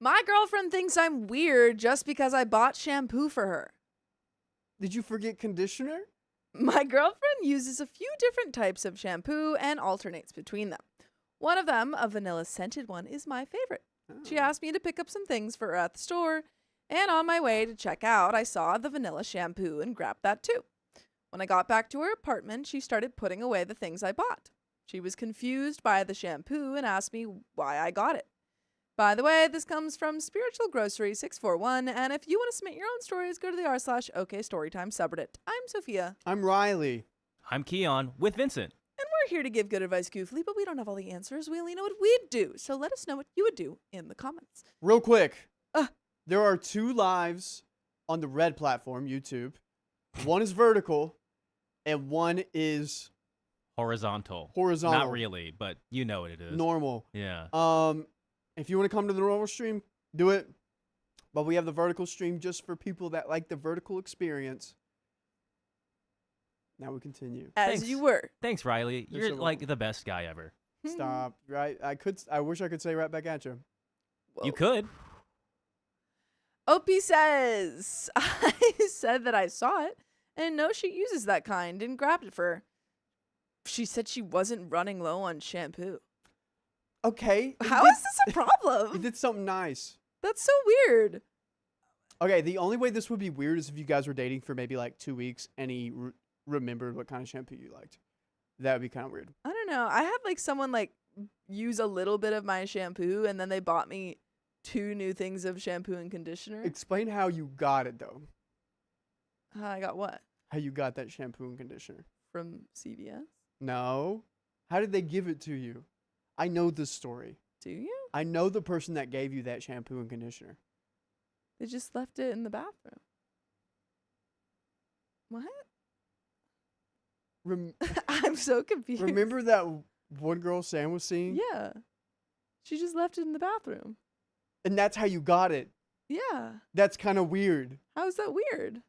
My girlfriend thinks I'm weird just because I bought shampoo for her. Did you forget conditioner? My girlfriend uses a few different types of shampoo and alternates between them. One of them, a vanilla scented one, is my favorite. She asked me to pick up some things for her at the store, and on my way to check out, I saw the vanilla shampoo and grabbed that too. When I got back to her apartment, she started putting away the things I bought. She was confused by the shampoo and asked me why I got it. By the way, this comes from Spiritual Grocery 641, and if you want to submit your own stories, go to the r/OK Storytime subreddit. I'm Sophia. I'm Riley. I'm Keon with Vincent. And we're here to give good advice goofily, but we don't have all the answers. We only know what we'd do, so let us know what you would do in the comments. Real quick, there are 2 lives on the red platform, YouTube. One is vertical, and one is Horizontal. horizontal. Not really, but you know what it is. Normal. Yeah. If you want to come to the normal stream, do it. But we have the vertical stream just for people that like the vertical experience. Now we continue. As Thanks. you were. Thanks, Riley. You're You're so like welcome. the best guy ever. Stop. Right? I wish I could say right back at you. Whoa. You could. Opie says, I said that I saw it and know she uses that kind and grabbed it for her. She said she wasn't running low on shampoo. Okay. How is this a You problem? did something nice. That's so weird. Okay, the only way this would be weird is if you guys were dating for maybe like 2 weeks and he remembered what kind of shampoo you liked. That would be kind of weird. I don't know. I had like someone like use a little bit of my shampoo and then they bought me 2 new things of shampoo and conditioner. Explain how you got it, though. I got what? How you got that shampoo and conditioner. From CVS? No. How did they give it to you? I know this story. Do you? I know the person that gave you that shampoo and conditioner. They just left it in the bathroom. What? I'm so confused. Remember that one girl Sam was seeing? Yeah. She just left it in the bathroom. And that's how you got it. Yeah. That's kind of weird. How is that weird?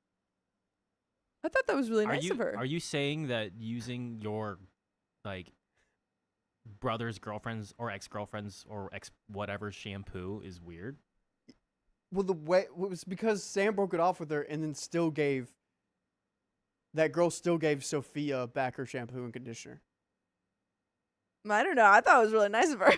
I thought that was really nice of her. Are you saying that using your like brother's girlfriend's or ex-girlfriend's or ex whatever shampoo is weird? Well, the way it was because Sam broke it off with her and then still gave that girl Sophia back her shampoo and conditioner. I don't know. I thought it was really nice of her.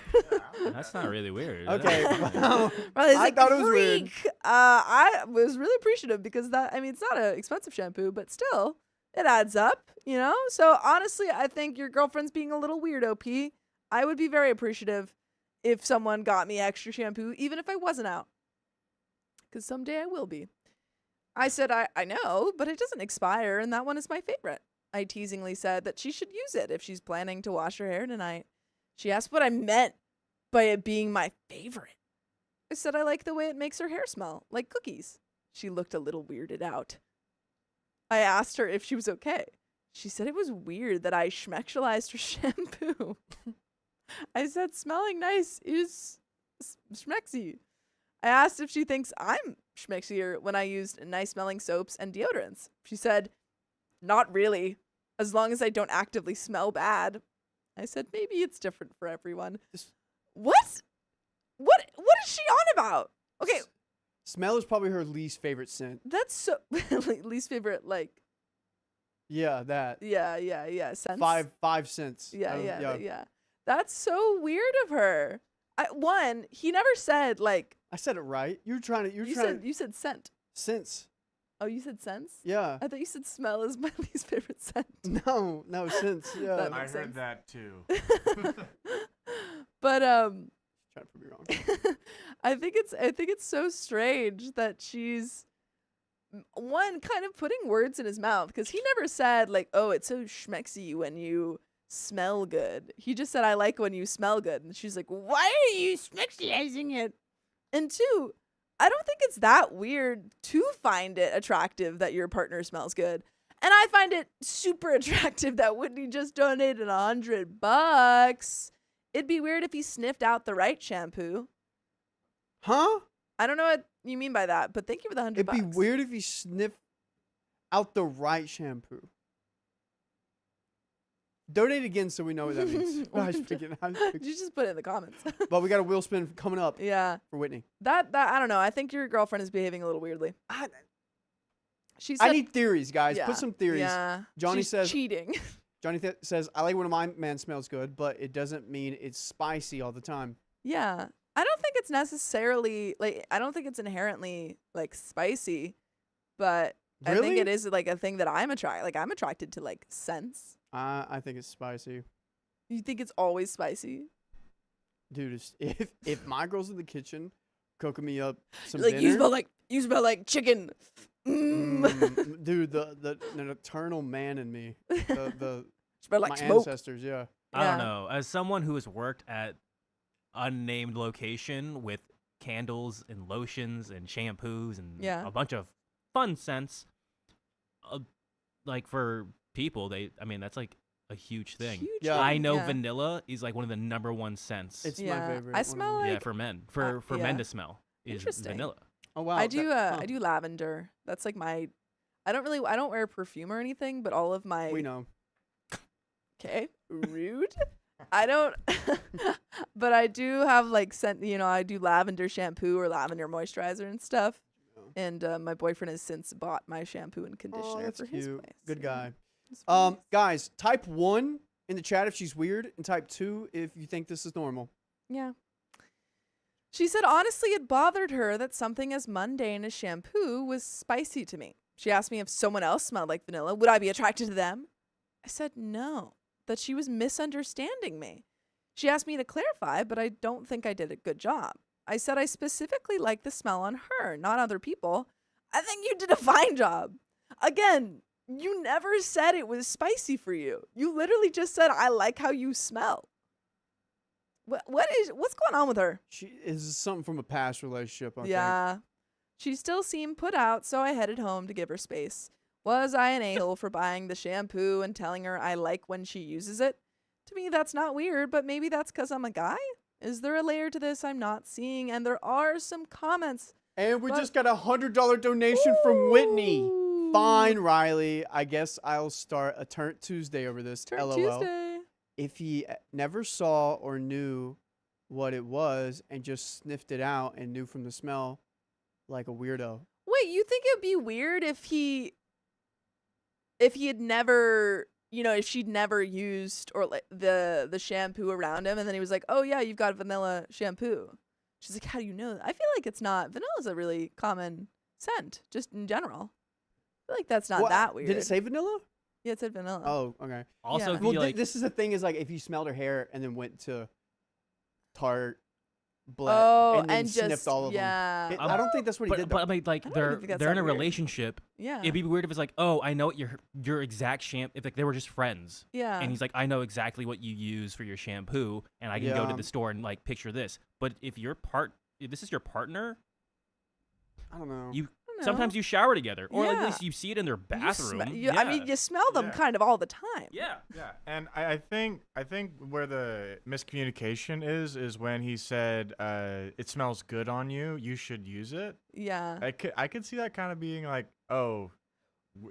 That's not really weird. Okay. Riley's I like, thought it was weird. freak. I was really appreciative because it's not an expensive shampoo, but still, it adds up, you know? So honestly, I think your girlfriend's being a little weird, OP. I would be very appreciative if someone got me extra shampoo, even if I wasn't out. Because someday I will be. I said, I know, but it doesn't expire, and that one is my favorite. I teasingly said that she should use it if she's planning to wash her hair tonight. She asked what I meant by it being my favorite. I said I like the way it makes her hair smell, like cookies. She looked a little weirded out. I asked her if she was okay. She said it was weird that I schmexualized her shampoo. I said smelling nice is schmexy. I asked if she thinks I'm schmexier when I used nice-smelling soaps and deodorants. She said, not really, as long as I don't actively smell bad. I said, maybe it's different for everyone. What? What is she on about? Okay. Smell is probably her least favorite scent. That's so least favorite, like. Yeah, that. Yeah. Sense. 5 cents. Yeah. That's so weird of her. He never said like. I said it right. You said scent. Sense. Oh, you said sense? Yeah. I thought you said smell is my least favorite scent. No, sense. Yeah. That I makes heard sense. that too. But Trying to prove me wrong. I think it's so strange that she's kind of putting words in his mouth, because he never said like, oh, it's so schmexy when you smell good. He just said, I like when you smell good. And she's like, why are you schmexualizing it? And 2, I don't think it's that weird to find it attractive that your partner smells good. And I find it super attractive that Whitney just donated $100. It'd be weird if he sniffed out the right shampoo. Huh? I don't know what you mean by that, but thank you for the $100. It'd be weird if you sniffed out the right shampoo. Donate again so we know what that means. No, I was freaking out. You just put it in the comments. But we got a wheel spin coming up Yeah. for Whitney. That I don't know. I think your girlfriend is behaving a little weirdly. She said, I need theories, guys. yeah, Put some theories. Yeah. Johnny She's says cheating. Johnny says, I like when my man smells good, but it doesn't mean it's spicy all the time. Yeah. I don't think it's necessarily like I don't think it's inherently like spicy, but I think Really? it is like a thing that I'm attracted to like scents. I think it's spicy. You think it's always spicy? Dude, if my girl's in the kitchen cooking me up some Like dinner, you smell like chicken. dude, the eternal man in me, the Smell like my smoke. ancestors, yeah. I don't Yeah. know. As someone who has worked at unnamed location with candles and lotions and shampoos and Yeah. a bunch of fun scents, like for people, that's like a huge thing. Huge Yeah. thing, I know yeah. vanilla is like one of the #1 scents. It's Yeah. my favorite. I one of smell them. yeah, like for men. For yeah. men to smell is Interesting. vanilla. Oh wow. I do that- I do lavender. That's like my I don't wear perfume or anything, but all of my We know. Okay, rude. I don't, but I do have like scent. I do lavender shampoo or lavender moisturizer and stuff. Yeah. And my boyfriend has since bought my shampoo and conditioner that's for his cute. place. Good Yeah. guy. It's really nice. Guys, type 1 in the chat if she's weird, and type 2 if you think this is normal. Yeah. She said honestly it bothered her that something as mundane as shampoo was spicy to me. She asked me if someone else smelled like vanilla, would I be attracted to them? I said no, that she was misunderstanding me. She asked me to clarify, but I don't think I did a good job. I said I specifically like the smell on her, not other people. I think you did a fine job. Again, you never said it was spicy for you. You literally just said I like how you smell. What's going on with her? She is something from a past relationship, I think. Yeah. She still seemed put out, so I headed home to give her space. Was I an a-hole for buying the shampoo and telling her I like when she uses it? To me, that's not weird, but maybe that's because I'm a guy? Is there a layer to this I'm not seeing? And there are some comments. And we But- just got a $100 donation from Whitney. Ooh. Fine, Riley. I guess I'll start a Turn Tuesday over this. Turn LOL. Tuesday. If he never saw or knew what it was and just sniffed it out and knew from the smell, like a weirdo. Wait, you think it would be weird if he had never, if she'd never used or like the shampoo around him, and then he was like, "Oh yeah, you've got vanilla shampoo." She's like, "How do you know that?" I feel like it's not. Vanilla's a really common scent, just in general. I feel like that's not What- that weird. Did it say vanilla? Yeah, it said vanilla. Oh, okay. Also, Yeah. if Well, you like, this is the thing is like if you smelled her hair and then went to Tarte, Oh, and then and sniffed just all of them. yeah, I don't think that's what he did. but Though. I mean, like I don't they're think that's in a that weird. relationship. yeah, It'd be weird if it's like, oh, I know what your exact shampoo. If like they were just friends, yeah. and he's like, I know exactly what you use for your shampoo, and I can go to Yeah. the store and like picture this. But if this is your partner, I don't know. you I don't sometimes know. you shower together, or at Yeah. least you see it in their You bathroom. I mean, you smell them Yeah. kind of all the time. yeah. Yeah, and I think where the miscommunication is when he said it smells good on you, you should use it. Yeah. I could see that kind of being like, oh,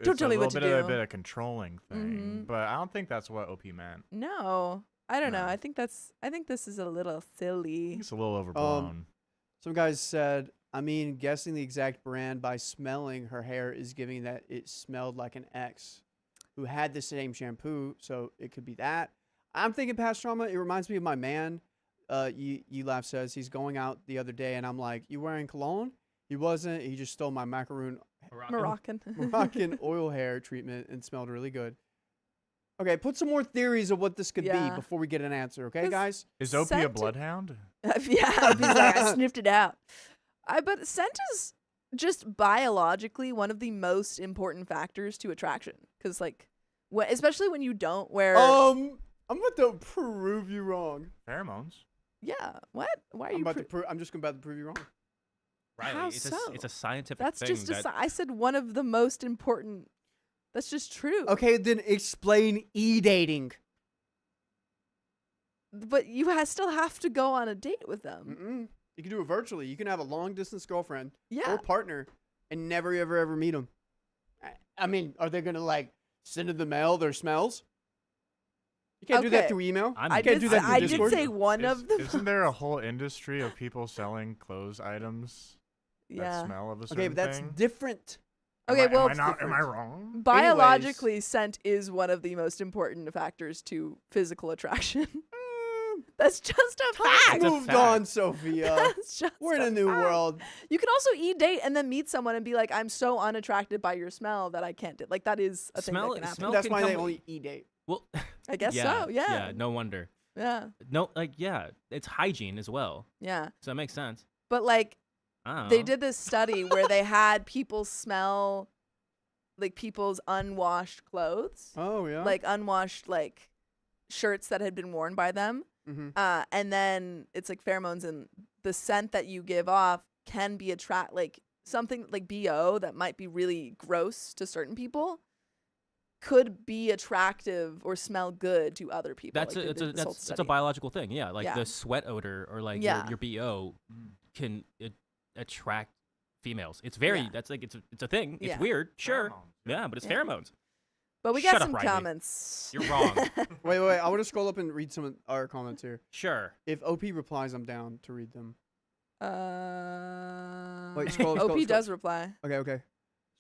Don't tell me what to bit of, do. a bit of controlling thing, Mhm. but I don't think that's what OP meant. No, I don't know. No. I think this is a little I silly. think it's a little overblown. Some guys said, I mean, guessing the exact brand by smelling her hair is giving that it smelled like an ex who had the same shampoo, so it could be that. I'm thinking past trauma. It reminds me of my man. You laugh says he's going out the other day, and I'm like, you wearing cologne? He wasn't. He just stole my macaroon Moroccan. Moroccan oil hair treatment and smelled really good. Okay, put some more theories of what this could Yeah. be before we get an answer. Okay, 'Cause- guys. Is OP a scent- bloodhound? yeah, he's like, I sniffed it out. But scent is just biologically one of the most important factors to attraction. Because, like, especially when you don't wear. I'm about to prove you wrong. Pheromones. Yeah. What? Why are I'm you? about to I'm just about to prove you wrong. Riley, How it's so? a scientific That's thing just. that I said one of the most important. That's just true. Okay, then explain e-dating. But you still have to go on a date with them. Mm-mm. You can do it virtually. You can have a long-distance girlfriend Yeah. or partner and never, ever meet them. I mean, are they going to, like, send in the mail their smells? You can't do that Okay. through email. I'm I can't do that through I did Discord. say one of them. Isn't there a whole industry of people selling clothes items that Yeah. smell of a certain Okay, but that's thing? different. Okay, well, am I wrong? biologically, scent is one of the most important factors to physical attraction. That's just a fact. It's a Moved fact. on, Sophia. That's just We're in a new fact. world. You can also date and then meet someone and be like, I'm so unattracted by your smell that I can't do. Like, that is a thing that can happen. Smell That's can why they come- only e-date. Well, I guess yeah, so. Yeah. Yeah, no wonder. Yeah. No, like, yeah, it's hygiene as well. Yeah. So that makes sense. But like, I don't they know. did this study where they had people smell like people's unwashed clothes, Oh yeah. like unwashed like shirts that had been worn by them. Mm-hmm. And then it's like pheromones, and the scent that you give off can be like something like BO that might be really gross to certain people could be attractive or smell good to other people. That's Like, they it's a did this whole that's it's a study. biological thing. Yeah, like Yeah. the sweat odor or like Yeah. your BO can attract females. It's very Yeah. that's like it's a thing. It's Yeah. weird, sure. Pheromones. Yeah, but it's Yeah. pheromones. But we Shut got up, some Riley. comments. You're wrong. Wait. I want to scroll up and read some of our comments here. Sure. If OP replies, I'm down to read them. Wait, OP scroll. does reply. Okay.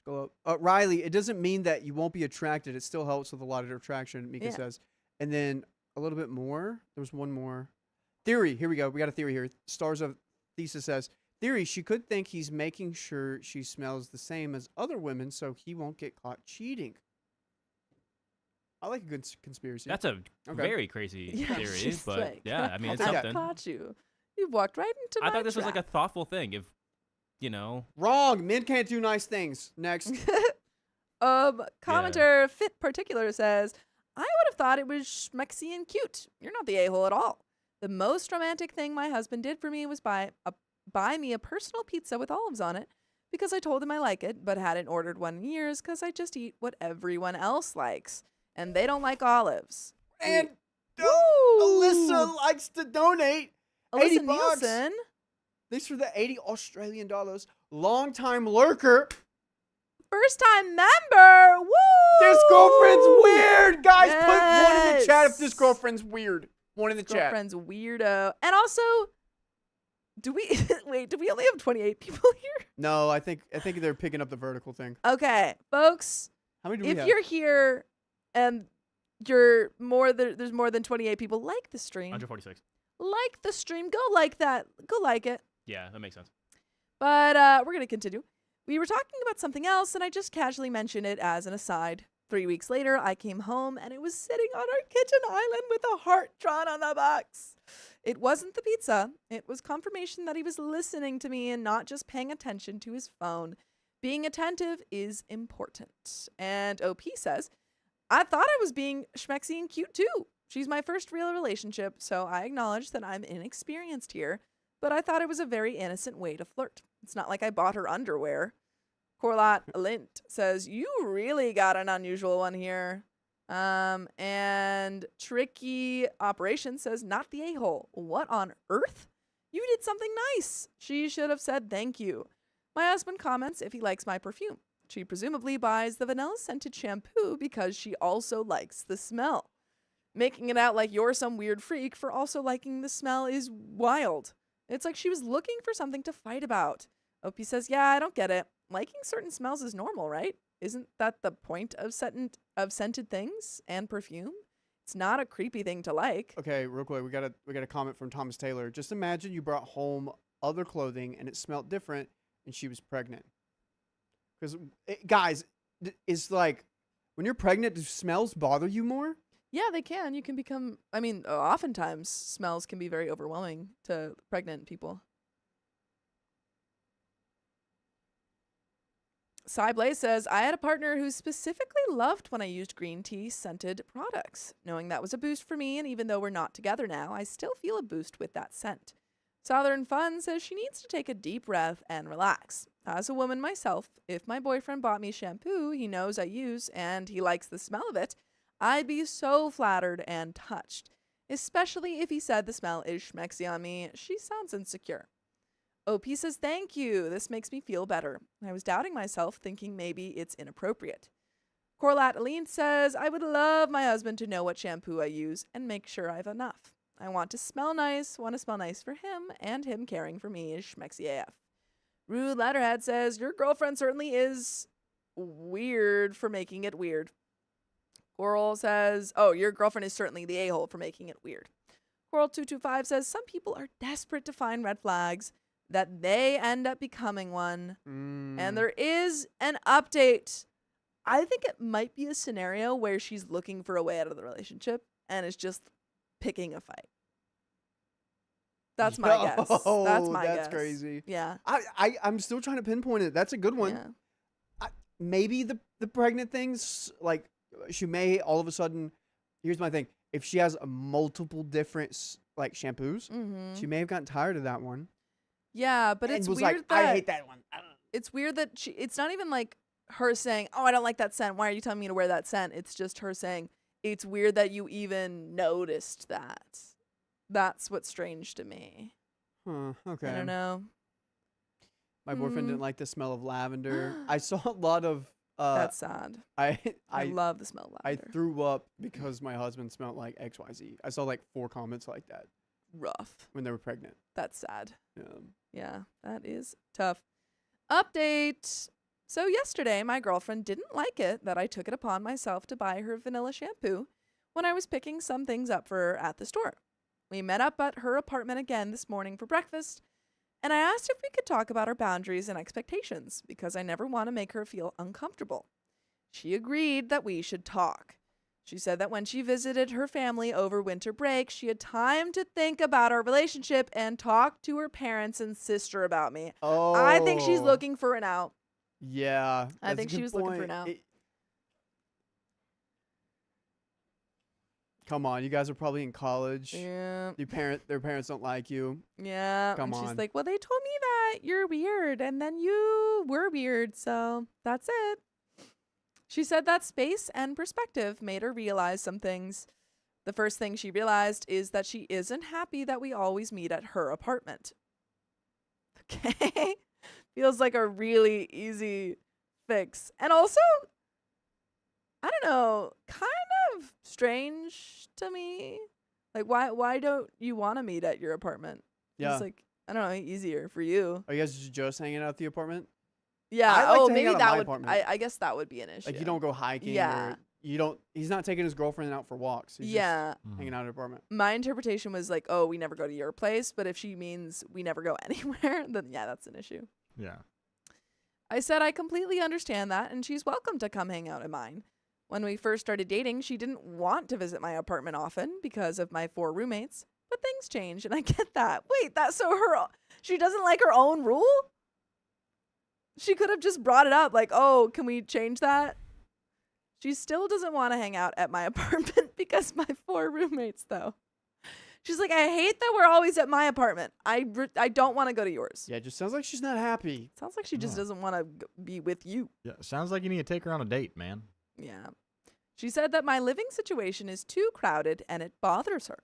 Scroll up. Riley, it doesn't mean that you won't be attracted. It still helps with a lot of attraction, Mika Yeah. says. And then a little bit more. There's one more. Theory. Here we go. We got a theory here. Stars of Thesis says, theory, she could think he's making sure she smells the same as other women so he won't get caught cheating. I like a good conspiracy. That's a Okay. very crazy Yeah, theory, she's but like, yeah, I mean it's I'll take something. Caught you. You walked right into I my thought this was like a trap. thoughtful thing. If you know, Wrong. Men can't do nice things. Next. Commenter Fit Particular says, I would have thought it was schmexy and cute. You're not the a-hole at all. The most romantic thing my husband did for me was buy me a personal pizza with olives on it because I told him I like it, but hadn't ordered one in years because I just eat what everyone else likes, and they don't like olives. And Woo! Alyssa likes to donate. Alyssa 80 bucks. Nielsen. Thanks for the 80 Australian dollars. Long-time lurker. First time member. Woo! This girlfriend's weird. Guys, put one in the chat if this Yes. girlfriend's weird. One in the chat. Girlfriend's weirdo. And also, do we wait, do we only have 28 people here? No, I think they're picking up the vertical thing. Okay, folks, How many do we if have? you're here and there's more than 28 people, like the stream. 146. Like the stream. Go like that. Go like it. Yeah, that makes sense. But we're going to continue. We were talking about something else, and I just casually mentioned it as an aside. 3 weeks later, I came home, and it was sitting on our kitchen island with a heart drawn on the box. It wasn't the pizza. It was confirmation that he was listening to me and not just paying attention to his phone. Being attentive is important. And OP says, I thought I was being schmexy and cute, too. She's my first real relationship, so I acknowledge that I'm inexperienced here, but I thought it was a very innocent way to flirt. It's not like I bought her underwear. Corlat Lint says, you really got an unusual one here. And Tricky Operation says, not the a-hole. What on earth? You did something nice. She should have said thank you. My husband comments if he likes my perfume. She presumably buys the vanilla scented shampoo because she also likes the smell. Making it out like you're some weird freak for also liking the smell is wild. It's like she was looking for something to fight about. OP says, yeah, I don't get it. Liking certain smells is normal, right? Isn't that the point of scented things and perfume? It's not a creepy thing to like. Okay, real quick, we got a comment from Thomas Taylor. Just imagine you brought home other clothing and it smelled different, and she was pregnant. Because guys, it's like when you're pregnant, do smells bother you more? Yeah, they can. You can become, oftentimes smells can be very overwhelming to pregnant people. Cy Blaze says, I had a partner who specifically loved when I used green tea scented products. Knowing that was a boost for me, and even though we're not together now, I still feel a boost with that scent. Southern Fun says she needs to take a deep breath and relax. As a woman myself, if my boyfriend bought me shampoo he knows I use and he likes the smell of it, I'd be so flattered and touched. Especially if he said the smell is schmexy on me. She sounds insecure. OP says, thank you. This makes me feel better. I was doubting myself, thinking maybe it's inappropriate. Corlat Aline says, I would love my husband to know what shampoo I use and make sure I have enough. I want to smell nice for him, and him caring for me is schmexy AF. Rude Letterhead says, your girlfriend certainly is weird for making it weird. Coral says, oh, your girlfriend is certainly the a-hole for making it weird. Coral225 says, some people are desperate to find red flags that they end up becoming one. And there is an update. I think it might be a scenario where she's looking for a way out of the relationship and is just picking a fight. That's my guess. That's my guess. That's crazy. Yeah. I'm still trying to pinpoint it. That's a good one. Yeah. Maybe the pregnant things, like she may all of a sudden, here's my thing. If she has multiple different like shampoos, she may have gotten tired of that one. Yeah, but and it's was weird like, that I hate that one. it's weird that it's not even like her saying, oh, I don't like that scent. Why are you telling me to wear that scent? It's just her saying, it's weird that you even noticed that. That's what's strange to me. Huh, okay. I don't know. My boyfriend didn't like the smell of lavender. I saw a lot of that's sad. I love the smell of lavender. I threw up because my husband smelled like XYZ. I saw like 4 comments like that Rough. when they were pregnant. That's sad. Yeah. Yeah, that is tough. Update. So yesterday, my girlfriend didn't like it that I took it upon myself to buy her vanilla shampoo when I was picking some things up for her at the store. We met up at her apartment again this morning for breakfast, and I asked if we could talk about our boundaries and expectations because I never want to make her feel uncomfortable. She agreed that we should talk. She said that when she visited her family over winter break, she had time to think about our relationship and talk to her parents and sister about me. Oh. I think she's looking for an out. Yeah. I think she was looking for an out. Come on, you guys are probably in college. Yeah. Their parents don't like you. Yeah. Come and she's on. like, well, they told me that you're weird, and then you were weird, so that's it. She said that space and perspective made her realize some things. The first thing she realized is that she isn't happy that we always meet at her apartment. Okay. Feels like a really easy fix. And also, I don't know, kind of strange to me. Like, why don't you want to meet at your apartment? Yeah. It's like, I don't know, easier for you. Are you guys just hanging out at the apartment? Yeah. I like to hang Maybe out at that my would. apartment. I guess that would be an issue. Like you don't go hiking. Yeah. Or you don't. He's not taking his girlfriend out for walks. He's Yeah. just hanging out at the apartment. My interpretation was like, oh, we never go to your place. But if she means we never go anywhere, then yeah, that's an issue. Yeah. I said I completely understand that, and she's welcome to come hang out at mine. When we first started dating, she didn't want to visit my apartment often because of my 4 roommates. But things changed, and I get that. Wait, that's so she doesn't like her own rule? She could have just brought it up, like, oh, can we change that? She still doesn't want to hang out at my apartment because my 4 roommates, though. She's like, I hate that we're always at my apartment. I don't want to go to yours. Yeah, it just sounds like she's not happy. Sounds like she just doesn't want to be with you. Yeah. Sounds like you need to take her on a date, man. Yeah. She said that my living situation is too crowded and it bothers her.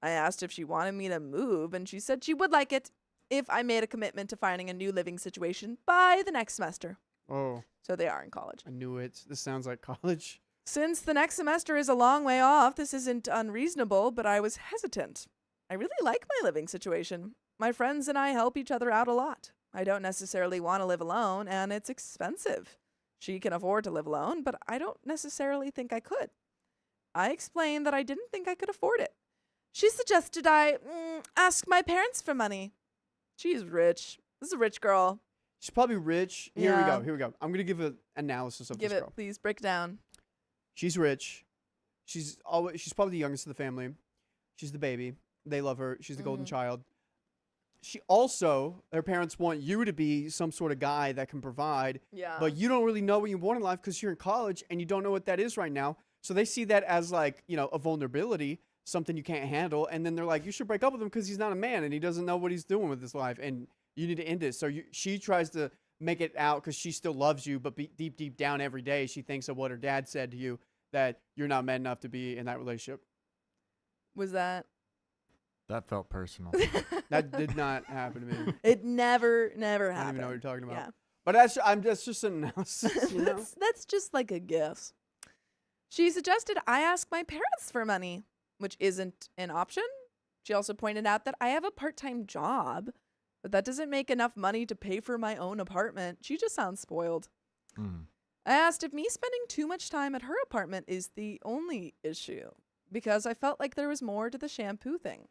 I asked if she wanted me to move, and she said she would like it if I made a commitment to finding a new living situation by the next semester. Oh, So they are in college. I knew it. This sounds like college. Since the next semester is a long way off, this isn't unreasonable, but I was hesitant. I really like my living situation. My friends and I help each other out a lot. I don't necessarily want to live alone, and it's expensive. She can afford to live alone, but I don't necessarily think I could. I explained that I didn't think I could afford it. She suggested I ask my parents for money. She's rich. This is a rich girl. She's probably rich. Here Yeah. we go. I'm gonna give an analysis of Give this it, girl. please. Break it down. She's rich. She's probably the youngest of the family. She's the baby. They love her. She's the golden child. She also, her parents want you to be some sort of guy that can provide, Yeah. but you don't really know what you want in life because you're in college and you don't know what that is right now. So they see that as like, a vulnerability, something you can't handle. And then they're like, you should break up with him because he's not a man and he doesn't know what he's doing with his life. And you need to end it. So she tries to make it out because she still loves you, but deep down every day, she thinks of what her dad said to you, that you're not man enough to be in that relationship. Was that? That felt personal. That did not happen to me. It never I don't happened. even know what you're talking about. Yeah. But that's just an analysis, you know? That's just like a guess. She suggested I ask my parents for money, which isn't an option. She also pointed out that I have a part-time job, but that doesn't make enough money to pay for my own apartment. She just sounds spoiled. Mm. I asked if me spending too much time at her apartment is the only issue, because I felt like there was more to the shampoo thing.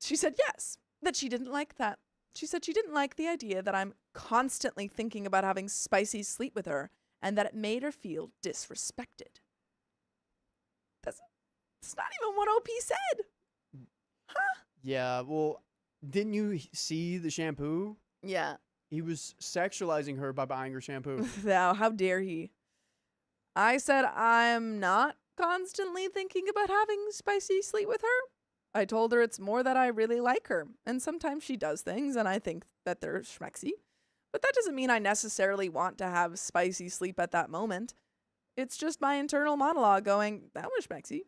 She said yes, that she didn't like that. She said she didn't like the idea that I'm constantly thinking about having spicy sleep with her and that it made her feel disrespected. That's not even what OP said. Huh? Yeah, well, didn't you see the shampoo? Yeah. He was sexualizing her by buying her shampoo. Now, how dare he? I said I'm not constantly thinking about having spicy sleep with her. I told her it's more that I really like her, and sometimes she does things and I think that they're schmexy. But that doesn't mean I necessarily want to have spicy sleep at that moment. It's just my internal monologue going, that was schmexy.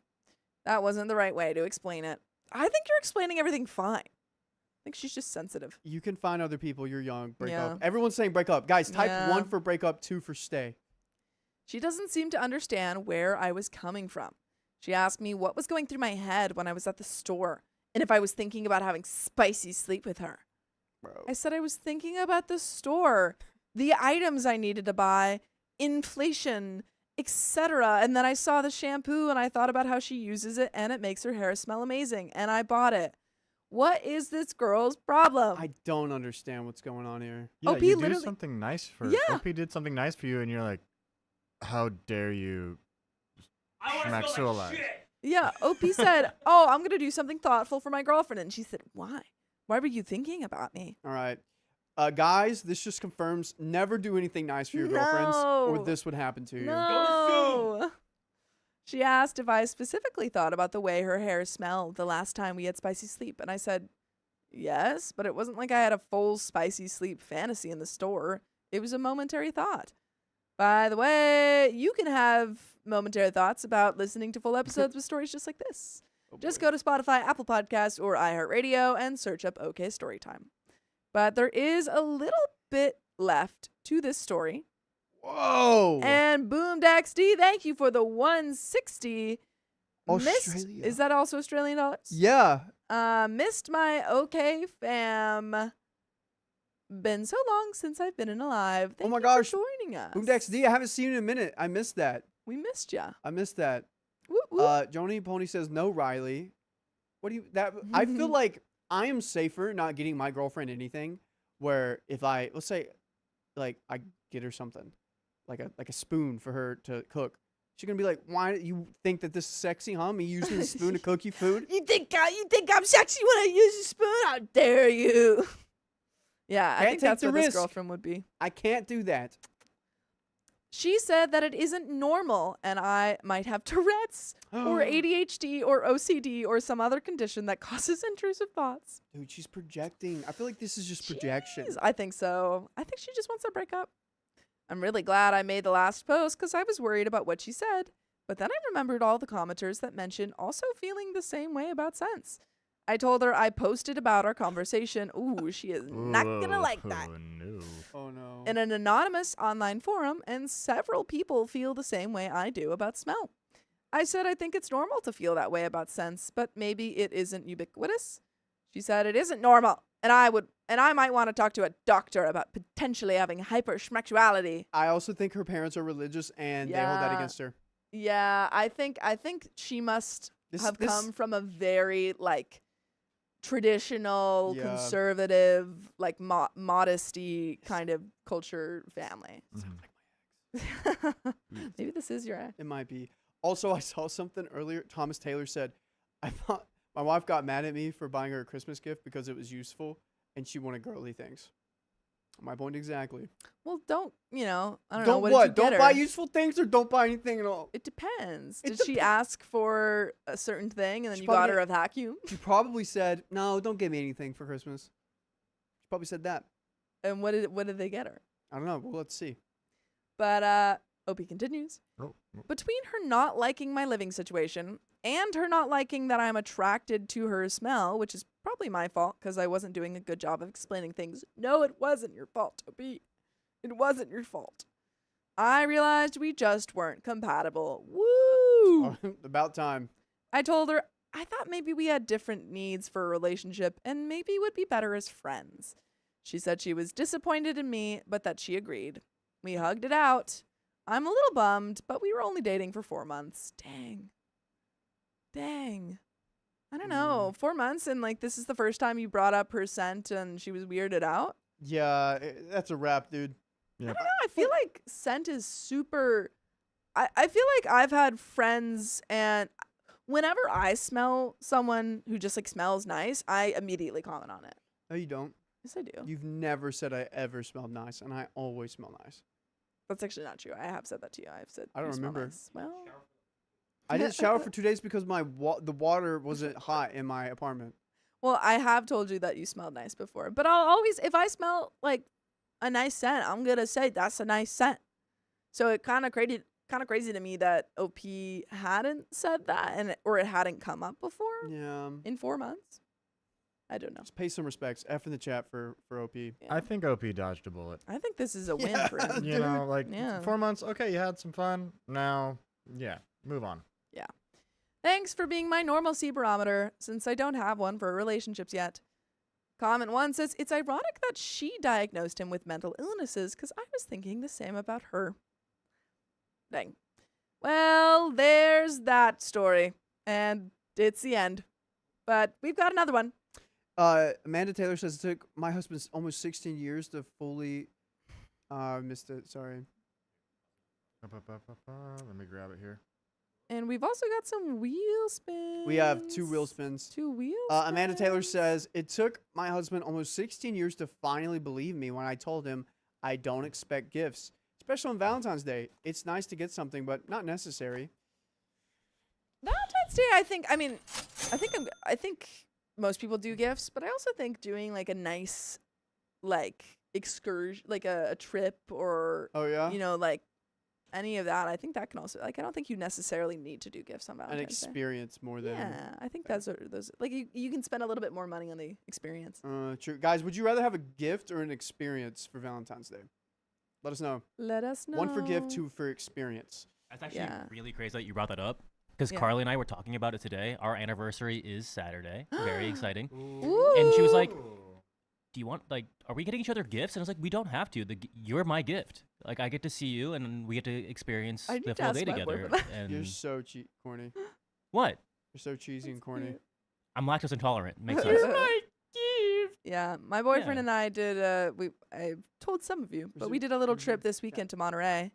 That wasn't the right way to explain it. I think you're explaining everything fine. I think she's just sensitive. You can find other people. You're young. Break Yeah. up. Everyone's saying break up. Guys, type Yeah. 1 for break up, 2 for stay. She doesn't seem to understand where I was coming from. She asked me what was going through my head when I was at the store and if I was thinking about having spicy sleep with her. Bro. I said I was thinking about the store, the items I needed to buy, inflation, etc. And then I saw the shampoo and I thought about how she uses it and it makes her hair smell amazing. And I bought it. What is this girl's problem? I don't understand what's going on here. Yeah, OP you do literally- something nice for Yeah. OP did something nice for you, and you're like, how dare you schmaxualize? Yeah, OP said, oh, I'm going to do something thoughtful for my girlfriend. And she said, why? Why were you thinking about me? All right. Guys, this just confirms never do anything nice for your girlfriends or No. this would happen to you. No. She asked if I specifically thought about the way her hair smelled the last time we had spicy sleep. And I said, yes, but it wasn't like I had a full spicy sleep fantasy in the store. It was a momentary thought. By the way, you can have momentary thoughts about listening to full episodes with stories just like this. Oh, Just boy. go to Spotify, Apple Podcasts, or iHeartRadio and search up OK Storytime. But there is a little bit left to this story. Whoa. And Boomdax D, thank you for the 160. Australia. Is that also Australian dollars? Yeah. Missed my OK fam. Been so long since I've been in alive. Thank my you gosh. for joining us. Boomdex D, I haven't seen you in a minute. I missed that. We missed ya. I missed that. Whoop, whoop. Joni Pony says no, Riley. What do you that I feel like I am safer not getting my girlfriend anything where if I let's say like I get her something like a spoon for her to cook. She's gonna be like, why do you think that this is sexy, huh? Me using the spoon to cook you food? You think I'm sexy when I use a spoon? How dare you? Yeah, I Can't think take that's the what this risk. girlfriend would be. I can't do that. She said that it isn't normal and I might have Tourette's or ADHD or OCD or some other condition that causes intrusive thoughts. Dude, she's projecting. I feel like this is just projection. Jeez, I think so. I think she just wants to break up. I'm really glad I made the last post because I was worried about what she said. But then I remembered all the commenters that mentioned also feeling the same way about sense. I told her I posted about our conversation. Ooh, she is not gonna like that. Oh, no. Oh no. In an anonymous online forum, and several people feel the same way I do about smell. I said I think it's normal to feel that way about scents, but maybe it isn't ubiquitous. She said it isn't normal, and I might want to talk to a doctor about potentially having hyperschmexuality. I also think her parents are religious and they hold that Yeah. against her. Yeah, I think she must have come from a very like traditional, Yeah. conservative, like modesty kind of culture family. Maybe this is your ex. It might be. Also, I saw something earlier. Thomas Taylor said, I thought my wife got mad at me for buying her a Christmas gift because it was useful and she wanted girly things. My point exactly. Well, don't, I don't know. Don't What? what? Did you get Don't buy her? useful things or don't buy anything at all. It depends. It Did she dep- ask for a certain thing and then She you got probably- her a vacuum? She probably said, no, don't give me anything for Christmas. She probably said that. And what did they get her? I don't know. Well, let's see. But OP continues. Oh, Between her not liking my living situation and her not liking that I'm attracted to her smell, which is probably my fault because I wasn't doing a good job of explaining things. No, it wasn't your fault, OP. It wasn't your fault. I realized we just weren't compatible. Woo! Woo! About time. I told her I thought maybe we had different needs for a relationship and maybe would be better as friends. She said she was disappointed in me, but that she agreed. We hugged it out. I'm a little bummed, but we were only dating for 4 months. Dang. I don't know. 4 months and like this is the first time you brought up her scent and she was weirded out. Yeah, that's a wrap, dude. I don't know. I feel like scent is super. I feel like I've had friends and whenever I smell someone who just like smells nice, I immediately comment on it. No, you don't. Yes, I do. You've never said I ever smelled nice, and I always smell nice. That's actually not true. I have said that to you. I've said I don't you smell remember. nice. Well, I didn't shower for 2 days because the water wasn't hot in my apartment. well, I have told you that you smelled nice before, but I'll always, if I smell like a nice scent, I'm gonna say that's a nice scent. So it kind of crazy to me that OP hadn't said that or it hadn't come up before Yeah. in 4 months. I don't know. Just pay some respects. F in the chat for OP. Yeah. I think OP dodged a bullet. I think this is a win Yeah, for him. You know, like Yeah. 4 months. Okay, you had some fun. Now, yeah, move on. Thanks for being my normalcy barometer, since I don't have one for relationships yet. Comment 1 says, it's ironic that she diagnosed him with mental illnesses because I was thinking the same about her. Dang. Well, there's that story. And it's the end. But we've got another one. Amanda Taylor says it took my husband almost 16 years to fully. Missed it. Sorry. Let me grab it here. And we've also got some wheel spins. We have 2 wheel spins. 2 wheel Amanda Taylor spins. says it took my husband almost 16 years to finally believe me when I told him I don't expect gifts, especially on Valentine's Day. It's nice to get something, but not necessary. Valentine's Day, I think most people do gifts, but I also think doing like a nice, like excursion, like a trip or Oh yeah, like any of that. I think that can also like I don't think you necessarily need to do gifts on an Valentine's Day. experience more than. Yeah, I think those like you can spend a little bit more money on the experience. True, guys. Would you rather have a gift or an experience for Valentine's Day? Let us know. Let us know. 1 for gift, 2 for experience. That's actually Yeah. really crazy that you brought that up because Yeah. Carly and I were talking about it today. Our anniversary is Saturday. Very exciting. Ooh. And she was like, do you want, like, are we getting each other gifts? And I was like, we don't have to. You're my gift. Like, I get to see you and we get to experience I need the to full ask day my together. boyfriend. You're And so corny. what? You're so cheesy and That's corny. cute. I'm lactose intolerant. Makes You're sense. my gift. Yeah, my boyfriend Yeah. and I did. I told some of you, but we Resume- did a little resume. trip this Yeah. weekend to Monterey,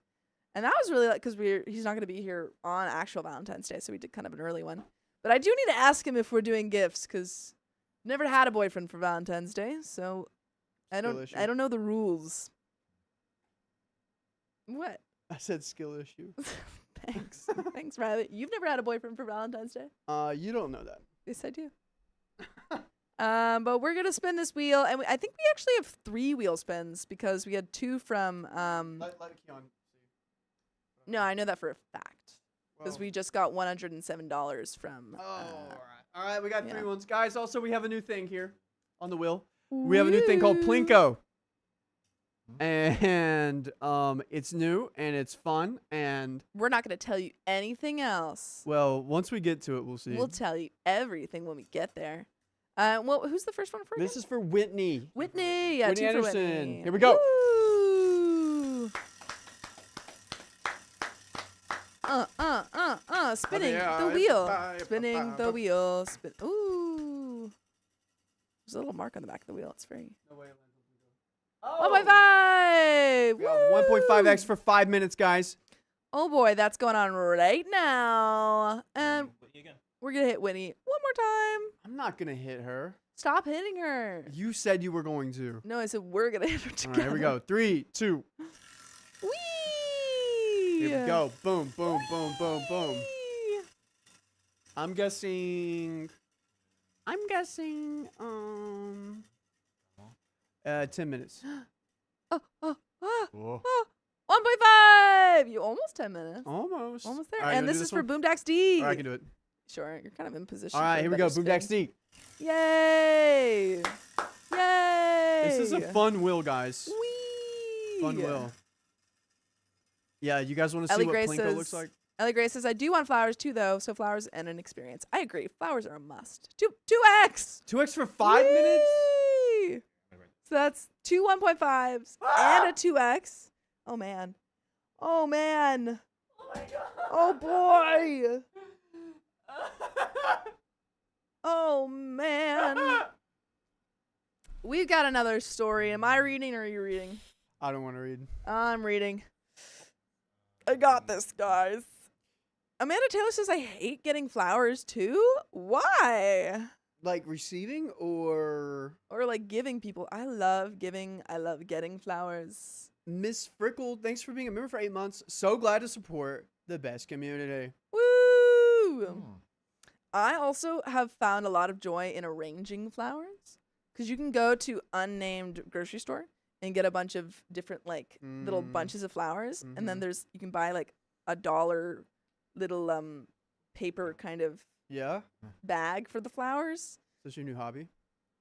and that was really like because he's not going to be here on actual Valentine's Day, so we did kind of an early one. But I do need to ask him if we're doing gifts because never had a boyfriend for Valentine's Day, so I Skill don't issue. I don't know the rules. What? I said skill issue. Thanks, thanks, Riley. You've never had a boyfriend for Valentine's Day? You don't know that. Yes, I do. But we're gonna spin this wheel, and I think we actually have 3 wheel spins because we had 2 from. Let Keon see. No, I know that for a fact because Well, we just got $107 from. All right. We got yeah. 3 ones, guys. Also, we have a new thing here on the wheel. We have a new thing called Plinko, and it's new and it's fun. And We're not gonna tell you anything else. well, once we get to it, we'll see. We'll tell you everything when we get there. Well, who's the first one for? This is for Whitney. Whitney. Yeah, Whitney 2 for Anderson. Whitney. Here we go. Woo! Spinning the wheel. Spinning the wheel. Ooh. There's a little mark on the back of the wheel. It's very. Oh, 1.5. we got 1.5x for 5 minutes, guys. Oh boy, that's going on right now. And we're gonna hit Whitney one more time. I'm not gonna hit her. Stop hitting her. You said you were going to. No, I said we're gonna hit her All together. right, here we go. 3, 2. Whee! Here we go. Boom, boom, boom, boom, boom. Whee! I'm guessing 10 minutes. Oh, Whoa. 1.5. You almost 10 minutes. Almost. Almost there. All right, you And wanna this do is for one? Boomdax D. All right, I can do it. Sure, you're kind of in position. All right, for here we go. better Boomdax spins. D. Yay! Yay! This is a fun wheel, guys. Whee! Fun wheel. Yeah, you guys want to see Ellie what Grace Plinko says, looks like? Ellie Gray says, I do want flowers too, though. So flowers and an experience. I agree. Flowers are a must. 2x. 2x for 5 minutes? Whee! So that's 2 1.5s and a 2x. Oh, man. Oh, man. Oh my god. Oh, boy. Oh, man. We've got another story. Am I reading or are you reading? I don't want to read. I'm reading. I got this, guys. Amanda Taylor says, I hate getting flowers too. Why? Like receiving or Or like giving people. I love giving. I love getting flowers. Miss Frickle, thanks for being a member for 8 months. So glad to support the best community. Woo! I also have found a lot of joy in arranging flowers because you can go to unnamed grocery store and get a bunch of different like little bunches of flowers, and then you can buy like $1 little paper kind of Yeah? bag for the flowers. That's your new hobby?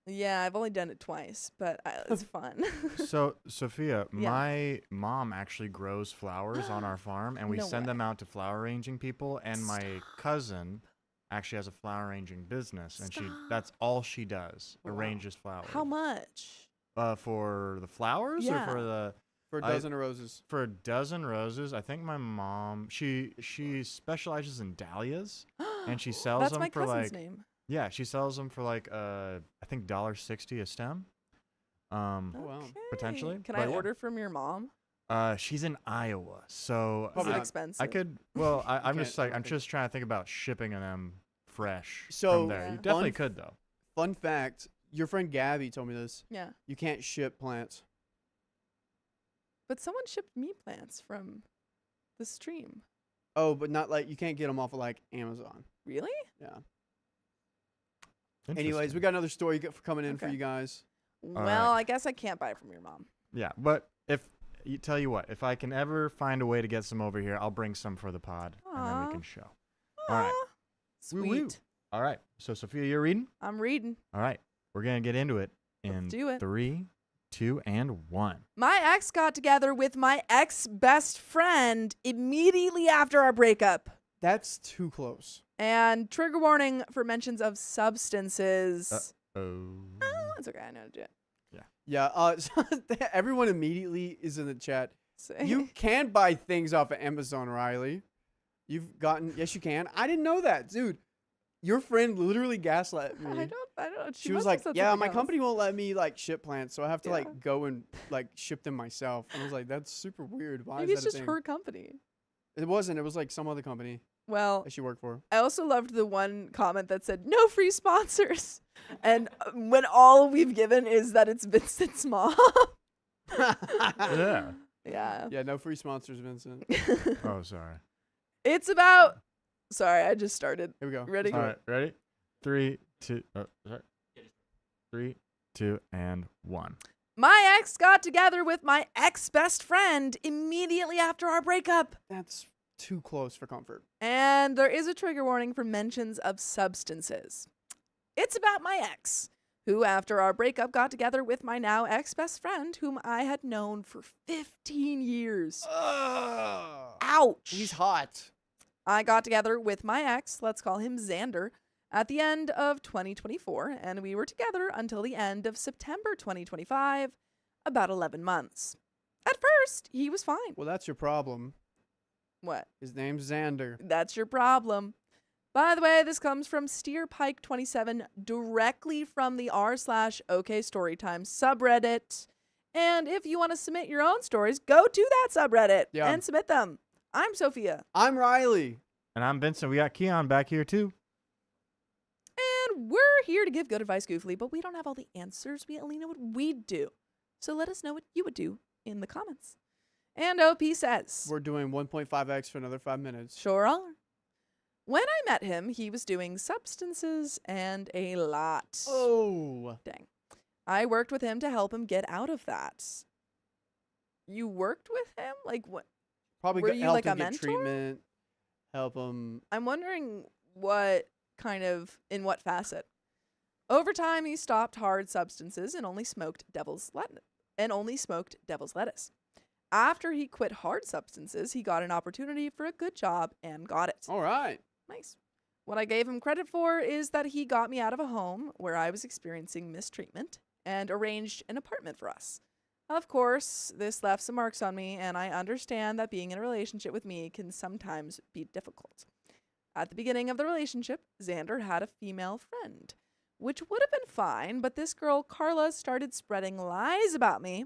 Yeah, I've only done it twice, but it's fun. So, Sophia, Yeah. my mom actually grows flowers on our farm, and we No send them way. out to flower arranging people. And my cousin actually has a flower arranging business, and that's all she does, Wow. arranges flowers. How much? For the flowers Yeah. or for the For a I- dozen of roses. for a dozen roses? I think my mom she specializes in dahlias, and she sells That's them my for cousin's like name. yeah, she sells them for like I think $1.60 a stem. Oh, wow. potentially, Okay. Can but I yeah. order from your mom? She's in Iowa, so Probably Is it not. expensive? I could. Well, I'm can't- just like I don't I'm think- just trying to think about shipping them fresh So, from there. Yeah. You definitely Fun- could though. Fun fact, your friend Gabby told me this. Yeah. You can't ship plants. But someone shipped me plants from the stream. Oh, but not like you can't get them off of like Amazon. Really? Yeah. Anyways, we Interesting. got another story coming in for Okay. you guys. Well, right. I guess I can't buy it from your mom. Yeah, but tell you what, if I can ever find a way to get some over here, I'll bring some for the pod, and then Aw. we can show. All right. Aw, Woo Sweet. woo. All right. So Sophia, you're reading. I'm reading. All right. We're gonna get into it in do it. 3, 2, and 1. My ex got together with my ex best friend immediately after our breakup. That's too close. And trigger warning for mentions of substances. Oh. It's okay. I know how to do it. Yeah. So everyone immediately is in the chat. So- You can buy things off of Amazon, Riley. You've gotten. Yes, you can. I didn't know that, dude. Your friend literally gaslit me. I don't. She was must have like, said "Yeah, something my else. company won't let me like ship plants, so I have to Yeah. like go and like ship them myself." I was like, "That's super weird. Why Maybe is it's that a just thing?" her company. It wasn't. It was like some other company Well, that she worked for. I also loved the one comment that said no free sponsors, and when all we've given is that it's Vincent's mom. Yeah. Yeah. Yeah, no free sponsors, Vincent. Oh, sorry. It's about. Sorry, I just started. Here we go. Ready? All right. Ready? 3, 2. Sorry. 3, 2, and 1. My ex got together with my ex best friend immediately after our breakup. That's too close for comfort. And there is a trigger warning for mentions of substances. It's about my ex, who after our breakup got together with my now ex best friend, whom I had known for 15 years. Ouch. He's hot. I got together with my ex, let's call him Xander, at the end of 2024, and we were together until the end of September 2025, about 11 months. At first, he was fine. Well, that's your problem. What? His name's Xander. That's your problem. By the way, this comes from SteerPike27 directly from the r/OK Storytime subreddit. And if you want to submit your own stories, go to that subreddit Yeah. and submit them. I'm Sophia. I'm Riley. And I'm Vincent. We got Keon back here too. And we're here to give good advice goofily, but we don't have all the answers. We only know what we'd do. So let us know what you would do in the comments. And OP says, We're doing 1.5x for another 5 minutes. sure are. When I met him, he was doing substances and a lot. Oh. Dang. I worked with him to help him get out of that. You worked with him? Like what? Probably Were help you like him a get mentor? treatment. Help him. I'm wondering what kind of, in what facet. Over time, he stopped hard substances and only smoked devil's lettuce. After he quit hard substances, he got an opportunity for a good job and got it. All right. Nice. What I gave him credit for is that he got me out of a home where I was experiencing mistreatment and arranged an apartment for us. Of course, this left some marks on me, and I understand that being in a relationship with me can sometimes be difficult. At the beginning of the relationship, Xander had a female friend, which would have been fine, but this girl, Carla, started spreading lies about me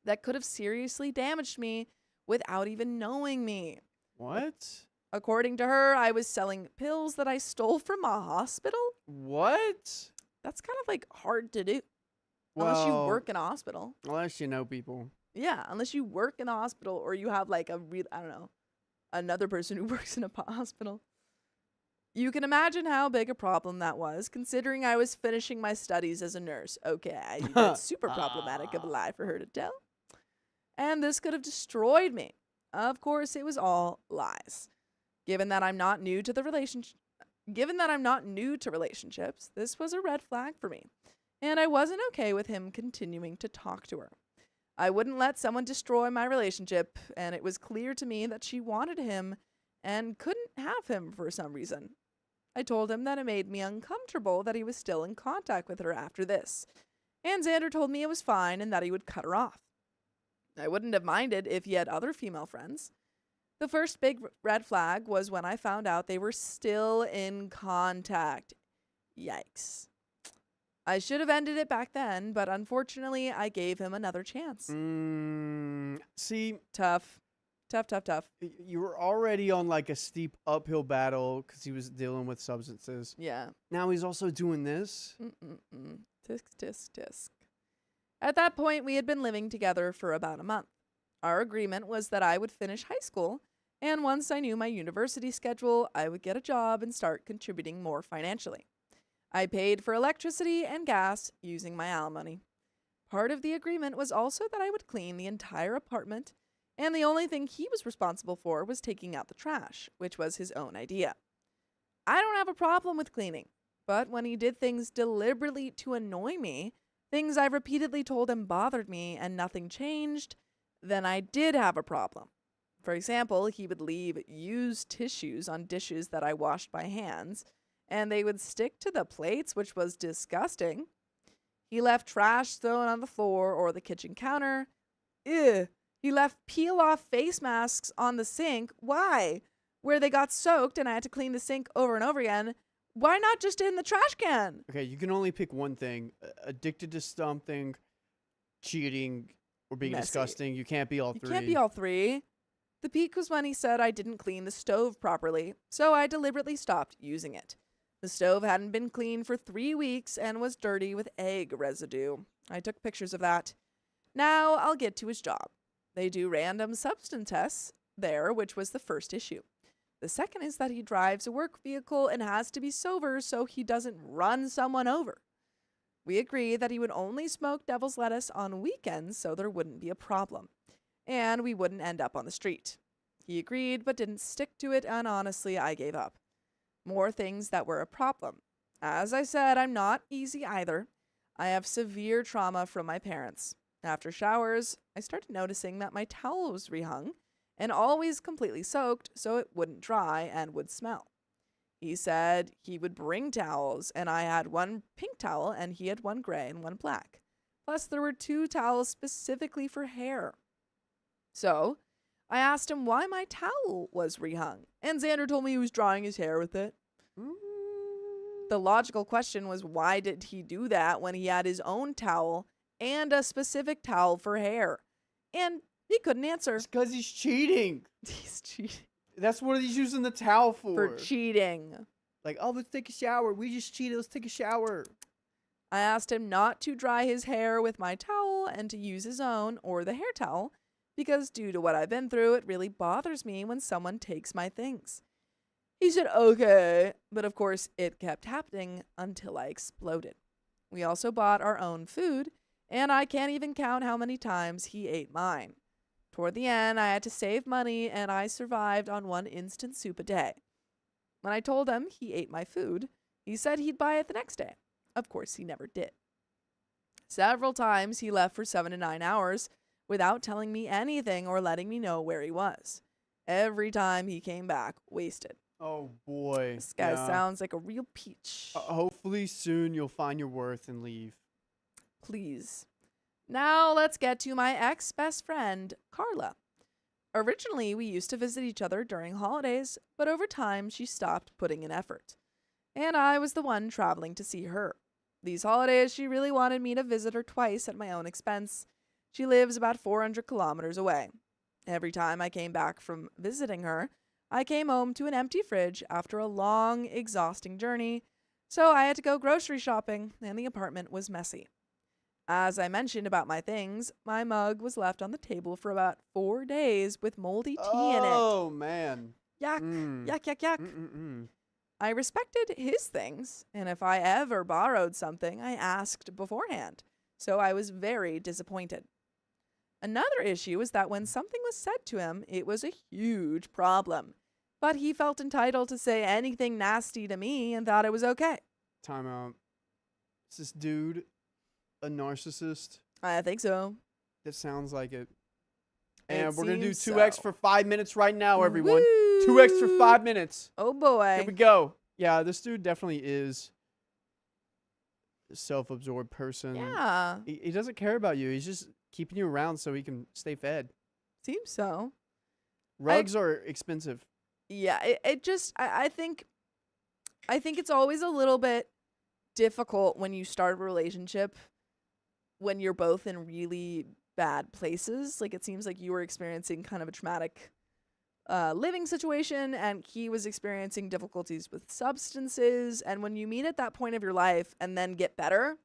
that could have seriously damaged me without even knowing me. What? According to her, I was selling pills that I stole from a hospital. What? That's kind of like hard to do. Unless you Well, work in a hospital. Unless you know people. Yeah, unless you work in a hospital or you have like I don't know, another person who works in a hospital. You can imagine how big a problem that was, considering I was finishing my studies as a nurse. Okay, that's super problematic of a lie for her to tell. And this could have destroyed me. Of course, it was all lies. Given that I'm not new to relationships, this was a red flag for me. And I wasn't okay with him continuing to talk to her. I wouldn't let someone destroy my relationship, and it was clear to me that she wanted him and couldn't have him for some reason. I told him that it made me uncomfortable that he was still in contact with her after this, and Xander told me it was fine and that he would cut her off. I wouldn't have minded if he had other female friends. The first big red flag was when I found out they were still in contact. Yikes. I should have ended it back then, but unfortunately, I gave him another chance. See, Tough. you were already on like a steep uphill battle because he was dealing with substances. Yeah. Now he's also doing this. Tisk. At that point, we had been living together for about a month. Our agreement was that I would finish high school, and once I knew my university schedule, I would get a job and start contributing more financially. I paid for electricity and gas using my alimony. Part of the agreement was also that I would clean the entire apartment, and the only thing he was responsible for was taking out the trash, which was his own idea. I don't have a problem with cleaning, but when he did things deliberately to annoy me, things I repeatedly told him bothered me and nothing changed, then I did have a problem. For example, he would leave used tissues on dishes that I washed by hands, and they would stick to the plates, which was disgusting. He left trash thrown on the floor or the kitchen counter. Ew. He left peel-off face masks on the sink. Why? Where they got soaked and I had to clean the sink over and over again. Why not just in the trash can? Okay, you can only pick one thing. Addicted to something, cheating, or being Messy. disgusting. You can't be all three. You can't be all three. The peak was when he said I didn't clean the stove properly, so I deliberately stopped using it. The stove hadn't been cleaned for 3 weeks and was dirty with egg residue. I took pictures of that. Now I'll get to his job. They do random substance tests there, which was the first issue. The second is that he drives a work vehicle and has to be sober so he doesn't run someone over. We agreed that he would only smoke devil's lettuce on weekends so there wouldn't be a problem, and we wouldn't end up on the street. He agreed but didn't stick to it, and honestly, I gave up. More things that were a problem. As I said, I'm not easy either. I have severe trauma from my parents. After showers, I started noticing that my towel was rehung and always completely soaked so it wouldn't dry and would smell. He said he would bring towels, and I had one pink towel and he had one gray and one black. Plus, there were 2 towels specifically for hair. So, I asked him why my towel was rehung, and Xander told me he was drying his hair with it. The logical question was, why did he do that when he had his own towel and a specific towel for hair? And he couldn't answer. It's because he's cheating. He's cheating. That's what he's using the towel For cheating. Like, oh, let's take a shower. We just cheated. Let's take a shower. I asked him not to dry his hair with my towel and to use his own or the hair towel, because due to what I've been through, it really bothers me when someone takes my things. He said, okay, but of course it kept happening until I exploded. We also bought our own food, and I can't even count how many times he ate mine. Toward the end, I had to save money, and I survived on 1 instant soup a day. When I told him he ate my food, he said he'd buy it the next day. Of course, he never did. Several times he left for 7 to 9 hours without telling me anything or letting me know where he was. Every time he came back, wasted. Oh boy. This guy Yeah. sounds like a real peach. Hopefully soon you'll find your worth and leave. Please. Now let's get to my ex-best friend, Carla. Originally, we used to visit each other during holidays, but over time, she stopped putting in effort. And I was the one traveling to see her. These holidays, she really wanted me to visit her twice at my own expense. She lives about 400 kilometers away. Every time I came back from visiting her, I came home to an empty fridge after a long, exhausting journey, so I had to go grocery shopping, and the apartment was messy. As I mentioned about my things, my mug was left on the table for about 4 days with moldy tea in it. Oh man. Yuck, Mm. yuck, yuck, yuck. Mm-mm-mm. I respected his things, and if I ever borrowed something, I asked beforehand, so I was very disappointed. Another issue is that when something was said to him, it was a huge problem, but he felt entitled to say anything nasty to me and thought it was okay. Time out. Is this dude a narcissist? I think so. That sounds like it. It And we're going to do seems 2x so. for 5 minutes right now, everyone. Woo! 2x for 5 minutes. Oh boy. Here we go. Yeah, this dude definitely is a self-absorbed person. Yeah, He doesn't care about you. He's just keeping you around so he can stay fed. seems so. Rugs are expensive. Yeah, it just I think it's always a little bit difficult when you start a relationship when you're both in really bad places. Like, it seems like you were experiencing kind of a traumatic living situation, and he was experiencing difficulties with substances. And when you meet at that point of your life and then get better,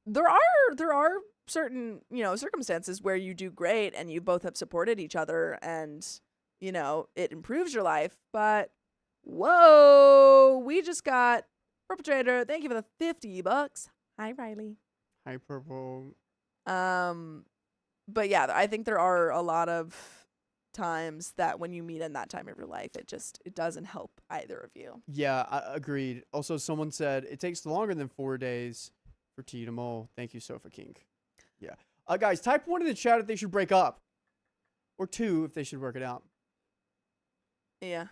there are certain, circumstances where you do great and you both have supported each other and, it improves your life. But whoa, we just got perpetrator. Thank you for the $50. Hi, Riley. Hi, Purple. But yeah, I think there are a lot of times that when you meet in that time of your life, it doesn't help either of you. Yeah, agreed. Also, someone said it takes longer than 4 days for tea to mull. Thank you, Sofa King. Yeah. Guys, type 1 in the chat if they should break up. Or 2 if they should work it out. Yeah.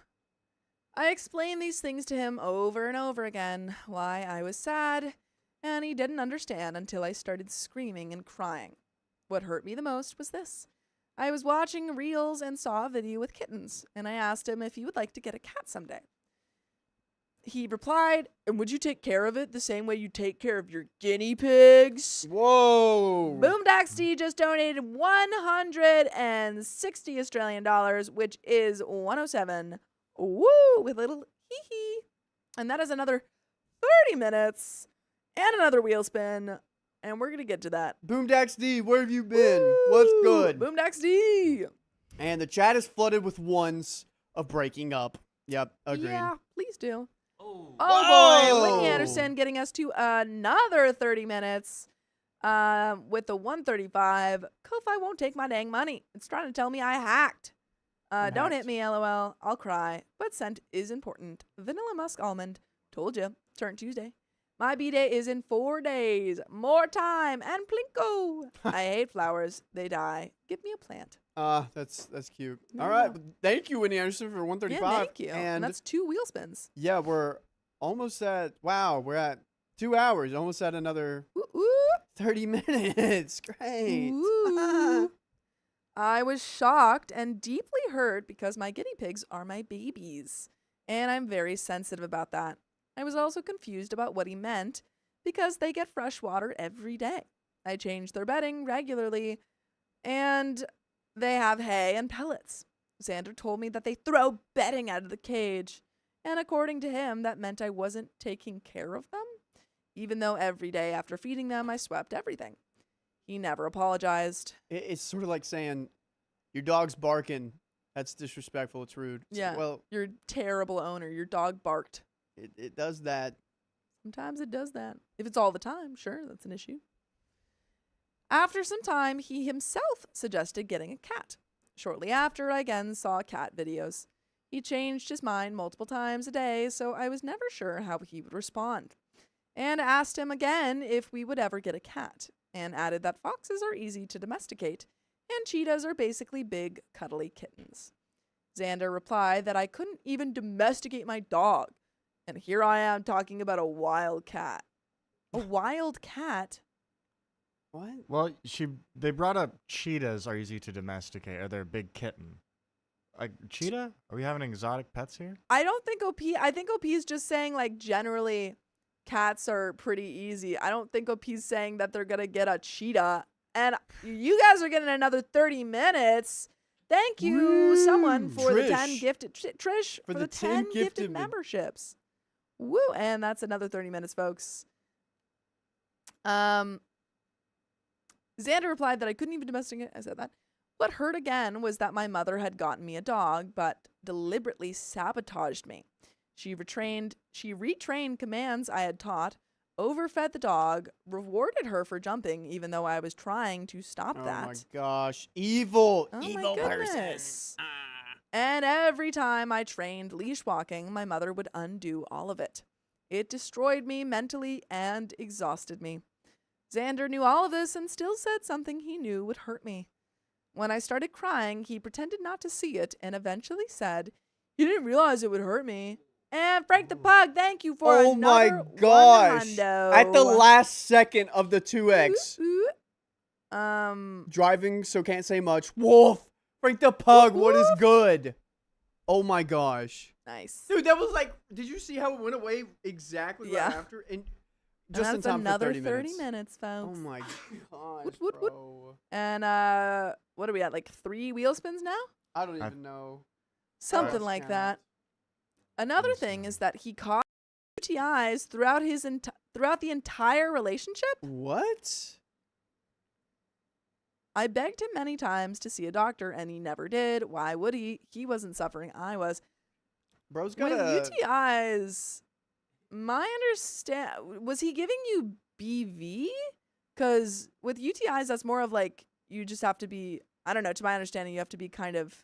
I explained these things to him over and over again, why I was sad, and he didn't understand until I started screaming and crying. What hurt me the most was this. I was watching reels and saw a video with kittens, and I asked him if he would like to get a cat someday. He replied, "And would you take care of it the same way you take care of your guinea pigs?" Whoa. Boomdaxd just donated 160 Australian dollars, which is 107. Woo! With a little hee hee. And that is another 30 minutes and another wheel spin. And we're going to get to that. Boomdaxd, where have you been? What's Woo! good? Boomdaxd! And the chat is flooded with ones of breaking up. Yep, agreed. Yeah, please do. Oh. Oh boy, Whitney Whoa! Anderson getting us to another 30 minutes with the 135. Ko-Fi won't take my dang money. It's trying to tell me I hacked. Don't hit hacked. me, LOL. I'll cry. But scent is important. Vanilla Musk Almond. Told you. Turn Tuesday. My B-Day is in 4 days. More time. And Plinko. I hate flowers. They die. Give me a plant. That's cute. Yeah. All right. Well, thank you, Whitney Anderson, for 135. Yeah, thank you. And that's 2 wheel spins. yeah, we're almost at, we're at 2 hours. Almost at another Ooh, ooh. 30 minutes. Great. Ooh. I was shocked and deeply hurt because my guinea pigs are my babies, and I'm very sensitive about that. I was also confused about what he meant because they get fresh water every day. I change their bedding regularly, and they have hay and pellets. Xander told me that they throw bedding out of the cage, and according to him, that meant I wasn't taking care of them, even though every day after feeding them, I swept everything. He never apologized. It's sort of like saying, your dog's barking. That's disrespectful. It's rude. It's like, Yeah. well, You're a terrible owner. Your dog barked. it does that. Sometimes it does that. If it's all the time, sure, that's an issue. After some time, he himself suggested getting a cat. Shortly after, I again saw cat videos. He changed his mind multiple times a day, so I was never sure how he would respond. And asked him again if we would ever get a cat. and added that foxes are easy to domesticate and cheetahs are basically big, cuddly kittens. Xander replied that I couldn't even domesticate my dog, and here I am talking about a wild cat. A wild cat? What? Well, they brought up cheetahs are easy to domesticate, or they're a big kitten. Like cheetah? Are we having exotic pets here? I don't think I think OP is just saying, like, generally cats are pretty easy. I don't think OP's saying that they're gonna get a cheetah. And you guys are getting another 30 minutes. Thank you, Woo! someone, for the Trish. 10 gifted Trish for the 10 gifted me- memberships. Woo! And that's another 30 minutes, folks. Xander replied that I couldn't even domesticate. I said that. What hurt again was that my mother had gotten me a dog, but deliberately sabotaged me. She retrained commands I had taught, overfed the dog, rewarded her for jumping, even though I was trying to stop that. Oh my gosh. Evil. Oh my Evil person. goodness. And every time I trained leash walking, my mother would undo all of it. It destroyed me mentally and exhausted me. Xander knew all of this and still said something he knew would hurt me. When I started crying, he pretended not to see it and eventually said, "You didn't realize it would hurt me." And Frank the Pug, thank you for Oh my another gosh. $100. At the last second of the 2X. Ooh, ooh. Driving, so can't say much. Wolf. Frank the Pug, what is Woof. good? Oh my gosh. Nice. Dude, that was like, did you see how it went away exactly Yeah. right after? And And just in that's time another for 30 minutes. folks. Oh my gosh, Woot, woot, woot. bro. And what are we at? Like 3 wheel spins now? I don't I- even know. Something Lost like count. that. Another Yes, thing sir. is that he caught UTIs throughout the entire relationship. What? I begged him many times to see a doctor, and he never did. Why would he? He wasn't suffering. I was. Bro's got With a... UTIs, my was he giving you BV? Because with UTIs, that's more of like you just have to be. I don't know. To my understanding, you have to be kind of.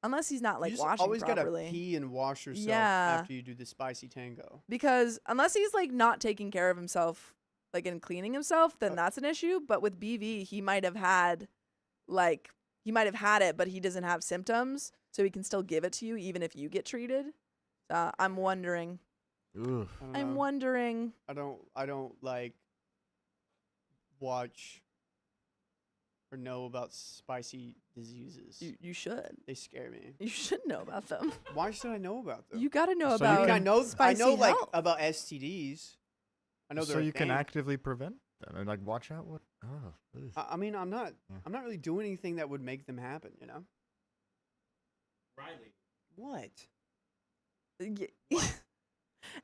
Unless he's not like you just washing always properly. gotta pee and wash yourself Yeah. after you do the spicy tango. Because unless he's like not taking care of himself, like and cleaning himself, then that's an issue. But with BV, he might have had it, but he doesn't have symptoms, so he can still give it to you even if you get treated. I'm wondering. Ooh. I don't I'm know. wondering. I don't like watch or know about spicy diseases. You should. They scare me. You should know about them. Why should I know about them? You got to know So you about. I mean, I know spicy like health. about STDs. I know So they're a you can thing. actively prevent them and like watch out what. Oh, ugh. I mean, I'm not Yeah. really doing anything that would make them happen, you know? Riley. What?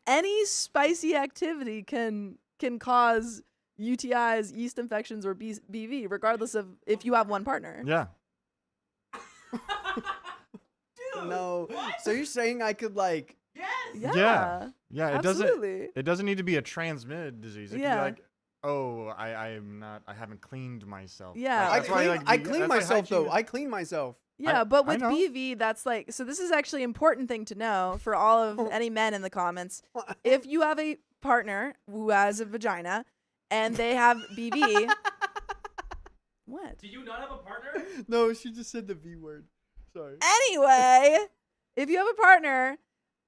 Any spicy activity can cause UTIs, yeast infections, or BV, regardless of if you have one partner. Yeah. No. So you're saying I could like Yeah. Yeah. It absolutely. doesn't need to be a transmitted disease. It can Yeah. be like, oh, I haven't cleaned myself. Yeah. Like, I that's why, clean, like, I the- clean that's why myself though. hygiene- I clean myself. Yeah, but I with know. BV, that's like, so this is actually an important thing to know for all of any men in the comments. If you have a partner who has a vagina and they have BV, what? Do you not have a partner? No, she just said the V word. Sorry. Anyway, if you have a partner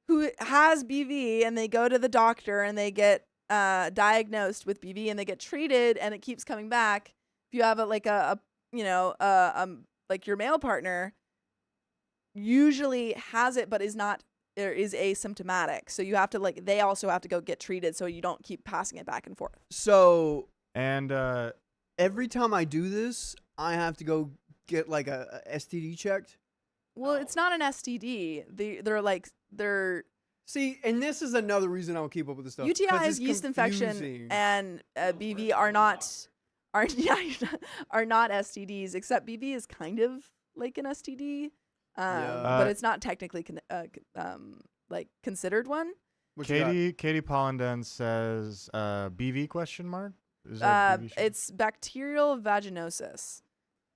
who has BV and they go to the doctor and they get diagnosed with BV and they get treated and it keeps coming back, if you have like like your male partner usually has it but is asymptomatic, so you have to they also have to go get treated so you don't keep passing it back and forth. So And every time I do this, I have to go get like a STD checked. Well, it's not an STD. They're See, and this is another reason I don't keep up with this stuff. 'cause UTIs, it's yeast infection, confusing. and BV are not STDs. Except BV is kind of like an STD, Yeah. but it's not technically considered one. What you got? Katie Pollenden says BV question mark. Is that BV shit? It's bacterial vaginosis.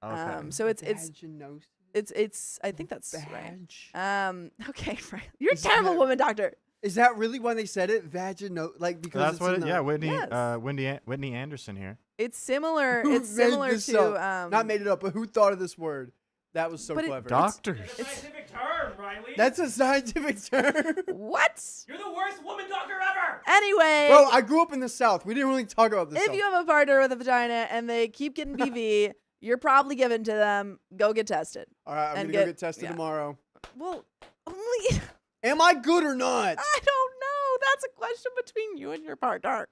Okay. So it's Vaginosis? I think that's right. Vag? Okay, right. You're a Is terrible that- woman doctor. Is that really why they said it? Like because That's it's what. in the, Yeah, Whitney. Yes. Whitney Anderson here. It's similar. Who It's made similar this to up? Not made it up, but who thought of this word? That was so But it- clever. Doctors. It's a scientific term, Riley. That's a scientific term. What? You're the worst woman doctor ever. Anyway, Bro, I grew up in the South. We didn't really talk about this if stuff. you have a partner with a vagina and they keep getting BV, you're probably given to them. Go get tested. All right, I'm and gonna go get- get tested yeah. tomorrow. Well, only Am I good or not? I don't know. That's a question between you and your partner.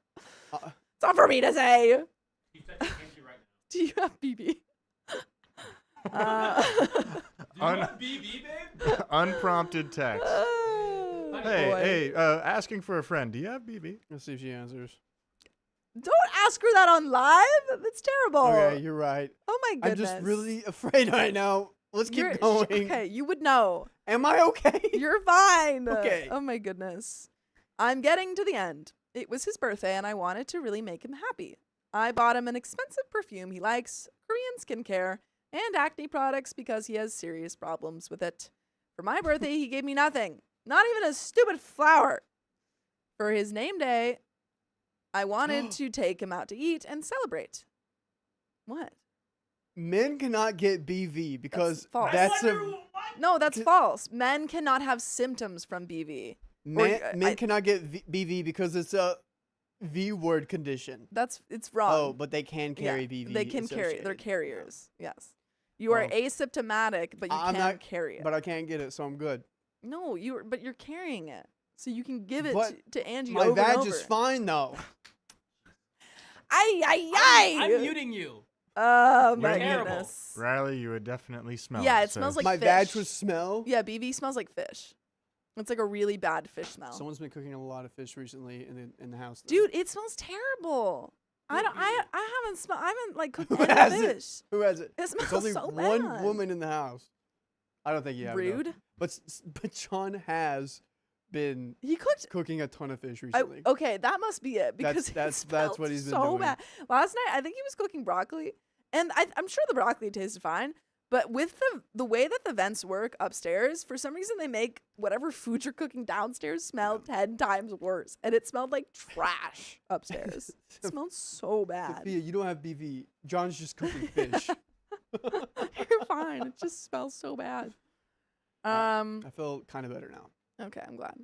Uh, It's not for me to say. She's texting you right now. Do you have BB? Do you have BB, babe? Unprompted text. Oh, Hey, boy. asking for a friend. Do you have BB? Let's see if she answers. Don't ask her that on live. That's terrible. Okay, you're right. Oh my I'm goodness. just really afraid right now. Let's keep You're- going. Okay, you would know. Am I okay? You're fine. Okay. Oh my goodness. I'm getting to the end. It was his birthday and I wanted to really make him happy. I bought him an expensive perfume he likes, Korean skincare, and acne products because he has serious problems with it. For my birthday, he gave me nothing. Not even a stupid flower. For his name day, I wanted to take him out to eat and celebrate. What? Men cannot get BV because false. that's a No, that's false. Men cannot have symptoms from BV. men cannot get BV because it's a V word condition. It's wrong. Oh, but they can carry Yeah, BV. They can carry. They're associated. carriers. Yes. You are Well, asymptomatic, but you I'm can't not- carry it. But I can't get it, so I'm good. No, but you're carrying it, so you can give it But to Angie My over and vag over. is fine though. Ay. I'm muting you. Oh my You're terrible. goodness. Riley, you would definitely smell Yeah, it. it smells like My fish. vag would smell. Yeah, BV smells like fish. It's like a really bad fish smell. Someone's been cooking a lot of fish recently in the house. then. Dude, it smells terrible. I haven't like cooked Who any has it? fish. Who has it? It smells It's only so one bad. woman in the house. I don't think you have. though. Rude. But John has been He cooked. cooking a ton of fish recently. Okay, that must be it because That's it what he's been so doing. bad. Last night, I think he was cooking broccoli, and I'm sure the broccoli tasted fine. But with the way that the vents work upstairs, for some reason they make whatever food you're cooking downstairs smell 10 times worse, and it smelled like trash upstairs. It smelled so bad. Sophia, you don't have BV. John's just cooking fish. You're fine. It just smells so bad. I feel kind of better now. Okay, I'm glad.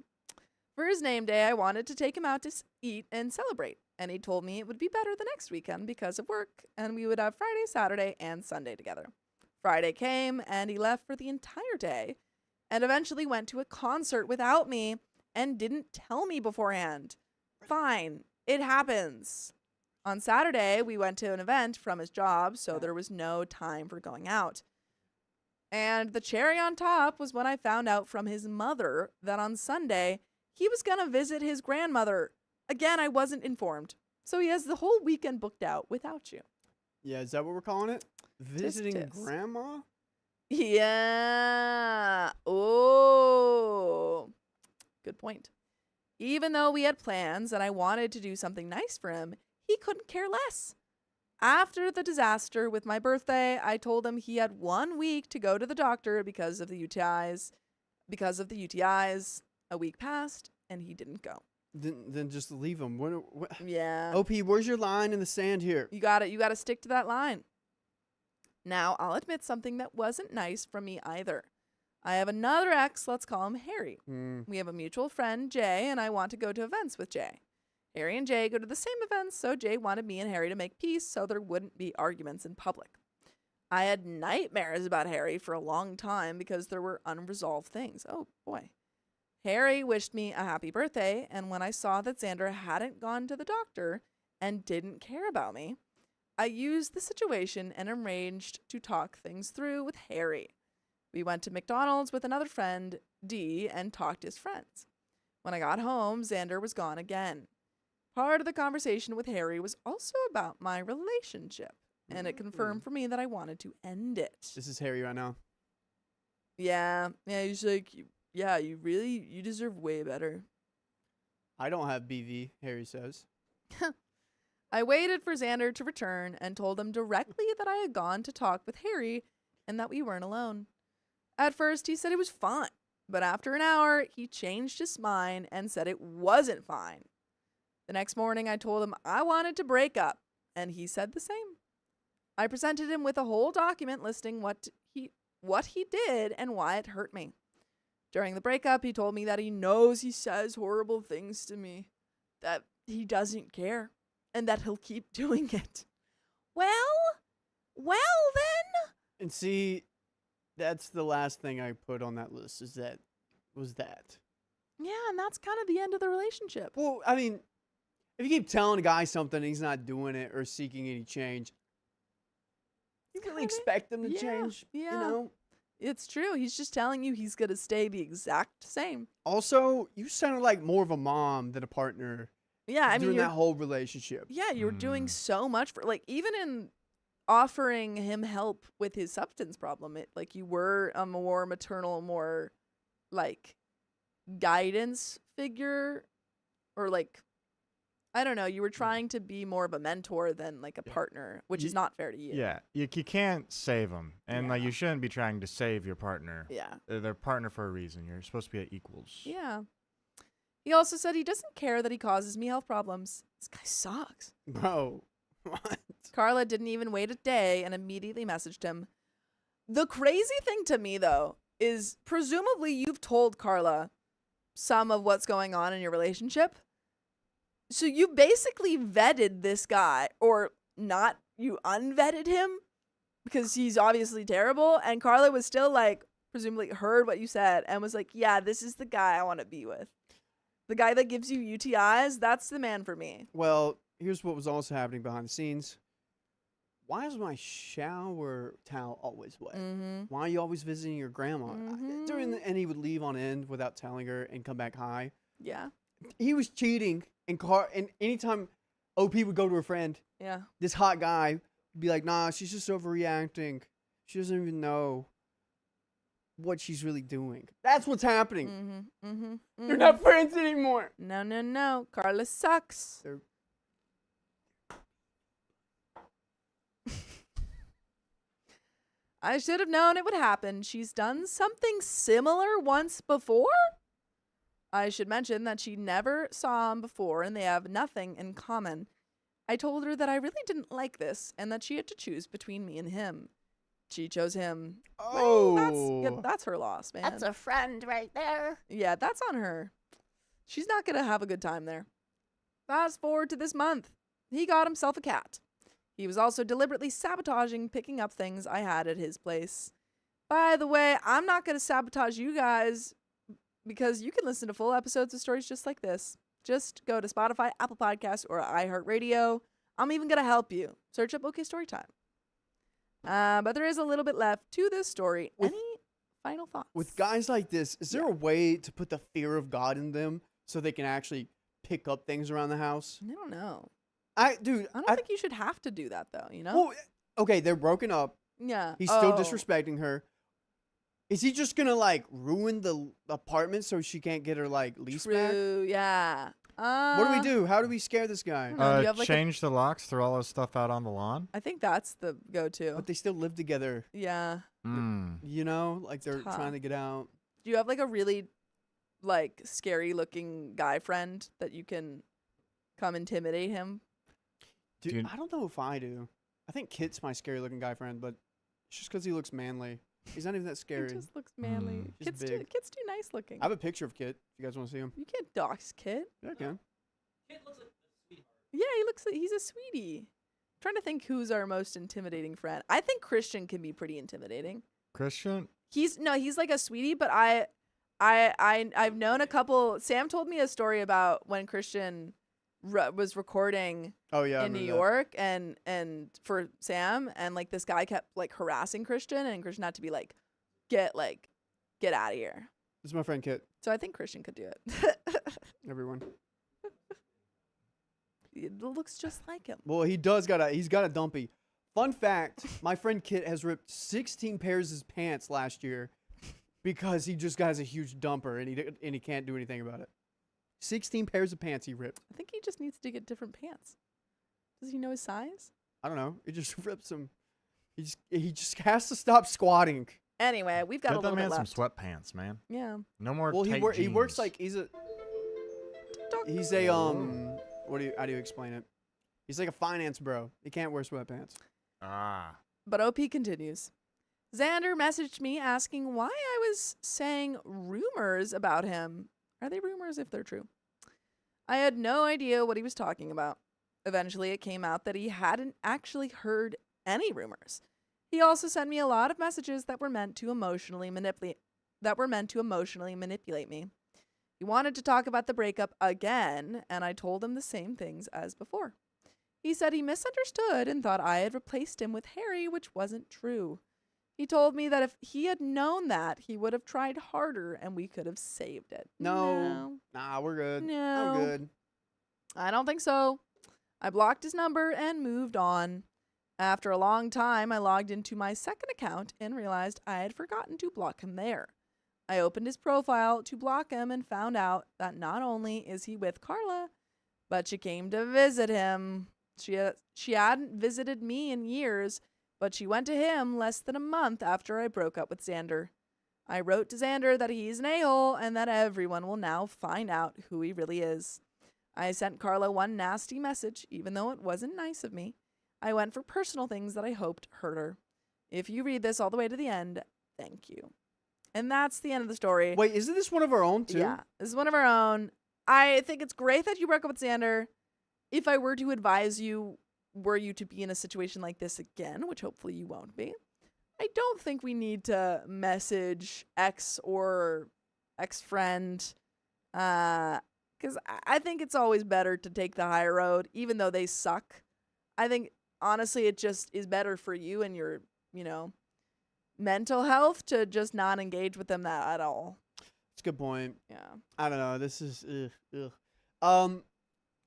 For his name day, I wanted to take him out to eat and celebrate, and he told me it would be better the next weekend because of work, and we would have Friday, Saturday, and Sunday together. Friday came, and he left for the entire day, and eventually went to a concert without me and didn't tell me beforehand. Fine, it happens. On Saturday, we went to an event from his job, so there was no time for going out. And the cherry on top was when I found out from his mother that on Sunday, he was going to visit his grandmother. Again, I wasn't informed. So he has the whole weekend booked out without you. Yeah, is that what we're calling it? Visiting tis. grandma? Yeah. Oh. Good point. Even though we had plans and I wanted to do something nice for him, he couldn't care less. After the disaster with my birthday, I told him he had 1 week to go to the doctor because of the UTIs. A week passed and he didn't go. Then just leave him. Yeah. OP, where's your line in the sand here? You got to stick to that line. Now, I'll admit something that wasn't nice from me either. I have another ex, let's call him Harry. We have a mutual friend, Jay, and I want to go to events with Jay. Harry and Jay go to the same events, so Jay wanted me and Harry to make peace so there wouldn't be arguments in public. I had nightmares about Harry for a long time because there were unresolved things. Oh, boy. Harry wished me a happy birthday, and when I saw that Xander hadn't gone to the doctor and didn't care about me, I used the situation and arranged to talk things through with Harry. We went to McDonald's with another friend, Dee, and talked as friends. When I got home, Xander was gone again. Part of the conversation with Harry was also about my relationship, and it confirmed for me that I wanted to end it. This is Harry right now. Yeah, he's like, yeah, you deserve way better. I don't have BV, Harry says. I waited for Xander to return and told him directly that I had gone to talk with Harry and that we weren't alone. At first, he said it was fine, But after an hour, he changed his mind and said it wasn't fine. The next morning, I told him I wanted to break up, and he said the same. I presented him with a whole document listing what he did and why it hurt me. During the breakup, he told me that he knows he says horrible things to me, that he doesn't care, and that he'll keep doing it. Well then. And see, that's the last thing I put on that list. Was that? Yeah, and that's kind of the end of the relationship. Well, I mean, if you keep telling a guy something and he's not doing it or seeking any change, you really expect him to change. Yeah. You know. It's true. He's just telling you he's gonna stay the exact same. Also, you sounded like more of a mom than a partner. Yeah, I mean, during that whole relationship. Yeah, you were doing so much for, like, even in offering him help with his substance problem. Like, you were a more maternal, more like guidance figure, or like, I don't know. You were trying to be more of a mentor than like a partner, which is not fair to you. Yeah, you can't save them, and like Yeah. you shouldn't be trying to save your partner. Yeah. They're partner for a reason. You're supposed to be at equals. Yeah. He also said he doesn't care that he causes me health problems. This guy sucks. Bro, what? Carla didn't even wait a day and immediately messaged him. The crazy thing to me, though, is presumably you've told Carla some of what's going on in your relationship. So you basically vetted this guy, or not, you unvetted him because he's obviously terrible. And Carla was still like, presumably heard what you said and was like, yeah, this is the guy I want to be with. The guy that gives you UTIs, that's the man for me. Well, here's what was also happening behind the scenes. Why is my shower towel always wet? Mm-hmm. Why are you always visiting your grandma? Mhm. And he would leave on end without telling her and come back high. Yeah. He was cheating, and anytime OP would go to her friend, Yeah. this hot guy would be like, nah, she's just overreacting. She doesn't even know what she's really doing. That's what's happening. Mm-hmm. Mm-hmm. They're not friends anymore. No. Carla sucks. They're- I should have known it would happen. She's done something similar once before? I should mention that she never saw him before and they have nothing in common. I told her that I really didn't like this and that she had to choose between me and him. She chose him. Oh. Well, that's her loss, man. That's a friend right there. Yeah, that's on her. She's not going to have a good time there. Fast forward to this month. He got himself a cat. He was also deliberately sabotaging picking up things I had at his place. By the way, I'm not going to sabotage you guys because you can listen to full episodes of stories just like this. Just go to Spotify, Apple Podcasts, or iHeartRadio. I'm even going to help you. Search up OK Storytime. But there is a little bit left to this story. Any final thoughts? With guys like this, is there a way to put the fear of God in them so they can actually pick up things around the house? I don't know. I don't think you should have to do that, though, you know? Well, okay, they're broken up. Yeah. He's still disrespecting her. Is he just gonna like ruin the apartment so she can't get her like lease back? True, yeah. What do we do? How do we scare this guy? know. Do you have, like, Change the locks, throw all his stuff out on the lawn. I think that's the go-to. But they still live together. Yeah. You know, like they're tough. trying to get out. Do you have like a really like scary-looking guy friend that you can come intimidate him? Dude, I don't know if I do. I think Kit's my scary-looking guy friend, but it's just because he looks manly. He's not even that scary. He just looks manly. He's Kit's big. too nice looking. I have a picture of Kit. If you guys want to see him? You can't dox Kit. Yeah, I can. Yeah, he looks like he's a sweetie. Trying to think who's our most intimidating friend. I think Christian can be pretty intimidating. Christian? He's like a sweetie, but I've known a couple. Sam told me a story about when Christian was recording Oh yeah, I in New remember that. York and for Sam, and like this guy kept like harassing Christian, and Christian had to be like, get out of here. This is my friend Kit. So I think Christian could do it. Everyone. It looks just like him. Well, he's got a dumpy. Fun fact: my friend Kit has ripped 16 pairs of his pants last year because he just has a huge dumper and he can't do anything about it. 16 pairs of pants he ripped. I think he just needs to get different pants. Does he know his size? I don't know. It just rips him. He just has to stop squatting. Anyway, we've got a Get that little bit man left. some sweatpants, man. Yeah. No more Well, tight he works jeans. like he's a how do you explain it? He's like a finance bro. He can't wear sweatpants. Ah. But OP continues. Xander messaged me asking why I was saying rumors about him. Are they rumors if they're true? I had no idea what he was talking about. Eventually, it came out that he hadn't actually heard any rumors. He also sent me a lot of messages that were meant to emotionally manipulate me. He wanted to talk about the breakup again, and I told him the same things as before. He said he misunderstood and thought I had replaced him with Harry, which wasn't true. He told me that if he had known that, he would have tried harder and we could have saved it. No. Nah, we're good. No. I'm good. I don't think so. I blocked his number and moved on. After a long time, I logged into my second account and realized I had forgotten to block him there. I opened his profile to block him and found out that not only is he with Carla, but she came to visit him. She hadn't visited me in years, but she went to him less than a month after I broke up with Xander. I wrote to Xander that he's an a-hole and that everyone will now find out who he really is. I sent Carla one nasty message, even though it wasn't nice of me. I went for personal things that I hoped hurt her. If you read this all the way to the end, thank you. And that's the end of the story. Wait, isn't this one of our own too? Yeah, this is one of our own. I think it's great that you broke up with Xander. If I were to advise you, were you to be in a situation like this again, which hopefully you won't be, I don't think we need to message ex or ex-friend, because I think it's always better to take the high road, even though they suck. I think, honestly, it just is better for you and your, mental health to just not engage with them at all. That's a good point. Yeah. I don't know. This is ugh.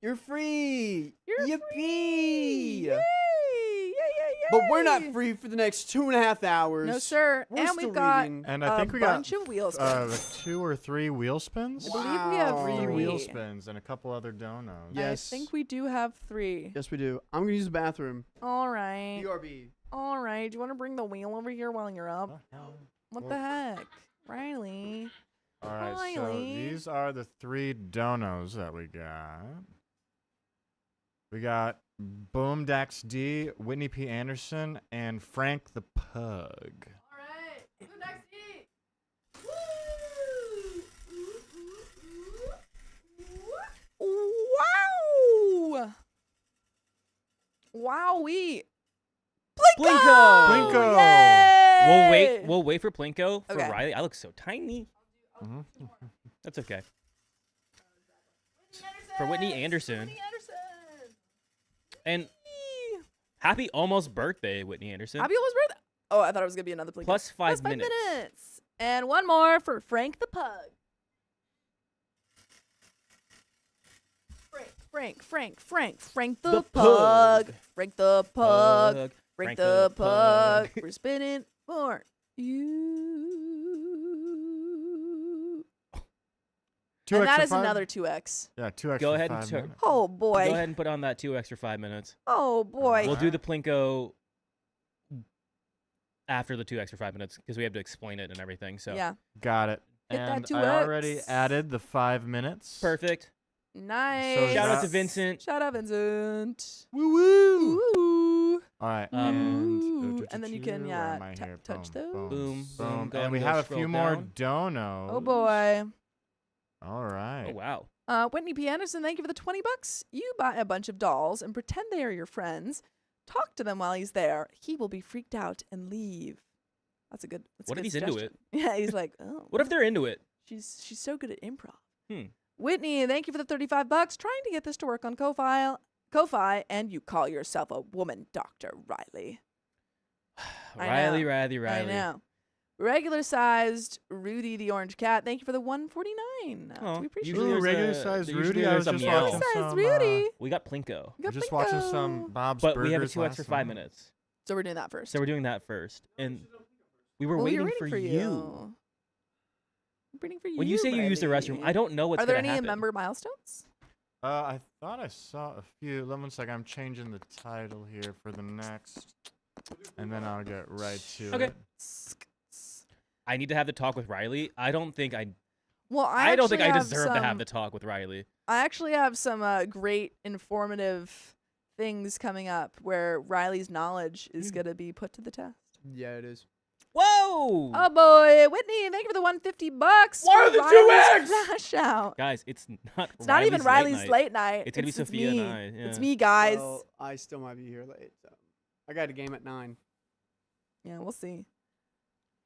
You're free. You're Yippee. free. Yay! Yay, yay, yay. But we're not free for the next 2.5 hours. No, sir. We're and still we've got reading. And I think a we got bunch of wheel spins. 2 or 3 wheel spins. I believe we have Wow. 3 wheel three. spins and a couple other donos. Yes. I think we do have 3. Yes, we do. I'm gonna use the bathroom. All right. BRB. All right. Do you want to bring the wheel over here while you're up? What the heck? Riley. All right, so Riley. these are the 3 donos that we got. We got Boom Dax D, Whitney P. Anderson, and Frank the Pug. All right. Who next? Wow. Wowee. Plinko. Plinko. Yay! We'll wait for Plinko for Okay. Riley. I look so tiny. Mhm. That's okay. For Whitney Anderson. Whitney Anderson. And happy almost birthday, Whitney Anderson. Happy almost birthday. Oh, I thought it was going to be another Plinko. Plus 5 Plus 5 minutes. minutes. And one more for Frank the Pug. Frank the, The Pug. Pug. Frank the Pug. Pug. Frank the Pug. We're spinning for you. 2 And that extra is 5? another 2x. Yeah, 2 extra Go ahead and 5 turn. minutes. Oh, Go boy. ahead and put on that 2 extra 5 minutes. Oh, boy. We'll do the Plinko after the 2 extra 5 minutes because we have to explain it and everything. So Yeah. Got it. Hit that And 2X. I already added the 5 minutes. perfect. Nice. So Shout out to that- Vincent. Shout out, Vincent. Woo woo! Ooh. All right, Ooh. And then you can, where yeah, am I here? touch Boom, those. Boom, boom. boom. Go And ahead we and have go a few scroll more down. donos. Oh, boy. All right. Oh wow. Whitney P. Anderson, thank you for the $20. You buy a bunch of dolls and pretend they are your friends. Talk to them while he's there. He will be freaked out and leave. That's a good. That's What a if good he's into suggestion. Yeah, he's like, oh. What if they're into it? she's so good at improv. Hmm. Whitney, thank you for the $35. Trying to get this to work on Ko-Fi, and you call yourself a woman doctor, Riley. I Riley. I know. Regular sized Rudy the orange cat. Thank you for the $149. Oh, We appreciate usually it. Ooh, there's regular a- size usually Rudy. I was there's a just meow. watching Regular sized some. Rudy. We got Plinko, We got Just watching Plinko. some Bob's but Burgers. we have a 2 last extra 5 night. minutes. So we're doing that first. So we're doing that first, and we were Oh, waiting, you're waiting for you. I'm waiting for you. When you say you use the restroom, buddy. I don't know what's Are there gonna any happen. member milestones? I thought I saw a few. Let me second. I'm changing the title here for the next, and then I'll get right to Okay. it. I need to have the talk with Riley. I don't think I actually have deserve to have some- the talk with Riley. I actually have some great informative things coming up where Riley's knowledge is going to be put to the test. Yeah, it is. Whoa! Oh boy, Whitney, thank you for the $150. Why are for the Riley's 2X? Flash out. Guys, it's not. It's not even Riley's night. late night. It's gonna be Sophia me. and I. Yeah. It's me, guys. Well, I still might be here late. So I got a game at 9. Yeah, we'll see.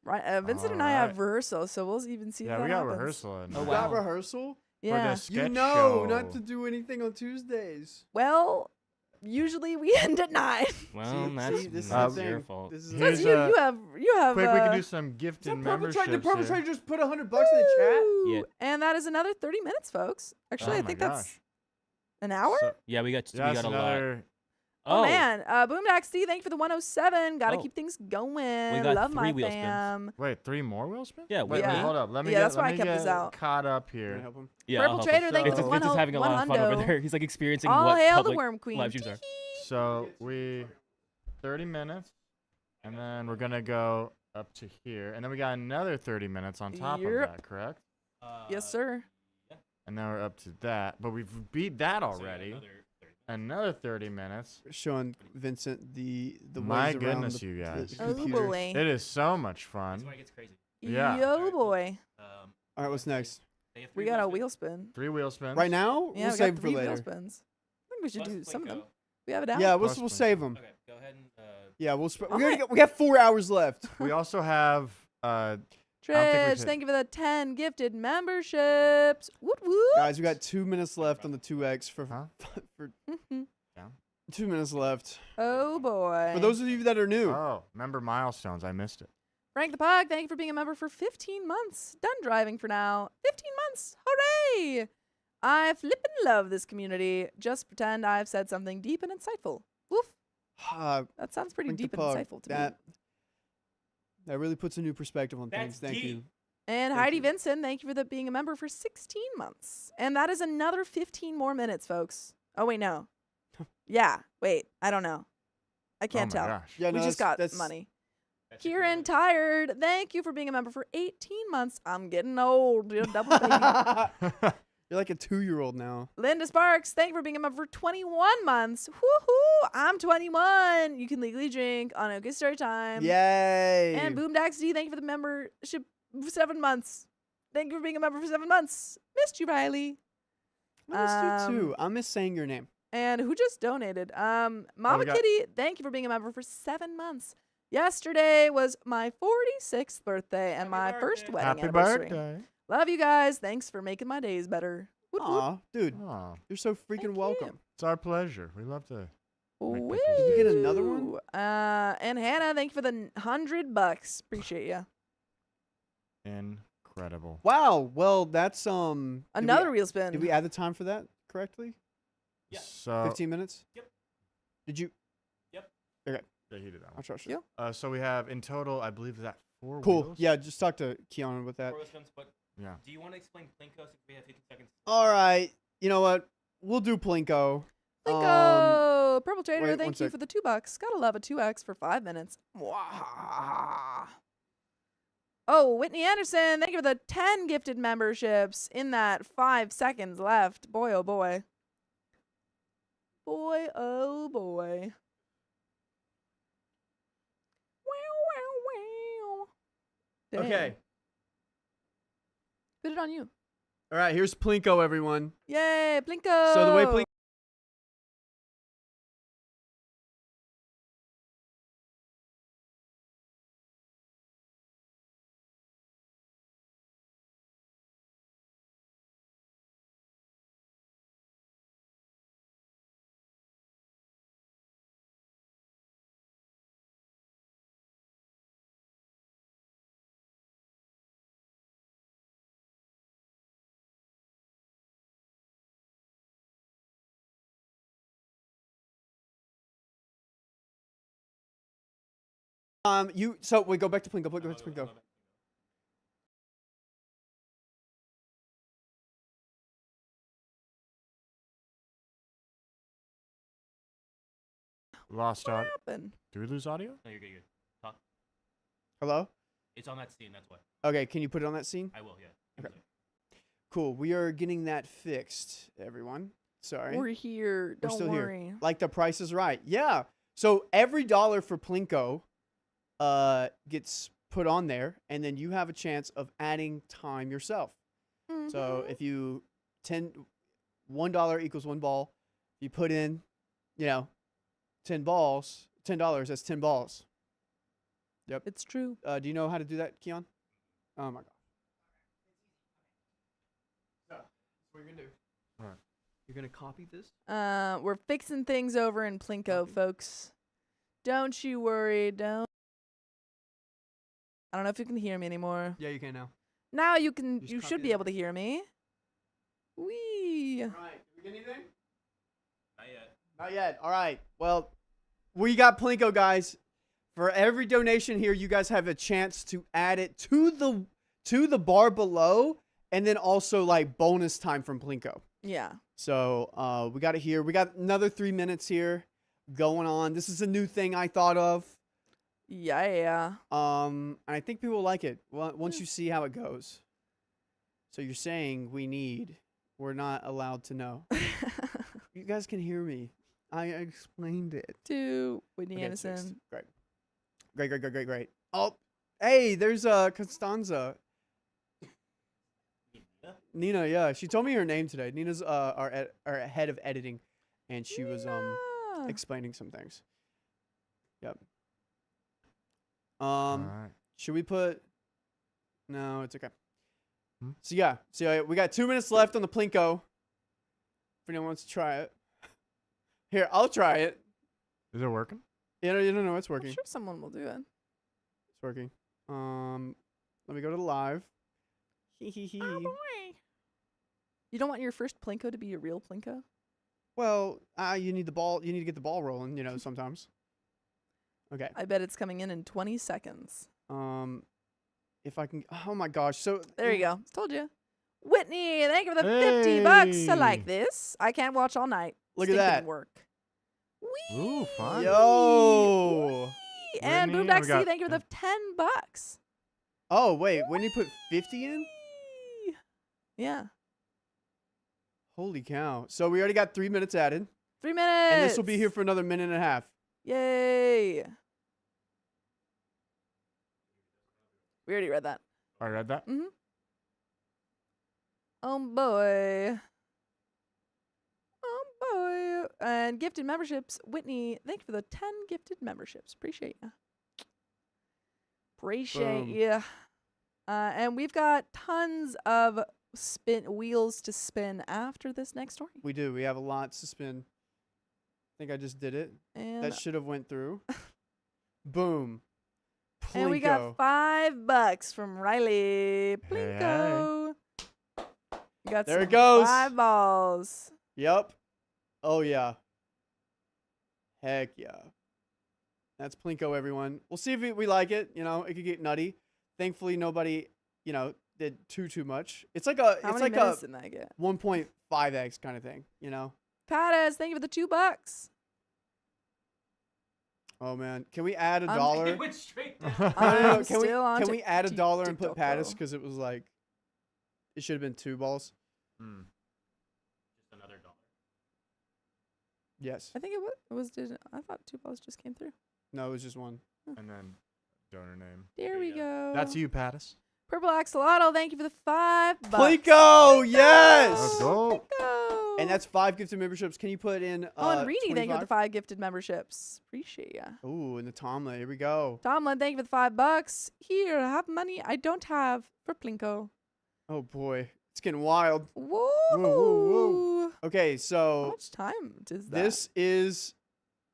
Right, Vincent and I have Alright. rehearsal, so we'll even see. Yeah, if we that got happens. rehearsal. In Oh, You wow. got rehearsal? Yeah. For the sketch You know show. not to do anything on Tuesdays. Well, usually we end at 9. Well, See, that's this is that's the your thing. fault. This is Here's you, a- you have. Quick, we can do some gifted Did memberships. perpetrator here. just put $100 in the chat? Yeah. And that is another 30 minutes, folks. Actually, Oh I my think gosh. that's an hour. So, Yeah, we got yeah, we that's got a lot. another. Oh, man, Boomdax D, thank you for the 107. Got to Oh. keep things going. got Love 3 my wheel spins. fam. Wait, 3 more wheel spins? Yeah, Wait, yeah. wait, hold up. Let me Yeah, get, that's why let I me kept get this out. caught up Can I here. help him? Yeah, Purple I'll help Trader, him. thank you for Vincent, the Vincent's having a lot of fun over 100. there. He's like experiencing All what hail the public Worm Queen. live streams are. So we 30 minutes, and then we're gonna go up to here, and then we got another 30 minutes on top of Yep. that, correct? Yes, sir. And now we're up to that, but we've beat that already. Another 30 minutes. Showing Vincent the My ways around goodness, the, you guys. the Oh, computer. boy. It is so much fun. That's why it gets crazy. Yeah. Yo, boy. All right, what's next? They have We 3 got a wheel wheel spin. 3 wheel spins. Right now? Yeah, we'll we save got it 3 for wheel later. spins. I think we should spins. do some of them. Plinko. We have it out. Yeah, Plus we'll Plinko. save them. Okay, go ahead and Yeah, we'll. Alright. We got 4 hours left. We also have think we Trish, could- thank you for the 10 gifted memberships. Woot woot. Guys, we got 2 minutes left on the 2X for Huh? for Mhm. 2 minutes left. Oh boy. For those of you that are new, member milestones. I missed it. Frank the Pug, thank you for being a member for 15 months. Done driving for now. 15 months. Hooray! I flippin' love this community. Just pretend I've said something deep and insightful. Woof. That sounds pretty Frank the deep and Pug, insightful to me. that really puts a new perspective on That's things. Thank you. deep. And Thank Heidi you. Vincent, thank you for being a member for 16 months. And that is another 15 more minutes, folks. Oh, wait, no. Yeah, wait, I don't know. I can't oh my tell. Gosh. Yeah, We no, just got money. Kieran Tired, thank you for being a member for 18 months. I'm getting old. You're a double baby. You're like a 2-year-old now. Linda Sparks, thank you for being a member for 21 months. Woohoo! I'm 21. You can legally drink on OK Storytime. Yay! And Boomdax D, thank you for the membership for 7 months. Thank you for being a member for 7 months. Missed you, Riley. I missed you too. I miss saying your name. And who just donated? Mama we got- Kitty, thank you for being a member for 7 months. Yesterday was my 46th birthday and my first wedding Happy anniversary. birthday. Love you guys. Thanks for making my days better. Woot woot. Aw, dude, Oh, you're so freaking Thank welcome. it's our pleasure. We love to. Make Woo. people's Did we get another one? And Hannah, thank you for the $100. Appreciate you. Incredible. Wow. Well, that's Another wheel spin. Did we add the time for that correctly? Yeah. So 15 minutes. Yep. Did you? yeah, he did that I'll one. trust you. Yeah. So we have in total, I believe that 4 Cool. wheels. Yeah, just talk to Keanu with that. But Yeah. do you want to explain Plinko since we have 15 seconds? All right. You know what? We'll do Plinko. Plinko. Purple Trader, wait, one thank you sec. for the $2. Gotta love a 2x for 5 minutes. Mwah. Oh, Whitney Anderson, thank you for the 10 gifted memberships in that 5 seconds left. Boy, oh boy. Boy, oh boy. Wow, wow, wow. Dang. Okay. Put it on you. All right. Here's Plinko, everyone. Yay, Plinko. So the way Plinko. So we go back to Plinko. Go back to Plinko. Lost What audio. happened? Do we lose audio? No, you're good. You're good. Hello. It's on that scene. That's why. Okay, can you put it on that scene? I will. Yeah. Okay. Cool. We are getting that fixed, everyone. Sorry. We're here. We're Don't still worry. here. Like the Price is Right. Yeah. So every dollar for Plinko gets put on there, and then you have a chance of adding time yourself. So if you $1 equals 1 ball, you put in, 10 balls, $10, that's 10 balls. Yep. It's true. Do you know how to do that, Keon? Oh my god. So, what you're gonna do? All right. You're gonna copy this? We're fixing things over in Plinko, Copy. folks. Don't you worry. Don't. I don't know if you can hear me anymore. Yeah, you can now. Now you can. Just You copy should be that. able to hear me. Wee. All right. Did we get anything? Not yet. Not yet. All right. Well, we got Plinko, guys. For every donation here, you guys have a chance to add it to the bar below, and then also like bonus time from Plinko. Yeah. So we got it here. We got another 3 minutes here going on. This is a new thing I thought of. Yeah. And I think people will like it once you see how it goes. So you're saying we're not allowed to know. You guys can hear me. I explained it. To Whitney Okay, it's fixed. Anderson. Great. Oh, hey, there's Constanza. Nina, yeah. She told me her name today. Nina's our head of editing, and she was Yeah. explaining some things. Yep. All right. Should we put? No, it's okay. Hmm? So yeah, we got 2 minutes left on the Plinko. If anyone wants to try it, here I'll try it. Is it working? You don't know it's working. I'm sure someone will do it. It's working. Let me go to the live. Oh boy. You don't want your first Plinko to be a real Plinko? Well, you need the ball. You need to get the ball rolling. Sometimes. Okay. I bet it's coming in 20 seconds. If I can. Oh my gosh. So There you go. Told you. Whitney, thank you for the $50. I like Hey. this. I can't watch all night. Look at Stinking that. Work. Whee! Ooh, fun. Yo. And Boom Whitney, we Daxy, got- thank you for the $10. Oh wait, when you put 50 in? Whee! Yeah. Holy cow. So we already got 3 minutes added, 3 minutes. and this will be here for another minute and a half. Yay. We already read that. I read that. Mm-hmm. Oh boy. Oh boy. And gifted memberships. Whitney, thank you for the 10 gifted memberships. Appreciate ya. Appreciate Boom. ya. And we've got tons of wheels to spin after this next story. We do. We have a lot to spin. I think I just did it. And, That should have went through. Boom. Plinko. and we got $5 from Riley. Plinko. We got There it some goes. 5 balls. Yep. Oh yeah. Heck yeah. That's Plinko, everyone. We'll see if we like it. It could get nutty. Thankfully, nobody, did too much. It's like a How it's many like a minutes did I get? 1.5x kind of thing. Pattis, thank you for the $2. Oh man, can we add a I'm- dollar? It went straight down. No, I'm Can we still on can we add a dollar and put TikTok, Pattis though. because it was like it should have been 2 balls. Hmm. Just another $1. Yes. I think I thought 2 balls just came through. No, it was just 1. And then donor name. There we go. That's you, Pattis. Purple Axolotl, thank you for the $5. Plinko, yes. Let's go. Plinko. And that's 5 gifted memberships. Can you put in? and Reedy, thank you for 25? the 5 gifted memberships. Appreciate ya. Ooh, and the Tomla. Here we go. Tomlin, thank you for the $5. Here, have money I don't have for Plinko. Oh boy, it's getting wild. Whoa. whoa. Okay, How so much time does that? this is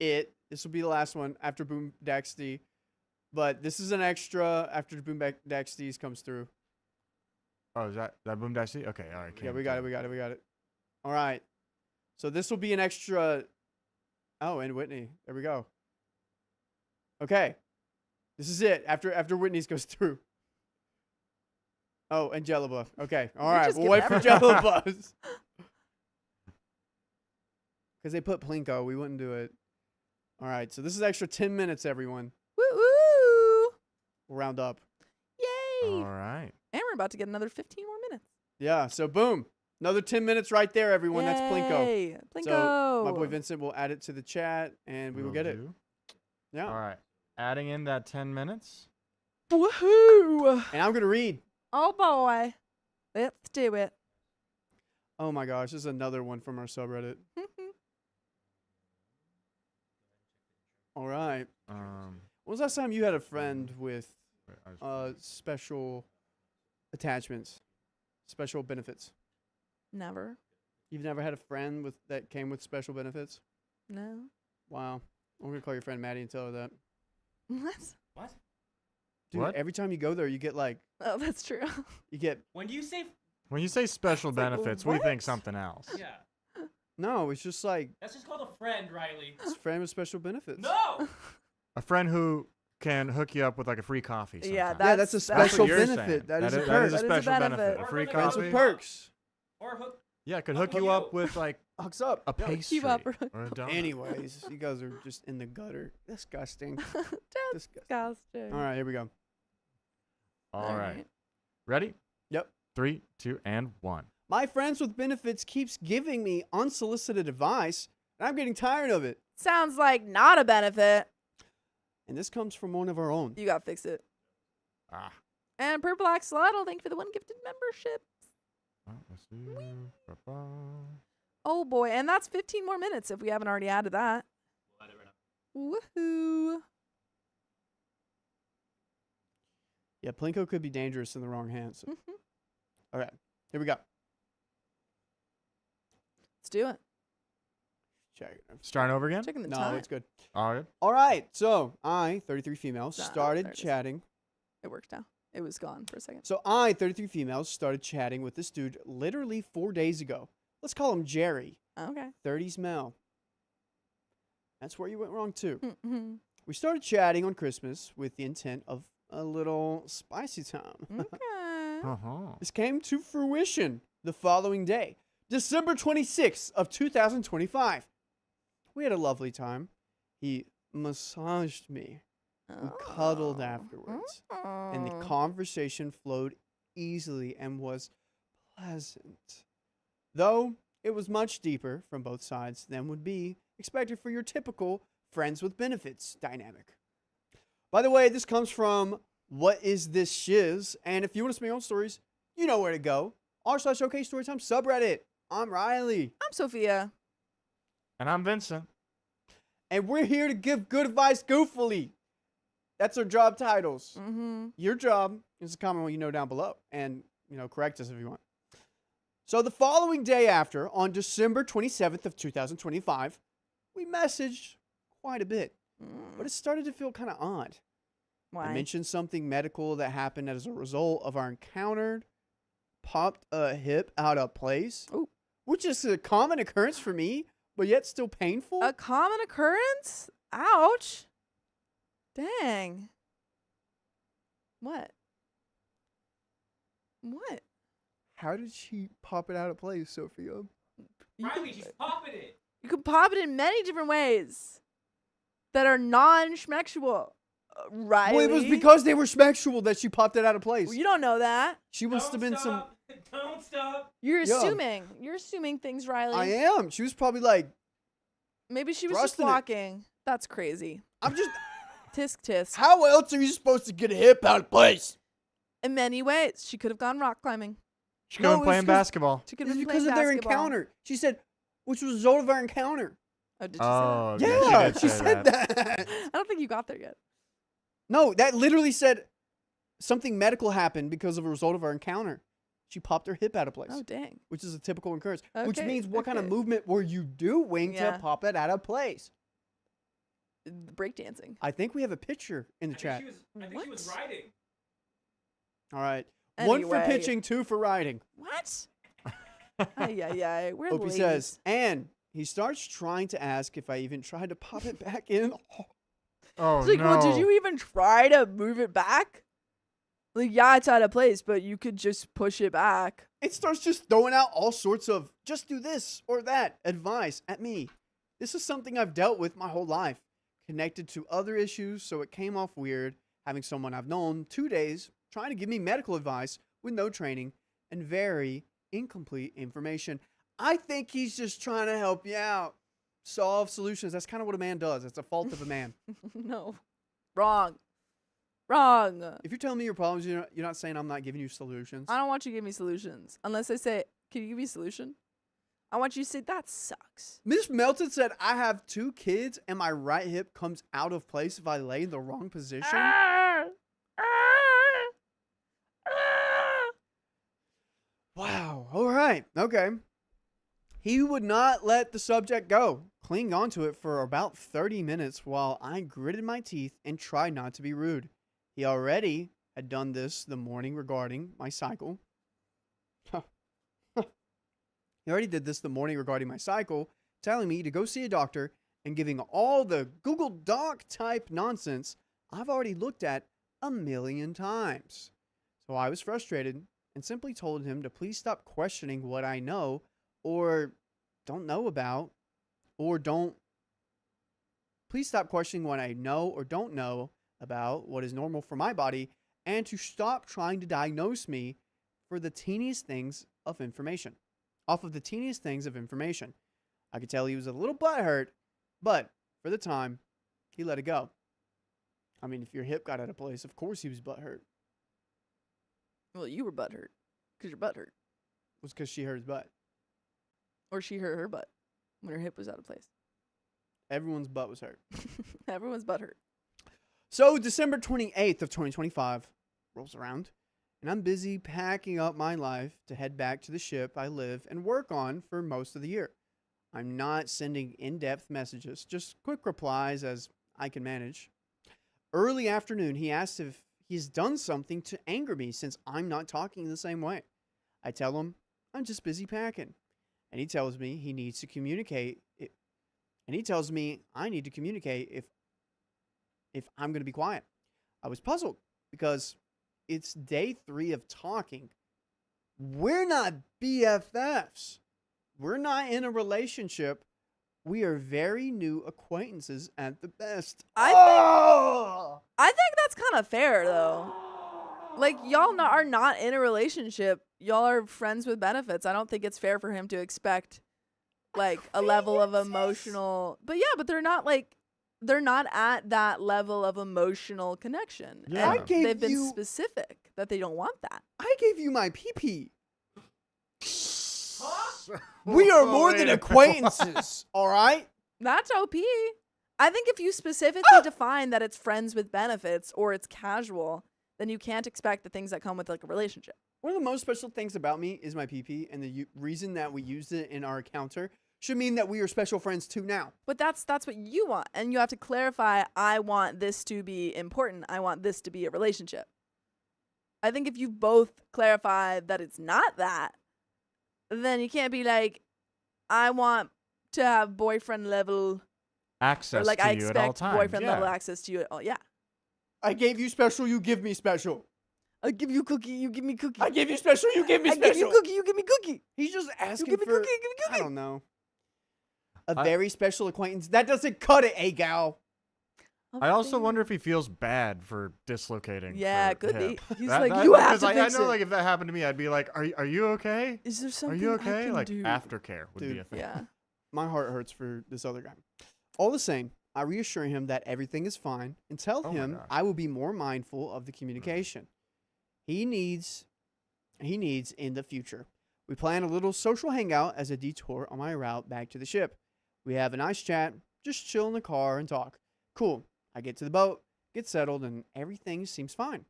it. This will be the last one after Boom Daxty. But this is an extra after Boom Daxty's comes through. Oh, is that Boom Dicey? Okay, all right. Yeah, we got it. All right. So this will be an extra. Oh, and Whitney. There we go. Okay. This is it after Whitney's goes through. Oh, and Jellybuff. Okay. All You're right. just We'll wait getting for Jellybuff. Because they put Plinko. We wouldn't do it. All right. So this is extra 10 minutes, everyone. Woo woo. We'll round up. All right. And we're about to get another 15 more minutes. Yeah. So boom, another 10 minutes right there, everyone. That's Plinko. Yay. Plinko. So my boy Vincent will add it to the chat, and we will get it. do. Yeah. All right. Adding in that 10 minutes. Woohoo. And I'm gonna read. Oh, boy. Let's do it. Oh my gosh, this is another one from our subreddit. All right. When was the last time you had a friend with wait, I just- special attachments, special benefits? Never. You've never had a friend with that came with special benefits? No. Wow. I'm gonna call your friend Maddie and tell her that. What? What? Dude, What? every time you go there, you get like Oh, that's true. you get When do you say? When you say special It's like, benefits, we think what? something else. Yeah, no. It's just like that's just called a friend, Riley. it's a friend with special benefits. No. A friend who can hook you up with like a free coffee. Yeah, sometime. Yeah, that's a That's That's what special you're benefit. saying. That is a that perk. is a That is a special benefit. benefit. A Or free hook Friends up with coffee. perks. Or hook. Yeah, it could Hook hook you you. up with like Hooks up. a Yeah. pastry Keep up. or a donut. Anyways, you guys are just in the gutter. Disgusting. Disgusting. Disgusting. All right, here we go. All right. Ready? Yep. 3, 2, and 1. My friends with benefits keeps giving me unsolicited advice, and I'm getting tired of it. Sounds like not a benefit. And this comes from one of our own. You got to fix it. Ah. And Purple Axolotl, thank you for the 1 gifted membership. Well, let's see. Ba-ba. Oh boy, and that's 15 more minutes if we haven't already added that. Woohoo. Yeah, Plinko could be dangerous in the wrong hands. Mhm. All right, here we go. Let's do it. Check it. Starting over again? Checking the No, time. it's good. All right. All right, so I, 33 females, No, started there it is. chatting. It worked now. It was gone for a second. So I, 33 females, started chatting with this dude literally 4 days ago. Let's call him Jerry, Okay. 30s male. That's where you went wrong too. Mhm. We started chatting on Christmas with the intent of a little spicy time. Okay. Uh-huh. This came to fruition the following day, December 26th of 2025. We had a lovely time. He massaged me. We cuddled afterwards. And the Oh. conversation flowed easily and was pleasant. Though it was much deeper from both sides than would be expected for your typical friends with benefits dynamic. By the way, this comes from What Is This Shiz? And if you want to submit your own stories, you know where to go. r/OK Storytime subreddit. I'm Riley. I'm Sophia. And I'm Vincent. And we're here to give good advice goofily. That's our job titles. Mm-hmm. Your job is to comment what you know down below and, correct us if you want. So the following day after, on December 27th of 2025, we messaged quite a bit, but it started to feel kind of odd. Why? I mentioned something medical that happened as a result of our encounter, popped a hip out of place, Ooh. which is a common occurrence for me, but yet still painful. A common occurrence? Ouch. Dang. What? What? How did she pop it out of place, Sophia? You Riley, can, she's popping it. you can pop it in many different ways that are non-schmexual. Riley. Well, it was because they were sexual that she popped it out of place. Well, you don't know that. She must have been some. Don't stop. You're Yeah. assuming. You're assuming things, Riley. I am. She was probably like, Maybe she was just thrusting it. walking. That's crazy. I'm just. Tisk tisk. How else are you supposed to get a hip out of place? In many ways, she could have gone rock climbing. She could No, have it's been playing 'cause- basketball. She could It's have been because playing of their basketball. encounter. She said, which was a result of our encounter. Oh, did you say Oh, that? okay, Yeah, did she say said that. I don't think you got there yet. No, that literally said something medical happened because of a result of our encounter. She popped her hip out of place, Oh, dang. which is a typical occurrence. Which Okay, means what kind of okay. movement were you doing Yeah. to pop it out of place? Breakdancing. I think we have a picture in the I chat. think she was What? riding. All right. One for Anyway. pitching, 2 for riding. What? Ay. We're Opie ladies. says, and he starts trying to ask if I even tried to pop it back in. Oh, It's like, no. well, did you even try to move it back? Like, yeah, it's out of place, but you could just push it back. It starts just throwing out all sorts of just do this or that advice at me. This is something I've dealt with my whole life, connected to other issues, so it came off weird having someone I've known 2 days trying to give me medical advice with no training and very incomplete information. I think he's just trying to help you out. Solve solutions. That's kind of what a man does. It's a fault of a man. No. Wrong. Wrong. If you're telling me your problems, you're not saying I'm not giving you solutions. I don't want you to give me solutions. Unless I say, can you give me a solution? I want you to say, that sucks. Miss Melton said, I have 2 kids and my right hip comes out of place if I lay in the wrong position. Wow. All right. Okay. He would not let the subject go, clinging onto it for about 30 minutes while I gritted my teeth and tried not to be rude. He already had done this the morning regarding my cycle. He already did this the morning regarding my cycle, telling me to go see a doctor and giving all the Google Doc type nonsense I've already looked at a million times. So I was frustrated and simply told him to please stop questioning what I know or don't know about, please stop questioning what I know or don't know about what is normal for my body, and to stop trying to diagnose me for the teeniest things of information. Off of the teeniest things of information. I could tell he was a little butthurt, but for the time, he let it go. I mean, if your hip got out of place, of course he was butthurt. Well, you were butthurt. Because your butt hurt. It was because she hurt his butt. Or she hurt her butt when her hip was out of place. Everyone's butt was hurt. Everyone's butt hurt. So December 28th of 2025 rolls around, and I'm busy packing up my life to head back to the ship I live and work on for most of the year. I'm not sending in-depth messages, just quick replies as I can manage. Early afternoon, he asked if he's done something to anger me since I'm not talking the same way. I tell him I'm just busy packing, and he tells me he needs to communicate. And he tells me I need to communicate if I'm going to be quiet. I was puzzled because it's day 3 of talking. We're not BFFs. We're not in a relationship. We are very new acquaintances at the best. I think that's kind of fair, though. Like, y'all are not in a relationship. Y'all are friends with benefits. I don't think it's fair for him to expect, like, a level of emotional... But yeah, but they're not at that level of emotional connection. Yeah. And I gave they've been you- specific that they don't want that. I gave you my pee-pee. We are more than Wait. acquaintances, all right? That's OP. I think if you specifically define that it's friends with benefits or it's casual, then you can't expect the things that come with, like, a relationship. One of the most special things about me is my pee-pee, and the reason that we used it in our encounter should mean that we are special friends too now. But that's what you want. And you have to clarify, I want this to be important. I want this to be a relationship. I think if you both clarify that it's not that, then you can't be like, I want to have boyfriend level, Access or like to I you at all expect times. boyfriend yeah. level access to you. Oh, yeah. I gave you special, you give me special. I give you cookie, you give me cookie. I gave you special, you give me I special. give you cookie, you give me cookie. He's just You asking give me for, cookie, you give me I cookie. don't know, a very special acquaintance. That doesn't cut it, gal. I also wonder if he feels bad for dislocating. Yeah, for could be. hip. He's like, you have because to I fix know, it. like, if that happened to me, I'd be like, are you okay? Is there Are something you I okay? can Like, do? aftercare would be Dude. a thing. Yeah. My heart hurts for this other guy. All the same, I reassure him that everything is fine and tell Oh my him gosh. I will be more mindful of the communication he needs in the future. We plan a little social hangout as a detour on my route back to the ship. We have a nice chat, just chill in the car and talk. Cool. I get to the boat, get settled, and everything seems fine.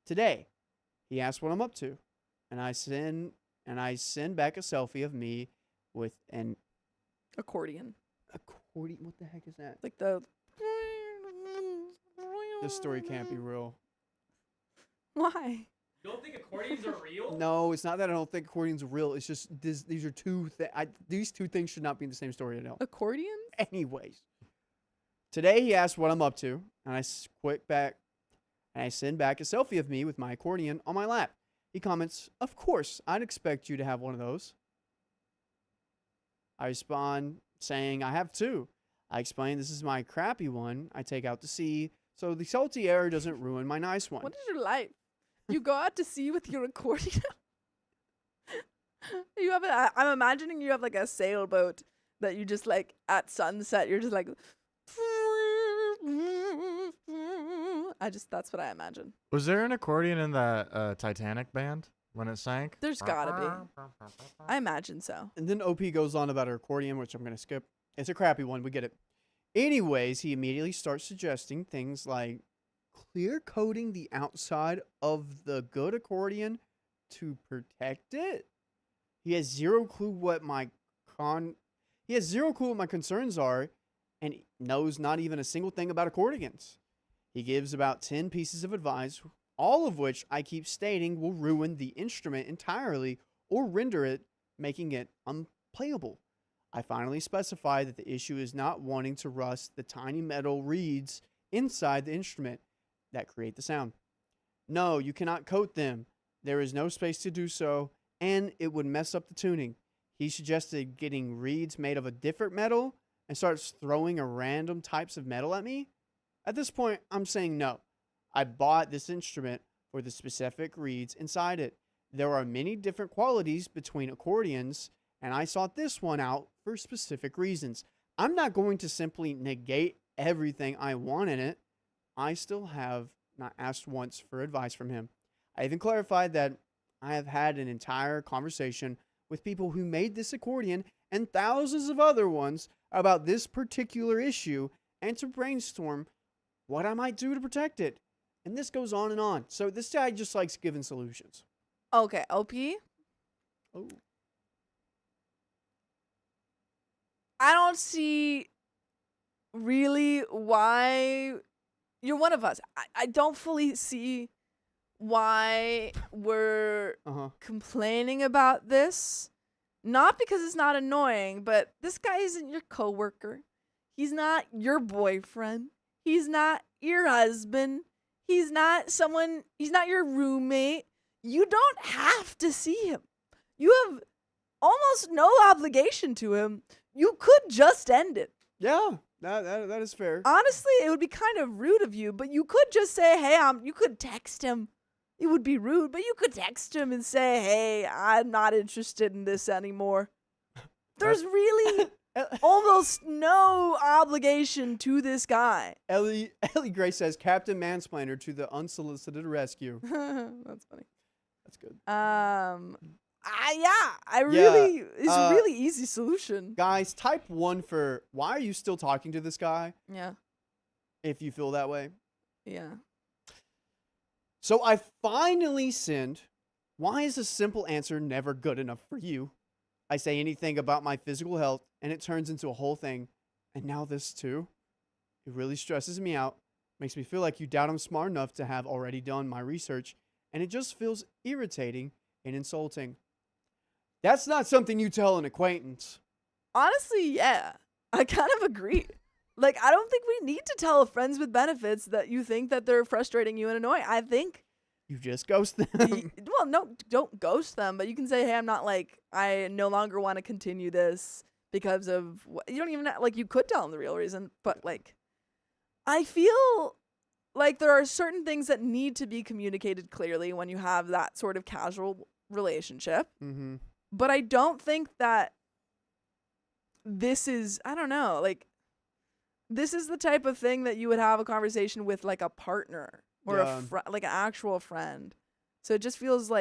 Today, he asks what I'm up to, and I send back a selfie of me with an Accordion. accordion. What the heck is that? Like the... This story can't be real. Why? You don't think accordions are real? No, it's not that I don't think accordions are real. It's just these are these two things should not be in the same story at all. Accordions? Anyways, today he asked what I'm up to, and I send back a selfie of me with my accordion on my lap. He comments, "Of course, I'd expect you to have one of those." I respond saying, "I have two." I explain this is my crappy one I take out to sea, so the salty air doesn't ruin my nice one. What is your life? You go out to sea with your accordion. You have I'm imagining you have like a sailboat that you just like at sunset. You're just like. That's what I imagine. Was there an accordion in that Titanic band when it sank? There's gotta be. I imagine so. And then OP goes on about her accordion, which I'm going to skip. It's a crappy one. We get it. Anyways, he immediately starts suggesting things like clear coating the outside of the good accordion to protect it. He has zero clue what my concerns are, and knows not even a single thing about accordions. He gives about 10 pieces of advice, all of which I keep stating will ruin the instrument entirely or render it, making it unplayable. I finally specify that the issue is not wanting to rust the tiny metal reeds inside the instrument that create the sound. No, you cannot coat them. There is no space to do so, and it would mess up the tuning. He suggested getting reeds made of a different metal and starts throwing a random types of metal at me. At this point, I'm saying no. I bought this instrument for the specific reeds inside it. There are many different qualities between accordions, and I sought this one out for specific reasons. I'm not going to simply negate everything I want in it. I still have not asked once for advice from him. I even clarified that I have had an entire conversation with people who made this accordion and thousands of other ones about this particular issue and to brainstorm what I might do to protect it. And this goes on and on. So this guy just likes giving solutions. Okay, OP. Oh. I don't see really why you're one of us. I don't fully see why we're complaining about this. Not because it's not annoying, but this guy isn't your coworker. He's not your boyfriend. He's not your husband. He's not your roommate. You don't have to see him. You have almost no obligation to him. You could just end it. Yeah, that is fair. Honestly, it would be kind of rude of you, but you could just say, hey, you could text him. It would be rude, but you could text him and say, hey, I'm not interested in this anymore. There's really almost no obligation to this guy. Ellie Gray says, Captain Mansplainer to the unsolicited rescue. That's funny. That's good. It's a really easy solution. Guys, type 1 for why are you still talking to this guy? Yeah. If you feel that way. Yeah. So I finally send, why is a simple answer never good enough for you? I say anything about my physical health, and it turns into a whole thing. And now this too. It really stresses me out. Makes me feel like you doubt I'm smart enough to have already done my research. And it just feels irritating and insulting. That's not something you tell an acquaintance. Honestly, yeah. I kind of agree. Like, I don't think we need to tell friends with benefits that you think that they're frustrating you and annoying. I think you just ghost them. Well, no, don't ghost them, but you can say, hey, I no longer want to continue this because of, you don't even, you could tell them the real reason, but, I feel like there are certain things that need to be communicated clearly when you have that sort of casual relationship. Mm-hmm. But I don't think that this is, I don't know, this is the type of thing that you would have a conversation with, a partner or an actual friend. So it just feels,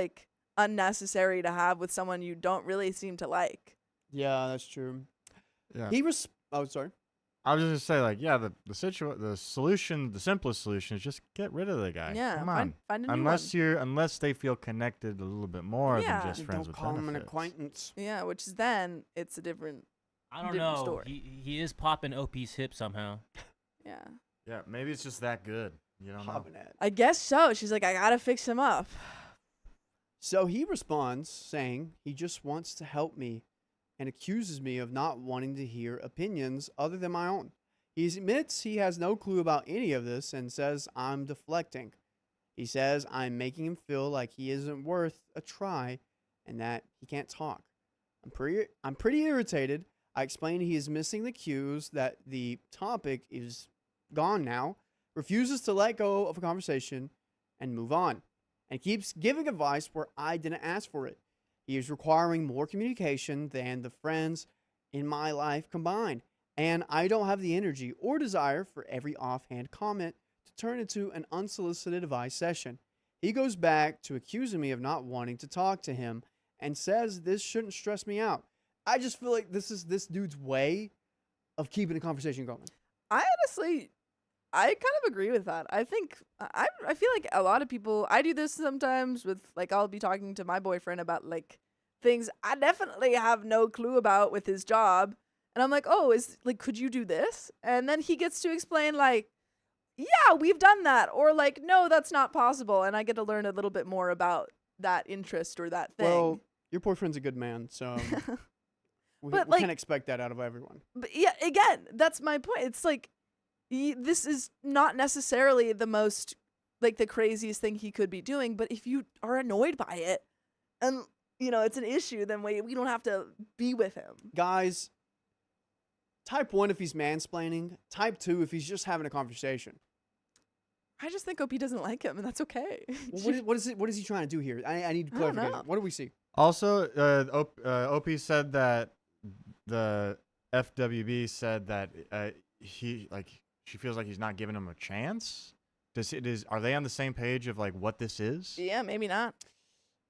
unnecessary to have with someone you don't really seem to like. Yeah, that's true. Yeah. Oh, sorry. I was just gonna say, the solution, the simplest solution is just get rid of the guy. Yeah, come on. Find a new one. Unless they feel connected a little bit more than just friends with benefits. Don't call him an acquaintance. Yeah, which is then it's a different. I don't different know. Story. He is popping OP's hip somehow. Yeah. Yeah, maybe it's just that good. You don't know. I guess so. She's like, I gotta fix him up. So he responds saying he just wants to help me and accuses me of not wanting to hear opinions other than my own. He admits he has no clue about any of this and says I'm deflecting. He says I'm making him feel like he isn't worth a try and that he can't talk. I'm pretty irritated. I explain he is missing the cues that the topic is gone now, refuses to let go of a conversation and move on. and keeps giving advice where I didn't ask for it. He is requiring more communication than the friends in my life combined, and I don't have the energy or desire for every offhand comment to turn into an unsolicited advice session. He goes back to accusing me of not wanting to talk to him and says this shouldn't stress me out. I just feel like this is this dude's way of keeping the conversation going. I kind of agree with that. I think I feel like a lot of people, I do this sometimes with, like, I'll be talking to my boyfriend about like things I definitely have no clue about with his job. And I'm like, oh, could you do this? And then he gets to explain like, yeah, we've done that. Or like, no, that's not possible. And I get to learn a little bit more about that interest or that thing. Well, your boyfriend's a good man, so we But, like- can't expect that out of everyone. But yeah, again, that's my point. It's like, this is not necessarily the most, like, the craziest thing he could be doing. But if you are annoyed by it and, it's an issue, then we don't have to be with him. Guys, type 1 if he's mansplaining, type 2 if he's just having a conversation. I just think OP doesn't like him, and that's okay. Well, what is he trying to do here? I need I don't clarification. know. What do we see? Also, OP said that the FWB said that she feels like he's not giving him a chance. Are they on the same page of like what this is? Yeah, maybe not.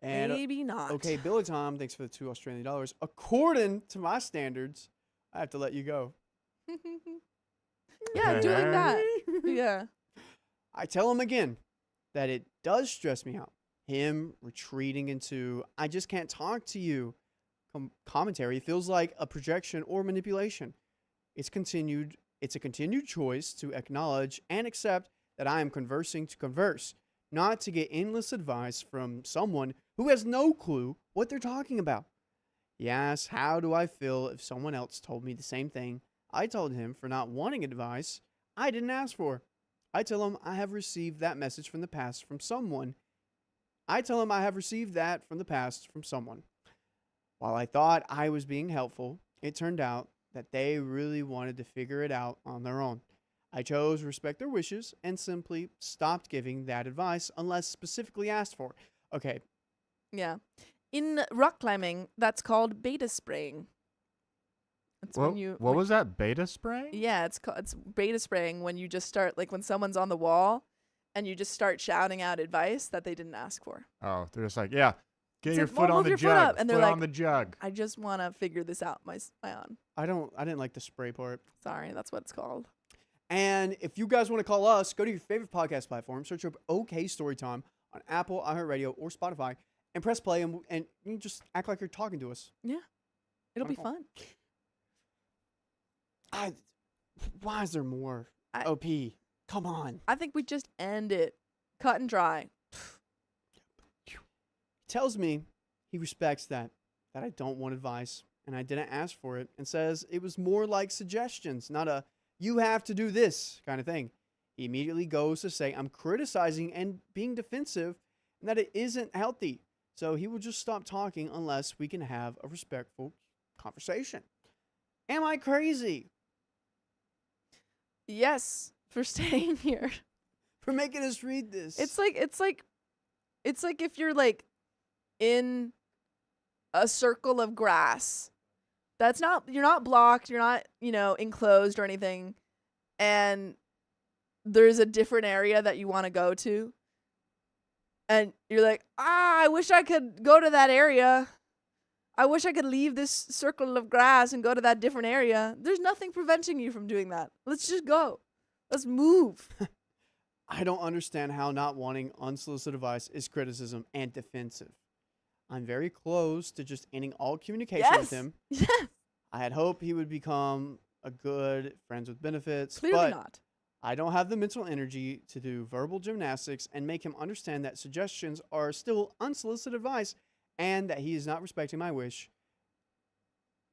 And Maybe not. okay, Billy Tom, thanks for the $2 Australian. According to my standards, I have to let you go. Yeah, doing that. Yeah. I tell him again that it does stress me out. Him retreating into I just can't talk to you commentary feels like a projection or manipulation. It's a continued choice to acknowledge and accept that I am conversing to converse, not to get endless advice from someone who has no clue what they're talking about. He asks, how do I feel if someone else told me the same thing I told him for not wanting advice I didn't ask for? I tell him I have received that message from the past from someone. While I thought I was being helpful, it turned out that they really wanted to figure it out on their own. I chose to respect their wishes and simply stopped giving that advice unless specifically asked for. Okay, Yeah. In rock climbing, that's called beta spraying. It's What was that? Beta spray? Yeah, it's beta spraying when you just start, like, when someone's on the wall and you just start shouting out advice that they didn't ask for. Oh, they're just like, yeah, get It's your like, foot well, on move the your foot jug. up, and they're foot like- on the jug. I just want to figure this out my own. I didn't like the spray part. Sorry, that's what it's called. And if you guys want to call us, go to your favorite podcast platform, search up OK Storytime on Apple, iHeartRadio, or Spotify, and press play, and you just act like you're talking to us. It'll be Wonderful. fun. Why is there more? I- OP, come on. I think we just end it. Cut and dry. He tells me he respects that I don't want advice, and I didn't ask for it, and says it was more like suggestions, not a you have to do this kind of thing. He immediately goes to say I'm criticizing and being defensive and that it isn't healthy. So he will just stop talking unless we can have a respectful conversation. Am I crazy Yes, for staying here. for making us read this? It's like if you're like in a circle of grass. You're not blocked, you're not, enclosed or anything. And there's a different area that you want to go to. And you're like, I wish I could go to that area. I wish I could leave this circle of grass and go to that different area. There's nothing preventing you from doing that. Let's just go. Let's move. I don't understand how not wanting unsolicited advice is criticism and defensive. I'm very close to just ending all communication with him. Yes. I had hoped he would become a good friends with benefits, Clearly but not. I don't have the mental energy to do verbal gymnastics and make him understand that suggestions are still unsolicited advice and that he is not respecting my wish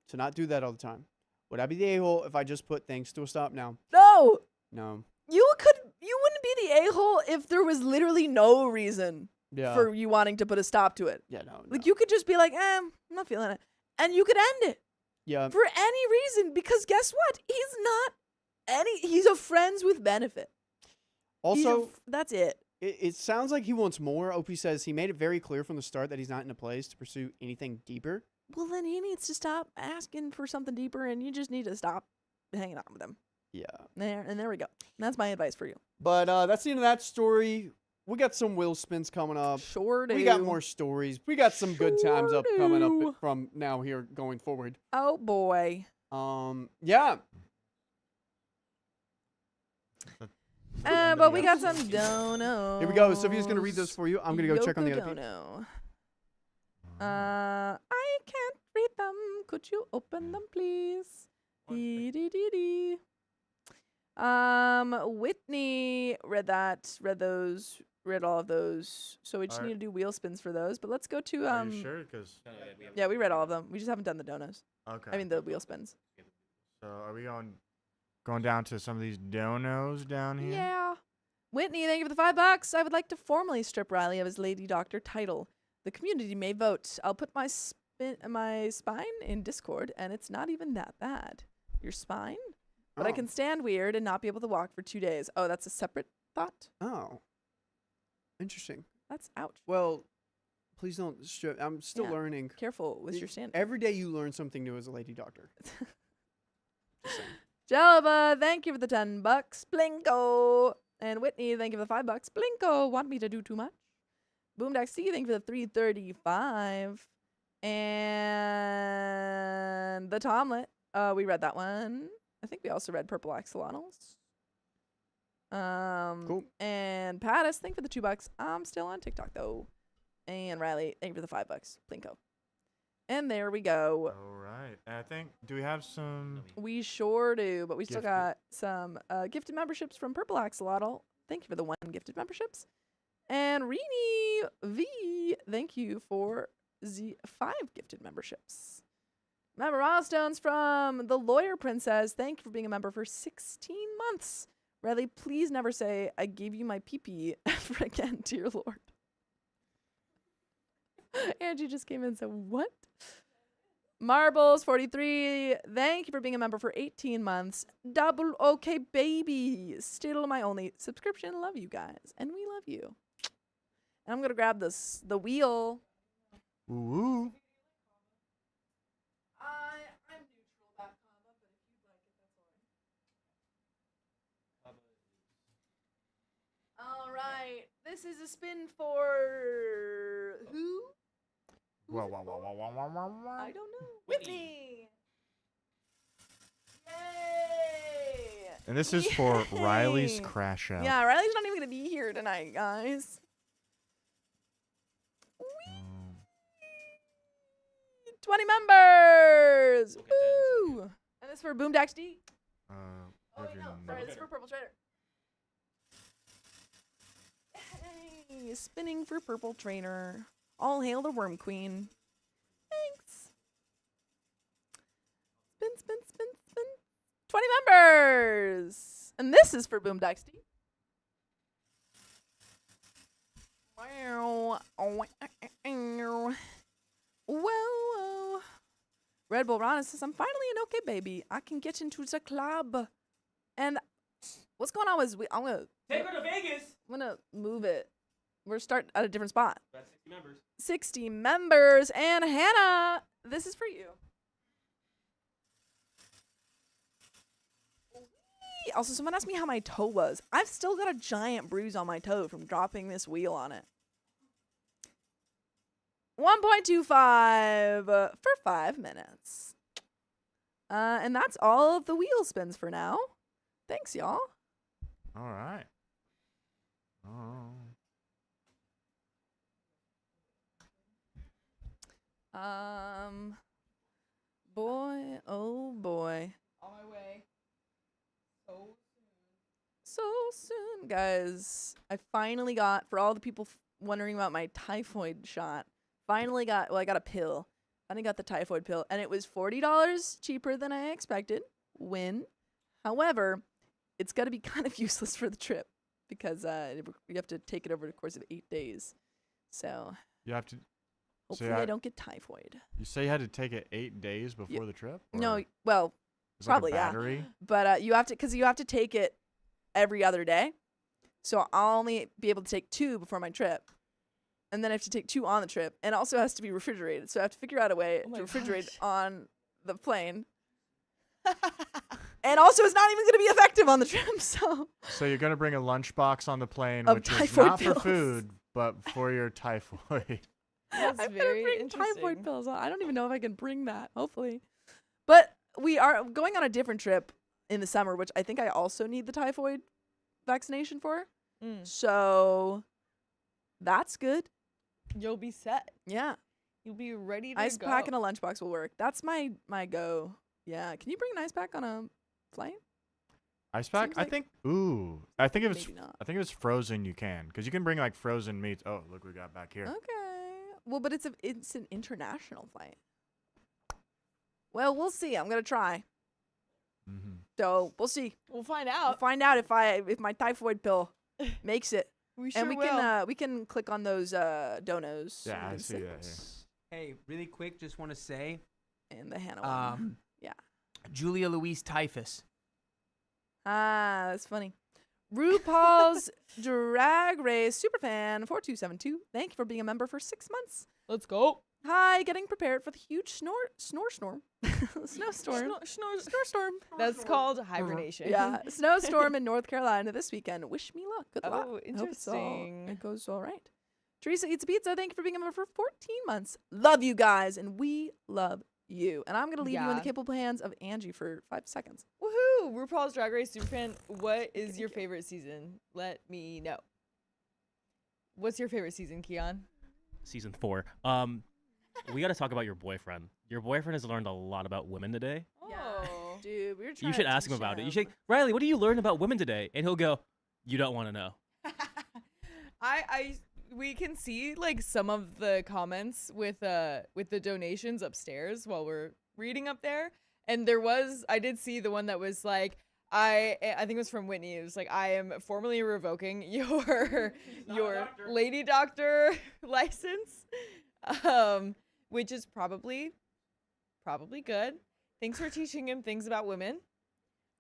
to not do that all the time. Would I be the a-hole if I just put things to a stop now? No. No. You wouldn't be the a-hole if there was literally no reason Yeah. for you wanting to put a stop to it. yeah, no. Like, you could just be like, I'm not feeling it. And you could end it Yeah. for any reason, because guess what? He's a friends with benefit. Also, that's it. It sounds like he wants more. OP says he made it very clear from the start that he's not in a place to pursue anything deeper. Well, then he needs to stop asking for something deeper, and you just need to stop hanging out with him. Yeah. There we go. That's my advice for you. But that's the end of that story. We got some wheel spins coming up. Sure do. We got more stories. We got some good times up coming do. up from now here going forward. Oh boy. Yeah. But we got some donos. Here we go. Sophia's gonna read those for you. I'm gonna go check on the other people. Dono. I can't read them. Could you open them, please? Dee. Whitney read all of those. So we just need to do wheel spins for those. But let's go to Are you sure? Because yeah, we read all of them. We just haven't done the donos. okay. I mean the wheel spins. So are we going down to some of these donos down here? Yeah. Whitney, thank you for the $5. I would like to formally strip Riley of his Lady Doctor title. The community may vote. I'll put my spine in Discord, and it's not even that bad. Your spine? But I can stand weird and not be able to walk for 2 days. Oh, that's a separate thought? Oh. Interesting. That's ouch. Well, please don't strip. I'm still Yeah. learning. Careful with your standing. Every day you learn something new as a lady doctor. Just saying. Jelva, thank you for the $10. Blinko. And Whitney, thank you for the $5. Blinko, want me to do too much? Boomdax C, thank you for the $3.35. And the Tomlet. We read that one. I think we also read Purple Axolotls. Cool. And Pattis, thank you for the $2. I'm still on TikTok though. And Riley, thank you for the $5. Blinko. And there we go. All right. I think, do we have some? We sure do, but we still Gifted. got some gifted memberships from Purple Axolotl. Thank you for the 1 gifted memberships. And Rini V, thank you for the 5 gifted memberships. Member milestones from the Lawyer Princess. Thank you for being a member for 16 months. Riley, please never say, I gave you my pee-pee ever again, dear Lord. Angie just came in and said, what? Marbles 43, thank you for being a member for 18 months. Double OK baby, still my only subscription. Love you guys, and we love you. And I'm gonna grab the wheel. Ooh. I'm neutral that comma, but if you'd like it, that's all right. This is a spin for who? Wow, wow, wow, wow, wow, wow, wow, wow. I don't know. Whitney. Yay! And this is for Riley's Yay. crash out. Yeah, Riley's not even gonna be here tonight, guys. 20 members! Woo! And this is for Boomdax D. Oh, wait, no. Sorry, this is for Purple Trader. Hey, spinning for Purple Trader. All hail the Worm Queen. Thanks. Spin, spin, spin, spin. 20 members! And this is for Boomdax D. Wow. Whoa. Red Bull Rana says, I'm finally an okay baby. I can get into the club. And what's going on is I'm gonna Take her to Vegas. I'm gonna move it. We're starting at a different spot. That's 60 members. 60 members. And Hannah, this is for you. Also, someone asked me how my toe was. I've still got a giant bruise on my toe from dropping this wheel on it. 1.25 for 5 minutes. And that's all of the wheel spins for now. Thanks, y'all. All right. Oh. Boy, oh boy. On my way. So soon, guys. I finally got, for all the people wondering about my typhoid shot, I got a pill. Finally got the typhoid pill, and it was $40 cheaper than I expected. Win. However, it's got to be kind of useless for the trip because you have to take it over the course of 8 days. So You have to. hopefully I don't get typhoid. You say you had to take it 8 days before the trip? No, Or well, it's probably, like a yeah. battery? but you have to take it every other day. So I'll only be able to take 2 before my trip. And then I have to take 2 on the trip. And it also has to be refrigerated. So I have to figure out a way Oh my to refrigerate gosh. on the plane. And also, it's not even going to be effective on the trip. So you're gonna bring a lunchbox on the plane, Of which is typhoid not for pills. food, but for your typhoid. That's I'm very gonna bring interesting. typhoid pills. I don't even know if I can bring that. Hopefully, but we are going on a different trip in the summer, which I think I also need the typhoid vaccination for. Mm. So that's good. You'll be set. Yeah, You'll be ready to ice go. pack and a lunchbox will work. That's my go. Yeah, can you bring an ice pack on a plane? Ice pack? Seems I like- think. Ooh, I think if it's Maybe not. I think if it's frozen, you can, because you can bring like frozen meats. Oh, look, we got back here. Okay. Well, but it's an international flight. Well, we'll see. I'm gonna try. Mm-hmm. So we'll see. We'll find We'll out. find out if my typhoid pill makes it. We sure And we can click on those donos. Yeah, I and see that here. symbols. Hey, really quick, just want to say, And the Hannah one. Yeah. Julia Louise Typhus. Ah, that's funny. RuPaul's Drag Race Superfan 4272. Thank you for being a member for 6 months. Let's go. Hi, getting prepared for the huge snowstorm. Snowstorm. Snowstorm. That's called hibernation. Yeah, snowstorm in North Carolina this weekend. Wish me luck. Good luck. Oh, I hope interesting. it goes all right. Teresa Eats a Pizza, thank you for being a member for 14 months. Love you guys, and we love you. And I'm going to leave you in the Yeah. capable hands of Angie for 5 seconds. Woohoo! RuPaul's Drag Race Superfan, what is your favorite season? Let me know. What's your favorite season, Keon? Season 4. We got to talk about your boyfriend. Your boyfriend has learned a lot about women today. Oh. Dude, we were trying You should to ask him teach about it. You should, Riley, what do you learn about women today? And he'll go, you don't want to know. We can see like some of the comments with the donations upstairs while we're reading up there. And I did see the one that was like, I think it was from Whitney. It was like, I am formally revoking your lady doctor license, which is probably good. Thanks for teaching him things about women.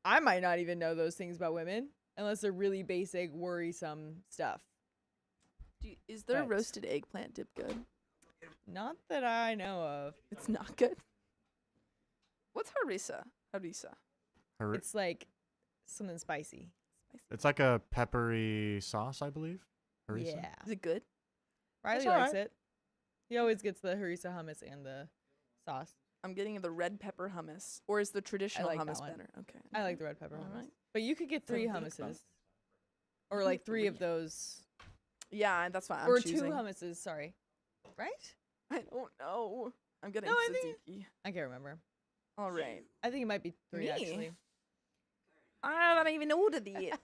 I might not even know those things about women unless they're really basic, worrisome stuff. Is their But- roasted eggplant dip good? Not that I know of. It's not good. What's harissa? It's like something spicy. It's like a peppery sauce, I believe. Harissa? Yeah. Is it good? Riley all likes right. it. He always gets the harissa hummus and the sauce. I'm getting the red pepper hummus. Or is the traditional like that hummus one. better? Okay. I like the red pepper All hummus. right. But you could get 3 hummuses. Or like 3 of those. Yeah, that's what I'm or choosing. 2 hummuses, sorry. Right? I don't know. I'm getting No, I think- tzatziki. I can't remember. All right. I think it might be 3 Me? actually. I haven't even ordered it yet.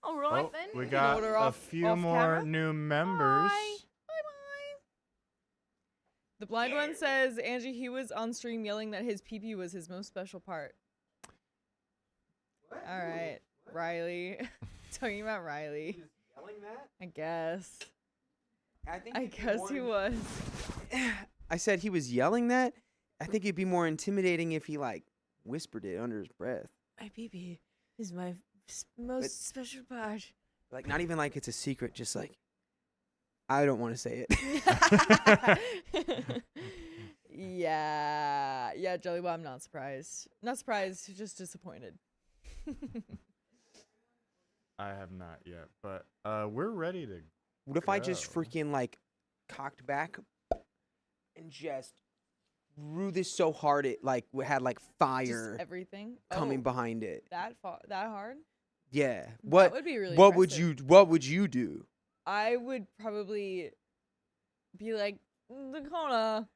All right Oh, then. we can got order a off few more camera. new members. Bye-bye. The blind one says, Angie, he was on stream yelling that his pee-pee was his most special part. All right, Riley. Talking about Riley. Yelling that? I guess. I I guess he was. I said he was yelling that. I think it'd be more intimidating if he like whispered it under his breath. My pee-pee is my most special part. Like not even like it's a secret, just like I don't want to say it. Yeah, Jelly Bob, I'm not surprised. Not surprised, just disappointed. I have not yet, but we're ready to. What if I just Go. freaking like cocked back and just threw this so hard it like had like fire Just everything coming Oh, behind it? that hard. Yeah. That What would be really. what would impressive. you do? I would probably be like Dakota.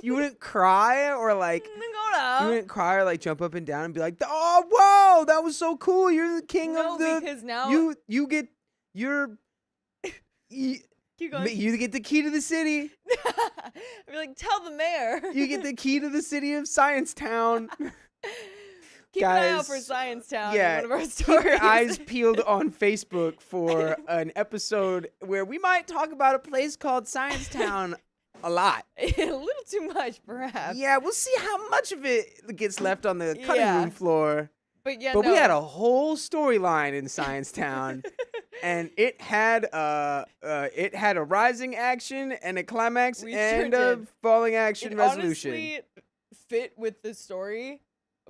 You wouldn't cry or like you Dakota. wouldn't cry or like jump up and down and be like, "Oh, whoa, that was so cool. You're the king No, of the because now you get your you keep going. get the key to the city. I'd be like, tell the mayor. You get the key to the city of Science Town. Keep an eye out guys, for Science Town. yeah, in one of our Keep stories. your eyes peeled on Facebook for an episode where we might talk about a place called Science Town a lot. A little too much, perhaps. Yeah, we'll see how much of it gets left on the cutting Yeah. room floor. But yeah, But no. we had a whole storyline in Science Town, and it had a rising action and a climax We sure and a did. falling action It resolution. honestly fit with the story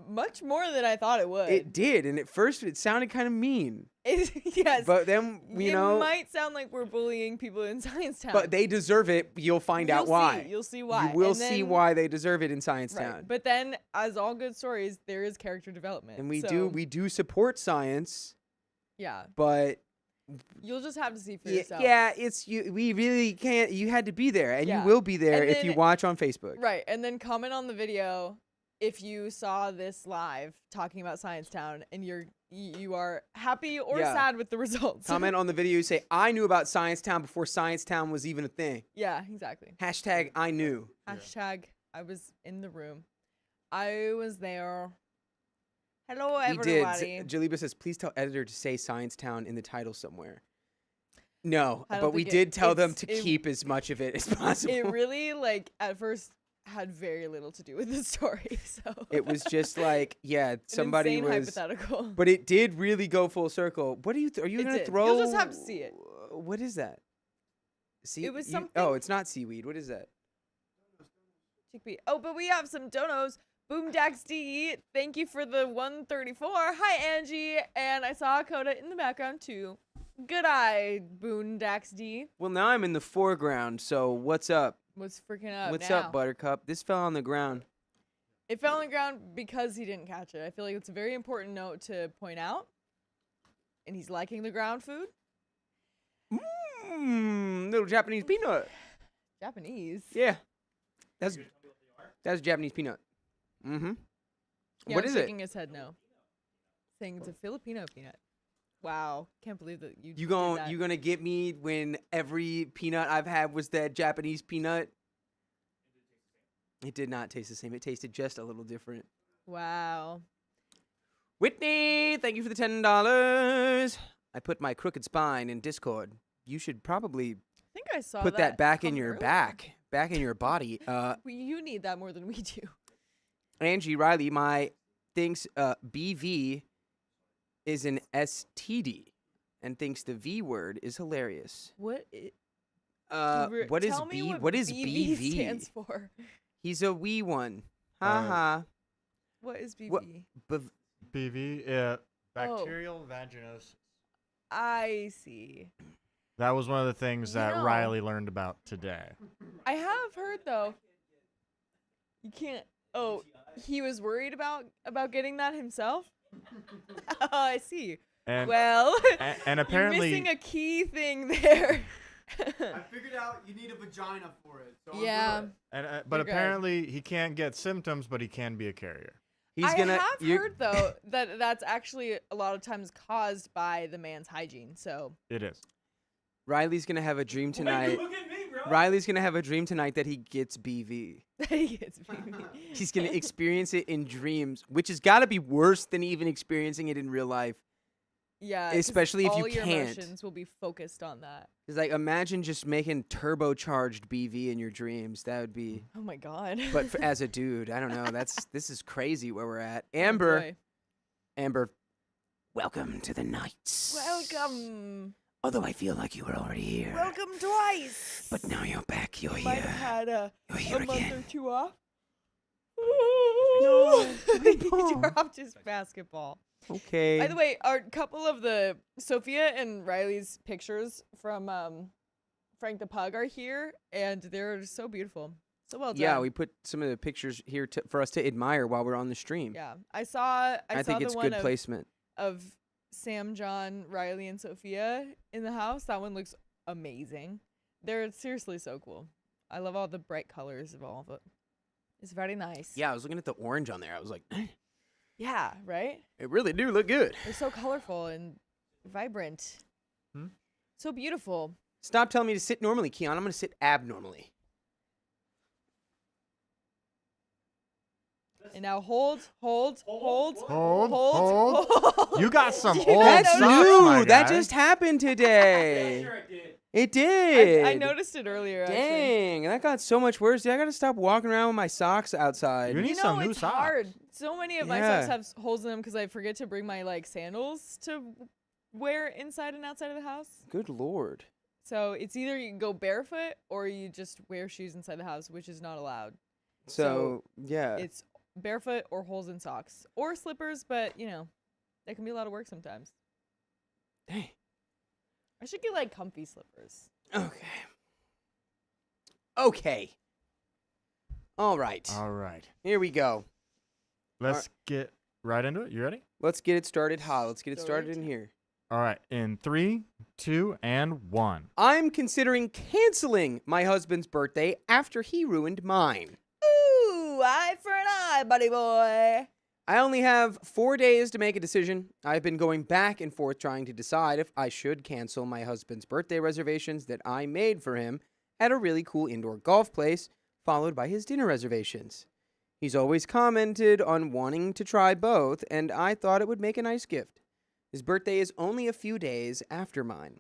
much more than I thought it would. It did, and at first it sounded kind of mean, Yes. but then it might sound like we're bullying people in Science Town. but they deserve it. You'll find out why. You'll see why. You will And see then- why they deserve it in Science Right. Town. But then, as all good stories, there is character development. And we so, do support science, Yeah. but You'll just have to see for yourself. yeah, it's you. We really can't. You had to be there, and Yeah. you will be there And if you then- watch on Facebook. Right. And then comment on the video if you saw this live talking about Science Town and you are happy or Yeah. sad with the results. Comment on the video. You say, "I knew about Science Town before Science Town was even a thing." Yeah, exactly. Hashtag I knew. Hashtag I was in the room. I was there. Hello, We everybody. did. Jaliba says, "Please tell editor to say Science Town in the title somewhere." No, I don't but we think it- did tell them it's- to it- keep as much of it as possible. It really, like, at first had very little to do with the story. So It was just like, yeah, an somebody insane was. hypothetical. But it did really go full circle. What are you? Are you It gonna did. throw? You'll just have to see it. What is that? See, It was Oh, something- it's not seaweed. What is that? Chickpea. Oh, but we have some donos. Boomdax D, thank you for the 134. Hi, Angie. And I saw Coda in the background, too. Good eye, Boondax D. Well, now I'm in the foreground. So what's up? What's freaking up What's now? up, Buttercup? This fell on the ground. It fell on the ground because he didn't catch it. I feel like it's a very important note to point out. And he's liking the ground food. Little Japanese peanut. Japanese. Yeah, that's Japanese peanut. Mm-hmm. Yeah, What I'm is it? shaking his head no. Saying it's a Filipino peanut. Wow. Can't believe that you You did gon' that. you gonna get me when every peanut I've had was that Japanese peanut? It did not taste the same. It tasted just a little different. Wow. Whitney, thank you for the $10. I put my crooked spine in Discord. You should probably I think I saw put that back in come your earlier. back in your body. You need that more than we do. Angie Riley, my thinks BV is an STD and thinks the V word is hilarious. What? What is tell me B? what What is BV BV? stands for? He's a wee one. Haha. What is BV? What- BV, bacterial vaginosis. I see. That was one of the things that No. Riley learned about today. I have heard though. You can't. Oh, he was worried about getting that himself. Oh, I see. And Well, and apparently you're missing a key thing there. figured out you need a vagina for it. So Yeah. but You're good. apparently he can't get symptoms, but he can be a carrier. He's I gonna. have you're- heard though that that's actually a lot of times caused by the man's hygiene. So It is. Riley's gonna have a dream tonight. Look at me, bro. Riley's gonna have a dream tonight that he gets BV. he gets BV. He's gonna experience it in dreams, which has got to be worse than even experiencing it in real life. Yeah, 'cause Especially if you all your can't. emotions will be focused on that. It's like imagine just making turbocharged BV in your dreams. That would be. Oh my god. But as a dude, I don't know. This is crazy where we're at. Oh Amber, boy. Amber, welcome to the nights. Welcome. Although I feel like you were already here, Welcome twice. but now you're back. You're Might here. have had a You're here month or again. two off. No, my You palm. dropped his basketball. Okay. By the way, our couple of the Sophia and Riley's pictures from Frank the Pug are here, and they're so beautiful. So well done. Yeah, we put some of the pictures here for us to admire while we're on the stream. Yeah, I saw I saw think the it's one good placement. of Sam, John, Riley, and Sophia in the house. That one looks amazing. They're seriously so cool. I love all the bright colors of all of it. It's very nice. Yeah, I was looking at the orange on there. I was like, Yeah, right? it really do look good. They're so colorful and vibrant. Hmm? So beautiful. Stop telling me to sit normally, Keon. I'm going to sit abnormally. And now hold. Hold. hold. You got some Did you old not That's notice? socks, my new. That guy. just happened today. Sure, it did. It did. I noticed it earlier. Actually. Dang, that got so much worse. Dude, I got to stop walking around with my socks outside. You need You know, some new it's socks. hard. So many of my Yeah. socks have holes in them because I forget to bring my like sandals to wear inside and outside of the house. Good lord. So it's either you go barefoot or you just wear shoes inside the house, which is not allowed. So yeah. It's barefoot or holes in socks or slippers, but you know, that can be a lot of work sometimes. Dang. I should get like comfy slippers. Okay. Okay. All right. All right. Here we go. Let's get right into it. You ready? Let's get it started hot. Let's get it started in Story here. All right. In 3, 2, and 1. I'm considering canceling my husband's birthday after he ruined mine. Ooh, eye for an eye, buddy boy. I only have 4 days to make a decision. I've been going back and forth trying to decide if I should cancel my husband's birthday reservations that I made for him at a really cool indoor golf place, followed by his dinner reservations. He's always commented on wanting to try both, and I thought it would make a nice gift. His birthday is only a few days after mine.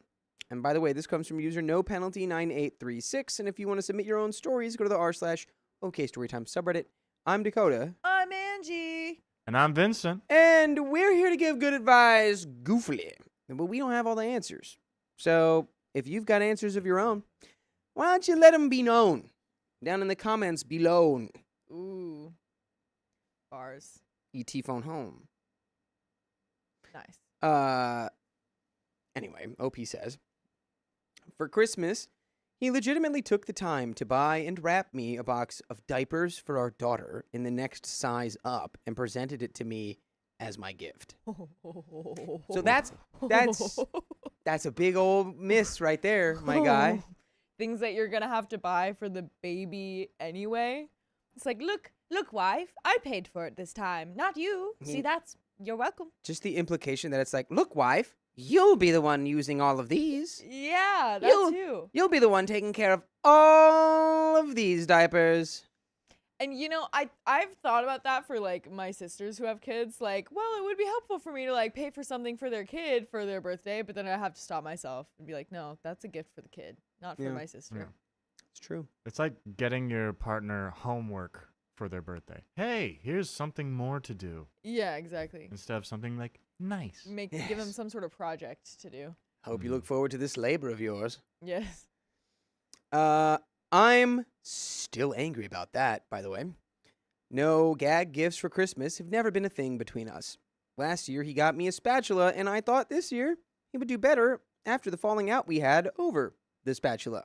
And by the way, this comes from user NoPenalty9836, and if you want to submit your own stories, go to the r/OKStorytime subreddit. I'm Dakota. I'm Angie. And I'm Vincent. And we're here to give good advice goofily. But we don't have all the answers. So if you've got answers of your own, why don't you let them be known? Down in the comments below. Ooh. Bars. ET phone home. Nice. Anyway, OP says, for Christmas, he legitimately took the time to buy and wrap me a box of diapers for our daughter in the next size up and presented it to me as my gift. So that's a big old miss right there, my guy. Things that you're gonna have to buy for the baby anyway. It's like, look, wife, I paid for it this time, not you. See, you're welcome. Just the implication that it's like, look, wife, you'll be the one using all of these. Yeah, that too. You'll be the one taking care of all of these diapers. And you know, I've thought about that for like my sisters who have kids. Like, well, it would be helpful for me to like pay for something for their kid for their birthday, but then I have to stop myself and be like, no, that's a gift for the kid, not for Yeah. my sister. Yeah. It's true. It's like getting your partner homework for their birthday. Hey, here's something more to do Yeah, exactly. instead of something like nice. Give them some sort of project to do. Hope you look forward to this labor of yours. Yes. I'm still angry about that, by the way. No gag gifts for Christmas have never been a thing between us. Last year, he got me a spatula, and I thought this year he would do better after the falling out we had over the spatula.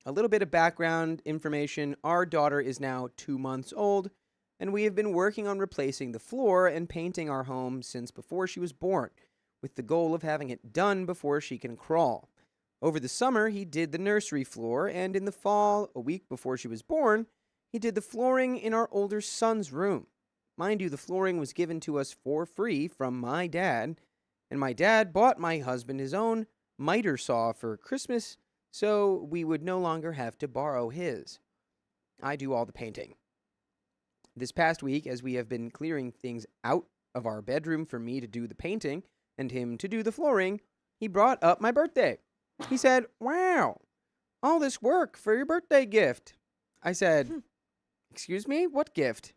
A little bit of background information. Our daughter is now 2 months old, and we have been working on replacing the floor and painting our home since before she was born, with the goal of having it done before she can crawl. Over the summer, he did the nursery floor, and in the fall, a week before she was born, he did the flooring in our older son's room. Mind you, the flooring was given to us for free from my dad, and my dad bought my husband his own miter saw for Christmas, so we would no longer have to borrow his. I do all the painting. This past week, as we have been clearing things out of our bedroom for me to do the painting and him to do the flooring, he brought up my birthday. He said, "Wow, all this work for your birthday gift." I said, "Excuse me, what gift?"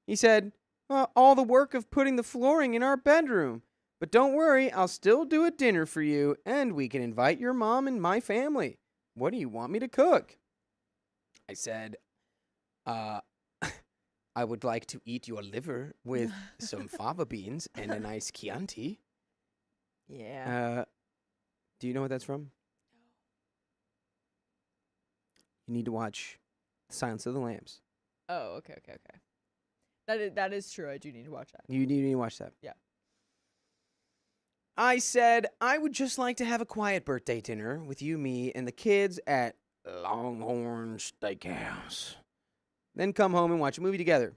He said, "All the work of putting the flooring in our bedroom. But don't worry, I'll still do a dinner for you, and we can invite your mom and my family. What do you want me to cook?" I said, I would like to eat your liver with some fava beans and a nice Chianti. Yeah. Do you know what that's from? You need to watch Silence of the Lambs. Oh, okay. That is true. I do need to watch that. You need to watch that. Yeah. I said I would just like to have a quiet birthday dinner with you, me, and the kids at Longhorn Steakhouse. Then come home and watch a movie together.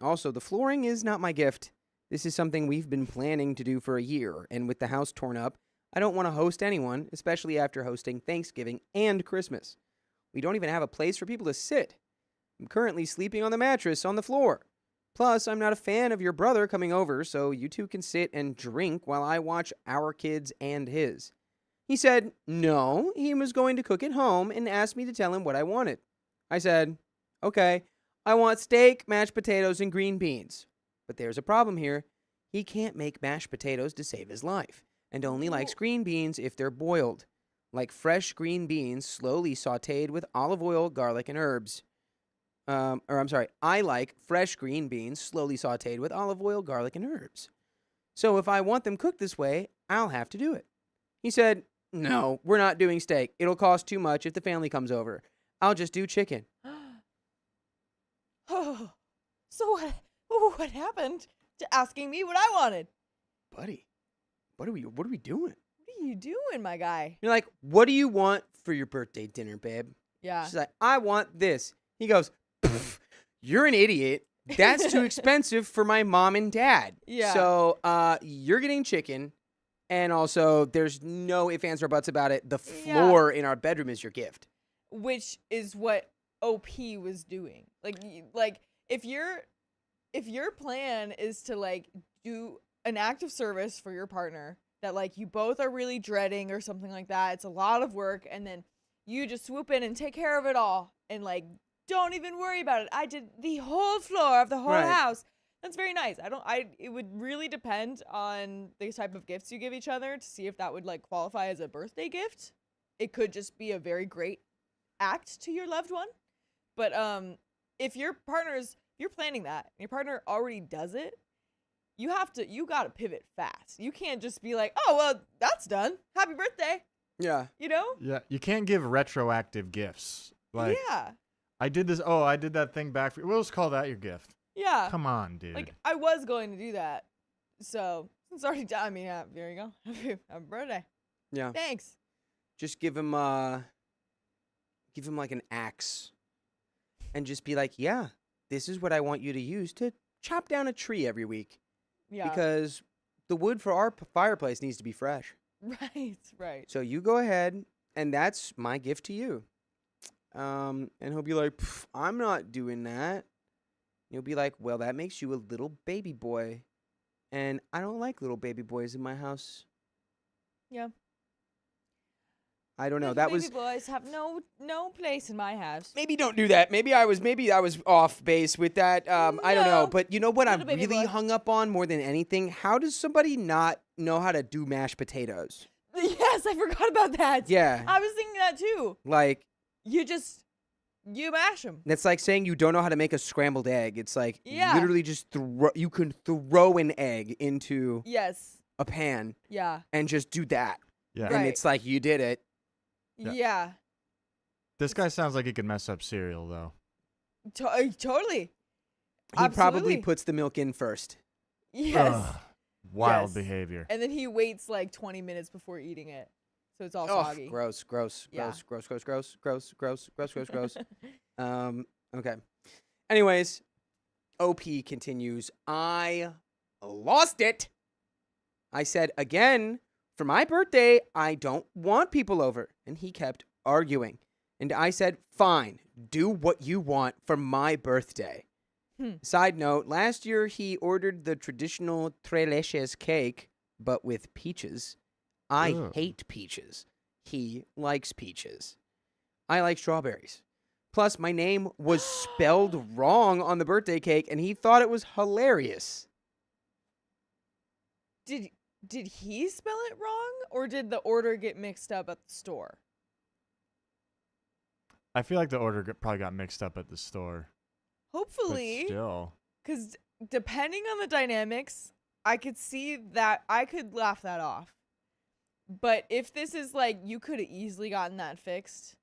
Also, the flooring is not my gift. This is something we've been planning to do for a year, and with the house torn up, I don't want to host anyone, especially after hosting Thanksgiving and Christmas. We don't even have a place for people to sit. I'm currently sleeping on the mattress on the floor. Plus, I'm not a fan of your brother coming over, so you two can sit and drink while I watch our kids and his. He said no, he was going to cook at home and asked me to tell him what I wanted. I said, okay, I want steak, mashed potatoes, and green beans. But there's a problem here. He can't make mashed potatoes to save his life, and only likes green beans if they're boiled. Like fresh green beans slowly sautéed with olive oil, garlic, and herbs. I like fresh green beans slowly sautéed with olive oil, garlic, and herbs. So if I want them cooked this way, I'll have to do it. He said, no, we're not doing steak. It'll cost too much if the family comes over. I'll just do chicken. Oh, so what happened to asking me what I wanted? Buddy, what are we doing? What are you doing, my guy? You're like, what do you want for your birthday dinner, babe? Yeah. She's like, I want this. He goes, you're an idiot. That's too expensive for my mom and dad. Yeah. So you're getting chicken. And also, there's no ifs, ands, or buts about it. The floor in our bedroom is your gift. Which is what OP was doing. Like if your plan is to like do an act of service for your partner that like you both are really dreading or something like that, it's a lot of work, and then you just swoop in and take care of it all and like don't even worry about it. I did the whole floor of the whole house. That's very nice. It would really depend on the type of gifts you give each other to see if that would like qualify as a birthday gift. It could just be a very great act to your loved one. But if you're planning that and your partner already does it, you gotta pivot fast. You can't just be like, oh well, that's done. Happy birthday. Yeah. You know? Yeah, you can't give retroactive gifts. Like, yeah. I did that thing back for you. We'll just call that your gift. Yeah. Come on, dude. Like, I was going to do that. So, it's already done. I mean, there you go. Happy birthday. Yeah. Thanks. Just give him like an axe. And just be like, yeah, this is what I want you to use to chop down a tree every week. Yeah. Because the wood for our fireplace needs to be fresh. Right. So you go ahead, and that's my gift to you. And he'll be like, I'm not doing that. You'll be like, well, that makes you a little baby boy. And I don't like little baby boys in my house. Yeah. I don't know. Little That baby was boys have no place in my house. maybe don't do that. Maybe I was off base with that. I don't know. No. But you know what I'm Little baby really boy. hung up on more than anything? How does somebody not know how to do mashed potatoes? Yes, I forgot about that. Yeah. I was thinking that too. Like, You mash them. that's like saying you don't know how to make a scrambled egg. It's like Yeah. literally just you can throw an egg into Yes. a pan Yeah. and just do that. Yeah. Right. And it's like you did it. Yeah. Yeah. This guy sounds like he could mess up cereal, though. Totally. He probably Absolutely. puts the milk in first. Yes. Ugh. Wild Yes. behavior. And then he waits like 20 minutes before eating it. So it's all Oh, soggy. gross. Yeah. Okay. Anyways, OP continues. I lost it. I said again, for my birthday, I don't want people over. And he kept arguing. And I said, fine, do what you want for my birthday. Side note, last year he ordered the traditional tres leches cake, but with peaches. I Ugh. hate peaches. He likes peaches. I like strawberries. Plus, my name was spelled wrong on the birthday cake, and he thought it was hilarious. Did he spell it wrong, or did the order get mixed up at the store? I feel like the order probably got mixed up at the store. But Hopefully, still. because depending on the dynamics, I could see that I could laugh that off. But if this is like you could have easily gotten that fixed,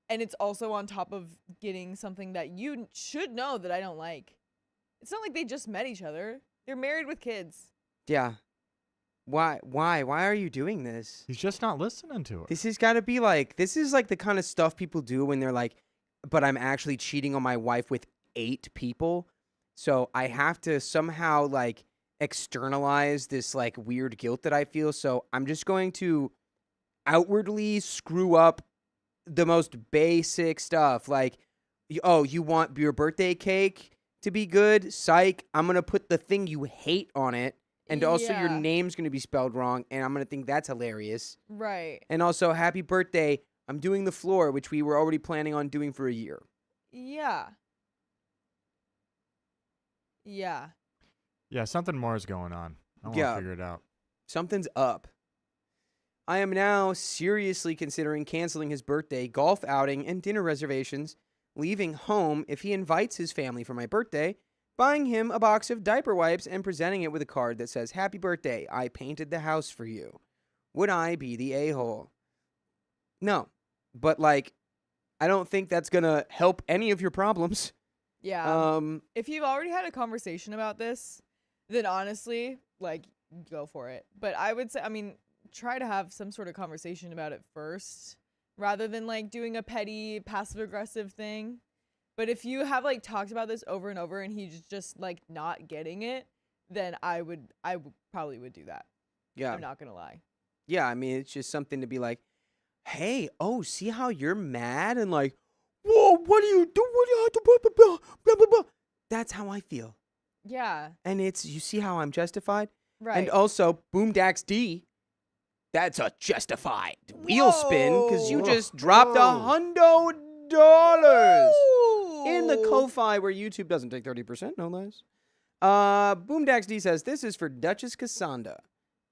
and it's also on top of getting something that you should know that I don't like. It's not like they just met each other. They're married with kids. Yeah. Why are you doing this? He's just not listening to her. This is like the kind of stuff people do when they're like, but I'm actually cheating on my wife with 8 people. So I have to somehow like externalize this like weird guilt that I feel. So I'm just going to outwardly screw up the most basic stuff. Like, oh, you want your birthday cake to be good? Psych. I'm going to put the thing you hate on it. And also your Yeah. name's going to be spelled wrong. And I'm going to think that's hilarious. Right. And also, happy birthday. I'm doing the floor, which we were already planning on doing for a year. Yeah. Yeah. Yeah, something more is going on. I want Yeah. to figure it out. Something's up. I am now seriously considering canceling his birthday, golf outing, and dinner reservations, leaving home if he invites his family for my birthday, buying him a box of diaper wipes, and presenting it with a card that says, "Happy birthday, I painted the house for you." Would I be the a-hole? No. But, like, I don't think that's going to help any of your problems. Yeah. If you've already had a conversation about this, then honestly, like, go for it. But I would say, I mean, try to have some sort of conversation about it first, rather than like doing a petty passive aggressive thing. But if you have like talked about this over and over and he's just like not getting it, then I probably would do that. Yeah. I'm not gonna lie. Yeah, I mean, it's just something to be like, hey, oh, see how you're mad? And like, whoa, what do you do? What do you have to blah, blah, blah, blah. That's how I feel. Yeah. And it's, you see how I'm justified? Right. And also, Boom Dax D, that's a justified wheel spin because you just dropped $100 in the Ko-Fi where YouTube doesn't take 30%, no less. Boom Dax D says, this is for Duchess Cassandra,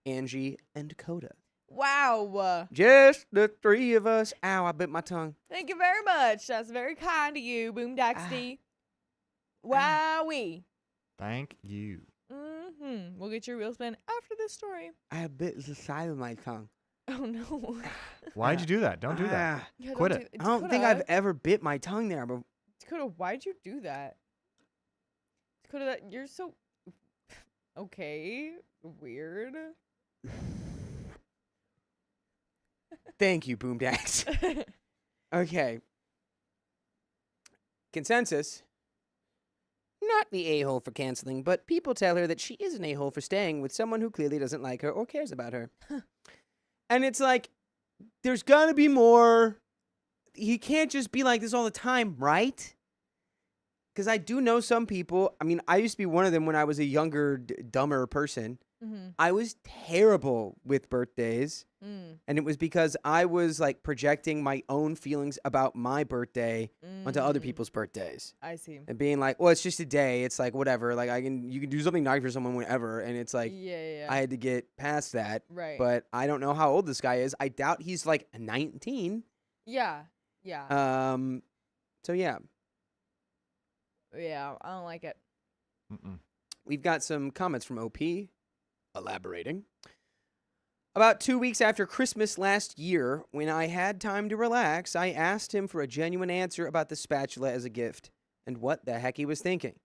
Angie, and Coda. Wow. Just the three of us. Ow, I bit my tongue. Thank you very much. That's very kind of you, Boom Daxty. Wowee. Thank you. We'll get your wheel spin after this story. I bit the side of my tongue. Oh no. Why'd you do that? Don't do that. Yeah, Quit don't it. I don't think I've ever bit my tongue there, but Dakota, why'd you do that? Dakota, you're so okay. Weird. thank you, Boom Dax. Okay. Consensus. Not the a-hole for canceling, but people tell her that she is an a-hole for staying with someone who clearly doesn't like her or cares about her. And it's like, there's gotta be more. You can't just be like this all the time, right? Because I do know some people. I mean, I used to be one of them when I was a younger, dumber person. I was terrible with birthdays. And it was because I was like projecting my own feelings about my birthday onto other people's birthdays. I see. And being like, well, it's just a day. It's like, whatever. Like, you can do something nice for someone whenever. And it's like, Yeah. I had to get past that. Right. But I don't know how old this guy is. I doubt he's like 19. Yeah. So yeah. Yeah, I don't like it. We've got some comments from OP. Elaborating. About 2 weeks after Christmas last year, when I had time to relax, I asked him for a genuine answer about the spatula as a gift and what the heck he was thinking.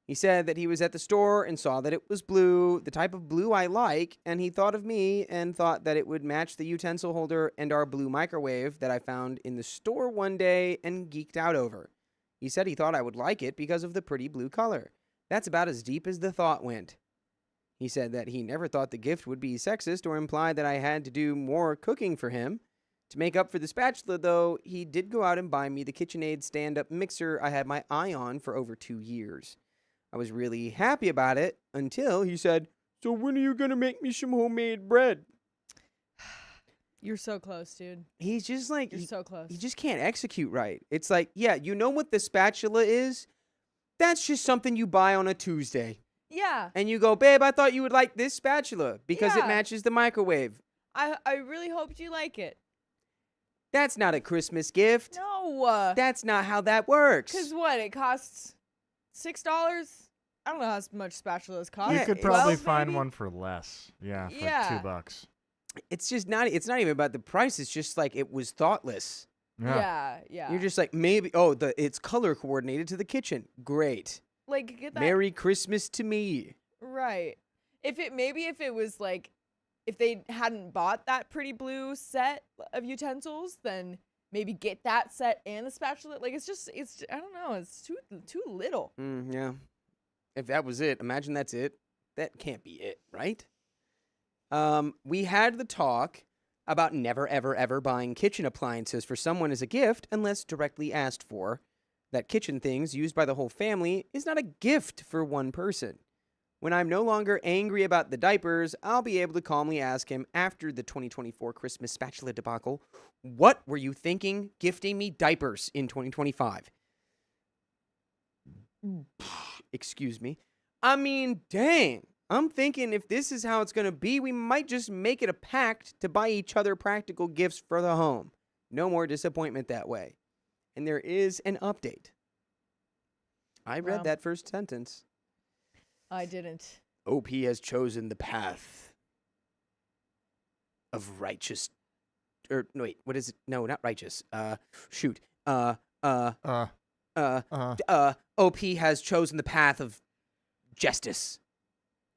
He said that he was at the store and saw that it was blue, the type of blue I like, and he thought of me and thought that it would match the utensil holder and our blue microwave that I found in the store one day and geeked out over. He said he thought I would like it because of the pretty blue color. That's about as deep as the thought went. He said that he never thought the gift would be sexist or imply that I had to do more cooking for him. To make up for the spatula, though, he did go out and buy me the KitchenAid stand-up mixer I had my eye on for over 2 years. I was really happy about it until he said, "So when are you going to make me some homemade bread?" You're so close, dude. He's just like, You're so close. he just can't execute right. It's like, yeah, you know what the spatula is? That's just something you buy on a Tuesday. Yeah. And you go, babe, I thought you would like this spatula because it Yeah. matches the microwave. I really hoped you like it. That's not a Christmas gift. No. That's not how that works. Because what? It costs $6? I don't know how much spatulas cost. You Yeah, could it's- probably 12 find maybe? one for less. Yeah, for Yeah. $2. It's just not, it's not even about the price. It's just like it was thoughtless. Yeah. You're just like, maybe, it's color coordinated to the kitchen. Great. like get that Merry Christmas to me. right. If it was like if they hadn't bought that pretty blue set of utensils, then maybe get that set and the spatula. Like it's I don't know. It's too little. Yeah. If that was it, imagine that's it. That can't be it, right? We had the talk about never, ever, ever buying kitchen appliances for someone as a gift unless directly asked for. That kitchen things used by the whole family is not a gift for one person. When I'm no longer angry about the diapers, I'll be able to calmly ask him after the 2024 Christmas spatula debacle, what were you thinking gifting me diapers in 2025? Excuse me. I mean, dang. I'm thinking if this is how it's going to be, we might just make it a pact to buy each other practical gifts for the home. No more disappointment that way. And there is an update. I read Wow. that first sentence. I didn't. OP has chosen the path of righteous. Or no, wait, what is it? No, not righteous. Shoot. OP has chosen the path of justice,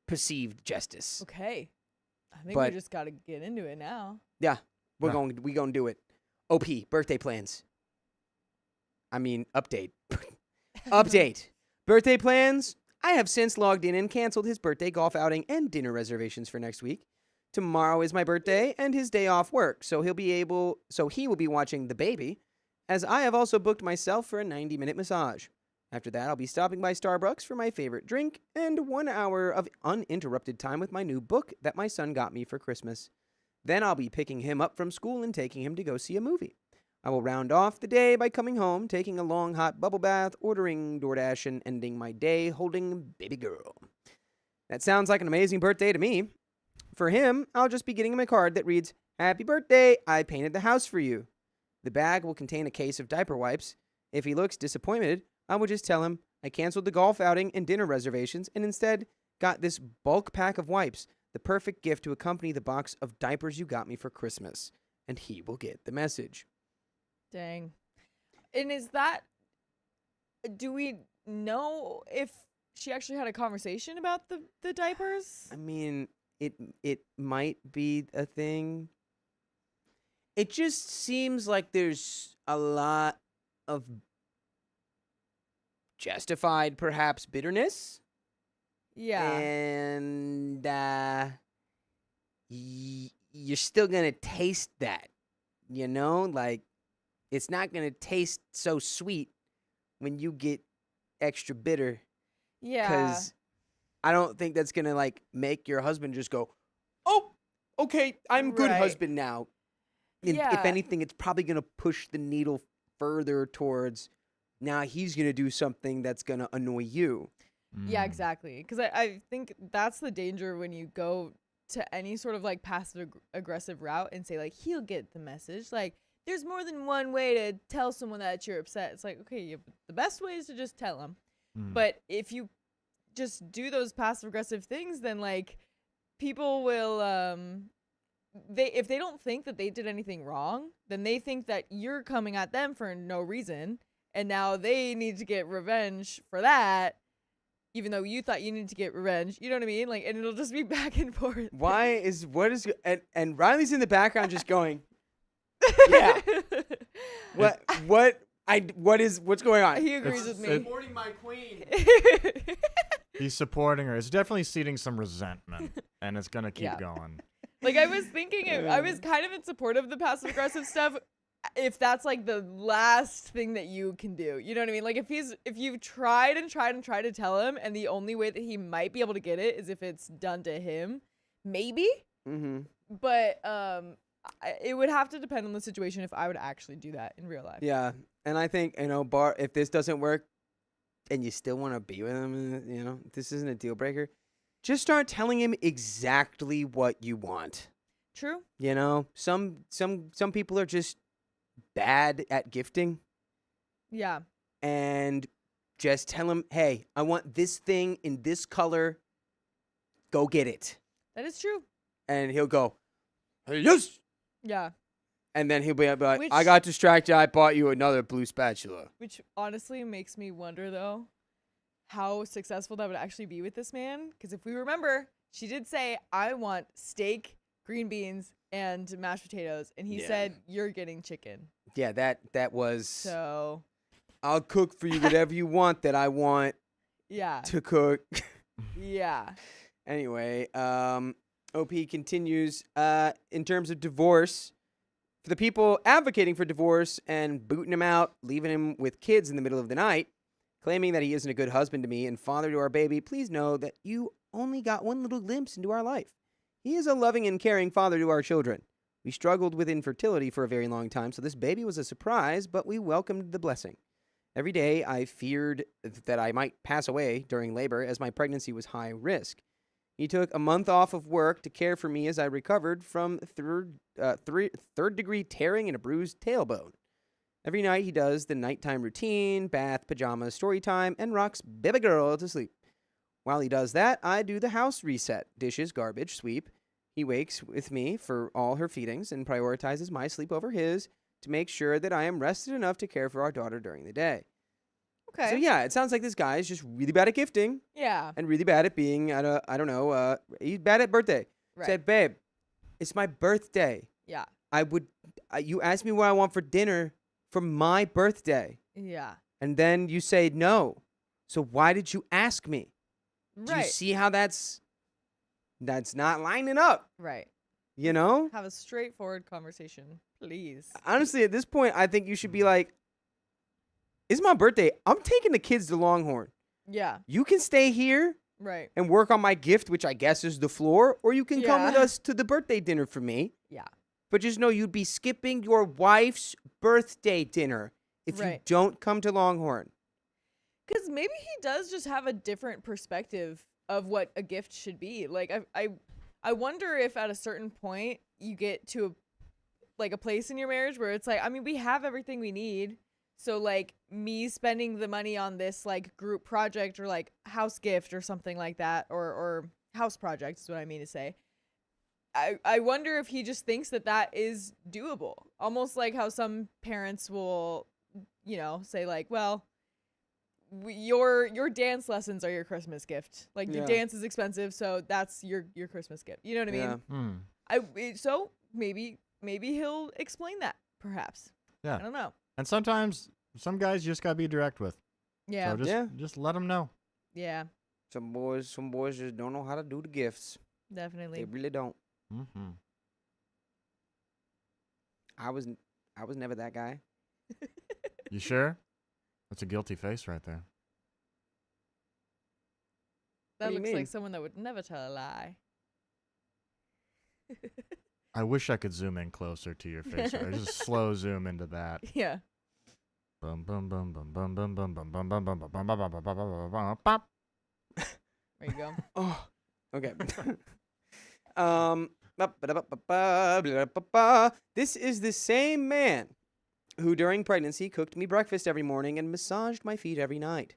perceived justice. Okay. I think But- we just got to get into it now. Yeah, we Yeah. gonna do it. OP birthday plans. I mean, update. Update. Birthday plans. I have since logged in and canceled his birthday golf outing and dinner reservations for next week. Tomorrow is my birthday and his day off work, so he will be watching the baby, as I have also booked myself for a 90-minute massage. After that, I'll be stopping by Starbucks for my favorite drink and 1 hour of uninterrupted time with my new book that my son got me for Christmas. Then I'll be picking him up from school and taking him to go see a movie. I will round off the day by coming home, taking a long hot bubble bath, ordering DoorDash, and ending my day holding baby girl. That sounds like an amazing birthday to me. For him, I'll just be getting him a card that reads, "Happy birthday, I painted the house for you." The bag will contain a case of diaper wipes. If he looks disappointed, I will just tell him I canceled the golf outing and dinner reservations and instead got this bulk pack of wipes, the perfect gift to accompany the box of diapers you got me for Christmas. And he will get the message. Dang. And is that, do we know if she actually had a conversation about the diapers? I mean, it might be a thing. It just seems like there's a lot of justified, perhaps, bitterness. Yeah. And you're still going to taste that, you know? Like, it's not going to taste so sweet when you get extra bitter. Yeah. Because I don't think that's going to, like, make your husband just go, "Oh, okay, I'm good Right. husband now." And Yeah. if anything, it's probably going to push the needle further towards now he's going to do something that's going to annoy you. Yeah, Mm. exactly. Because I think that's the danger when you go to any sort of like passive aggressive route and say like he'll get the message. Like there's more than one way to tell someone that you're upset. It's like, okay, the best way is to just tell them. Mm. But if you just do those passive aggressive things, then like people will if they don't think that they did anything wrong, then they think that you're coming at them for no reason, and now they need to get revenge for that. Even though you thought you needed to get revenge, you know what I mean? Like, and it'll just be back and forth. And Riley's in the background just going, yeah. What's going on? He agrees with me. Supporting my queen. He's supporting her. It's definitely seeding some resentment, and it's gonna keep Yeah. going. Like, I was thinking, I was kind of in support of the passive aggressive stuff. If that's like the last thing that you can do, you know what I mean? Like if you've tried to tell him, and the only way that he might be able to get it is if it's done to him, maybe. Mm-hmm. But it would have to depend on the situation if I would actually do that in real life. Yeah, and I think Bart, if this doesn't work, and you still want to be with him, if this isn't a deal breaker, just start telling him exactly what you want. True. Some people are just bad at gifting, Yeah. and just tell him, "Hey, I want this thing in this color. Go get it." That is true. And he'll go, "Hey, yes." Yeah. And then he'll be like, Which- "I got distracted. I bought you another blue spatula." Which honestly makes me wonder, though, how successful that would actually be with this man. Because if we remember, she did say, "I want steak, green beans, and mashed potatoes," and he Yeah. said, "You're getting chicken." Yeah, that was. So I'll cook for you whatever you want that I want yeah, to cook. yeah, Anyway, OP continues. In terms of divorce, for the people advocating for divorce and booting him out, leaving him with kids in the middle of the night, claiming that he isn't a good husband to me and father to our baby, please know that you only got one little glimpse into our life. He is a loving and caring father to our children. We struggled with infertility for a very long time, so this baby was a surprise, but we welcomed the blessing. Every day, I feared that I might pass away during labor as my pregnancy was high risk. He took a month off of work to care for me as I recovered from third-degree tearing and a bruised tailbone. Every night, he does the nighttime routine, bath, pajamas, story time, and rocks baby girl to sleep. While he does that, I do the house reset, dishes, garbage, sweep. He wakes with me for all her feedings and prioritizes my sleep over his to make sure that I am rested enough to care for our daughter during the day. Okay. So yeah, it sounds like this guy is just really bad at gifting Yeah. and really bad at being at he's bad at birthday. Right. Said, babe, it's my birthday. Yeah. You asked me what I want for dinner for my birthday. Yeah. And then you say no. So why did you ask me? Do you Right. see how that's not lining up, Right. you know? Have a straightforward conversation, please. Honestly, at this point, I think you should be like, it's my birthday. I'm taking the kids to Longhorn. Yeah. You can stay here Right. and work on my gift, which I guess is the floor, or you can come with Yeah. us to the birthday dinner for me. Yeah. But just know you'd be skipping your wife's birthday dinner if you Right. don't come to Longhorn. Because maybe he does just have a different perspective of what a gift should be. Like I wonder if at a certain point you get to a place in your marriage where it's like, I mean, we have everything we need. So like me spending the money on this like group project or like house gift or something like that, or house project is what I mean to say. I wonder if he just thinks that is doable. Almost like how some parents will, say like, well, your dance lessons are your Christmas gift. Like your Yeah. dance is expensive, so that's your Christmas gift. You know what I mean? Yeah. So maybe he'll explain that perhaps. Yeah. I don't know. And sometimes some guys you just gotta be direct with. Yeah. So just Yeah. just let them know. Yeah. Some boys just don't know how to do the gifts. Definitely. They really don't. Mm-hmm. I was never that guy. You sure? That's a guilty face right there. That do you looks like mean? someone that would never tell a lie. I wish I could zoom in closer to your face. Right? Just slow zoom into that. Yeah. Bum bum bum bum bum bum bum bum bum bum bum bum bum bum bum bum bum bum. There you go. Oh, okay. This is the same man who during pregnancy cooked me breakfast every morning and massaged my feet every night.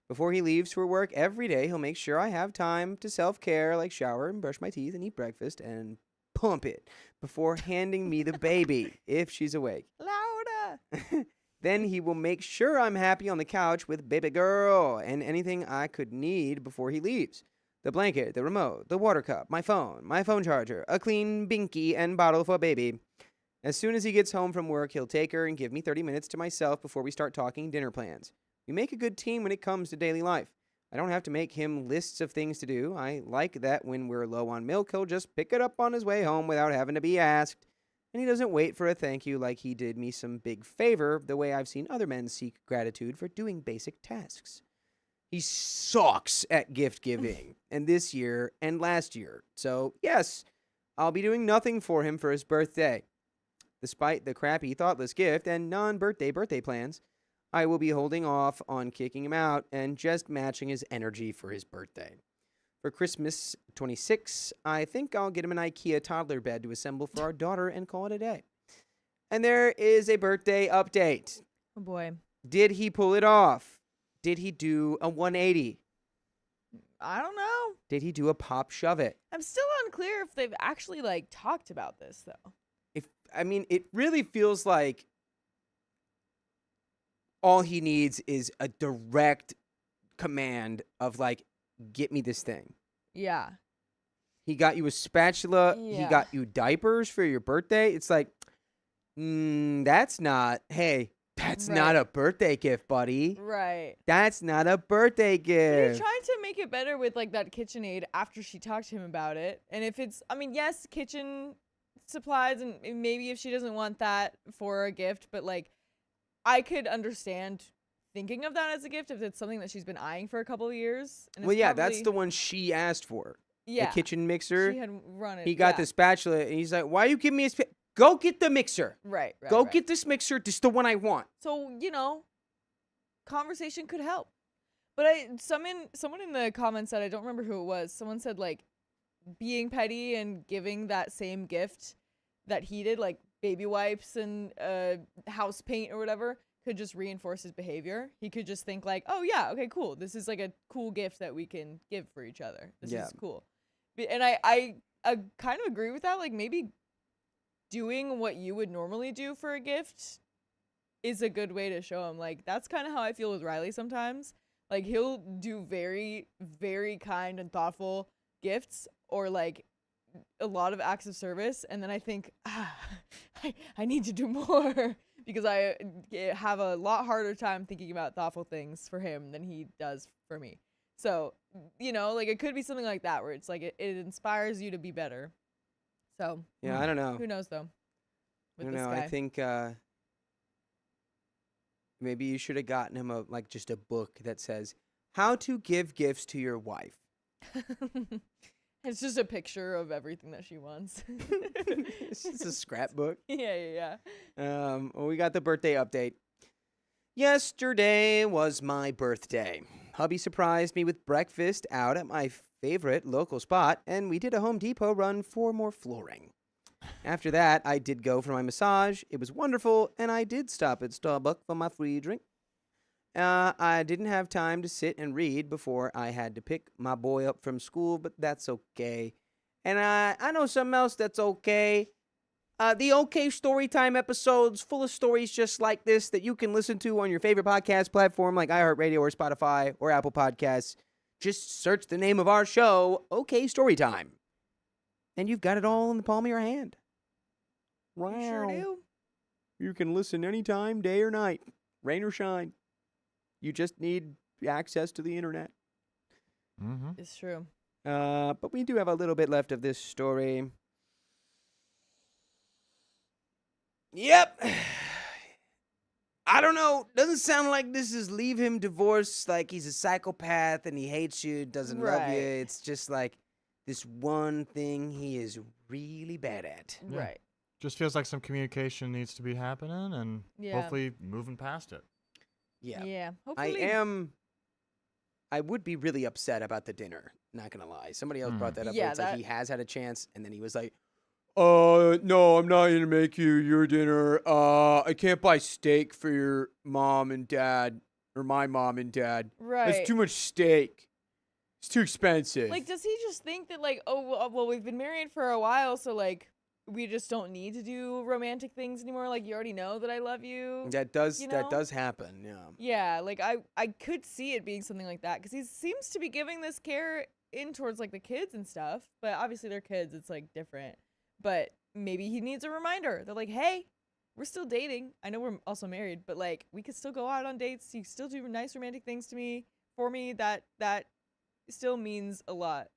Before he leaves for work every day, he'll make sure I have time to self-care, like shower and brush my teeth and eat breakfast and pump it before handing me the baby if she's awake. Louder. Then he will make sure I'm happy on the couch with baby girl and anything I could need before he leaves. The blanket, the remote, the water cup, my phone charger, a clean binky and bottle for baby. As soon as he gets home from work, he'll take her and give me 30 minutes to myself before we start talking dinner plans. We make a good team when it comes to daily life. I don't have to make him lists of things to do. I like that when we're low on milk, he'll just pick it up on his way home without having to be asked. And he doesn't wait for a thank you like he did me some big favor, the way I've seen other men seek gratitude for doing basic tasks. He sucks at gift giving, and this year and last year. So, yes, I'll be doing nothing for him for his birthday. Despite the crappy, thoughtless gift and non-birthday plans, I will be holding off on kicking him out and just matching his energy for his birthday. For Christmas 26, I think I'll get him an IKEA toddler bed to assemble for our daughter and call it a day. And there is a birthday update. Oh boy. Did he pull it off? Did he do a 180? I don't know. Did he do a pop shove it? I'm still unclear if they've actually talked about this though. It really feels like all he needs is a direct command of get me this thing. Yeah. He got you a spatula. He Yeah. got you diapers for your birthday. It's like, that's not Right. a birthday gift, buddy. Right. That's not a birthday But gift. he tried to make it better with that KitchenAid after she talked to him about it. And if it's, yes, kitchen supplies, and maybe if she doesn't want that for a gift, but I could understand thinking of that as a gift if it's something that she's been eyeing for a couple of years. And Well, it's yeah, that's the probably- one she asked for. yeah, The kitchen mixer. she had run it. He got yeah. the spatula, and he's like, why are you giving me a spatula? Go get the mixer. Right. Go right. get this mixer. This is the one I want. So, conversation could help. But someone in the comments said, I don't remember who it was. Someone said like being petty and giving that same gift that he did, like baby wipes and house paint or whatever, could just reinforce his behavior. He could just think like, oh yeah, okay, cool. This is like a cool gift that we can give for each other. This is cool. And I kind of agree with that. Like maybe doing what you would normally do for a gift is a good way to show him. Like that's kind of how I feel with Riley sometimes. Like he'll do very, very kind and thoughtful gifts or like a lot of acts of service, and then I think I need to do more because I have a lot harder time thinking about thoughtful things for him than he does for me. So, you know, like it could be something like that where it's like it inspires you to be better. So Yeah, I don't know. Who knows though? I don't know. I think maybe you should have gotten him just a book that says how to give gifts to your wife. It's just a picture of everything that she wants. It's just a scrapbook. Yeah. Well, we got the birthday update. Yesterday was my birthday. Hubby surprised me with breakfast out at my favorite local spot, and we did a Home Depot run for more flooring. After that, I did go for my massage. It was wonderful, and I did stop at Starbucks for my free drink. I didn't have time to sit and read before I had to pick my boy up from school, but that's okay. And I know something else that's okay. The OK Storytime episodes full of stories just like this that you can listen to on your favorite podcast platform like iHeartRadio or Spotify or Apple Podcasts. Just search the name of our show, OK Storytime. And you've got it all in the palm of your hand. Wow. You sure do. You can listen anytime, day or night, rain or shine. You just need access to the internet. Mm-hmm. It's true. But we do have a little bit left of this story. Yep. I don't know. Doesn't sound like this is leave him divorced, like he's a psychopath and he hates you, doesn't love you. Right. It's just like this one thing he is really bad at. Yeah. Right. Just feels like some communication needs to be happening and Yeah. hopefully moving past it. Yeah. Yeah. Hopefully. I would be really upset about the dinner, not gonna lie. Somebody else brought that up. Yeah, where it's like that- he has had a chance, and then he was like, no, I'm not gonna make you your dinner. I can't buy steak for your mom and dad, or my mom and dad. Right. That's too much steak. It's too expensive. Like, does he just think that, like, oh, well, we've been married for a while, so, like, we just don't need to do romantic things anymore? Like, you already know that I love you. that does you that know? does happen, yeah. Yeah, like, I could see it being something like that, because he seems to be giving this care in towards, like, the kids and stuff, but obviously they're kids, it's, like, different. But maybe he needs a reminder. They're like, hey, we're still dating. I know we're also married, but, like, we could still go out on dates. You still do nice romantic things to me, for me. That still means a lot.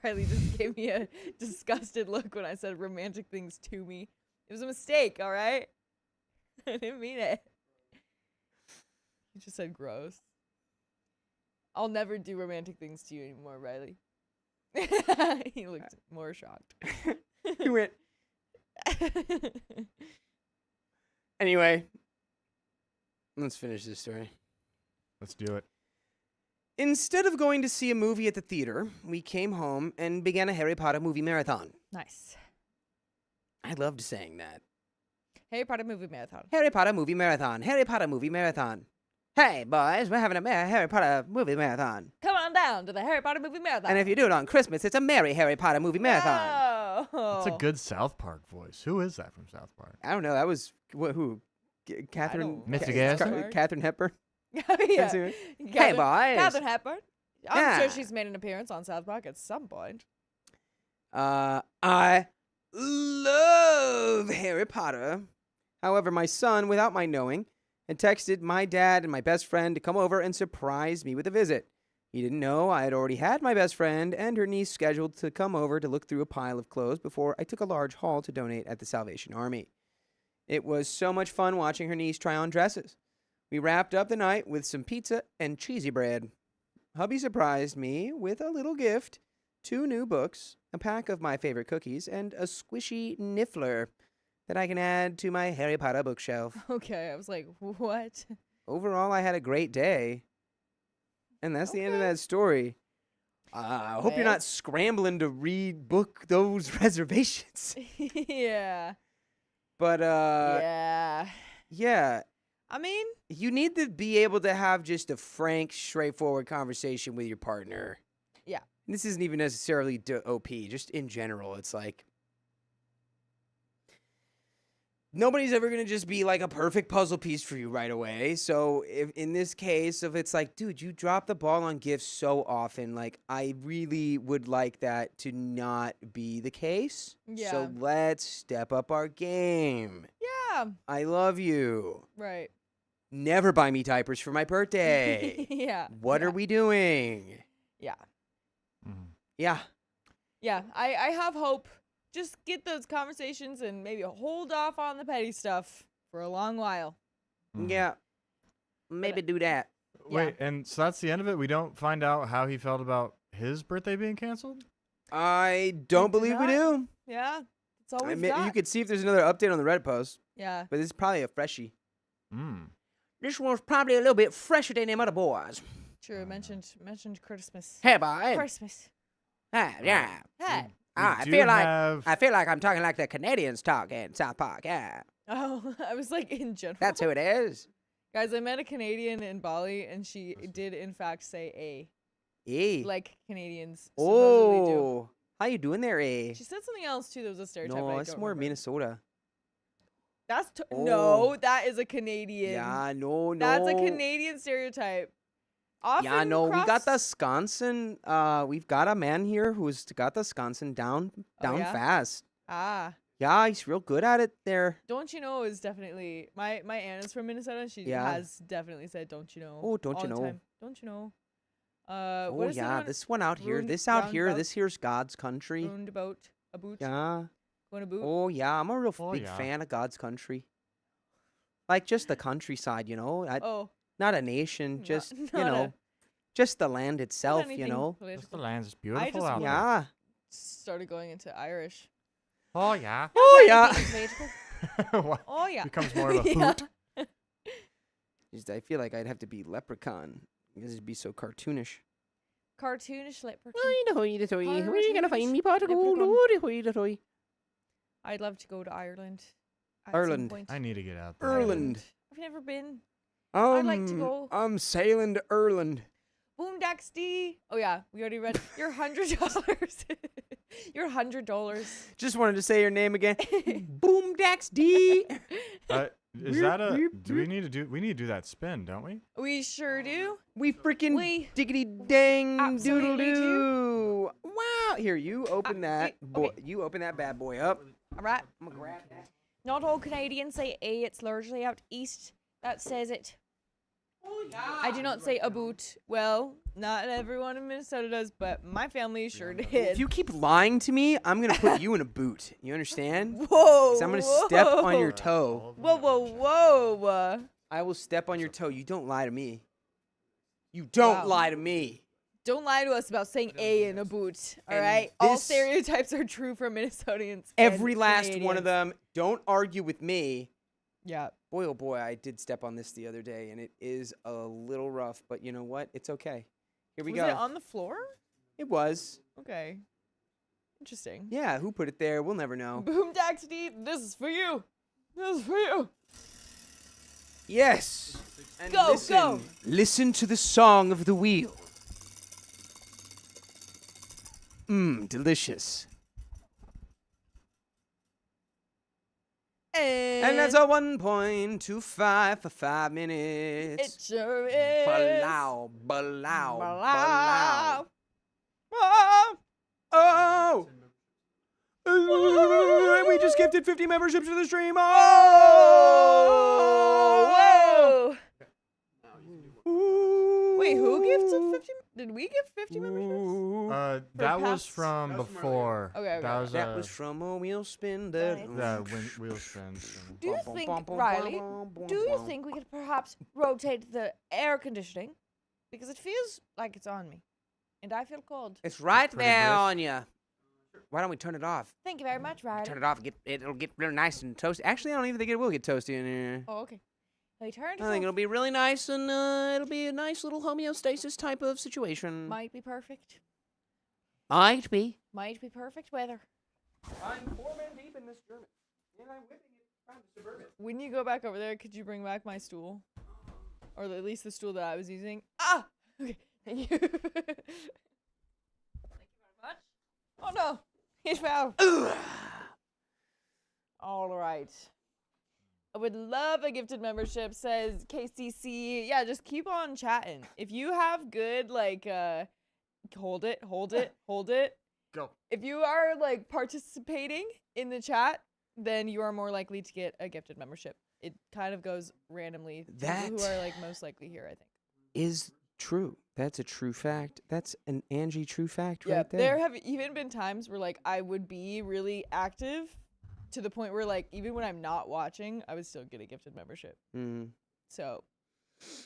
Riley just gave me a disgusted look when I said romantic things to me. It was a mistake, all right? I didn't mean it. You just said gross. I'll never do romantic things to you anymore, Riley. He looked more shocked. He went, anyway, let's finish this story. Let's do it. Instead of going to see a movie at the theater, we came home and began a Harry Potter movie marathon. Nice. I loved saying that. Harry Potter movie marathon. Harry Potter movie marathon. Harry Potter movie marathon. Hey, boys, we're having a Harry Potter movie marathon. Come on down to the Harry Potter movie marathon. And if you do it on Christmas, it's a merry Harry Potter movie marathon. Oh. It's a good South Park voice. Who is that from South Park? I don't know. That was who? Catherine. don't Mr. know. Gaston? Catherine Hepburn. Oh, yeah. Hey, Catherine- boys. Catherine Hepburn. I'm Yeah. sure she's made an appearance on South Park at some point. I love Harry Potter. However, my son, without my knowing, had texted my dad and my best friend to come over and surprise me with a visit. He didn't know I had already had my best friend and her niece scheduled to come over to look through a pile of clothes before I took a large haul to donate at the Salvation Army. It was so much fun watching her niece try on dresses. We wrapped up the night with some pizza and cheesy bread. Hubby surprised me with a little gift, 2 new books, a pack of my favorite cookies, and a squishy niffler that I can add to my Harry Potter bookshelf. Okay, I was like, what? overall, I had a great day. And that's the end of Okay. that story. I hope you're Well. not scrambling to rebook those reservations. Yeah. But, Yeah. yeah, I mean, you need to be able to have just a frank, straightforward conversation with your partner. Yeah. This isn't even necessarily OP, just in general. It's like, nobody's ever going to just be like a perfect puzzle piece for you right away. So if in this case, if it's like, dude, you drop the ball on gifts so often, like I really would like that to not be the case. Yeah. So let's step up our game. yeah. I love you. Right. Never buy me diapers for my birthday. yeah. What yeah. are we doing? Yeah. Mhm. Yeah. Yeah. I have hope. Just get those conversations and maybe hold off on the petty stuff for a long while. Mhm. Yeah. Maybe do that. Wait, and so that's the end of it? We don't find out how he felt about his birthday being canceled? I don't do believe we not. do. Yeah. That's all I we've mean, got. you could see if there's another update on the Reddit post, yeah. but this is probably a freshie. Mm. This one's probably a little bit fresher than them other boys. True. Mentioned Christmas. Hey, boy. Christmas. Yeah. Hey. I We do feel like have- I feel like I'm talking like the Canadians talk in South Park. Yeah, Oh, I was like in general. that's who it is. Guys, I met a Canadian in Bali, and she did in fact say "a," Eh. like Canadians supposedly do. Oh, how you doing there, eh? She said something else too. That was a stereotype. but No, I it's don't more remember. Minnesota. That's Oh. no, that is a Canadian. Yeah, no. That's a Canadian stereotype. Often Yeah, no, we got the cross- Wisconsin. We've got a man here who's got the Wisconsin down Oh, yeah? fast. Ah, Yeah, he's real good at it there. don't you know is definitely my aunt is from Minnesota. And she Yeah. has definitely said, "Don't you know?" Oh, don't all you the know. time. Don't you know? Oh What is the yeah, one- this one out here, Round- this out here, roundabout? this here's God's country. roundabout a boot. Yeah. Going a boot. Oh yeah, I'm a real Oh, big yeah. fan of God's country. Like just the countryside, you know, Oh, not a nation, Not- just not you know, a- just the land not itself, you anything know. Just the political. land's beautiful just out want- there. Yeah. Started going into Irish. Oh, yeah. Oh yeah. What? Oh yeah. Becomes more of a Yeah. hoot. Just, I feel like I'd have to be leprechaun because it'd be so cartoonish. Cartoonish leprechaun. Where you gonna find me, Leprechaun. I'd love to go to Ireland. At some Ireland. point. I need to get out there. Ireland. I've never been. I'd like to go. I'm sailing to Ireland. Boondocks D. Oh yeah, we already read. Your $100. Your $100. Just wanted to say your name again. Boom Dax D. Is that a? We need to do that spin, don't we? We sure do. We freaking We diggity dang doodle absolutely doo. Wow. Here, you open that boy. okay. You open that bad boy up. All right. I'm gonna grab that. Not all Canadians say A. It's largely out east that says it. I do not say a boot. Well, not everyone in Minnesota does, but my family sure If did. you keep lying to me, I'm gonna put you in a boot. You understand? Whoa. 'Cause I'm gonna step on your whoa. toe. Whoa, whoa, whoa. I will step on your toe. You don't lie to me. You don't Wow. lie to me. Don't lie to us about saying A in a boot. All And right. All this- stereotypes are true for Minnesotans. Every and last one of Canadians. them. Don't argue with me. Yeah. Boy, oh boy, I did step on this the other day, and it is a little rough. But you know what? It's okay. Here we Was go. it on the floor? It was. Okay. Interesting. Yeah, who put it there? We'll never know. Boom Daxty, this is for you. This is for you. Yes. And Go, listen, go. Listen to the song of the wheel. Delicious. And that's a 1.25 for 5 minutes. It sure is. Balow, balow, Balow. balow. Oh! And we just gifted 50 memberships to the stream. Oh! Whoa. Wait, who gifted 50? Did we give 50 memberships? That was past- from before. Okay, That was, That was from a wheel spin. That wheel spin. Do you think, Riley, do you think we could perhaps rotate the air conditioning? Because it feels like it's on me. And I feel cold. It's right Pretty there brisk. on you. Why don't we turn it off? Thank you very much, Riley. Turn it off. It'll get real nice and toasty. Actually, I don't even think it will get toasty in here. Oh, okay. They turned. I think it'll be really nice, and it'll be a nice little homeostasis type of situation. Might be perfect. Might be. Might be perfect weather. I'm 4 men deep in this German, and I'm whipping it from the suburban. When you go back over there, could you bring back my stool? Or at least the stool that I was using? Ah! Okay, thank you. Thank you very much. Oh no! It fell. All right. I would love a gifted membership, says KCC. Yeah, just keep on chatting. If you have good, like, hold it. Go. If you are, like, participating in the chat, then you are more likely to get a gifted membership. It kind of goes randomly to people who are, like, most likely here, I think. Is true. That's a true fact. That's an Angie true fact Yeah, right there. there have even been times where, like, I would be really active to the point where, like, even when I'm not watching, I would still get a gifted membership. Mm. So,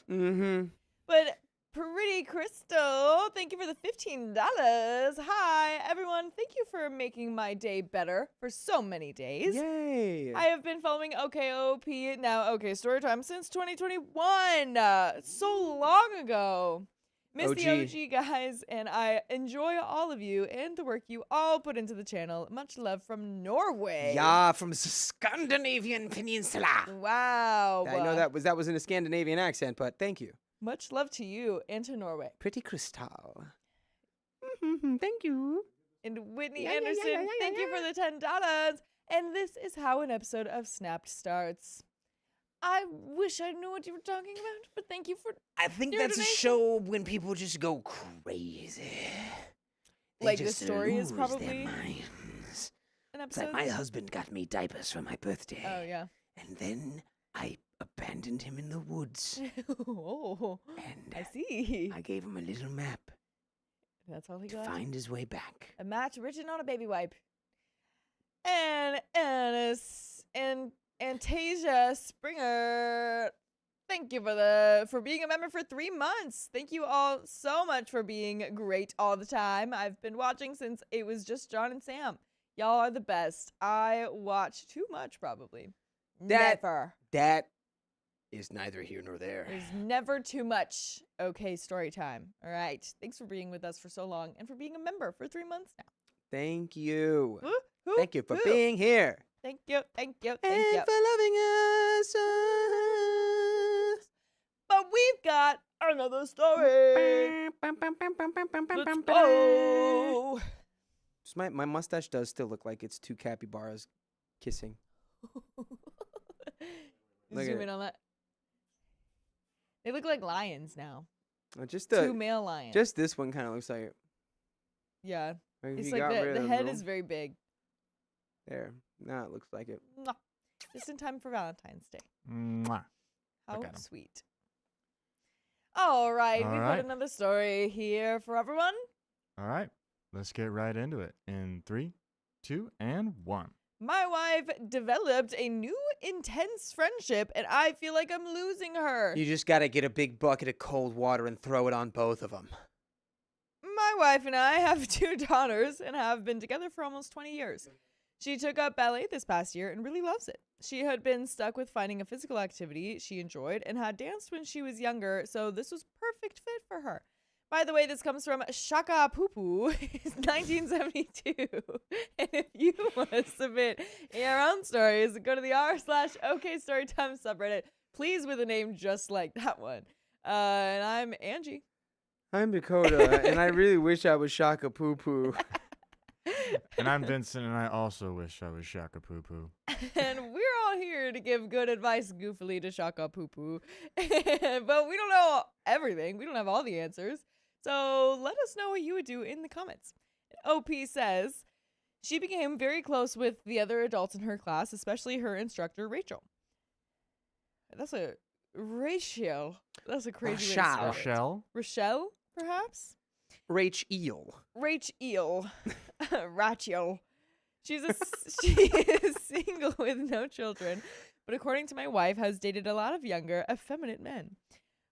Mm-hmm. but Pretty Crystal, thank you for the $15. Hi, everyone. Thank you for making my day better for so many days. Yay. I have been following OKOP, now OK Storytime, since 2021. So long ago. Miss the OG guys, and I enjoy all of you and the work you all put into the channel. Much love from Norway. Yeah, from the Scandinavian Peninsula. Wow. I know that was in a Scandinavian accent, but thank you. Much love to you and to Norway. Pretty Crystal. Thank you. And Whitney Anderson, thank you for the $10. And this is how an episode of Snapped starts. I wish I knew what you were talking about, but thank you for I think your that's donation. a show when people just go crazy. They Like, the just story is lose probably their minds. an It's episode. like my husband got me diapers for my birthday. Oh, yeah. And then I abandoned him in the woods. Oh, And I see. I gave him a little map That's all he to got. find his way back. A match written on a baby wipe. And Annis and Antasia Springer, thank you for being a member for 3 months. Thank you all so much for being great all the time. I've been watching since it was just John and Sam. Y'all are the best. I watch too much, probably. Never. That is neither here nor there. There's never too much. Okay, story time. All right. Thanks for being with us for so long and for being a member for 3 months now. Thank you. Woo, woo, Thank you for woo. being here. Thank you. Thank you. And Thank you. for loving us. But we've got another story. Let's go. So my mustache does still look like it's two capybaras kissing. Look at Zoom it. in on that. They look like lions now. Just Two male lions. just this one kind of looks like it. yeah. Like if It's you like got rid the of head little- is very big. there. Now it looks like it. Mwah. Just in time for Valentine's Day. Mwah. How Look at 'em. sweet. All right, All we've right. got another story here for everyone. All right, let's get right into it. In 3, 2, and 1. My wife developed a new intense friendship, and I feel like I'm losing her. You just gotta get a big bucket of cold water and throw it on both of them. My wife and I have 2 daughters and have been together for almost 20 years. She took up ballet this past year and really loves it. She had been stuck with finding a physical activity she enjoyed and had danced when she was younger, so this was perfect fit for her. By the way, this comes from Shaka Poo 1972. And if you want to submit your own stories, go to the r/OK Storytime subreddit, please, with a name just like that one. And I'm Angie. I'm Dakota, and I really wish I was Shaka Poo Poo. And I'm Vincent, and I also wish I was Shaka Poo Poo. And we're all here to give good advice goofily to Shaka Poo Poo. But we don't know everything. We don't have all the answers. So let us know what you would do in the comments. OP says, she became very close with the other adults in her class, especially her instructor, Rachel. That's a ratio. That's a crazy way to spell it. Rochelle? Rochelle, perhaps? Rach Eel. Rach Eel. Rachel. She is single with no children, but according to my wife, has dated a lot of younger, effeminate men.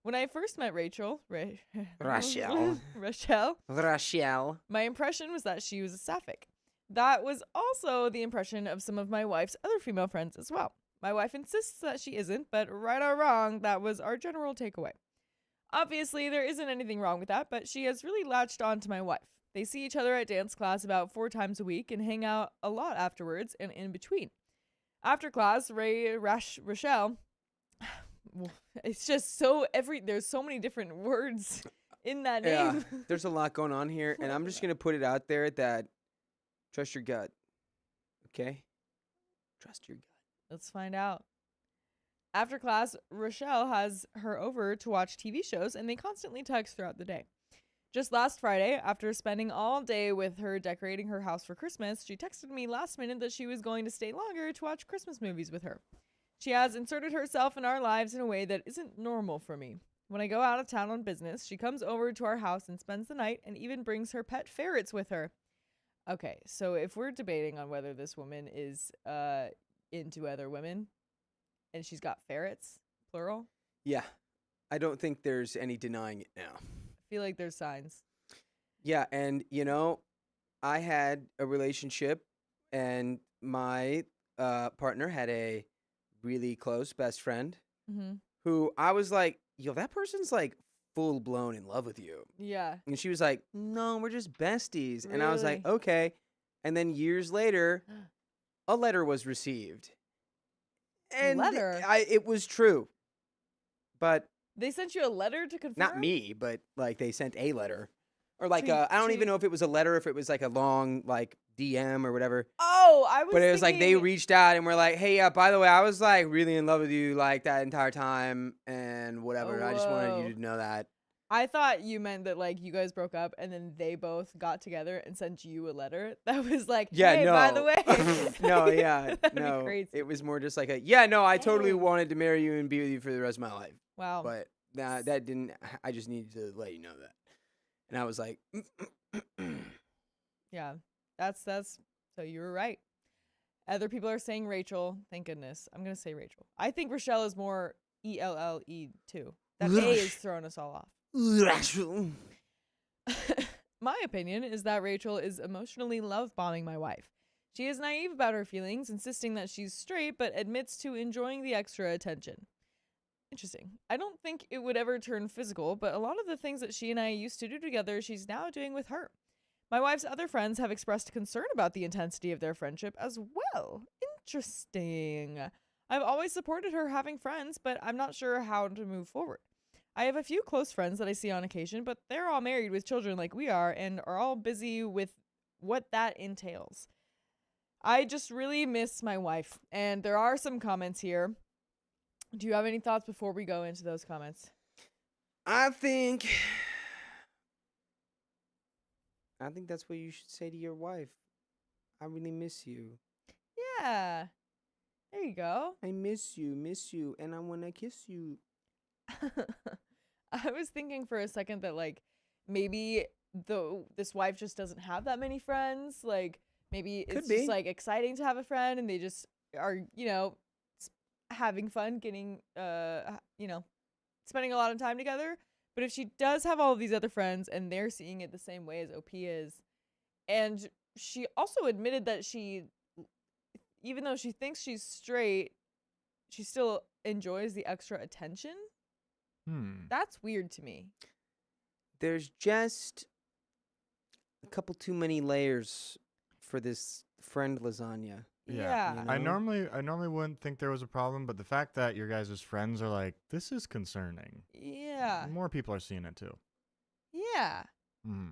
When I first met Rachel, Rachel. Rachel, my impression was that she was a sapphic. That was also the impression of some of my wife's other female friends as well. My wife insists that she isn't, but right or wrong, that was our general takeaway. Obviously, there isn't anything wrong with that, but she has really latched on to my wife. They see each other at dance class about 4 times a week and hang out a lot afterwards and in between. After class, Rochelle, it's just there's so many different words in that name. Yeah, there's a lot going on here, and I'm just going to put it out there that trust your gut, okay? Trust your gut. Let's find out. After class, Rochelle has her over to watch TV shows, and they constantly text throughout the day. Just last Friday, after spending all day with her decorating her house for Christmas, she texted me last minute that she was going to stay longer to watch Christmas movies with her. She has inserted herself in our lives in a way that isn't normal for me. When I go out of town on business, she comes over to our house and spends the night and even brings her pet ferrets with her. Okay, so if we're debating on whether this woman is into other women and she's got ferrets, plural, Yeah, I don't think there's any denying it now. I feel like there's signs. Yeah, and I had a relationship, and my partner had a really close best friend Mm-hmm. who I was like, yo, that person's like full blown in love with you. Yeah. And she was like, no, we're just besties. And I was like, Really? okay. And then years later, a letter was received. And Letter? it was true. But They sent you a letter to confirm? not me, but like they sent a letter. Or like To- I don't to- even know if it was a letter, if it was like a long like DM or whatever. Oh, I was But it was like they thinking- reached out and were like, hey, by the way, I was like really in love with you like that entire time and whatever. I just wanted Whoa. you to know that. I thought you meant that like you guys broke up and then they both got together and sent you a letter that was like, Yeah, hey, no. by the way. No, yeah, That'd be no. crazy. It was more just like I totally Oh. wanted to marry you and be with you for the rest of my life. Wow. But that didn't. I just needed to let you know that. And I was like, Yeah. That's so you were right. Other people are saying Rachel. Thank goodness. I'm gonna say Rachel. I think Rochelle is more ELLE too. That A is throwing us all off. My opinion is that Rachel is emotionally love bombing my wife. She is naive about her feelings, insisting that she's straight, but admits to enjoying the extra attention. Interesting. I don't think it would ever turn physical, but a lot of the things that she and I used to do together, she's now doing with her. My wife's other friends have expressed concern about the intensity of their friendship as well. Interesting. I've always supported her having friends, but I'm not sure how to move forward. I have a few close friends that I see on occasion, but they're all married with children like we are and are all busy with what that entails. I just really miss my wife, and there are some comments here. Do you have any thoughts before we go into those comments? I think that's what you should say to your wife. I really miss you. Yeah. There you go. I miss you, and I want to kiss you. I was thinking for a second that like maybe this wife just doesn't have that many friends. Like maybe it's just like exciting to have a friend and they just are, having fun getting spending a lot of time together. But if she does have all of these other friends and they're seeing it the same way as OP is, and she also admitted that even though she thinks she's straight, she still enjoys the extra attention. That's weird to me. There's just a couple too many layers for this friend lasagna. Yeah. You I know? normally wouldn't think there was a problem, but the fact that your guys' friends are like, this is concerning. Yeah. More people are seeing it too. Yeah. Hmm.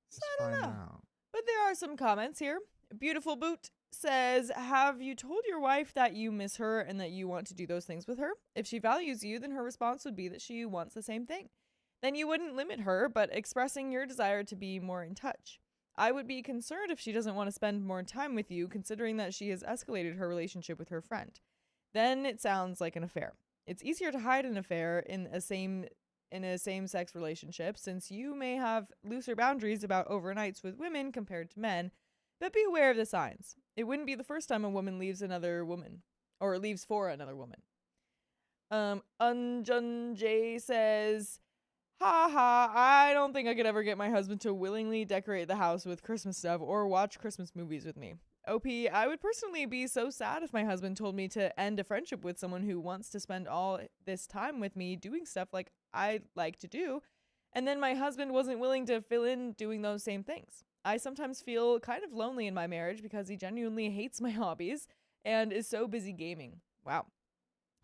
So I don't Find know. out. But there are some comments here. Beautiful Boot says, have you told your wife that you miss her and that you want to do those things with her? If she values you, then her response would be that she wants the same thing. Then you wouldn't limit her, but expressing your desire to be more in touch. I would be concerned if she doesn't want to spend more time with you, considering that she has escalated her relationship with her friend. Then it sounds like an affair. It's easier to hide an affair in a same-sex relationship, since you may have looser boundaries about overnights with women compared to men, but be aware of the signs. It wouldn't be the first time a woman leaves another woman, or leaves for another woman. Unjun J says, haha, I don't think I could ever get my husband to willingly decorate the house with Christmas stuff or watch Christmas movies with me. OP, I would personally be so sad if my husband told me to end a friendship with someone who wants to spend all this time with me doing stuff like I like to do, and then my husband wasn't willing to fill in doing those same things. I sometimes feel kind of lonely in my marriage because he genuinely hates my hobbies and is so busy gaming. Wow.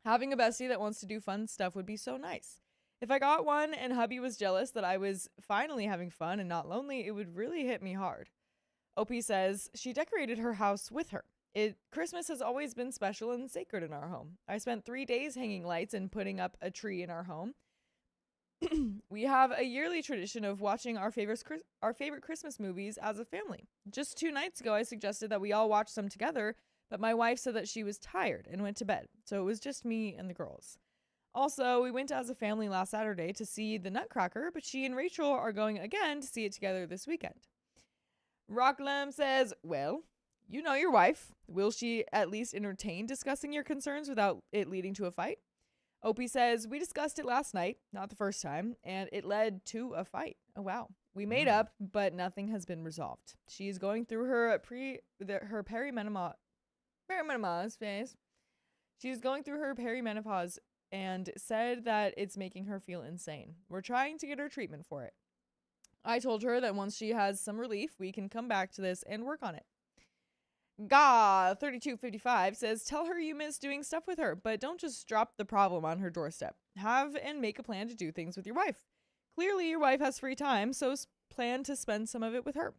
Having a bestie that wants to do fun stuff would be so nice. If I got one and hubby was jealous that I was finally having fun and not lonely, it would really hit me hard. OP says she decorated her house with her. Christmas has always been special and sacred in our home. I spent 3 days hanging lights and putting up a tree in our home. We have a yearly tradition of watching our favorite Christmas movies as a family. Just 2 nights ago, I suggested that we all watch some together, but my wife said that she was tired and went to bed, so it was just me and the girls. Also, we went as a family last Saturday to see The Nutcracker, but she and Rachel are going again to see it together this weekend. Rocklam says, well, you know your wife. Will she at least entertain discussing your concerns without it leading to a fight? Opie says, we discussed it last night, not the first time, and it led to a fight. Oh, wow. We made up, but nothing has been resolved. She is going through her perimenopause phase. She's going through her perimenopause and said that it's making her feel insane. We're trying to get her treatment for it. I told her that once she has some relief, we can come back to this and work on it. Ga3255 says, tell her you miss doing stuff with her, but don't just drop the problem on her doorstep. Have and make a plan to do things with your wife. Clearly your wife has free time, so plan to spend some of it with her.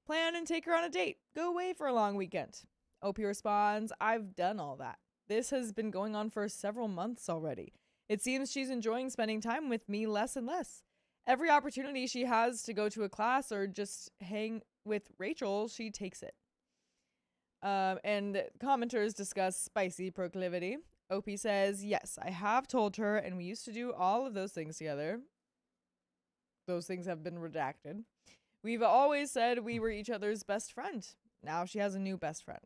Plan and take her on a date. Go away for a long weekend. OP responds, I've done all that. This has been going on for several months already. It seems she's enjoying spending time with me less and less. Every opportunity she has to go to a class or just hang with Rachel, she takes it. And commenters discuss spicy proclivity. OP says, yes, I have told her, and we used to do all of those things together. Those things have been redacted. We've always said we were each other's best friend. Now she has a new best friend.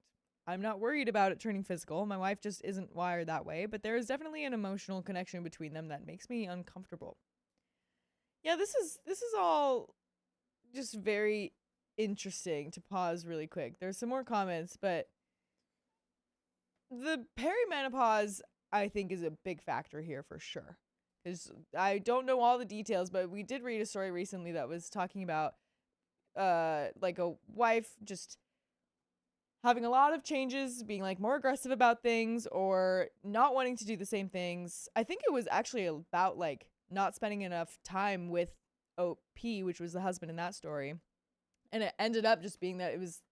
I'm not worried about it turning physical. My wife just isn't wired that way, but there is definitely an emotional connection between them that makes me uncomfortable. Yeah, this is all just very interesting. To pause really quick. There's some more comments, but the perimenopause, I think, is a big factor here for sure. Because I don't know all the details, but we did read a story recently that was talking about like a wife just having a lot of changes, being like more aggressive about things or not wanting to do the same things. I think it was actually about like not spending enough time with OP, which was the husband in that story. And it ended up just being that it was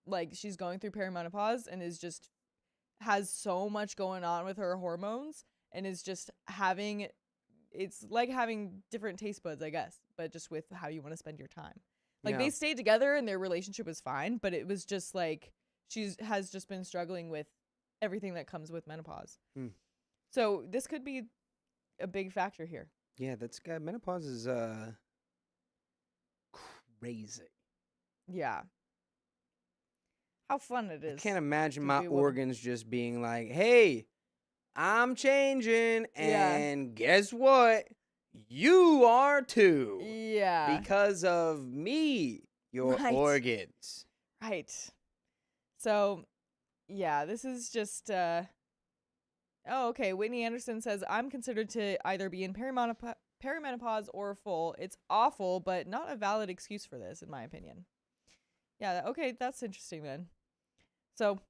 like she's going through perimenopause and has so much going on with her hormones and is just it's like having different taste buds, I guess, but just with how you want to spend your time. Like they stayed together and their relationship was fine, but it was just like she has just been struggling with everything that comes with menopause. So this could be a big factor here. Yeah, menopause is crazy. Yeah. How fun it is. I can't imagine my organs just being like, hey, I'm changing, and guess what? You are too. Yeah. Because of me, your organs. Right. So, yeah, this is just, okay. Whitney Anderson says, I'm considered to either be in perimenopause or full. It's awful, but not a valid excuse for this, in my opinion. Yeah, okay, that's interesting then. So,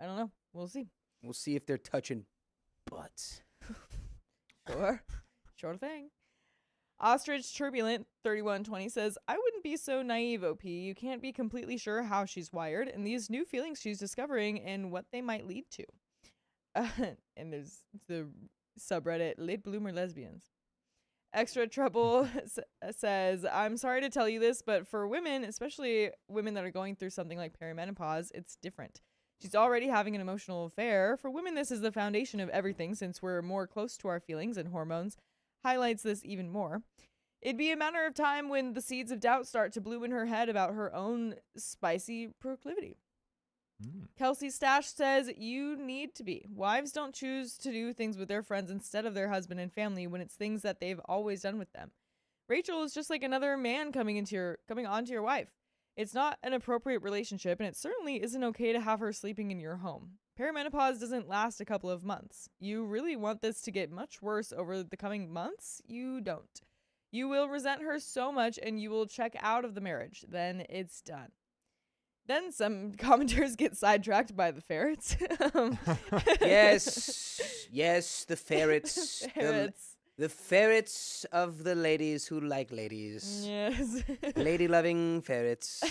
I don't know. We'll see. We'll see if they're touching butts. Sure thing. Ostrich Turbulent 3120 says, I wouldn't be so naive, OP. You can't be completely sure how she's wired and these new feelings she's discovering and what they might lead to. And there's the subreddit Late Bloomer Lesbians. Extra Trouble says, I'm sorry to tell you this, but for women, especially women that are going through something like perimenopause, it's different. She's already having an emotional affair. For women, this is the foundation of everything since we're more close to our feelings, and hormones highlights this even more. It'd be a matter of time when the seeds of doubt start to bloom in her head about her own spicy proclivity. Kelsey Stash says, you need to be. Wives don't choose to do things with their friends instead of their husband and family when it's things that they've always done with them. Rachel is just like another man coming onto your wife. It's not an appropriate relationship, and it certainly isn't okay to have her sleeping in your home. Perimenopause doesn't last a couple of months. You really want this to get much worse over the coming months? You don't. You will resent her so much and you will check out of the marriage. Then it's done. Then some commenters get sidetracked by the ferrets. Yes, the ferrets. Ferrets. The ferrets of the ladies who like ladies. Yes. Lady-loving ferrets.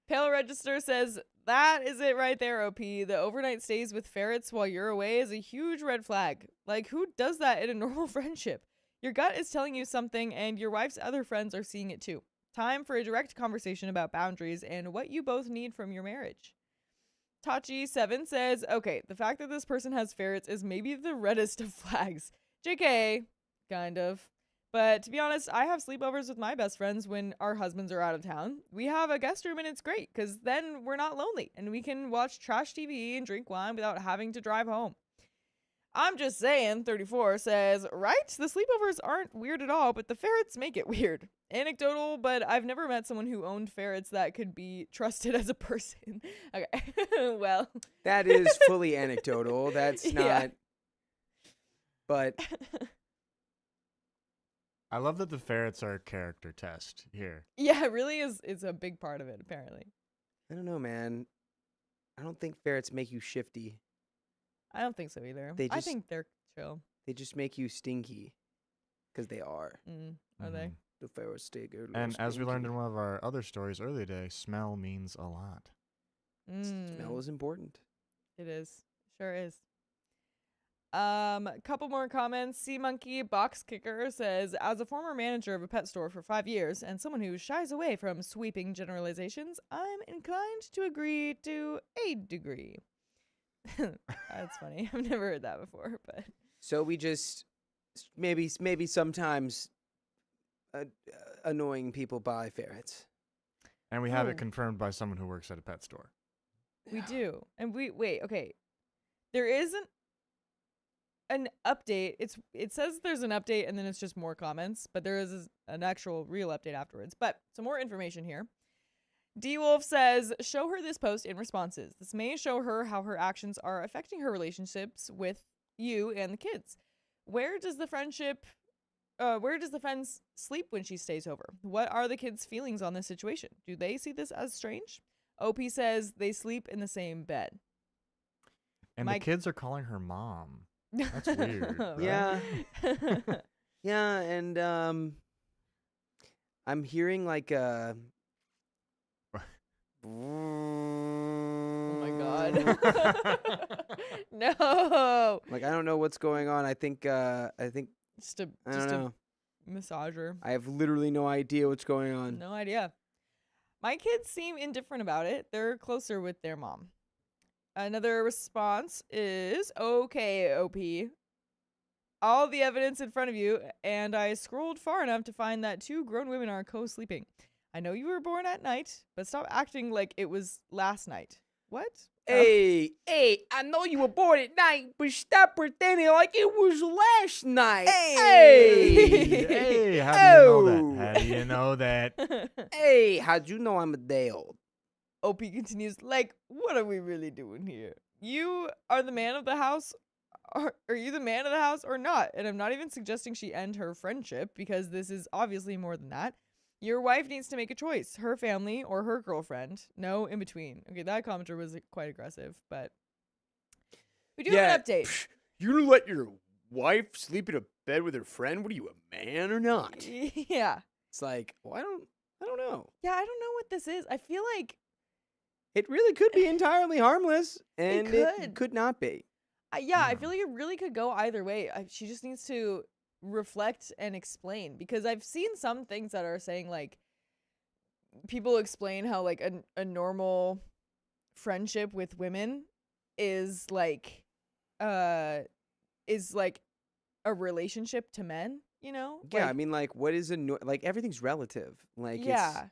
Pale Register says, that is it right there, OP. The overnight stays with ferrets while you're away is a huge red flag. Like, who does that in a normal friendship? Your gut is telling you something, and your wife's other friends are seeing it too. Time for a direct conversation about boundaries and what you both need from your marriage. Tachi7 says, okay, the fact that this person has ferrets is maybe the reddest of flags. JK, kind of. But to be honest, I have sleepovers with my best friends when our husbands are out of town. We have a guest room and it's great because then we're not lonely and we can watch trash TV and drink wine without having to drive home. I'm just saying, 34 says, right? The sleepovers aren't weird at all, but the ferrets make it weird. Anecdotal, but I've never met someone who owned ferrets that could be trusted as a person. Okay, well. That is fully anecdotal. That's not. Yeah. But I love that the ferrets are a character test here. Yeah, it really is a big part of it, apparently. I don't know, man. I don't think ferrets make you shifty. I don't think so either. They I just- think they're chill. They just make you stinky. Because they are. Are they? Mhm. The ferrets stink. And as we learned in one of our other stories earlier today, smell means a lot. Smell is important. It is. Sure is. Couple more comments. Sea Monkey Box Kicker says, as a former manager of a pet store for 5 years and someone who shies away from sweeping generalizations, I'm inclined to agree to a degree. That's funny. I've never heard that before, but So we just maybe sometimes annoying people buy ferrets. And we have Oh. it confirmed by someone who works at a pet store. we do. And wait, okay. There isn't an update. It says there's an update and then it's just more comments, but there is an actual real update afterwards. But some more information here. D Wolf says, show her this post in responses. This may show her how her actions are affecting her relationships with you and the kids. Where does the friend sleep when she stays over? What are the kids' feelings on this situation? Do they see this as strange? OP says they sleep in the same bed. And My- the kids are calling her mom. That's weird. Right? Yeah. Yeah, and I'm hearing like a Oh my god. No. like I don't know what's going on. I think Just a I don't know. massager. I have literally no idea what's going on. No idea. My kids seem indifferent about it. They're closer with their mom. Another response is, okay, OP. All the evidence in front of you, and I scrolled far enough to find that 2 grown women are co-sleeping. I know you were born at night, but stop acting like it was last night. What? Hey, I know you were born at night, but stop pretending like it was last night. Hey, hey, how do you know that? How do you know that? Hey, how'd you know I'm a day old? OP continues, like, what are we really doing here? You are the man of the house. Are you the man of the house or not? And I'm not even suggesting she end her friendship because this is obviously more than that. Your wife needs to make a choice. Her family or her girlfriend. No in between. Okay, that commenter was quite aggressive, but we do have an update. psh, you gonna let your wife sleep in a bed with her friend? What are you, a man or not? Yeah. It's like, well, I don't know. Yeah, I don't know what this is. I feel like It really could be entirely harmless, and it could. could not be. I feel like it really could go either way. She just needs to reflect and explain because I've seen some things that are saying like people explain how like a normal friendship with women is like a relationship to men, you know? Yeah, I Like, mean, like, what is like everything's relative. Like, yeah.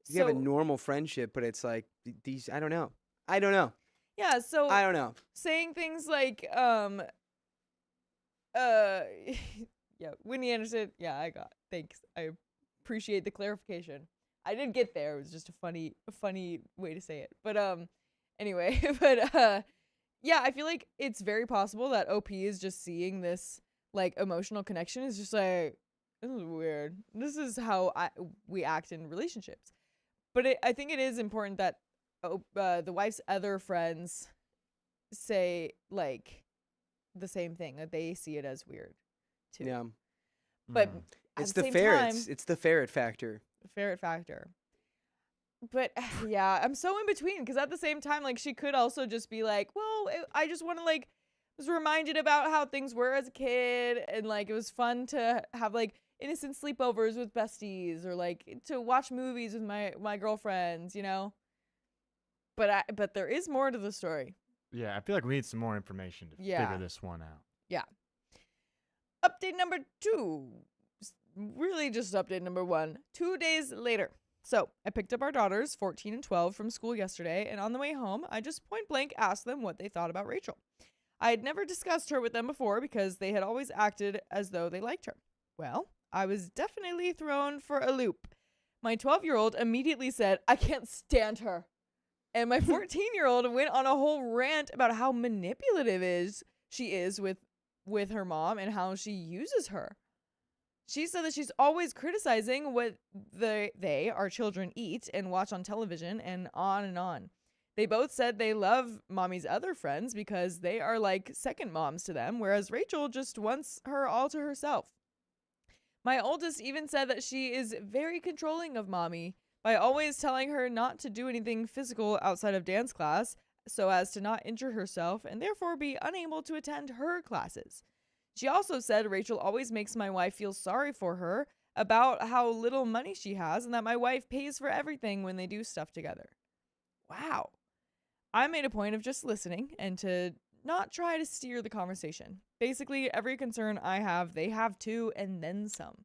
you have a So- normal friendship, but it's like these. I don't know. Yeah, so I don't know. saying things like yeah, Whitney Anderson, thanks. I appreciate the clarification. I did get there. It was just a funny way to say it. But anyway, yeah, I feel like it's very possible that OP is just seeing this like emotional connection is just like, this is weird. This is how we act in relationships. But I think it is important that the wife's other friends say like the same thing, that they see it as weird too. Yeah. But It's at the the same ferrets. time, It's the ferret factor. ferret factor. But yeah, I'm so in between because at the same time, like she could also just be like, well, I just want to like was reminded about how things were as a kid, and like it was fun to have like innocent sleepovers with besties, or like to watch movies with my girlfriends, you know. But there is more to the story. Yeah, I feel like we need some more information to figure this one out. Yeah. Update number 2. Really just update number 1. 2 days later. So I picked up our daughters, 14 and 12, from school yesterday, and on the way home, I just point blank asked them what they thought about Rachel. I had never discussed her with them before because they had always acted as though they liked her. Well, I was definitely thrown for a loop. My 12-year-old immediately said, I can't stand her. And my 14-year-old went on a whole rant about how manipulative she is with her mom and how she uses her. She said that she's always criticizing what our children, eat and watch on television, and on and on. They both said they love mommy's other friends because they are like second moms to them, whereas Rachel just wants her all to herself. My oldest even said that she is very controlling of mommy by always telling her not to do anything physical outside of dance class so as to not injure herself and therefore be unable to attend her classes. She also said Rachel always makes my wife feel sorry for her about how little money she has and that my wife pays for everything when they do stuff together. Wow. I made a point of just listening and to not try to steer the conversation. Basically, every concern I have, they have too, and then some.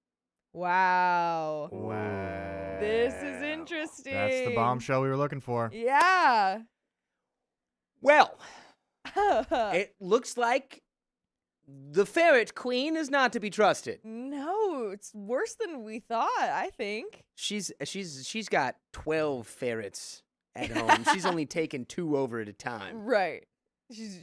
Wow. Wow. This is interesting. That's the bombshell we were looking for. Yeah. Well, it looks like the ferret queen is not to be trusted. No, it's worse than we thought, I think. She's got 12 ferrets at home. She's only taken 2 over at a time. Right.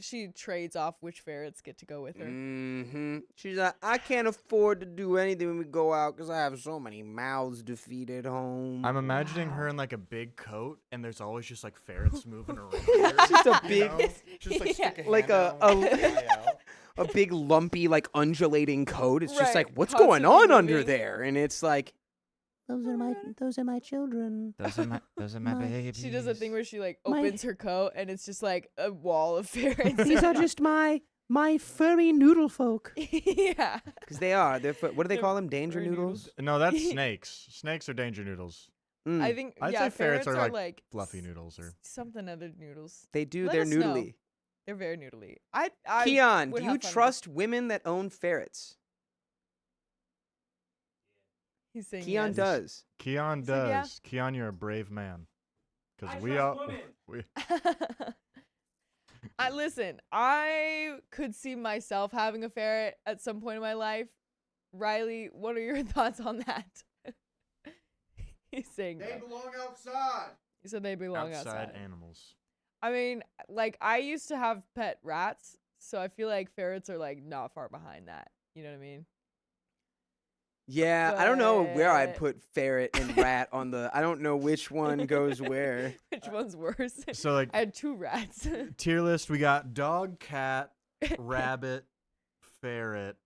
She trades off which ferrets get to go with her. Mm-hmm. She's like, I can't afford to do anything when we go out because I have so many mouths to feed at home. I'm imagining her in like a big coat, and there's always just like ferrets moving around. Just a big, just like stick a like hand a big lumpy like undulating coat. It's just Right. like, what's going on Constantly under moving. there? And it's like, those are my children. Those are my babies. She does a thing where she like opens her coat and it's just like a wall of ferrets. These are just my furry noodle folk. Yeah. Because they are. What do they They're call them? Danger furry noodles? No, that's snakes. Snakes are danger noodles. Mm. I think I'd yeah, say ferrets are like, like fluffy noodles or something other noodles. They do. Let They're us know. noodly. They're very noodly. I Keon, would do you have fun with trust women that own ferrets? He's saying Keon yes. does. Keon said yeah. does. Keon, you're a brave man. Because we all. Listen, I could see myself having a ferret at some point in my life. Riley, what are your thoughts on that? He's saying no. belong outside. He said they belong outside. animals. I mean, like, I used to have pet rats, so I feel like ferrets are, like, not far behind that. You know what I mean? Yeah, I don't know where I'd But- put ferret and rat on the. I don't know which one goes where. Which one's worse? So, like, I had 2 rats. tier list, we got dog, cat, rabbit, ferret,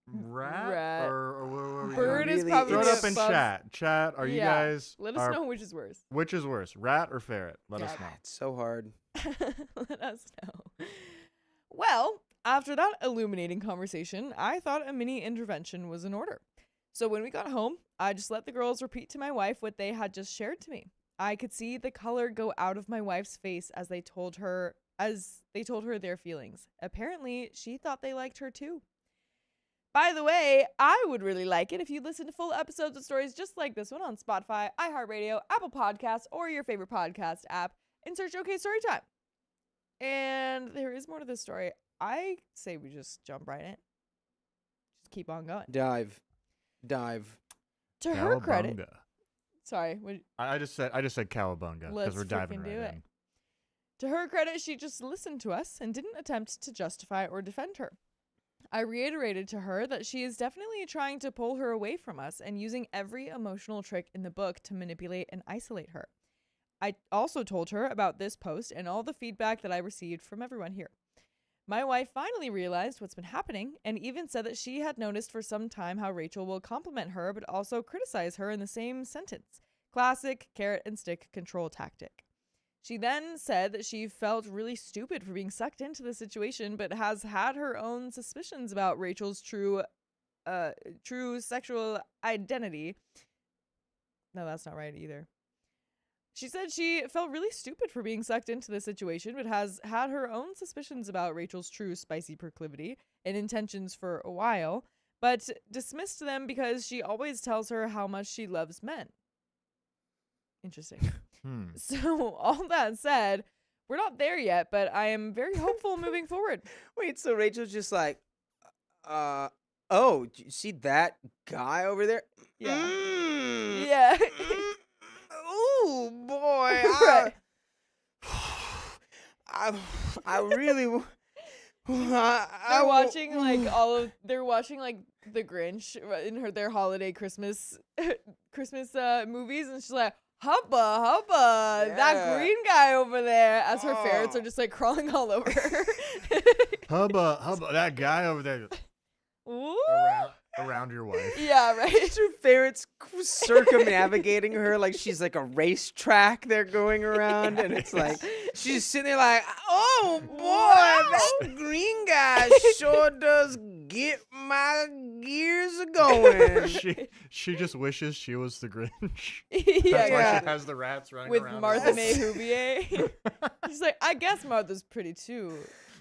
rat, or what are we Bird doing? is Really, probably Throw it up in above- chat. Chat, are you Yeah, guys? Let us know which is worse. Which is worse, rat or ferret? Let us Yeah. know. It's so hard. Let us know. Well, after that illuminating conversation, I thought a mini intervention was in order. So when we got home, I just let the girls repeat to my wife what they had just shared to me. I could see the color go out of my wife's face as they told her their feelings. Apparently, she thought they liked her too. By the way, I would really like it if you listen to full episodes of stories just like this one on Spotify, iHeartRadio, Apple Podcasts, or your favorite podcast app, and search OK Storytime. And there is more to this story. I say we just jump right in. Just keep on going. Dive. To her credit, Cowabunga. Sorry. I just said cowabunga because Let's we're diving freaking right do it. in. To her credit, she just listened to us and didn't attempt to justify or defend her. I reiterated to her that she is definitely trying to pull her away from us and using every emotional trick in the book to manipulate and isolate her. I also told her about this post and all the feedback that I received from everyone here. My wife finally realized what's been happening and even said that she had noticed for some time how Rachel will compliment her but also criticize her in the same sentence. Classic carrot and stick control tactic. She then said that she felt really stupid for being sucked into the situation, but has had her own suspicions about Rachel's true sexual identity. No, that's not right either. She said she felt really stupid for being sucked into the situation, but has had her own suspicions about Rachel's true spicy proclivity and intentions for a while, but dismissed them because she always tells her how much she loves men. Interesting. So, all that said, we're not there yet, but I am very hopeful moving forward. Wait, so Rachel's just like, oh, do you see that guy over there? Yeah. Mm. Yeah. Ooh, boy. Right. I really. They're watching like the Grinch in their holiday Christmas movies, and she's like, hubba, that Yeah. green guy over there, as her ferrets are just like crawling all over her. Hubba, that guy over there Ooh. around your wife. Yeah, right. Her ferrets circumnavigating her like she's like a racetrack they're going around, and it's like she's sitting there like, oh boy, that green guy sure does get my gears going. She just wishes she was the Grinch. Yeah, That's why yeah. she has the rats running with around. Martha her. May Huvier. She's like, I guess Martha's pretty too,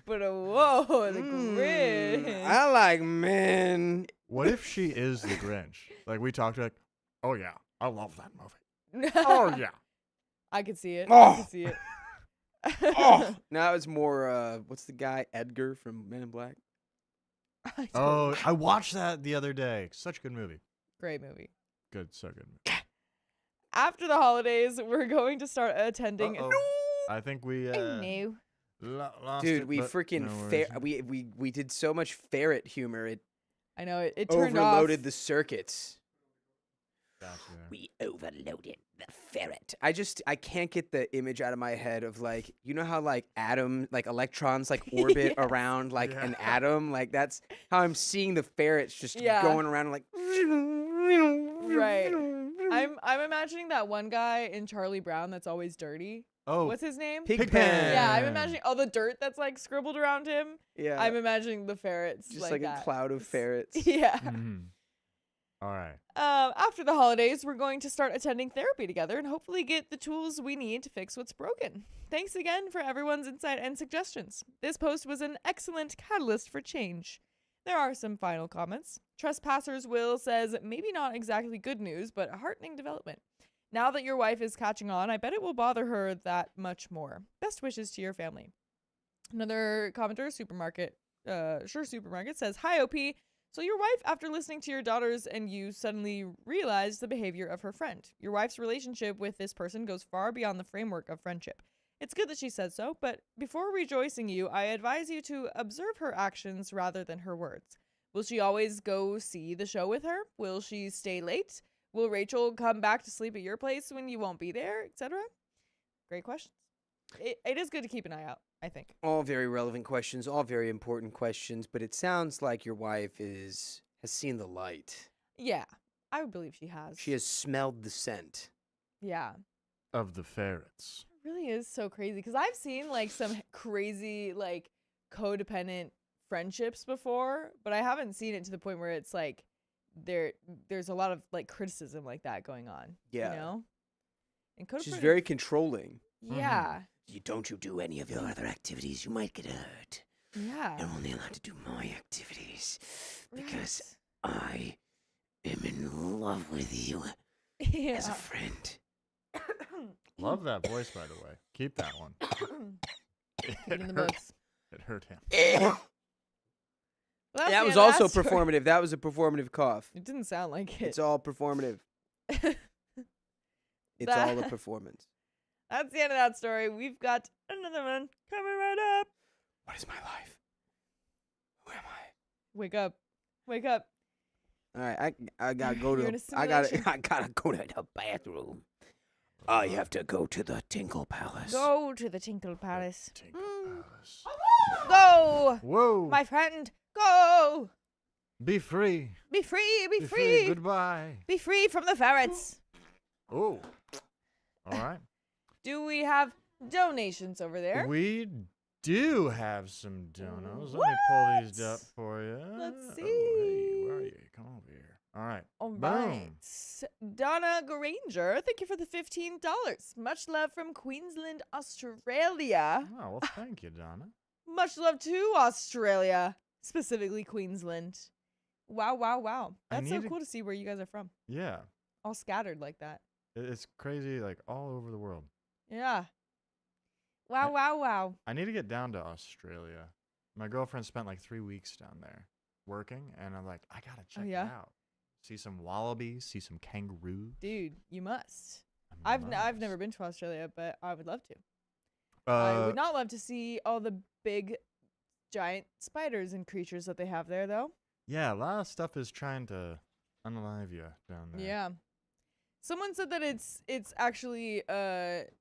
but whoa, the Grinch. I like men. What if she is the Grinch? Like we talked like, oh yeah, I love that movie. Oh yeah. I could see it. Oh. I could see it. Oh, now it's more. What's the guy Edgar from Men in Black? Oh, I watched that the other day. Such a good movie. Great movie. Good, so good. Movie. After the holidays, we're going to start attending. Uh-oh. I think we No. lost Dude, it, we but freaking no worries. we did so much ferret humor. It I know it turned overloaded off. the circuits. Gotcha there. We overloaded the ferret. I can't get the image out of my head of like, you know how like electrons like orbit Yes. around like Yeah. an atom? Like that's how I'm seeing the ferrets just Yeah. going around like Right. I'm imagining that one guy in Charlie Brown that's always dirty. Oh, What's his name? Pigpen. Yeah, I'm Pen. imagining all the dirt that's like scribbled around him. Yeah. I'm imagining the ferrets just like like that. a cloud of ferrets. Yeah. mhm. All right. After the holidays, we're going to start attending therapy together and hopefully get the tools we need to fix what's broken. Thanks again for everyone's insight and suggestions. This post was an excellent catalyst for change. There are some final comments. Trespassers Will says, maybe not exactly good news, but a heartening development. Now that your wife is catching on, I bet it will bother her that much more. Best wishes to your family. Another commenter, Supermarket says, hi, OP. So your wife, after listening to your daughters and you, suddenly realized the behavior of her friend. Your wife's relationship with this person goes far beyond the framework of friendship. It's good that she said so, but before rejoicing you, I advise you to observe her actions rather than her words. Will she always go see the show with her? Will she stay late? Will Rachel come back to sleep at your place when you won't be there, etc.? Great questions. It is good to keep an eye out, I think. All very relevant questions, all very important questions, but it sounds like your wife has seen the light. Yeah, I would believe she has. She has smelled the scent. Yeah. Of the ferrets. It really is so crazy because I've seen like some crazy like codependent friendships before, but I haven't seen it to the point where it's like there's a lot of like criticism like that going on. Yeah. You know? And She's codependent. very controlling. Yeah. Don't you do any of your other activities, you might get hurt. Yeah. I'm only allowed to do my activities because Right. I am in love with you Yeah. as a friend. Love that voice, by the way. Keep that one. Reading the books. It hurt him. Well, that's That the was end of also story. performative. That was a performative cough. It didn't sound like it. It's all performative. It's all a performance. That's the end of that story. We've got another one coming right up. What is my life? Who am I? Wake up. Wake up. All right, I gotta go You're to in a I gotta simulation. go to the bathroom. I have to go to the Tinkle Palace. Go to the Tinkle Palace. Tinkle Palace. Go, Whoa. my friend. Go. Be free. Be free. Be Be free. Goodbye. Be free from the ferrets. Oh. All right. Do we have donations over there? We do have some donos. Let me pull these up for you. Let's Oh, hey, see. where are you? Come over here. All right. All Boom. right. Donna Granger, thank you for the $15. Much love from Queensland, Australia. Oh, well, thank you, Donna. Much love to Australia, specifically Queensland. Wow, wow, wow. I That's so need to- cool to see where you guys are from. Yeah. All scattered like that. It's crazy, like all over the world. Yeah. Wow, wow, wow. I need to get down to Australia. My girlfriend spent like 3 weeks down there working, and I'm like, I gotta check yeah? it out. See some wallabies, see some kangaroos. Dude, you must. I I've must. never been to Australia, but I would love to. I would not love to see all the big, giant spiders and creatures that they have there, though. Yeah, a lot of stuff is trying to unalive you down there. Yeah. Someone said that it's actually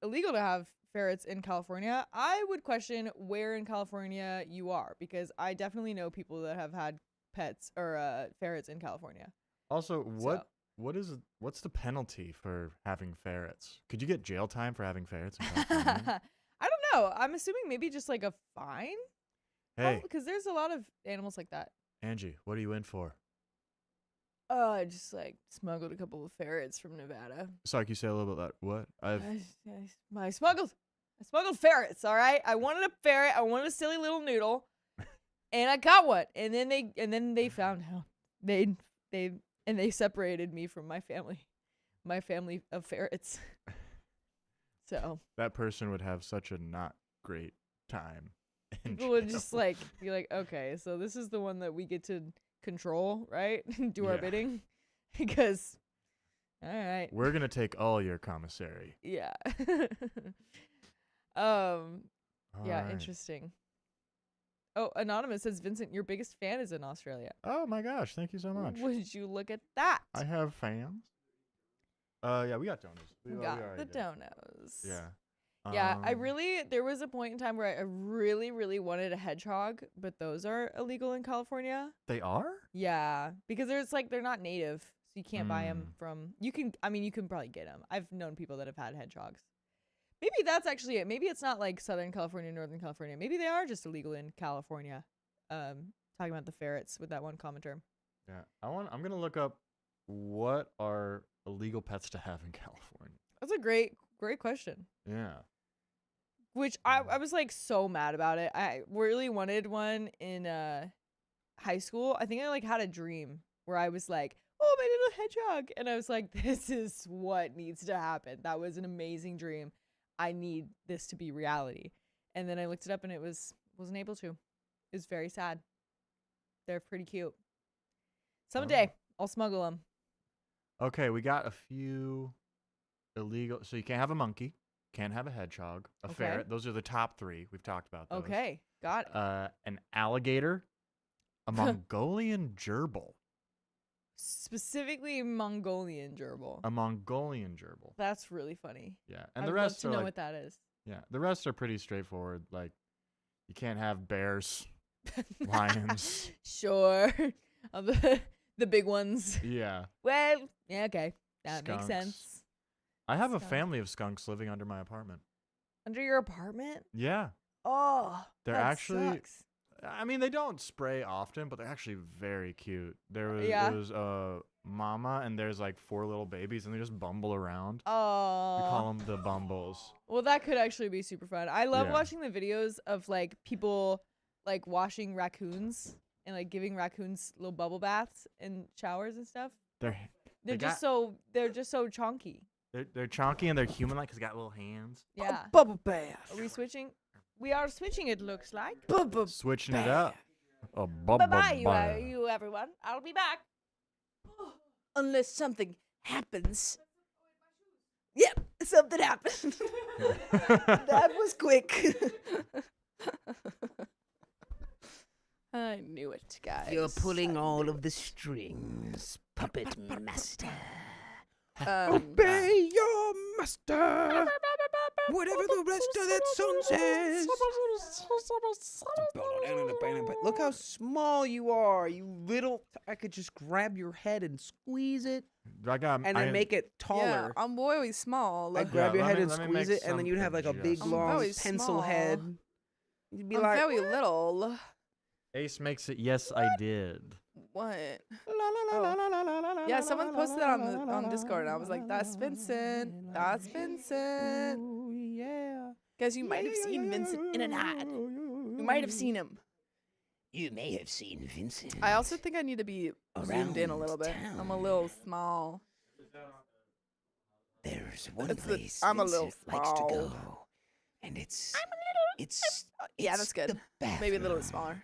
illegal to have ferrets in California. I would question where in California you are, because I definitely know people that have had pets or ferrets in California. Also, what's the penalty for having ferrets? Could you get jail time for having ferrets in California? I don't know. I'm assuming maybe just like a fine. Hey, because there's a lot of animals like that. Angie, what are you in for? I just like smuggled a couple of ferrets from Nevada. Sorry, can you say a little bit about what? I smuggled ferrets. All right, I wanted a ferret. I wanted a silly little noodle, and I got one. And then they found out they separated me from my family of ferrets. So That person would have such a not great time. in people would jail. just like be like, okay, so this is the one that we get to control, right? Do our Yeah. bidding, because all right. We're gonna take all your commissary. Yeah. All Yeah, right. interesting. Oh, Anonymous says, Vincent, your biggest fan is in Australia. Oh my gosh, thank you so much. Would you look at that? I have fans. Yeah, we got donuts. We we got already the did. donuts. Yeah. Yeah, Um, there was a point in time where I really, really wanted a hedgehog, but those are illegal in California. They are? Yeah, because they're not native, so you can't buy them Mm. from, you can probably get them. I've known people that have had hedgehogs. Maybe that's actually it. Maybe it's not like Southern California, Northern California. Maybe they are just illegal in California. Talking about the ferrets with that one commenter. Yeah. I'm gonna look up what are illegal pets to have in California. That's a great question. Yeah. Which I was like so mad about it. I really wanted one in high school. I think I like had a dream where I was like, oh, my little hedgehog. And I was like, this is what needs to happen. That was an amazing dream. I need this to be reality. And then I looked it up and it wasn't able to. It was very sad. They're pretty cute. Someday I'll smuggle them. Okay, we got a few illegal. So you can't have a monkey, can't have a hedgehog, a Okay. ferret. Those are the top three. We've talked about those. Okay, got it. An alligator, a Mongolian gerbil. Specifically Mongolian gerbil. A Mongolian gerbil. That's really funny. Yeah, and I'd the love rest to are know like, what that is. yeah, the rest are pretty straightforward. Like, you can't have bears, lions. Sure. The big ones. Yeah, Well, yeah, okay. That makes Skunks. sense. I have a Skunks. family of skunks living under my apartment. Under your apartment? Yeah, Oh, They're that actually- sucks. I mean they don't spray often, but they're actually very cute. There Yeah. was a mama, and there's like 4 little babies, and they just bumble around. Oh. We call them the Bumbles. Well, that could actually be super fun. I love Yeah. watching the videos of like people like washing raccoons and like giving raccoons little bubble baths and showers and stuff. They're They're just so chonky. they're chonky and they're human-like because they got little hands. Yeah. Bubble bath. Are we switching? We are switching. It looks like. Bubble. Switching it up. A Bye bubble bye, bath. you everyone. I'll be back. Unless something happens. Yep. Something happened. That was quick. I knew it, guys. You're pulling all of the strings, puppet master. Obey your master. Whatever the rest of that song says. Look how small you are, you little. I could just grab your head and squeeze it, and then make it taller. Yeah, I'm really small. I'd grab your let head me- and let me squeeze make it, and then some you'd have like a big adjustments. long very pencil small. head. You'd be I'm like, very little. Ace makes it. Yes, I did. What? Yeah, someone posted that on Discord, and I was like, "That's Vincent. That's Vincent." "Ooh, yeah." Guys, you might have seen Vincent in an ad. You might have seen him. You may have seen Vincent. I also think I need to be zoomed in a little bit. Around I'm a little small. There's one That's the- place I'm a little Vincent likes to small. go, and it's Yeah, that's good. the Maybe a little bit bathroom. smaller.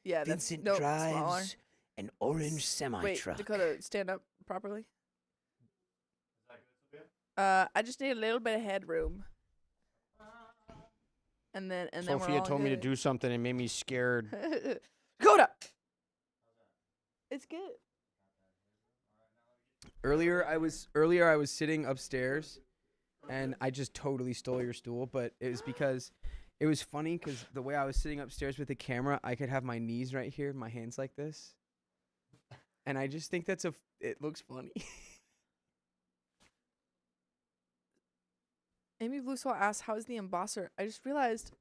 Yeah, that's Vincent smaller. drives an orange semi Wait, truck. Dakota, stand up properly. I just need a little bit of headroom. And then we're Sophia all told me to good. do something and made me scared. Dakota. It's good. Earlier I was sitting upstairs, and I just totally stole your stool. But it was because it was funny because the way I was sitting upstairs with the camera, I could have my knees right here, my hands like this, and I just think it looks funny. Amy Blue Soul asked, "How is the embosser?" I just realized.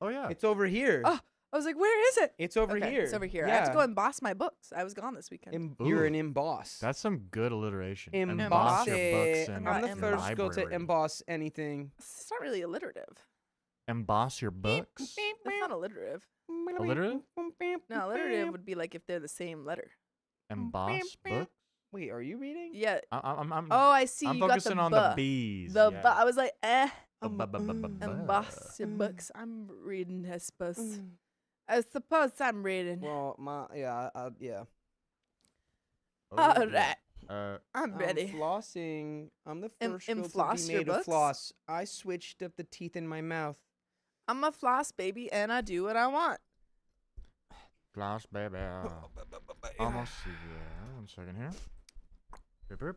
Oh yeah. It's over here. Oh, I was like, "Where is it?" It's over Okay, here. It's over here. Yeah. I have to go emboss my books. I was gone this weekend. You're Ooh. an emboss. That's some good alliteration. Emboss your it. books I'm in the I'm the in first girl to library. emboss anything. It's not really alliterative. Emboss your books. That's not alliterative. Alliterative? No, alliterative would be like if they're the same letter. Emboss books. Wait, are you reading? Yeah. I'm Oh, I see. I'm You got focusing the on buh. the bees. The yeah. bu- I was like, Bu-bu-bu-bu-bu-bu. emboss your books. I'm reading, I suppose. I suppose I'm reading. Well, yeah. Oh, All right. I'm I'm ready. Flossing. I'm the Em- first girl floss to your be made of books? floss. I switched up the teeth in my mouth. I'm a floss baby, and I do what I want. Floss, baby. Almost. Yeah. 1 second here. Boop, boop.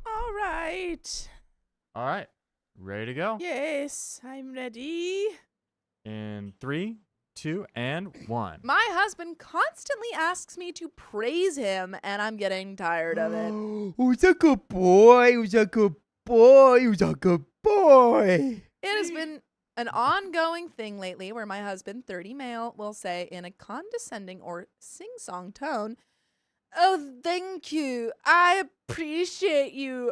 All right. All right. Ready to go? Yes, I'm ready. In 3, 2, and 1. My husband constantly asks me to praise him, and I'm getting tired of it. Who's a good boy? Who's a good boy? Who's a good boy? It has been an ongoing thing lately where my husband, 30 male, will say in a condescending or sing-song tone, "Oh, thank you. I appreciate you,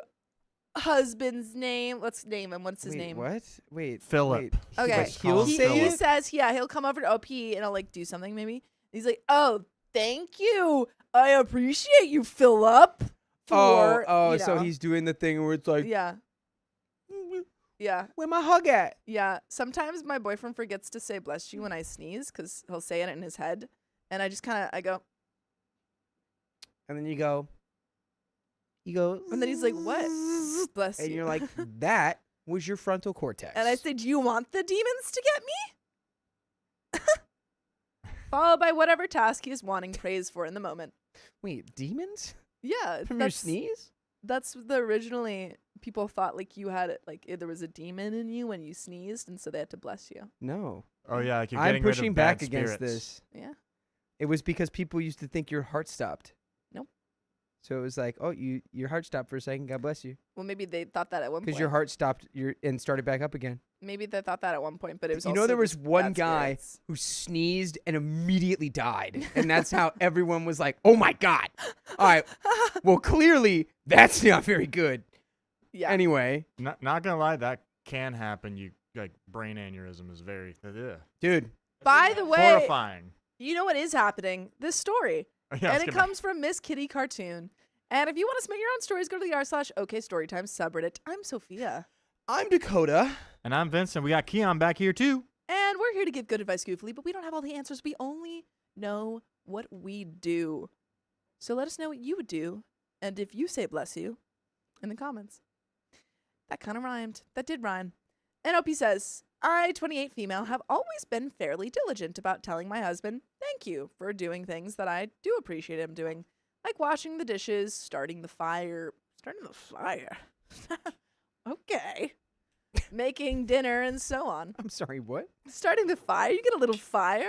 husband's name." Let's name him. What's his name? What? Wait. Philip. Wait. Okay. Let's call He, him Philip. he says, yeah, he'll come over to OP and I'll like do something maybe. He's like, "Oh, thank you. I appreciate you, Philip." For, you So know. he's doing the thing where it's like, Yeah. Yeah. where my hug at? Yeah. Sometimes my boyfriend forgets to say "bless you" when I sneeze because he'll say it in his head. And I just I go, And then you go. and then he's like, "What? Bless And you." you're like, that was your frontal cortex. And I say, "Do you want the demons to get me?" Followed by whatever task he is wanting praise for in the moment. wait, demons? Yeah. From your sneeze? That's the originally people thought like you had it, like there was a demon in you when you sneezed, and so they had to bless you. No. Oh, yeah. Like you're I'm getting rid of pushing bad back against spirits. this. Yeah. It was because people used to think your heart stopped. Nope. So it was like, oh, your heart stopped for a second. God bless you. Well, maybe they thought that at one point. Because your heart stopped and started back up again. Maybe they thought that at one point, but it was You know also there was just one bad guy spirits. who sneezed and immediately died. And that's how everyone was like, oh my God. All right. Well, clearly that's not very good. Yeah. Anyway, Not gonna lie, that can happen. You like brain aneurysm is very dude. By the way, horrifying. you know what is happening? This story. Yeah, And it comes from Miss Kitty Cartoon. And if you want to submit your own stories, go to the r/OKStorytime subreddit. I'm Sophia. I'm Dakota. And I'm Vincent. We got Keon back here too. And we're here to give good advice goofily, but we don't have all the answers. We only know what we do. So let us know what you would do, and if you say "bless you" in the comments. That kind of rhymed. That did rhyme. NOP says, I, 28 female, have always been fairly diligent about telling my husband thank you for doing things that I do appreciate him doing, like washing the dishes, starting the fire. Starting the fire? Okay. Making dinner and so on. I'm sorry, what? Starting the fire? You get a little fire?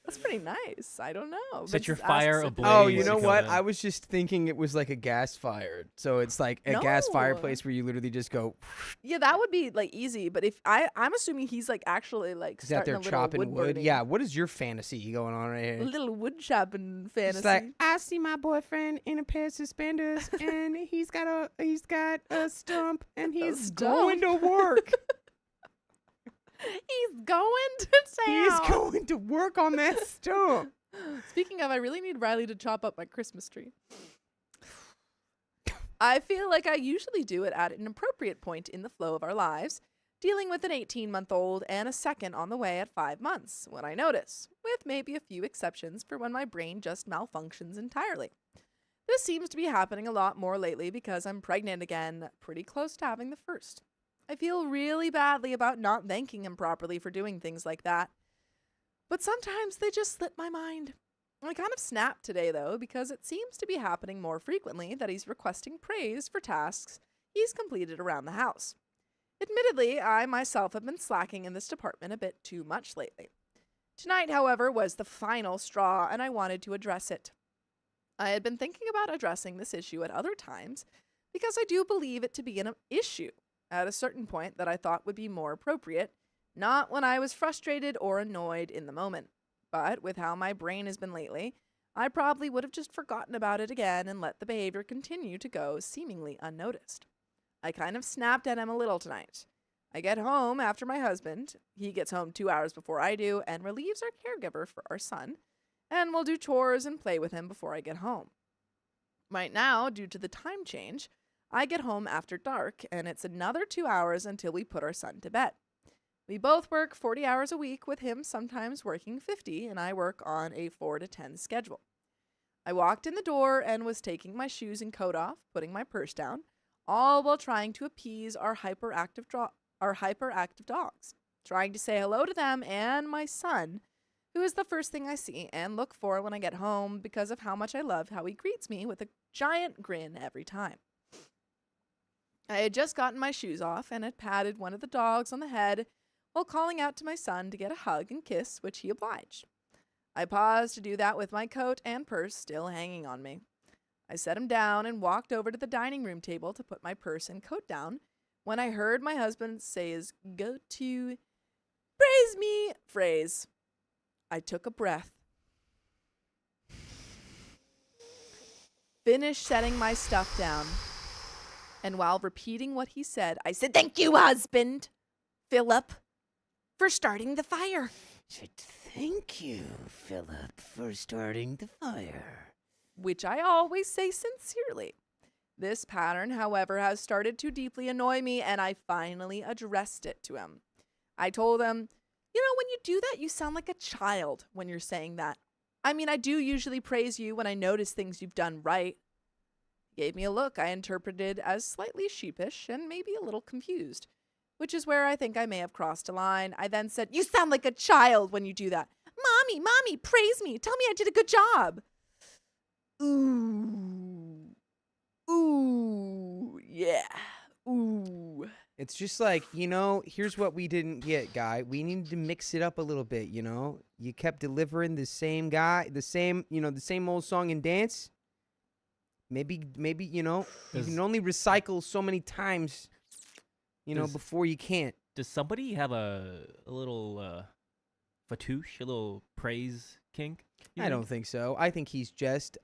That's pretty nice. I don't know. Set your Vince fire asks if- ablaze. Oh, you know what? Dakota. I was just thinking it was like a gas fire. So it's like a gas No. fireplace where you literally just go Yeah, that would be like easy. But if I'm assuming he's like actually like is out starting there a little chopping wood. wood. burning. Yeah, what is your fantasy going on right A here? little wood chopping fantasy. It's like I see my boyfriend in a pair of suspenders, and he's got a stump, and he's stump? going to work. he's going to He's town. going to work on that stump. Speaking of, I really need Riley to chop up my Christmas tree. I feel like I usually do it at an appropriate point in the flow of our lives, dealing with an 18-month-old and a second on the way at 5 months, when I notice, with maybe a few exceptions for when my brain just malfunctions entirely. This seems to be happening a lot more lately because I'm pregnant again, pretty close to having the first. I feel really badly about not thanking him properly for doing things like that. But sometimes they just slip my mind. I kind of snapped today, though, because it seems to be happening more frequently that he's requesting praise for tasks he's completed around the house. Admittedly, I myself have been slacking in this department a bit too much lately. Tonight, however, was the final straw, and I wanted to address it. I had been thinking about addressing this issue at other times because I do believe it to be an issue at a certain point that I thought would be more appropriate, not when I was frustrated or annoyed in the moment. But with how my brain has been lately, I probably would have just forgotten about it again and let the behavior continue to go seemingly unnoticed. I kind of snapped at him a little tonight. I get home after my husband. He gets home 2 hours before I do and relieves our caregiver for our son, and we'll do chores and play with him before I get home. Right now, due to the time change, I get home after dark, and it's another 2 hours until we put our son to bed. We both work 40 hours a week, with him sometimes working 50, and I work on a 4 to 10 schedule. I walked in the door and was taking my shoes and coat off, putting my purse down, all while trying to appease our hyperactive dogs, trying to say hello to them and my son, who is the first thing I see and look for when I get home because of how much I love how he greets me with a giant grin every time. I had just gotten my shoes off and had patted one of the dogs on the head while calling out to my son to get a hug and kiss, which he obliged. I paused to do that with my coat and purse still hanging on me. I set him down and walked over to the dining room table to put my purse and coat down when I heard my husband say his go-to "praise me" phrase. I took a breath, finished setting my stuff down, and while repeating what he said, I said, "Thank you, husband, Philip, for starting the fire." Thank you, Philip, for starting the fire. Which I always say sincerely. This pattern, however, has started to deeply annoy me, and I finally addressed it to him. I told him, when you do that, you sound like a child when you're saying that. I mean, I do usually praise you when I notice things you've done right. He gave me a look I interpreted as slightly sheepish and maybe a little confused, which is where I think I may have crossed a line. I then said, "You sound like a child when you do that. Mommy, praise me. Tell me I did a good job." Ooh, yeah, ooh. It's just like, here's what we didn't get, guy. We needed to mix it up a little bit, You kept delivering the same the same old song and dance. Maybe, you can only recycle so many times, before you can't. Does somebody have a little fatouche, a little praise kink? I don't think so. I think he's just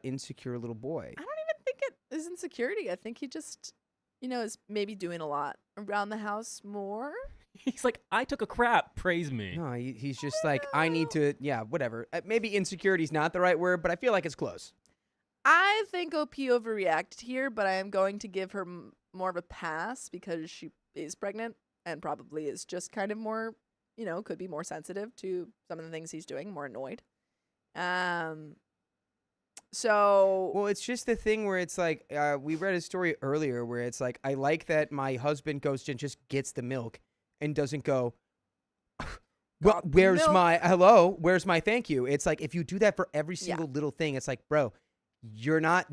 insecure little boy. I don't even think it is insecurity. I think he just, is maybe doing a lot around the house more. He's like, I took a crap. Praise me. No, he's just like, I need to, whatever. Maybe insecurity's not the right word, but I feel like it's close. I think OP overreacted here, but I am going to give her more of a pass because she is pregnant and probably is just kind of more, could be more sensitive to some of the things he's doing, more annoyed. So Well, it's just the thing where it's like we read a story earlier where it's like I like that my husband goes and just gets the milk and doesn't go. Well, Got the where's milk." my hello? Where's my thank you? It's like if you do that for every single little thing, it's like, bro, you're not.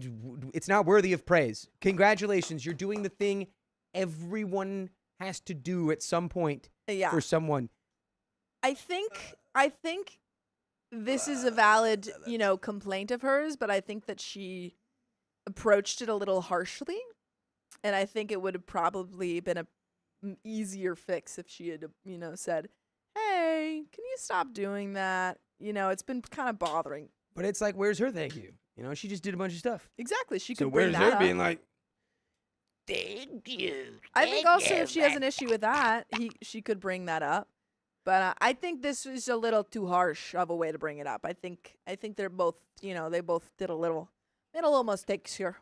It's not worthy of praise. Congratulations, you're doing the thing everyone has to do at some point yeah, for someone. I think this is a valid, complaint of hers, but I think that she approached it a little harshly, and I think it would have probably been an easier fix if she had, said, "Hey, can you stop doing that? It's been kind of bothering." But it's like, where's her thank you? She just did a bunch of stuff. Exactly, she So could bring where's that her up. being like, thank you? I think also if she has an issue with that, she could bring that up. But I think this is a little too harsh of a way to bring it up. I think they're both, they both made a little mistakes here.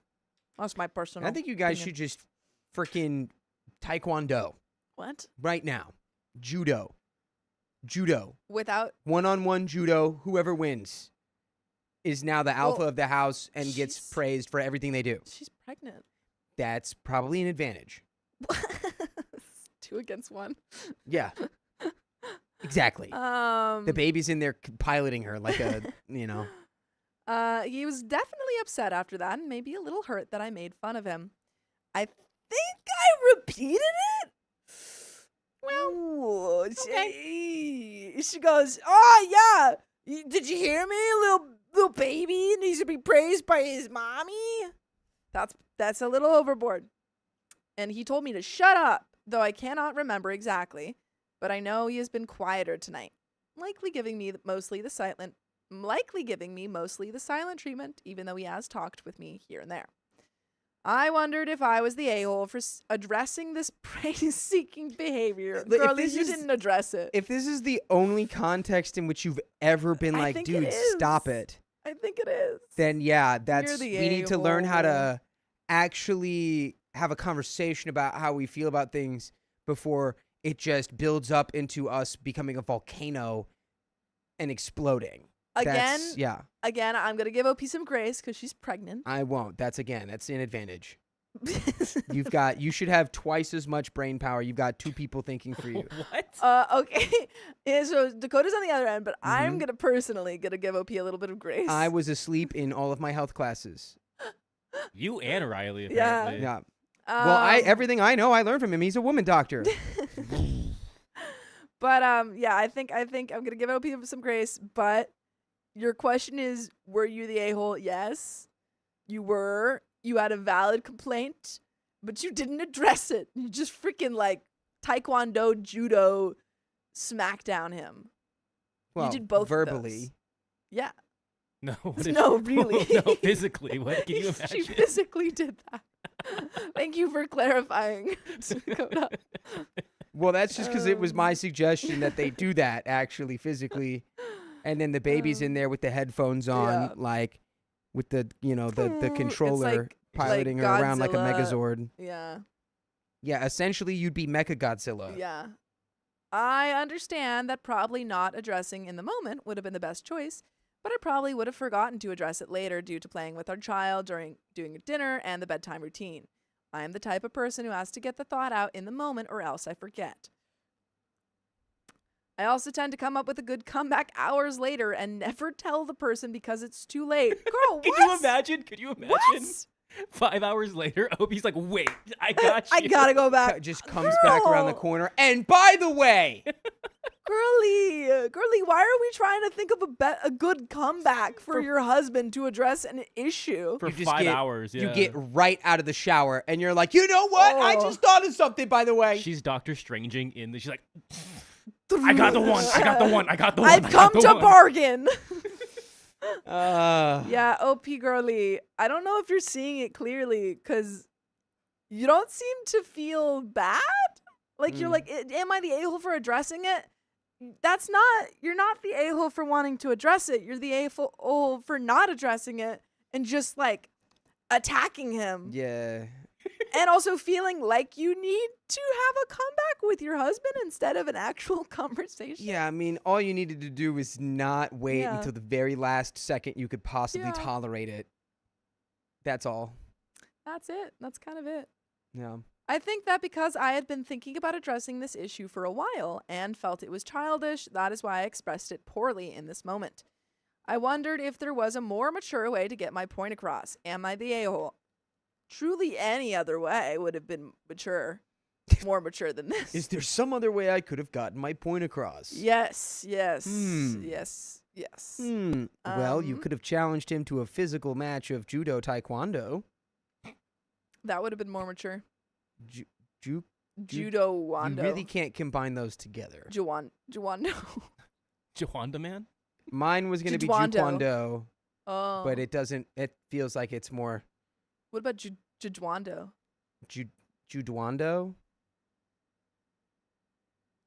That's my personal. I think you guys opinion. should just freaking taekwondo What? right now. Judo. Without One-on-one judo. Whoever wins is now the alpha Well, of the house and gets she's- praised for everything they do. she's pregnant. That's probably an advantage. 2 against 1. Yeah. Exactly. The baby's in there piloting her like a, He was definitely upset after that and maybe a little hurt that I made fun of him. I think I repeated it. Well, she goes, "Oh yeah, did you hear me? Little baby needs to be praised by his mommy." That's a little overboard. And he told me to shut up, though I cannot remember exactly. But I know he has been quieter tonight, likely giving me mostly the silent treatment, even though he has talked with me here and there. I wondered if I was the a-hole for addressing this praise-seeking behavior. If Girlie, this you is- didn't address it. If this is the only context in which you've ever been I like, think dude, it stop is. it, I think it is. then yeah, that's the we need to learn how a-hole. to actually have a conversation about how we feel about things before it just builds up into us becoming a volcano and exploding. That's- yeah, Again, I'm going to give OP some grace because she's pregnant. I won't. That's an advantage. You should have twice as much brain power. You've got 2 people thinking for you. What? Okay. Yeah, so Dakota's on the other end, but I'm Mhm. going to personally give OP a little bit of grace. I was asleep in all of my health classes. You and Riley, Yeah. apparently. Yeah. Well, everything I know, I learned from him. He's a woman doctor. But I think I'm gonna give OP some grace. But your question is, were you the a-hole? Yes, you were. You had a valid complaint, but you didn't address it. You just freaking taekwondo, judo, smackdown him. Well, did both of verbally. those. Yeah. No, what is- No, really. no, physically. What can you She imagine? physically did that. Thank you for clarifying, Dakota. Well, that's just because it was my suggestion that they do that actually physically, and then the baby's in there with the headphones on, Yeah. with the the It's controller like piloting her around like a Godzilla. Megazord. Yeah. Yeah, essentially you'd be Mecha Godzilla. Yeah. I understand that probably not addressing in the moment would have been the best choice, but I probably would have forgotten to address it later due to playing with our child during doing dinner and the bedtime routine. I am the type of person who has to get the thought out in the moment or else I forget. I also tend to come up with a good comeback hours later and never tell the person because it's too late. Girl, Could what? you imagine? Could you imagine? What? 5 hours later, Opie's like, wait, I got you. I gotta go back. Just comes back around the Girl. corner. And by the way, Girly, why are we trying to think of a good comeback for your husband to address an issue? For you just 5 get- hours, yeah. you get right out of the shower and you're like, you know what? I Oh. just thought of something, by the way. She's Doctor Stranging in the. She's like, I got the one. I got the one. I got the one. I've I come got the to one." bargain. Uh, Yeah, OP Girly. I don't know if you're seeing it clearly because you don't seem to feel bad. Like you're like, am I the a-hole for addressing it? You're not the a-hole for wanting to address it. You're the a-hole for not addressing it and just like attacking him. yeah. And also feeling like you need to have a comeback with your husband instead of an actual conversation. Yeah, I mean, all you needed to do was not wait Yeah. until the very last second you could possibly Yeah. tolerate it. That's all. That's it. That's kind of it. Yeah. I think that because I had been thinking about addressing this issue for a while and felt it was childish, that is why I expressed it poorly in this moment. I wondered if there was a more mature way to get my point across. Am I the a-hole? Truly any other way would have been mature. More mature than this. Is there some other way I could have gotten my point across? Yes, yes, Hmm. yes, yes. Well, you Um, could have challenged him to a physical match of judo taekwondo. That would have been more mature. Ju- ju- Judo you wando. really can't combine those together. Juwando. Jawanda man? Mine was going to be Jujwando. Jukwando, Oh. but it doesn't. It feels like it's more What about Jujwando? Judwando.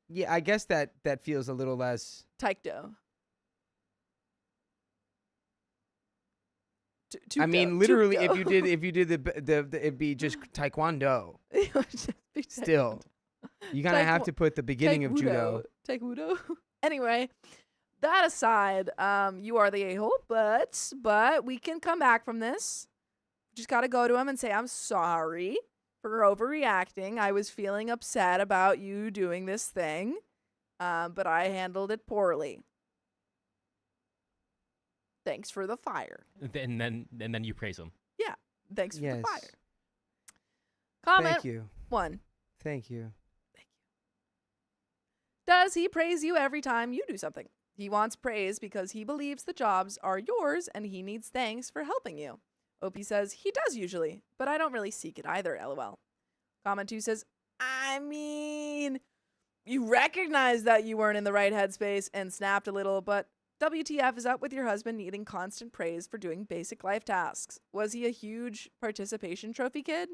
Yeah, I guess that feels a little less. Taekdo. I mean, literally, if you did the it'd be just taekwondo. Still, you kind of have to put the beginning of judo. Taekwondo. Anyway, that aside, you are the a-hole, but we can come back from this. Just got to go to him and say, I'm sorry for overreacting. I was feeling upset about you doing this thing, but I handled it poorly. Thanks for the fire. And then you praise him. Thanks for Yes. the fire. Comment Thank you. 1. Thank you. Does he praise you every time you do something? He wants praise because he believes the jobs are yours and he needs thanks for helping you. OP says he does usually, but I don't really seek it either, lol. Comment 2 says, I mean, you recognize that you weren't in the right headspace and snapped a little, but WTF is up with your husband needing constant praise for doing basic life tasks. Was he a huge participation trophy kid?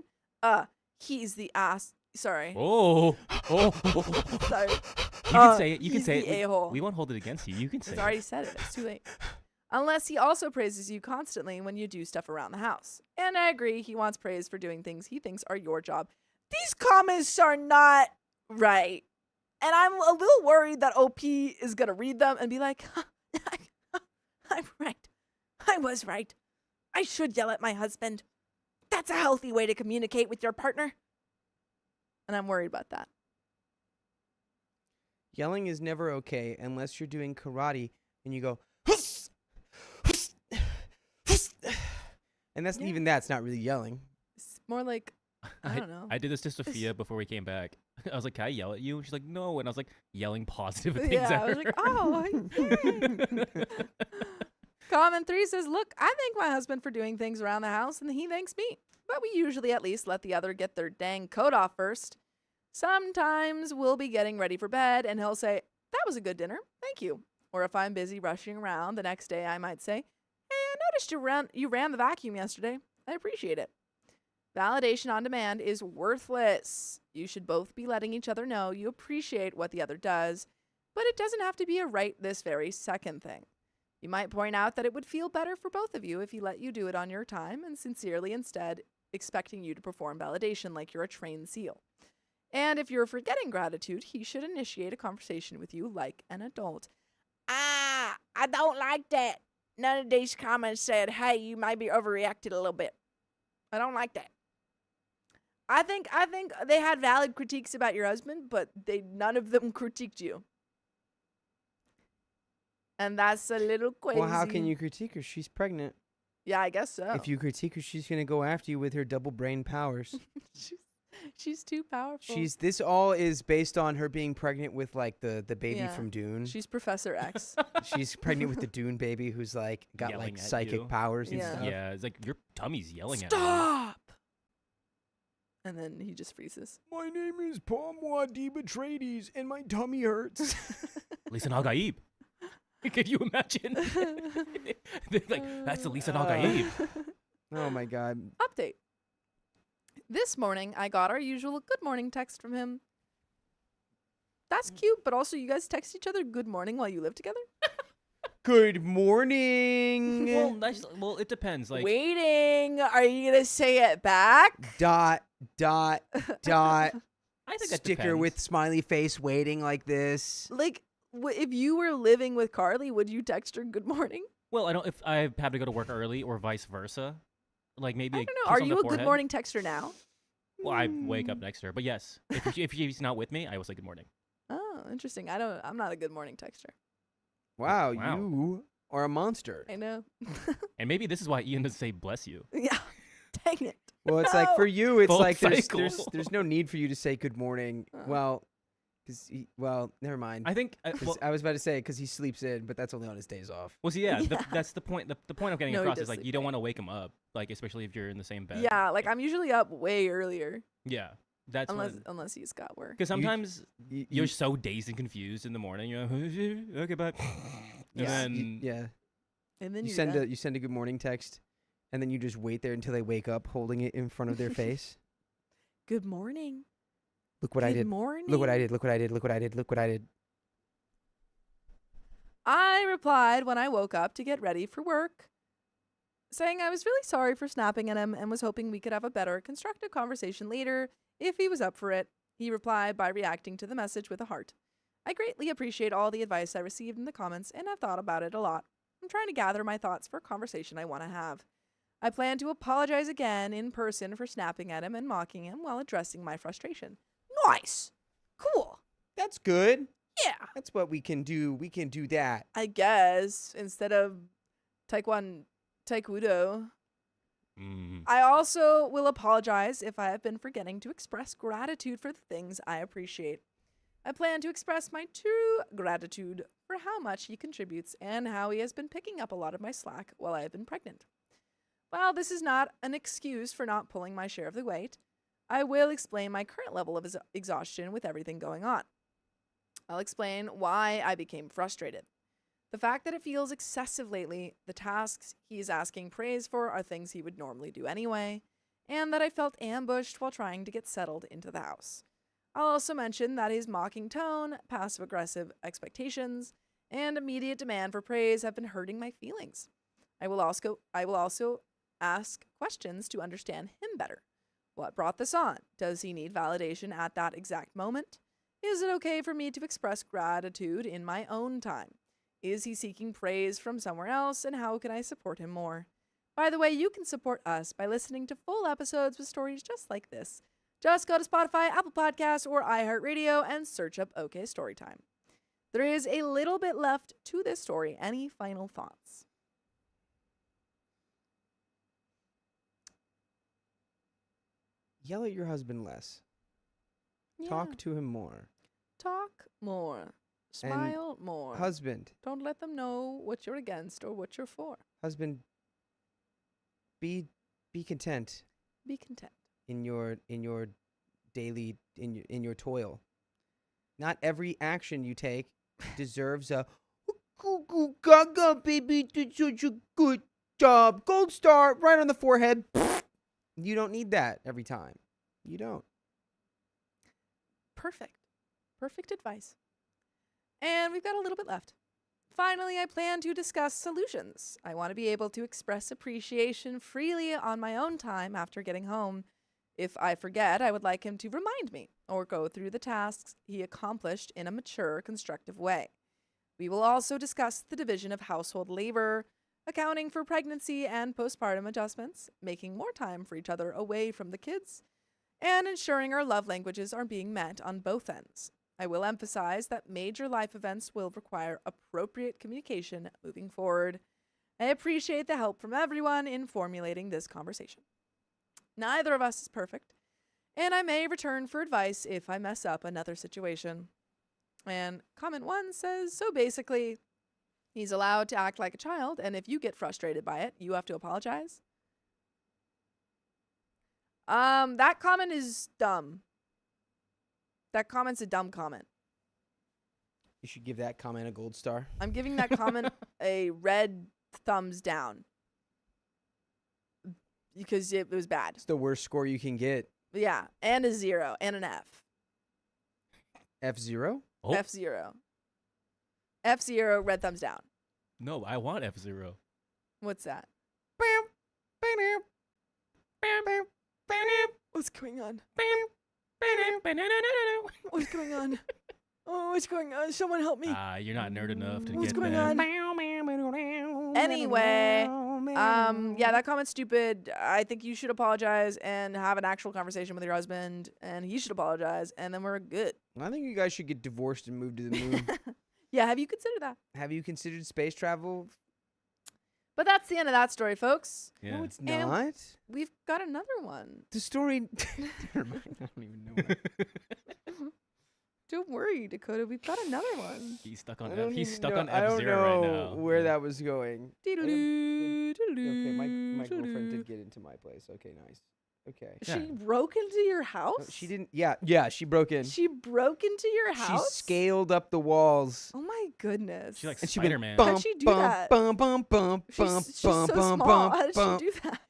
He's the ass. Sorry. Oh. Sorry. You can say it. You can He's say the it. a-hole. We won't hold it against you. You can say He's it. already said it. It's too late. Unless he also praises you constantly when you do stuff around the house. And I agree, he wants praise for doing things he thinks are your job. These comments are not right. And I'm a little worried that OP is going to read them and be like, I'm right. I was right. I should yell at my husband. That's a healthy way to communicate with your partner. And I'm worried about that. Yelling is never okay unless you're doing karate and you go, "Huss! Huss! Huss!" And that's even that's not really yelling. It's more like, I don't know. I did this to Sophia before we came back. I was like, can I yell at you? And she's like, no. And I was like, yelling positive things Yeah, at I was her. like, oh, yay. Comment 3 says, look, I thank my husband for doing things around the house and he thanks me. But we usually at least let the other get their dang coat off first. Sometimes we'll be getting ready for bed and he'll say, that was a good dinner. Thank you. Or if I'm busy rushing around the next day, I might say, hey, I noticed you ran the vacuum yesterday. I appreciate it. Validation on demand is worthless. You should both be letting each other know you appreciate what the other does, but it doesn't have to be a right this very second thing. You might point out that it would feel better for both of you if he let you do it on your time and sincerely instead expecting you to perform validation like you're a trained SEAL. And if you're forgetting gratitude, he should initiate a conversation with you like an adult. I don't like that. None of these comments said, hey, you might be overreacted a little bit. I don't like that. I think they had valid critiques about your husband, but none of them critiqued you. And that's a little crazy. Well, how can you critique her? She's pregnant. Yeah, I guess so. If you critique her, she's gonna go after you with her double brain powers. she's too powerful. This all is based on her being pregnant with like the baby Yeah. from Dune. She's Professor X. She's pregnant with the Dune baby who's like got Yelling like at psychic you. powers and Yeah. stuff. Yeah, it's like your tummy's yelling at me. Stop! And then he just freezes. My name is Paul Muad'Dib Atreides, and my tummy hurts. Lisa Nagaib. Can you imagine? They're like, that's Lisa Nagaib. Oh my god. Update. This morning, I got our usual good morning text from him. That's cute, but also you guys text each other good morning while you live together? Good morning. Well, it depends. Like, Waiting. Are you going to say it back? dot. I think that Sticker depends. with smiley face waiting like this. Like, if you were living with Carly, would you text her good morning? Well, I don't. If I have to go to work early or vice versa, like maybe I a don't know. kiss Are on you the a good forehead. morning texter now? Well, I wake up next to her, but yes, if she's not with me, I will say good morning. Oh, interesting. I'm not a good morning texter. Wow, Wow. you are a monster. I know. And maybe this is why Ian doesn't say bless you. Yeah. Dang it. Well, it's like for you, it's Full like cycle. there's no need for you to say good morning. Oh. Well, never mind. I think. 'Cause I was about to say because he sleeps in, but that's only on his days off. Well, see, yeah, Yeah. that's the point. The point I'm getting No, he across does is like sleep you don't late. want to wake him up, like especially if you're in the same bed. Yeah, like I'm usually up way earlier, Yeah, that's unless he's got work. because sometimes You- you're you- so dazed and confused in the morning. You're like, okay, bye. And yeah, then yeah. And then You you're send done. a good morning text, and then you just wait there until they wake up, holding it in front of their face. Good morning. Look what good I did. morning. Look what I did. Look what I did. Look what I did. Look what I did. I replied when I woke up to get ready for work, saying I was really sorry for snapping at him and was hoping we could have a better, constructive conversation later if he was up for it. He replied by reacting to the message with a heart. I greatly appreciate all the advice I received in the comments and have thought about it a lot. I'm trying to gather my thoughts for a conversation I want to have. I plan to apologize again in person for snapping at him and mocking him while addressing my frustration. Nice. Cool. That's good. Yeah. That's what we can do. We can do that. I guess instead of taekwondo. I also will apologize if I have been forgetting to express gratitude for the things I appreciate. I plan to express my true gratitude for how much he contributes and how he has been picking up a lot of my slack while I have been pregnant. While this is not an excuse for not pulling my share of the weight, I will explain my current level of exhaustion with everything going on. I'll explain why I became frustrated. The fact that it feels excessive lately, the tasks he is asking praise for are things he would normally do anyway, and that I felt ambushed while trying to get settled into the house. I'll also mention that his mocking tone, passive-aggressive expectations, and immediate demand for praise have been hurting my feelings. I will also ask questions to understand him better. What brought this on? Does he need validation at that exact moment? Is it okay for me to express gratitude in my own time? Is he seeking praise from somewhere else, and how can I support him more? By the way, you can support us by listening to full episodes with stories just like this. Just go to Spotify, Apple Podcasts, or iHeartRadio and search up OK Storytime. There is a little bit left to this story. Any final thoughts? Yell at your husband less. Yeah. Talk to him more. Talk more. Smile more. Husband, Don't let them know what you're against or what you're for. husband, be content Be content. in your daily in your toil. Not every action you take deserves a "Goo goo gaga, baby, did such a good job. Gold star right on the forehead." You don't need that every time. You don't. Perfect. Perfect advice. And we've got a little bit left. Finally, I plan to discuss solutions. I want to be able to express appreciation freely on my own time after getting home. If I forget, I would like him to remind me or go through the tasks he accomplished in a mature, constructive way. We will also discuss the division of household labor, accounting for pregnancy and postpartum adjustments, making more time for each other away from the kids, and ensuring our love languages are being met on both ends. I will emphasize that major life events will require appropriate communication moving forward. I appreciate the help from everyone in formulating this conversation. Neither of us is perfect, and I may return for advice if I mess up another situation. And comment 1 says, so basically, he's allowed to act like a child, and if you get frustrated by it, you have to apologize. That comment is dumb. That comment's a dumb comment. You should give that comment a gold star. I'm giving that comment a red thumbs down. Because it was bad. It's the worst score you can get. Yeah, and a 0 and an F. F0? Oh, F0. F0, red thumbs down. no, I want F0. What's that? What's going on? What's going on? Oh, what's going on? Someone help me. You're not nerd enough to What's get going that. on? Anyway, yeah, that comment's stupid. I think you should apologize and have an actual conversation with your husband, and he should apologize, and then we're good. I think you guys should get divorced and move to the moon. Yeah, have you considered that? Have you considered space travel? But that's the end of that story, folks. Yeah. No, it's And- not. We've got another one. The story. Never mind. I don't even know. Don't worry, Dakota. We've got another one. He's stuck on I don't F. He's even stuck know- on I don't F0 know right now. where that was going. Doodaloo, Okay, my doodaloo, girlfriend doodaloo. did get into my place. Okay, nice. Okay. Yeah. She broke into your No, house? she didn't. Yeah, she broke in. She broke into your She house? scaled up the walls. Oh my goodness. She like And she Spider-Man. went How'd she do bum, that? bum, bum, bum, She's, bum, she's bum, so bum, small. bum, How did bum. she do that?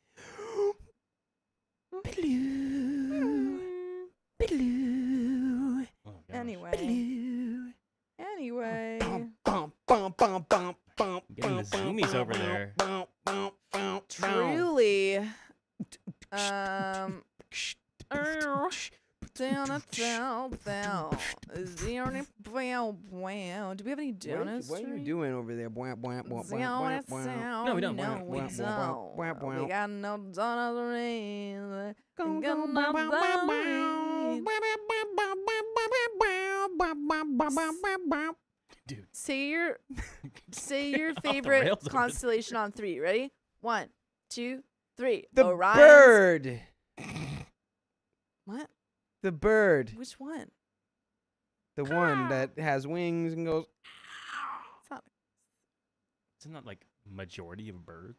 Oh, gosh. Anyway. Bum, bum, bum, bum, bum, Getting the bum, zoomies bum, over bum, there. bum, bum, bum, Truly. Down. Do we have any donuts? What are you doing over there? Bwah, bwah, bwah, bwah, Donuts. bwah, bwah. No, we don't. No, we Wah, wah, wah, wah, don't. wah. We got no donuts. Go, We go, got bow, no bow, bow, bow. donuts. Dude. Say your Off the favorite rails over constellation on 3. Ready? 1, 2, 3. The Orion's- bird. What? The bird. Which one? The one that has wings and goes. It's not. Isn't that like majority of birds?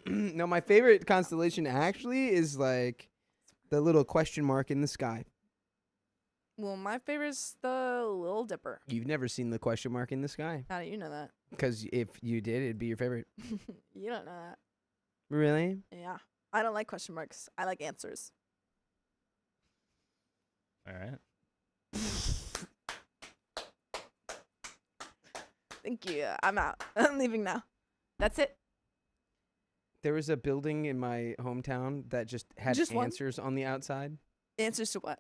No, my favorite constellation actually is like the little question mark in the sky. Well, my favorite's the Little Dipper. You've never seen the question mark in the sky. How do you know that? Because if you did, it'd be your favorite. You don't know that. Really? Yeah. I don't like question marks. I like answers. All right. Thank you. I'm out. I'm leaving now. That's it. There was a building in my hometown that just had Just one? answers on the outside. Answers to what?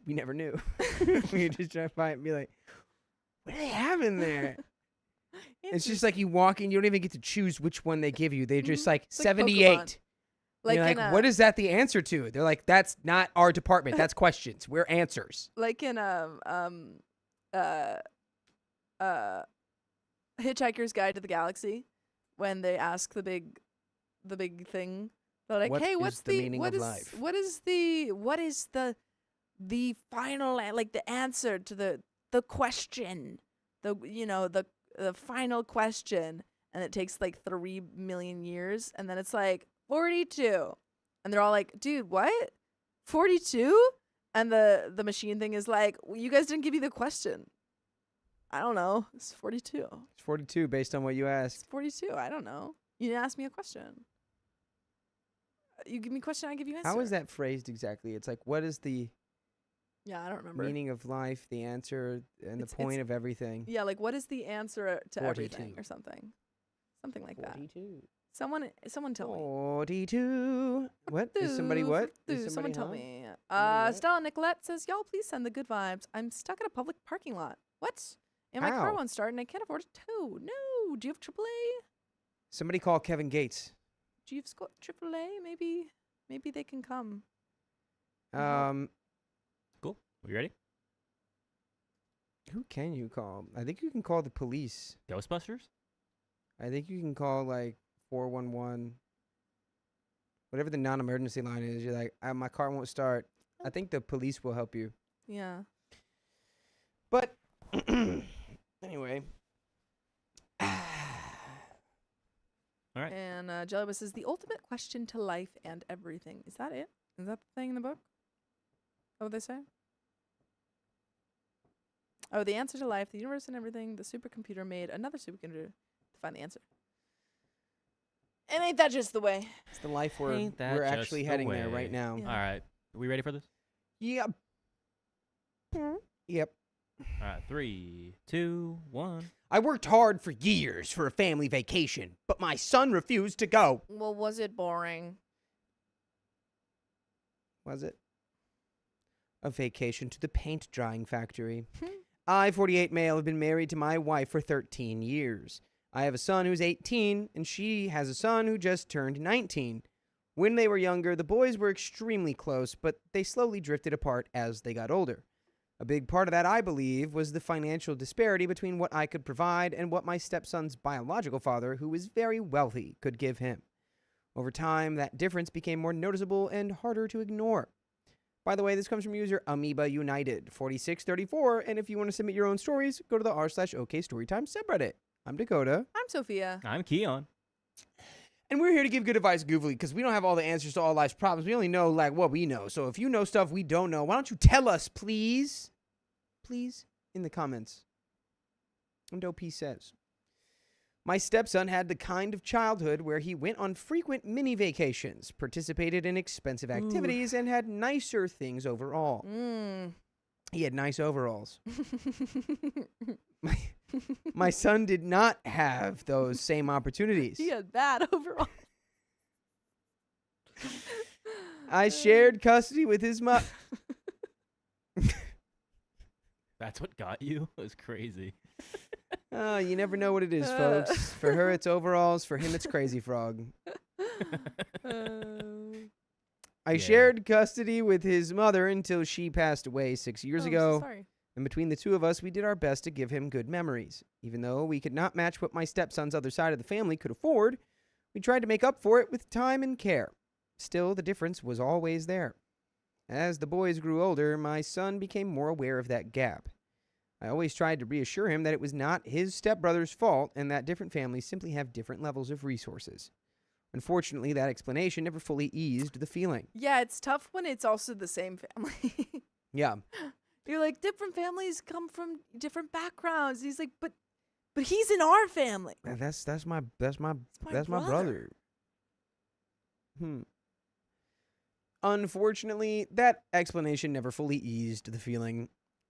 We never knew. We would just try to find it and be like, what do they have in there? It's just like you walk in, you don't even get to choose which one they give you. They're just Mhm. like It's like 78. Pokemon. You're like, in what is that the answer to? They're like, that's not our department. That's questions. We're answers. like in Hitchhiker's Guide to the Galaxy, when they ask the big thing, they're like, What "Hey, is what's the meaning what of is- life?" What is the final like the answer to the question, the final question?" And it takes like 3 million years, and then it's like 42, and they're all like, "Dude, what? 42?" And the machine thing is like, well, "You guys didn't give me the question." I don't know. It's 42. It's 42 based on what you It's asked. 42. I don't know. You didn't ask me a question. You give me a question, I give you answer. How is that phrased exactly? It's like, what is the Yeah, I don't remember. meaning of life, the answer, and It's- the point of everything? Yeah, like what is the answer to 42. everything or something? Something like that. 42. Someone tell me. 42. What? Is somebody what? Is Someone somebody tell huh? me. what? Stella Nicolette says, "Y'all please send the good vibes. I'm stuck at a public parking lot. What? And my car How? won't start and I can't afford a tow. No. Do you have AAA? Somebody call Kevin Gates. Do you have AAA? Maybe they can come." Cool. We ready? Who can you call? I think you can call the police. Ghostbusters? I think you can call like 411. Whatever the non-emergency line is. You're like, my car won't start. I think the police will help you. Yeah. But anyway. All right. And Jellybus says, "The ultimate question to life and everything." Is that it? Is that the thing in the book? Oh, they say? Oh, the answer to life, the universe and everything, the supercomputer made another supercomputer to find the answer. And ain't that just the way? It's the life we're Ain't that we're just actually the heading there way? right now. Yeah. All right. Are we ready for this? Yep. Yep. All right. 3, 2, 1. I worked hard for years for a family vacation, but my son refused to go. Well, was it boring? was it? A vacation to the paint drying factory. I, 48 male, have been married to my wife for 13 years. I have a son who's 18, and she has a son who just turned 19. When they were younger, the boys were extremely close, but they slowly drifted apart as they got older. A big part of that, I believe, was the financial disparity between what I could provide and what my stepson's biological father, who was very wealthy, could give him. Over time, that difference became more noticeable and harder to ignore. By the way, this comes from user Amoeba United 4634, and if you want to submit your own stories, go to the r/OK Storytime subreddit. I'm Dakota. I'm Sophia. I'm Keon. And we're here to give good advice goofily because we don't have all the answers to all life's problems. We only know like what we know. So if you know stuff we don't know, why don't you tell us, please? Please, in the comments. And OP says, my stepson had the kind of childhood where he went on frequent mini vacations, participated in expensive activities, and had nicer things overall. He had nice overalls. My son did not have those same opportunities. He had bad overall. I shared custody with his mother. That's what got you? It was crazy. Oh, you never know what it is, folks. For her, it's overalls. For him, it's Crazy Frog. I shared custody with his mother until she passed away 6 years ago. Sorry. And between the two of us, we did our best to give him good memories. Even though we could not match what my stepson's other side of the family could afford, we tried to make up for it with time and care. Still, the difference was always there. As the boys grew older, my son became more aware of that gap. I always tried to reassure him that it was not his stepbrother's fault and that different families simply have different levels of resources. Unfortunately, that explanation never fully eased the feeling. Yeah, it's tough when it's also the same family. Yeah. You're like, different families come from different backgrounds. He's like, but he's in our family. That's my my brother. Unfortunately, that explanation never fully eased the feeling.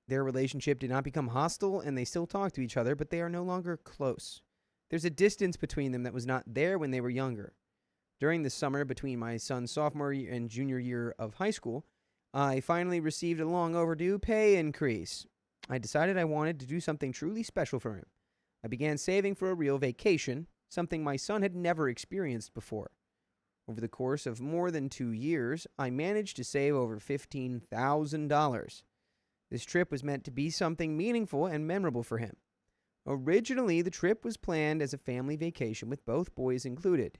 Their relationship did not become hostile, and they still talk to each other, but they are no longer close. There's a distance between them that was not there when they were younger. During the summer between my son's sophomore and junior year of high school, I finally received a long overdue pay increase. I decided I wanted to do something truly special for him. I began saving for a real vacation, something my son had never experienced before. Over the course of more than 2 years, I managed to save over $15,000. This trip was meant to be something meaningful and memorable for him. Originally, the trip was planned as a family vacation with both boys included.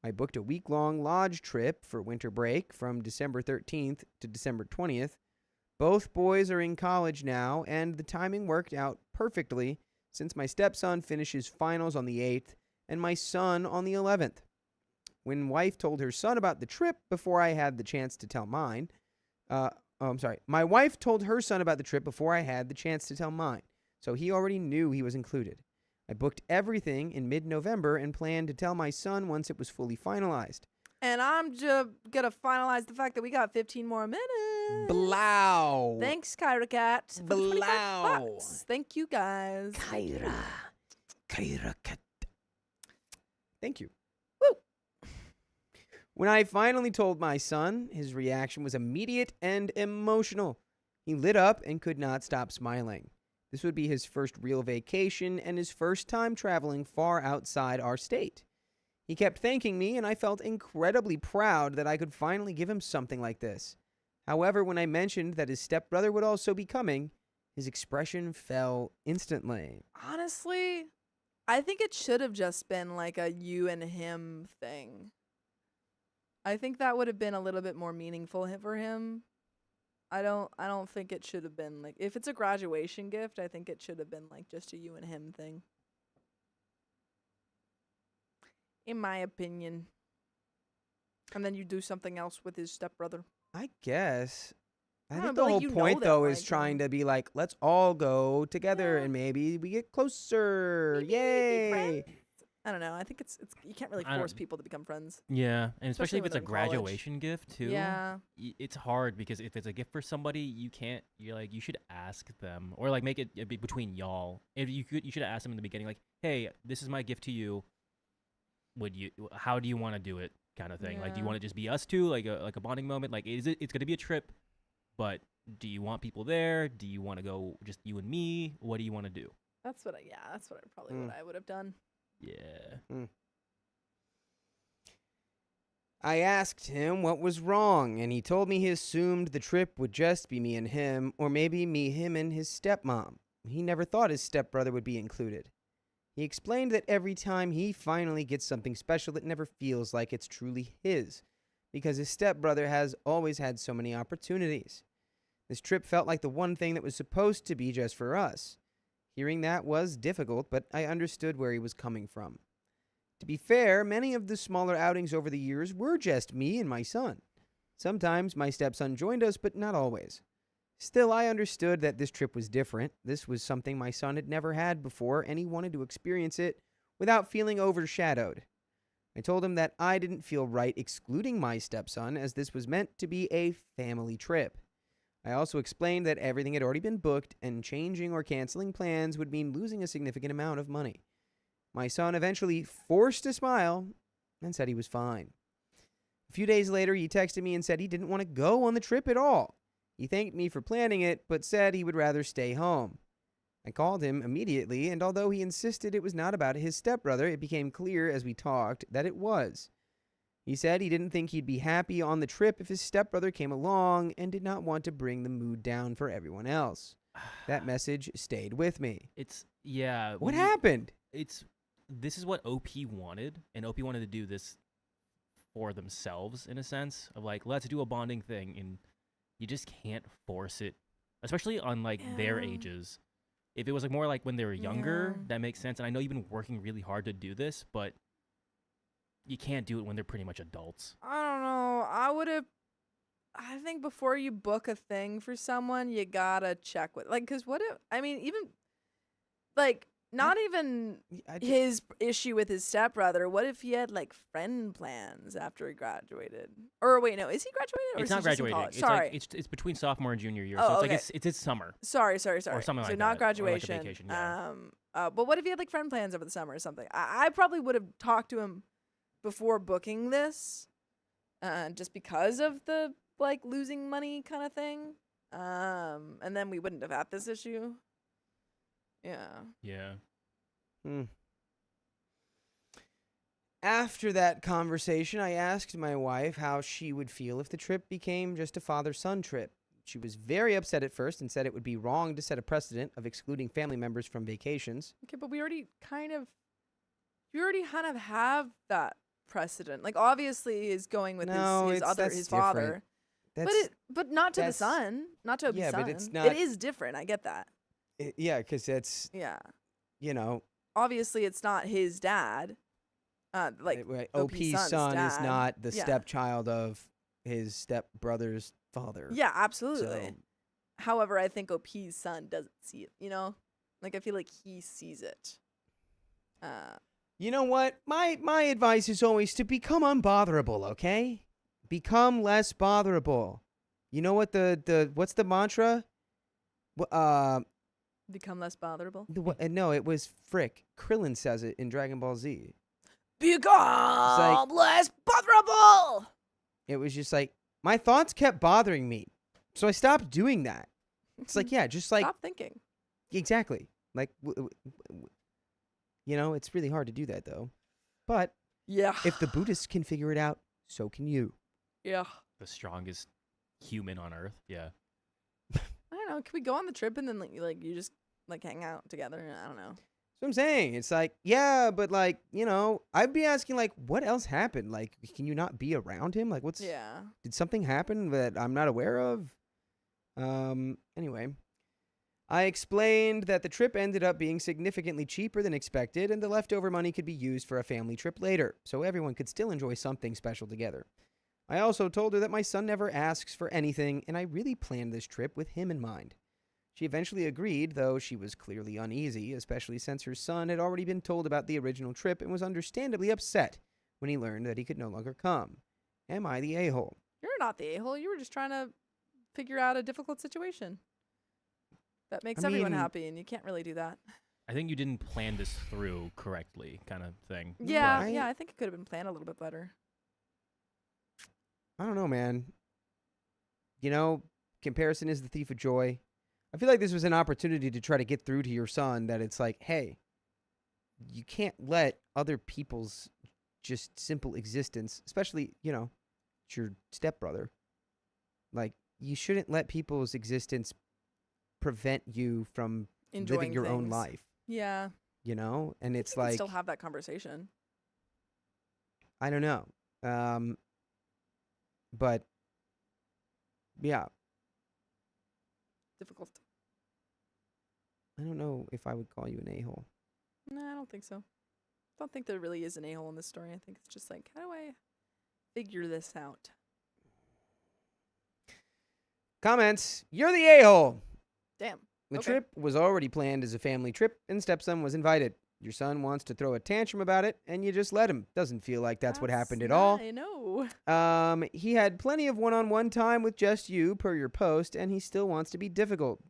I booked a week-long lodge trip for winter break from December 13th to December 20th. Both boys are in college now, and the timing worked out perfectly since my stepson finishes finals on the 8th and my son on the 11th. When wife told her son about the trip before I had the chance to tell mine, my wife told her son about the trip before I had the chance to tell mine, so he already knew he was included. I booked everything in mid-November and planned to tell my son once it was fully finalized. And I'm just going to finalize the fact that we got 15 more minutes. Blow. Thanks, Kyra Cat. For the Blow. $25. Thank you, guys. Kyra Cat. Thank you. Woo. When I finally told my son, his reaction was immediate and emotional. He lit up and could not stop smiling. This would be his first real vacation and his first time traveling far outside our state. He kept thanking me, and I felt incredibly proud that I could finally give him something like this. However, when I mentioned that his stepbrother would also be coming, his expression fell instantly. Honestly, I think it should have just been like a you and him thing. I think that would have been a little bit more meaningful for him. I don't think it should have been like, if it's a graduation gift, I think it should have been like just a you and him thing. In my opinion. And then you do something else with his stepbrother. I guess. I think but, the like, whole you know point, them, though, is like, trying to be like, let's all go together Yeah. and maybe we get closer. Maybe Yay. friends. I don't know. I think it's you can't really I force don't- people to become friends. Yeah, and especially Especially if when it's a they're in college. graduation gift too. Yeah. It's hard because if it's a gift for somebody, you can't. You're like, you should ask them or like make it be between y'all. If you should ask them in the beginning, like, hey, this is my gift to you. How do you want to do it? kind of thing. Like, do you Yeah. want to just be us two, like a bonding moment? Like, it's gonna be a trip, but do you want people there? Do you want to go just you and me? What do you want to do? That's what I would have done. Yeah. I asked him what was wrong, and he told me he assumed the trip would just be me and him, or maybe me, him, and his stepmom. He never thought his stepbrother would be included. He explained that every time he finally gets something special, it never feels like it's truly his, because his stepbrother has always had so many opportunities. This trip felt like the one thing that was supposed to be just for us. Hearing that was difficult, but I understood where he was coming from. To be fair, many of the smaller outings over the years were just me and my son. Sometimes my stepson joined us, but not always. Still, I understood that this trip was different. This was something my son had never had before, and he wanted to experience it without feeling overshadowed. I told him that I didn't feel right excluding my stepson, as this was meant to be a family trip. I also explained that everything had already been booked, and changing or canceling plans would mean losing a significant amount of money. My son eventually forced a smile and said he was fine. A few days later, he texted me and said he didn't want to go on the trip at all. He thanked me for planning it, but said he would rather stay home. I called him immediately, and although he insisted it was not about his stepbrother, it became clear as we talked that it was. He said he didn't think he'd be happy on the trip if his stepbrother came along and did not want to bring the mood down for everyone else. That message stayed with me. What happened? This is what OP wanted, and OP wanted to do this for themselves in a sense of like, let's do a bonding thing, and you just can't force it, especially on like their ages. If it was like more like when they were younger, that makes sense. And I know you've been working really hard to do this, but you can't do it when they're pretty much adults. I don't know. I think before you book a thing for someone, you gotta check with, like, because what if, I mean, even, like, not even his issue with his stepbrother. What if he had, like, friend plans after he graduated? Or wait, no, is he graduated? Or It's is not he just in graduating. college? It's Sorry. like it's between sophomore and junior year. Oh, So it's okay. like it's his summer. Sorry. Or something so like not that, or like a graduation. vacation, yeah. But what if he had, like, friend plans over the summer or something? I probably would have talked to him before booking this, just because of the, like, losing money kind of thing. And then we wouldn't have had this issue. Yeah. Yeah. After that conversation, I asked my wife how she would feel if the trip became just a father-son trip. She was very upset at first and said it would be wrong to set a precedent of excluding family members from vacations. Okay, but you already kind of have that precedent. Like, obviously he's going with his father. But not to the son, not to Obi's son. But it's not. It is different. I get that. Because it's, obviously it's not his dad. OP's son is not the stepchild of his stepbrother's father. Yeah, absolutely. So, however, I think OP's son doesn't see it, Like, I feel like he sees it. You know what? My advice is always to become unbotherable, okay? Become less botherable. You know what what's the mantra? Become less botherable? No, it was Frick. Krillin says it in Dragon Ball Z. Become less botherable! It was just like, my thoughts kept bothering me. So I stopped doing that. It's like, just like... Stop thinking. Exactly. Like, it's really hard to do that, though. But if the Buddhists can figure it out, so can you. Yeah. The strongest human on Earth. Yeah. I don't know. Can we go on the trip and then you just hang out together? I don't know. That's what I'm saying. It's like, but like, I'd be asking, like, what else happened? Like, can you not be around him? Like, did something happen that I'm not aware of? Anyway, I explained that the trip ended up being significantly cheaper than expected, and the leftover money could be used for a family trip later, so everyone could still enjoy something special together. I also told her that my son never asks for anything, and I really planned this trip with him in mind. She eventually agreed, though she was clearly uneasy, especially since her son had already been told about the original trip and was understandably upset when he learned that he could no longer come. Am I the a-hole? You're not the a-hole. You were just trying to figure out a difficult situation. That makes everyone happy, and you can't really do that. I think you didn't plan this through correctly, kind of thing. Yeah, I think it could have been planned a little bit better. I don't know, man. You know, comparison is the thief of joy. I feel like this was an opportunity to try to get through to your son that it's like, hey, you can't let other people's just simple existence, especially, it's your stepbrother. Like, you shouldn't let people's existence prevent you from Enjoying living your own things. life, Yeah. And it's You can like, still have that conversation. I don't know. But yeah, Difficult. I don't know if I would call you an a-hole. No, I don't think so. I don't think there really is an a-hole in this story. I think it's just like, how do I figure this out? Comments. You're the a-hole. Damn. The Okay. trip was already planned as a family trip, and stepson was invited. Your son wants to throw a tantrum about it, and you just let him. Doesn't feel like that's what happened at all. I know. He had plenty of one-on-one time with just you, per your post, and he still wants to be difficult.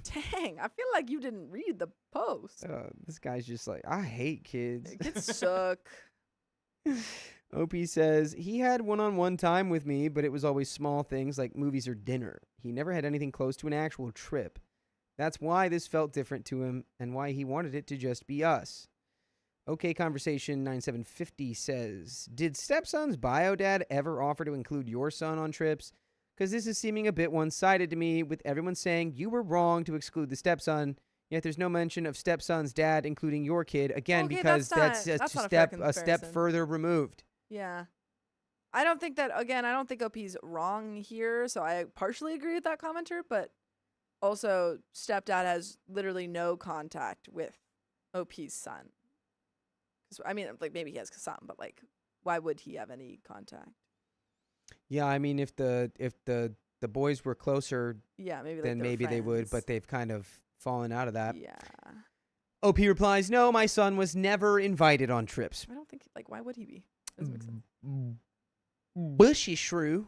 Dang, I feel like you didn't read the post. This guy's just like, I hate kids. Kids suck. OP says, he had one-on-one time with me, but it was always small things like movies or dinner. He never had anything close to an actual trip. That's why this felt different to him and why he wanted it to just be us. OK Conversation 9750 says, did stepson's bio dad ever offer to include your son on trips? Because this is seeming a bit one-sided to me, with everyone saying you were wrong to exclude the stepson, yet there's no mention of stepson's dad including your kid, again, Okay, because that's that's not a a fair step comparison. further removed. Yeah. I don't think OP's wrong here, so I partially agree with that commenter, but also stepdad has literally no contact with OP's son. I mean, like, maybe he has Kasam, but like, why would he have any contact? Yeah, I mean, if the boys were closer, Yeah, maybe then they're maybe they would, friends. but they've kind of fallen out of that. Yeah. OP replies, no, my son was never invited on trips. I don't think, like, why would he be? Doesn't make sense. Bushy Shrew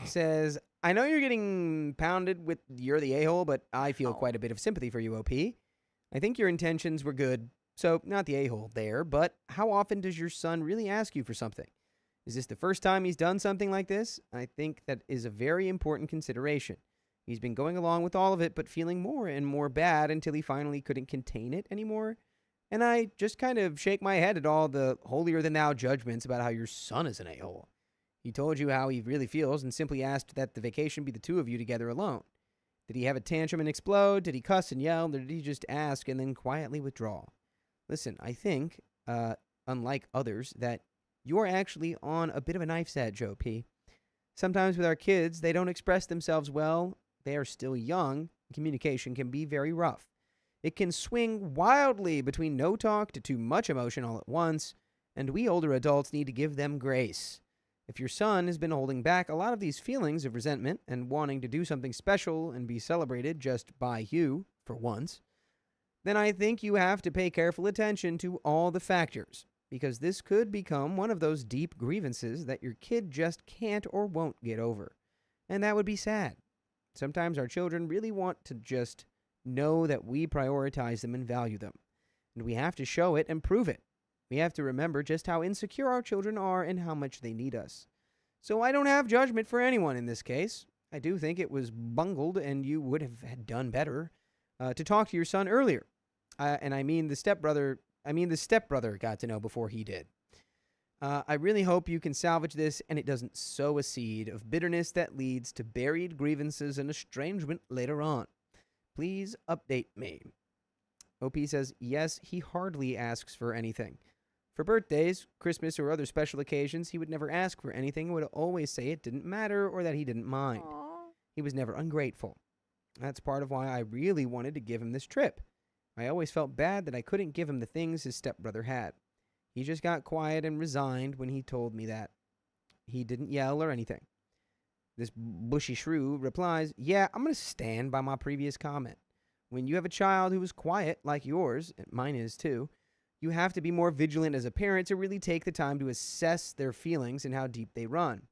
says, I know you're getting pounded with you're the a-hole, but I feel quite a bit of sympathy for you, OP. I think your intentions were good, so not the a-hole there, but how often does your son really ask you for something? Is this the first time he's done something like this? I think that is a very important consideration. He's been going along with all of it, but feeling more and more bad until he finally couldn't contain it anymore. And I just kind of shake my head at all the holier-than-thou judgments about how your son is an a-hole. He told you how he really feels and simply asked that the vacation be the two of you together alone. Did he have a tantrum and explode? Did he cuss and yell? Or did he just ask and then quietly withdraw? Listen, I think, unlike others, that you're actually on a bit of a knife's edge, OP. Sometimes with our kids, they don't express themselves well. They are still young. Communication can be very rough. It can swing wildly between no talk to too much emotion all at once, and we older adults need to give them grace. If your son has been holding back a lot of these feelings of resentment and wanting to do something special and be celebrated just by you, for once, then I think you have to pay careful attention to all the factors, because this could become one of those deep grievances that your kid just can't or won't get over. And that would be sad. Sometimes our children really want to just know that we prioritize them and value them. And we have to show it and prove it. We have to remember just how insecure our children are and how much they need us. So I don't have judgment for anyone in this case. I do think it was bungled and you would have had done better to talk to your son earlier. And I mean the stepbrother got to know before he did. I really hope you can salvage this and it doesn't sow a seed of bitterness that leads to buried grievances and estrangement later on. Please update me. OP says, yes, he hardly asks for anything. For birthdays, Christmas, or other special occasions, he would never ask for anything and would always say it didn't matter or that he didn't mind. Aww. He was never ungrateful. That's part of why I really wanted to give him this trip. I always felt bad that I couldn't give him the things his stepbrother had. He just got quiet and resigned when he told me that. He didn't yell or anything. This bushy shrew replies, yeah, I'm going to stand by my previous comment. When you have a child who is quiet like yours, and mine is too, you have to be more vigilant as a parent to really take the time to assess their feelings and how deep they run.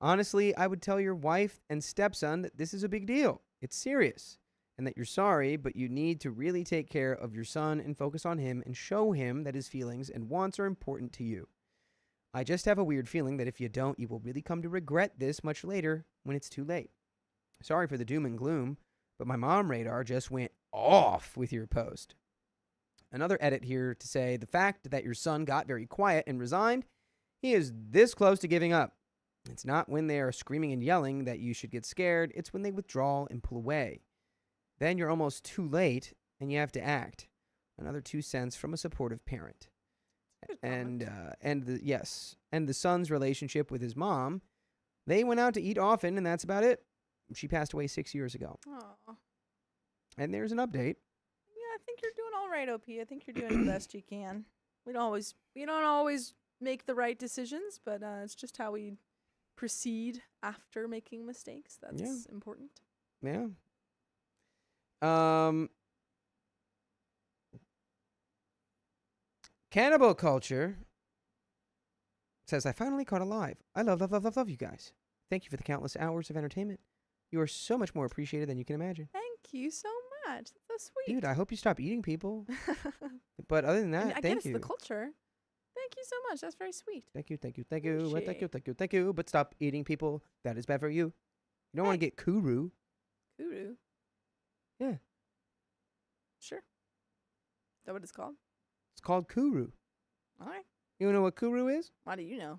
Honestly, I would tell your wife and stepson that this is a big deal. It's serious. And that you're sorry, but you need to really take care of your son and focus on him and show him that his feelings and wants are important to you. I just have a weird feeling that if you don't, you will really come to regret this much later when it's too late. Sorry for the doom and gloom, but my mom radar just went off with your post. Another edit here to say the fact that your son got very quiet and resigned, he is this close to giving up. It's not when they are screaming and yelling that you should get scared. It's when they withdraw and pull away. Then you're almost too late and you have to act. Another 2 cents from a supportive parent. And the son's relationship with his mom, they went out to eat often, and that's about it. She passed away 6 years ago. Aw. And there's an update. Yeah, I think you're doing all right, OP. I think you're doing the best you can. We don't always make the right decisions, but it's just how we proceed after making mistakes. That's important. Yeah. Cannibal Culture says, I finally caught alive. I love you guys. Thank you for the countless hours of entertainment. You are so much more appreciated than you can imagine. Thank you so much. That's so sweet. Dude, I hope you stop eating people. But other than that, I thank guess you. the culture. Thank you so much. That's very sweet. Thank you. Appreciate. But stop eating people. That is bad for you. You don't want to get kuru. Kuru. Yeah. Sure. Is that what it's called? It's called kuru. All right. You know what kuru is? Why do you know?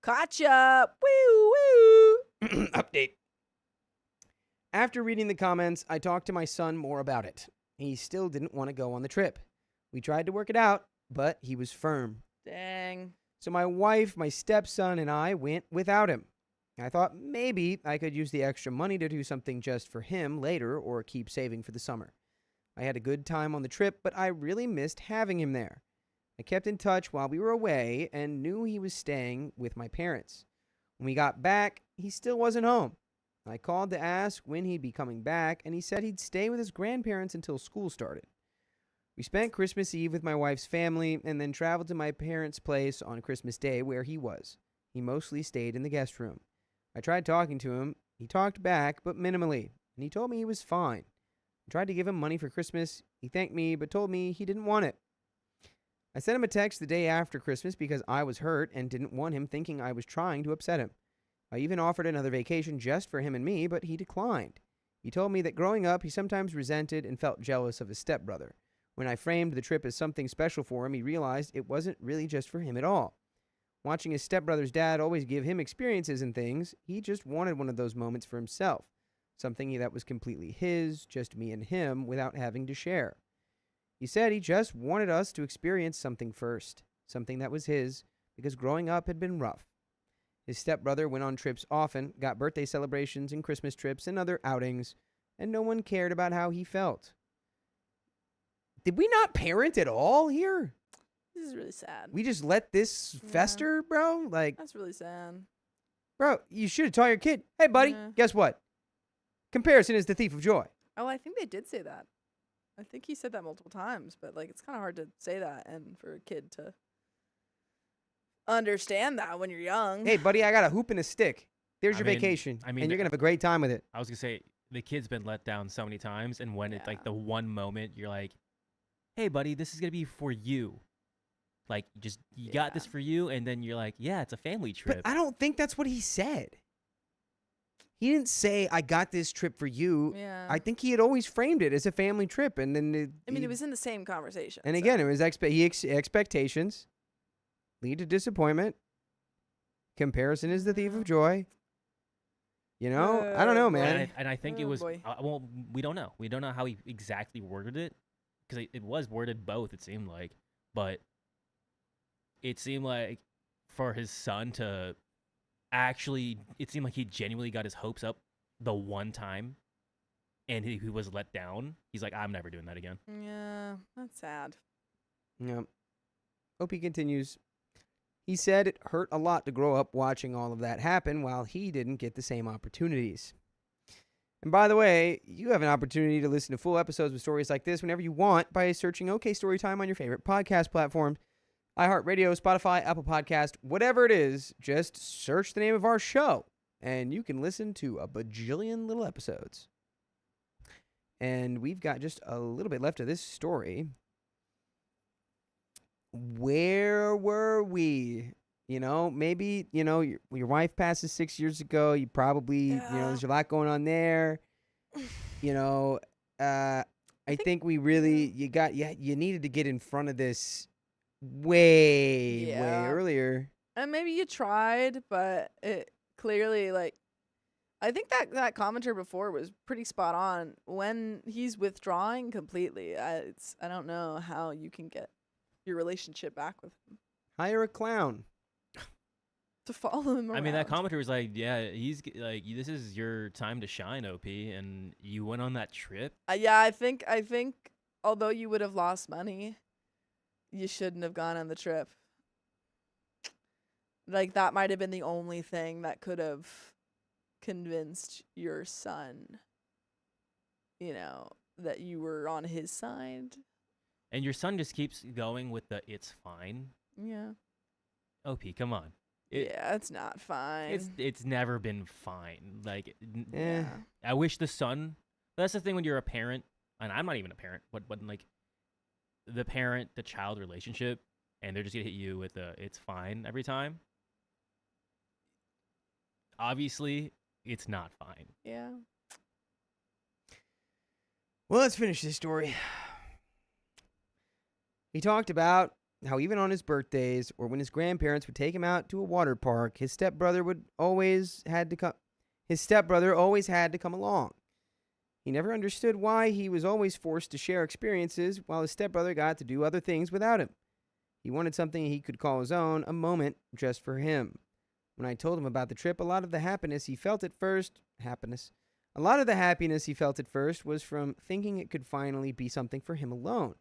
Gotcha. Woo woo. Update. After reading the comments, I talked to my son more about it. He still didn't want to go on the trip. We tried to work it out, but he was firm. Dang. So my wife, my stepson, and I went without him. I thought maybe I could use the extra money to do something just for him later or keep saving for the summer. I had a good time on the trip, but I really missed having him there. I kept in touch while we were away and knew he was staying with my parents. When we got back, he still wasn't home. I called to ask when he'd be coming back, and he said he'd stay with his grandparents until school started. We spent Christmas Eve with my wife's family and then traveled to my parents' place on Christmas Day where he was. He mostly stayed in the guest room. I tried talking to him. He talked back, but minimally, and he told me he was fine. I tried to give him money for Christmas. He thanked me, but told me he didn't want it. I sent him a text the day after Christmas because I was hurt and didn't want him thinking I was trying to upset him. I even offered another vacation just for him and me, but he declined. He told me that growing up, he sometimes resented and felt jealous of his stepbrother. When I framed the trip as something special for him, he realized it wasn't really just for him at all. Watching his stepbrother's dad always give him experiences and things, he just wanted one of those moments for himself. Something that was completely his, just me and him, without having to share. He said he just wanted us to experience something first, something that was his, because growing up had been rough. His stepbrother went on trips often, got birthday celebrations and Christmas trips and other outings, and no one cared about how he felt. Did we not parent at all here? This is really sad. We just let this fester, bro? Like, That's really sad. bro, you should have taught your kid, hey, buddy, Yeah. guess what? Comparison is the thief of joy. Oh, I think they did say that. I think he said that multiple times, but like it's kind of hard to say that and for a kid to understand that when you're young. Hey, buddy, I got a hoop and a stick. There's I your mean- vacation, I mean, and you're going to have a great time with it. I was gonna say the kid's been let down so many times, and when it's like Yeah. the one moment you're like, "Hey, buddy, this is gonna be for you," like you got this Yeah. for you, and then you're like, "Yeah, it's a family trip." But I don't think that's what he said. He didn't say, I got this trip for you. Yeah. I think he had always framed it as a family trip. And then it was in the same conversation. And so- again, it was expectations lead to disappointment. Comparison is the thief of joy. You know, I don't know, Oh, man. And I think it Oh, was boy. well, we don't know. We don't know how he exactly worded it because it was worded both. It seemed like, but it seemed like for his son to actually, it seemed like he genuinely got his hopes up the one time, and he was let down. He's like, I'm never doing that again. Yeah, that's sad. Yeah. OP continues. He said it hurt a lot to grow up watching all of that happen while he didn't get the same opportunities. And by the way, you have an opportunity to listen to full episodes with stories like this whenever you want by searching OK Storytime on your favorite podcast platform. iHeartRadio, Spotify, Apple Podcast, whatever it is, just search the name of our show, and you can listen to a bajillion little episodes. And we've got just a little bit left of this story. where were we? Maybe, your wife passes 6 years ago. You probably, there's a lot going on there. I think we really, you needed to get in front of this way earlier. And maybe you tried, but it clearly, like, I think that commenter before was pretty spot on. When he's withdrawing completely, I don't know how you can get your relationship back with him. Hire a clown to follow him around. I mean, that commenter was like, yeah, he's like, this is your time to shine, OP, and you went on that trip. Yeah, I think although you would have lost money, you shouldn't have gone on the trip. Like, that might have been the only thing that could have convinced your son, that you were on his side. And your son just keeps going with the "it's fine." Yeah. OP, come on. It's not fine. It's never been fine. Like, yeah. I wish the son. That's the thing when you're a parent, and I'm not even a parent, but like the parent-to-child relationship, and they're just gonna hit you with the "it's fine" every time. Obviously, it's not fine. Yeah. Well, let's finish this story. He talked about how even on his birthdays or when his grandparents would take him out to a water park, his stepbrother always had to come along. He never understood why he was always forced to share experiences while his stepbrother got to do other things without him. He wanted something he could call his own, a moment just for him. When I told him about the trip, a lot of the happiness he felt at first was from thinking it could finally be something for him alone.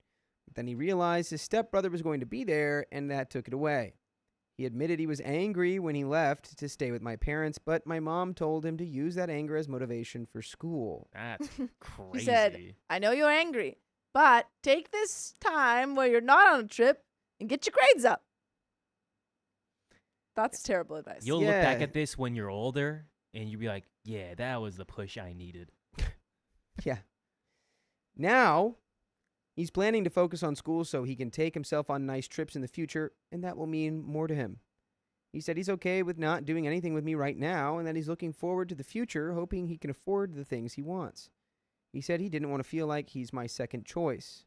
But then he realized his stepbrother was going to be there, and that took it away. He admitted he was angry when he left to stay with my parents, but my mom told him to use that anger as motivation for school. That's crazy. He said, I know you're angry, but take this time where you're not on a trip and get your grades up. That's terrible advice. You'll look back at this when you're older, and you'll be like, yeah, that was the push I needed. Yeah. Now, he's planning to focus on school so he can take himself on nice trips in the future, and that will mean more to him. He said he's okay with not doing anything with me right now, and that he's looking forward to the future, hoping he can afford the things he wants. He said he didn't want to feel like he's my second choice.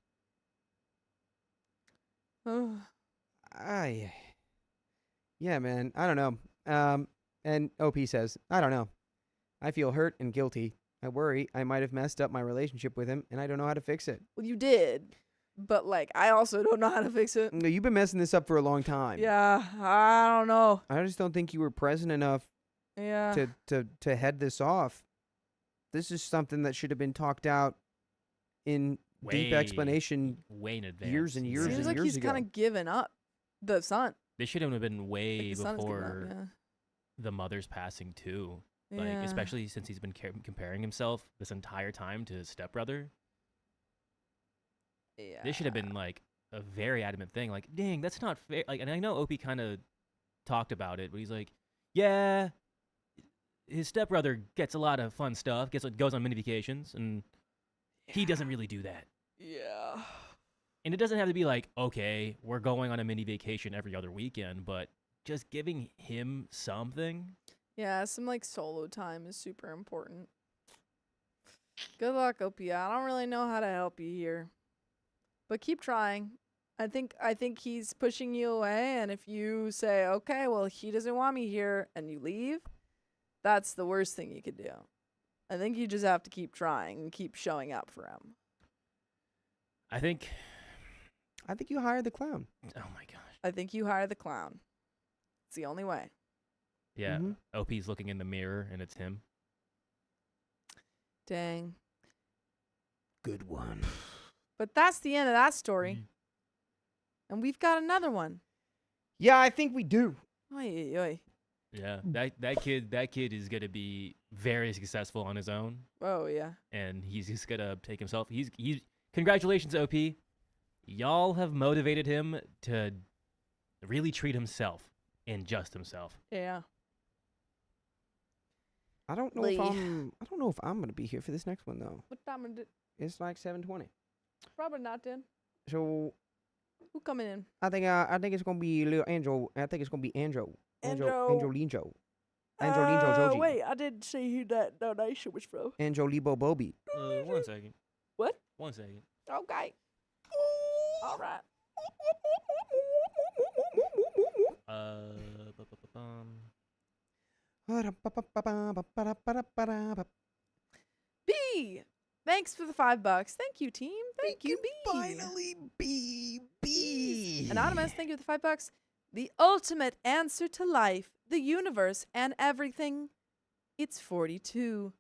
Yeah, man, I don't know. And OP says, I don't know. I feel hurt and guilty. I worry I might have messed up my relationship with him, and I don't know how to fix it. Well, you did, but, like, I also don't know how to fix it. No, you've been messing this up for a long time. Yeah, I don't know. I just don't think you were present enough to head this off. This is something that should have been talked out in deep explanation way in advance. Years and years and years ago. Seems like he's kind of given up the son. This should have been way Like the son's given up, before the mother's passing too. Like, especially since he's been comparing himself this entire time to his stepbrother. Yeah. This should have been like a very adamant thing. Like, dang, that's not fair. Like, and I know Opie kind of talked about it, but he's like, yeah, his stepbrother gets a lot of fun stuff, goes on mini vacations, and he doesn't really do that. Yeah. And it doesn't have to be like, okay, we're going on a mini vacation every other weekend, but just giving him something. Yeah, some like solo time is super important. Good luck, Opie. I don't really know how to help you here, but keep trying. I think he's pushing you away, and if you say, okay, well, he doesn't want me here, and you leave, that's the worst thing you could do. I think you just have to keep trying and keep showing up for him. I think you hired the clown. Oh my gosh. I think you hire the clown. It's the only way. Yeah. Mhm. OP's looking in the mirror, and it's him. Dang. Good one. But that's the end of that story. And we've got another one. Yeah, I think we do. Oy, oy. Yeah, that kid is gonna be very successful on his own, Oh, yeah. and he's just gonna take himself. He's congratulations, OP. Y'all have motivated him to really treat himself and just himself. Yeah. I don't know if I'm gonna be here for this next one though. What time is it? It's like 7:20. Probably not then. So Who coming in? I think it's gonna be little Angel. I think it's gonna be Angel. Angelino. Angelino Joji. Wait, I didn't see who that donation was from. Angelibo Bobby. 1 second. What? 1 second. Okay. All right. B. Thanks for the $5. Thank you, team. Thank you, B. Finally, B. Anonymous, thank you for the $5. The ultimate answer to life, the universe, and everything. It's 42.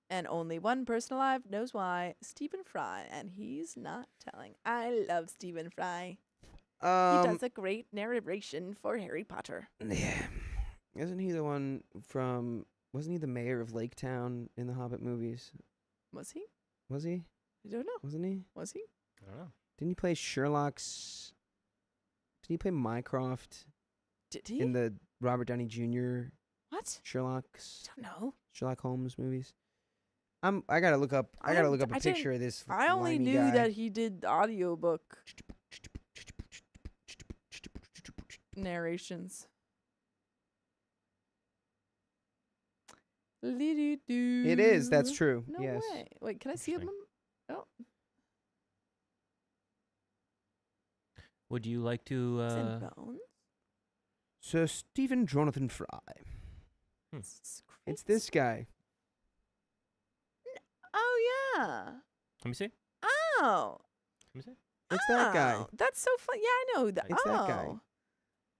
And only one person alive knows why. Stephen Fry, and he's not telling. I love Stephen Fry. He does a great narration for Harry Potter. Yeah. Isn't he the one from... Wasn't he the mayor of Lake Town in the Hobbit movies? Was he? Was he? I don't know. Wasn't he? Was he? I don't know. Didn't he play Sherlock's... Did he play Mycroft Did he? in the Robert Downey Jr. What? Sherlock Holmes movies? I gotta look up. I gotta look up a picture of this. I only limey knew guy. that he did audiobook narrations. It is. That's true. No yes. way. Wait, can I see him? Oh, Would you like it's in to? Bones. Sir Stephen Jonathan Fry. It's It's this guy. Oh yeah. Let me see. Oh. Let me see. It's that guy. Oh, that's so fun. Yeah, I know that. It's that guy.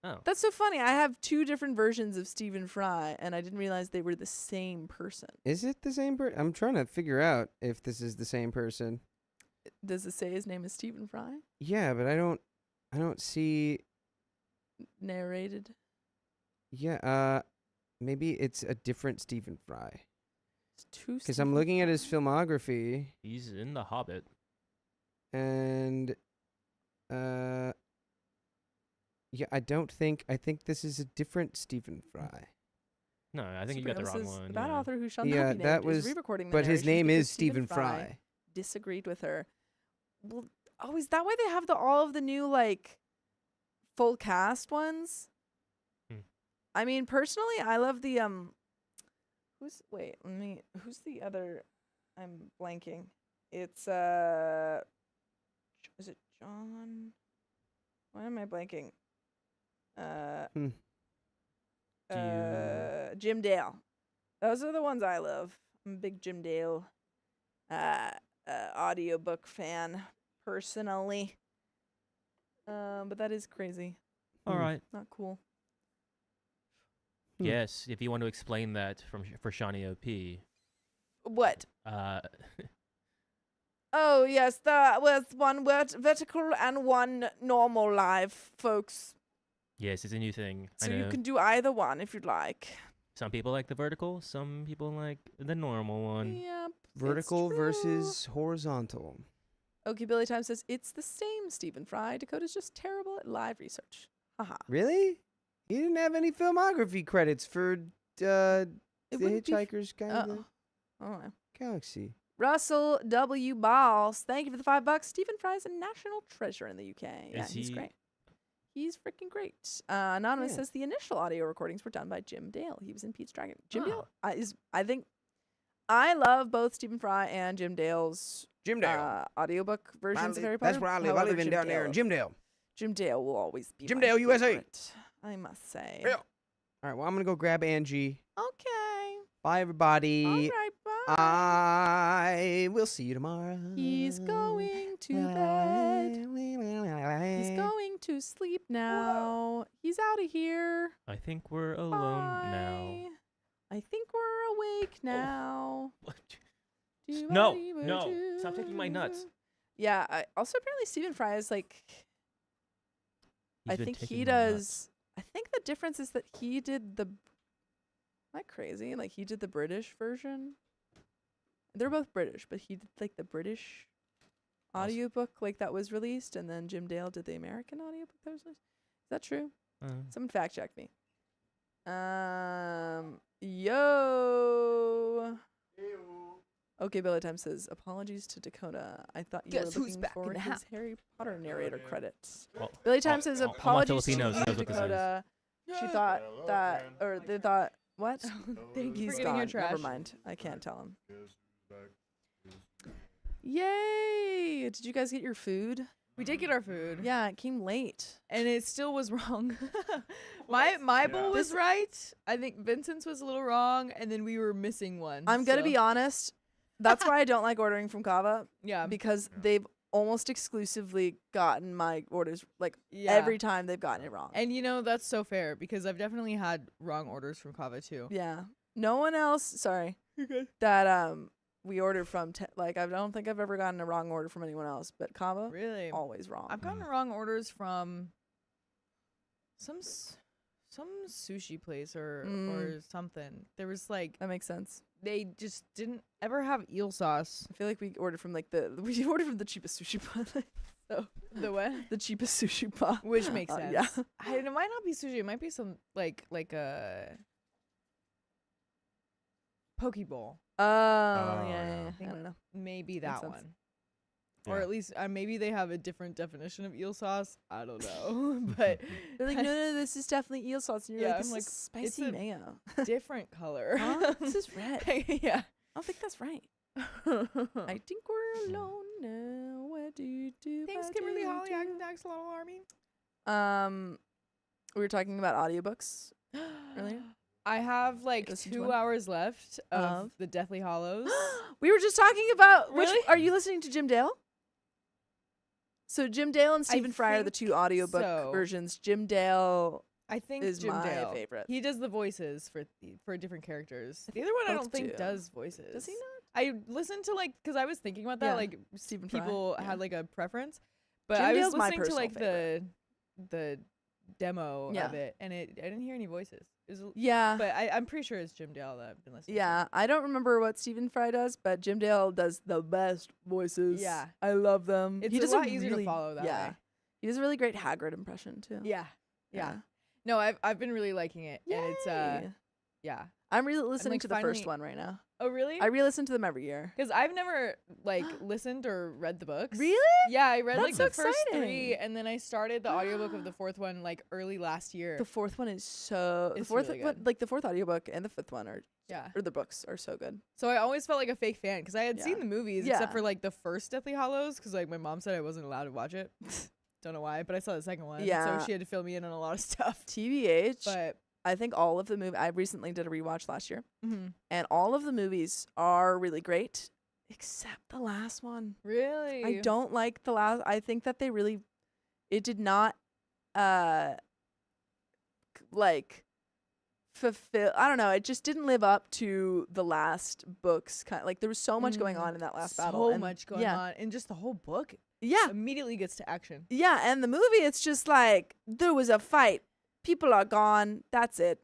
Oh. That's so funny. I have two different versions of Stephen Fry, and I didn't realize they were the same person. Is it the same person? I'm trying to figure out if this is the same person. Does it say his name is Stephen Fry? Yeah, but I don't see. Narrated. Yeah. Maybe it's a different Stephen Fry. It's two. Because I'm looking at his filmography, He's in The Hobbit. and yeah, I think this is a different Stephen Fry. No, I think you got the wrong one. The bad yeah. author who shall Yeah, not be that named was- is re-recording the But his narration name because is Stephen Fry. disagreed with her. Well, oh, is that why they have all of the new like full cast ones? Hmm. I mean, personally, I love the who's the other? I'm blanking. It's is it John? Why am I blanking? Jim Dale. Those are the ones I love. I'm a big Jim Dale audiobook fan personally. But that is crazy. All right. Not cool. Yes, if you want to explain that for Shawnee OP. What? Uh, Oh, yes, there was one vertical and one normal live, folks. yes, it's a new thing. So I know. you can do either one if you'd like. Some people like the vertical. Some people like the normal one. Yep. Vertical it's true. versus horizontal. Okay, Billy Time says it's the same Stephen Fry. Dakota's just terrible at live research. Haha. Really? He didn't have any filmography credits for the It wouldn't be Hitchhiker's Guide to the Oh. Galaxy. Russell W. Balls, thank you for the $5. Stephen Fry's a national treasure in the UK. Yeah, Is he's he- great. He's freaking great. Anonymous Yeah. says the initial audio recordings were done by Jim Dale. He was in Pete's Dragon. Jim Oh. Dale I think I love both Stephen Fry and Jim Dale's Jim Dale. audiobook versions of Harry Potter. That's where I live. I However, live in down there in Jimdale. Jim Dale will always be Jim my Dale, USA. favorite, I must say. Yeah. All right, well, I'm going to go grab Angie. Okay. Bye, everybody. All right, bye. I will see you tomorrow. He's going to bed. He's going to sleep now. He's out of here. I think we're alone now. Bye. I think we're awake now. Do No, I do no. do? Stop taking my nuts. Yeah. Also, apparently, Stephen Fry is like. He's I been think taking he my does. nuts. I think the difference is that he did the. Am I crazy? Like he did the British version. They're both British, but he did like the British Awesome. audiobook like that was released, and then Jim Dale did the American audiobook that was released. Is that true? Someone fact check me. Yo. Okay, Billy Time says, apologies to Dakota. I thought you Guess were who's looking back for in the his house? Harry Potter narrator credits. Well, Billy Time says, all my apologies to Filipinos you, knows what this is. Dakota. She thought that, or they thought, what? Thank you He's for getting your gone. trash. Never mind. I can't tell him. Yay! Did you guys get your food? We did get our food. Yeah, it came late. And it still was wrong. my bowl was right. I think Vincent's was a little wrong, and then we were missing one. I'm gonna so- be honest. That's why I don't like ordering from Kava, Yeah. because they've almost exclusively gotten my orders, like Yeah. every time they've gotten it wrong. And that's so fair because I've definitely had wrong orders from Kava too. Yeah, no one else. Sorry, that we ordered from. I don't think I've ever gotten a wrong order from anyone else, but Kava Really? always wrong. I've gotten wrong orders from some sushi place or something. There was like That makes sense. they just didn't ever have eel sauce. I feel like we ordered from we ordered from the cheapest sushi pot. So The what? the cheapest sushi pot, Which makes sense. Yeah. It might not be sushi. It might be some like a poke bowl. Oh, yeah. yeah. I think- don't know. Maybe Makes that sense. one. Or Yeah. at least maybe they have a different definition of eel sauce. I don't know. But They're like, no, this is definitely eel sauce. And you're Yeah, like, this I'm like, is spicy a mayo. different color. Huh? This is red. I Yeah. don't think that's right. I think we're alone now. What do you do? Thanks, What Kimberly do you Holly, do? Axolotl Army. We were talking about audiobooks earlier. I have like Listen to 2 one? hours left of Of? the Deathly Hollows. We were just talking about Really? Are you listening to Jim Dale? So Jim Dale and I Stephen Fry are the think two audiobook so. versions. Jim Dale I think is Jim my Dale. favorite. He does the voices for different characters. The other one I both don't think do. does voices. Does he not? I listened to because I was thinking about that Yeah, like Stephen Fry, people yeah. had like a preference, but Jim I was Dale's my listening to like personal the demo Yeah. of it, and I didn't hear any voices. It was, Yeah. but I'm pretty sure it's Jim Dale that I've been listening. Yeah, I don't remember what Stephen Fry does, but Jim Dale does the best voices. Yeah. I love them. It's he a does lot easier to really, follow that yeah. way. He does a really great Hagrid impression too. Yeah, yeah. No, I've been really liking it, and it's Yay. yeah. I'm listening like, to the first finally- one right now. Oh really? I re-listen to them every year. Because I've never listened or read the books. Really? Yeah, I read That's like so the first 3, exciting. and then I started the audiobook of the 4th one like early last year. The fourth one is so. It's the fourth really one, good. like the fourth audiobook and the fifth one are, Yeah. or the books are so good. So I always felt like a fake fan because I had Yeah. seen the movies Yeah. except for like the first Deathly Hollows because like my mom said I wasn't allowed to watch it. Don't know why, but I saw the second one. Yeah. So she had to fill me in on a lot of stuff. TBH. But I think all of the movies. I recently did a rewatch last year, mhm. and all of the movies are really great, except the last one. Really, I don't like the last. I think that it did not, like, fulfill. I don't know. It just didn't live up to the last books. Like there was so much going on in that last battle. So and much going yeah, on, and just the whole book Yeah, immediately gets to action. yeah. And the movie, it's just like there was a fight. People are gone. That's it.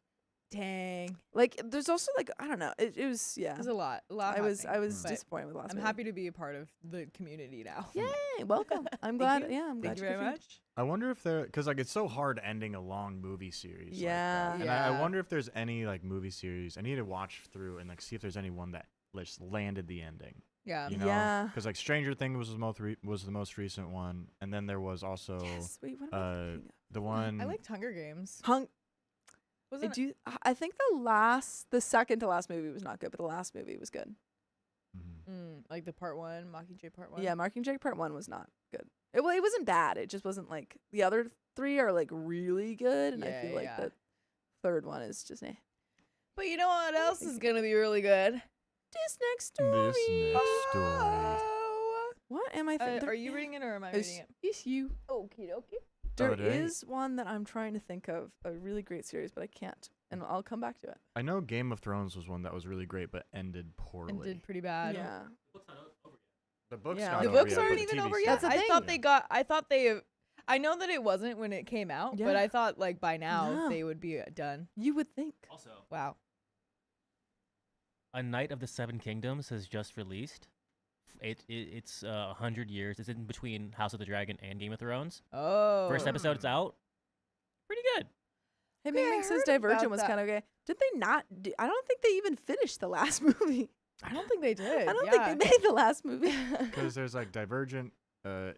Dang, Like there's also like I don't know. It was yeah. there's a lot. I was happening, but disappointed with the last. I'm movie. happy to be a part of the community now. Yay! Welcome. I'm Thank glad. you. Yeah, I'm glad Thank you very could feed. much. I wonder if there, because like it's so hard ending a long movie series. Yeah. Like that. And I Yeah. wonder if there's any like movie series. I need to watch through and like see if there's any one that just landed the ending. Yeah. You know? Yeah. Because like Stranger Things was the most recent one, and then there was also Yes. Wait, what am I uh, thinking of? the one. I liked Hunger Games. I Wasn't it? do. I think the second to last movie was not good, but the last movie was good. Mhm. Like the part 1, Mockingjay part 1? Yeah, Mockingjay Part 1 was not good. It wasn't bad. It just wasn't like the other 3 are like really good, and I Yeah, feel like yeah. the third one is just But you know what else is going to be really good? This next story. This next story. What am I thinking? Are you reading it or am I reading it? It's you. Okie dokie. There Oh, dang. is one that I'm trying to think of, a really great series, but I can't, and I'll come back to it. I know Game of Thrones was one that was really great, but ended poorly. And did pretty bad. Yeah. The book's Yeah. not The over books yet, but aren't the even TV over series- yet. That's the I thought they I know that it wasn't when it came out, but Yeah. I thought like by now No. they would be done. You would think. Also, Wow. A Knight of the Seven Kingdoms has just released. It's 100 years. It's in between House of the Dragon and Game of Thrones. Oh. First episode's out. Pretty good. Hey, Yeah, Ming I Ming says heard Divergent about was that. kind of okay. Did they not? I don't think they even finished the last movie. I don't think they did. I don't think they made the last movie. Because there's like Divergent, was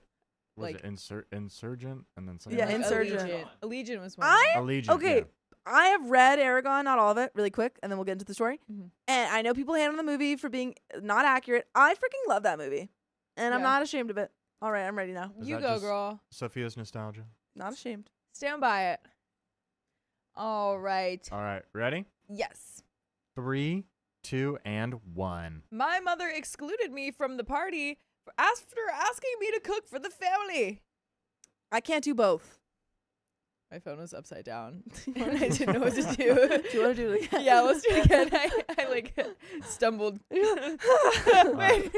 Like- it Insurgent, and then something Yeah, else? Insurgent. Allegiant was one. Allegiant. Okay. Yeah. I have read Aragon, not all of it, really quick, and then we'll get into the story. Mhm. And I know people hate on the movie for being not accurate. I freaking love that movie, and I'm Yeah. not ashamed of it. All right, I'm ready now. Is You that go, just girl. Sophia's nostalgia. Not ashamed. Stand by it. All right. All right, ready? Yes. 3, 2, and 1. My mother excluded me from the party after asking me to cook for the family. I can't do both. My phone was upside down. And I didn't know what to do. Do you want to do it again? Yeah, let's do it again. I like stumbled. Wait.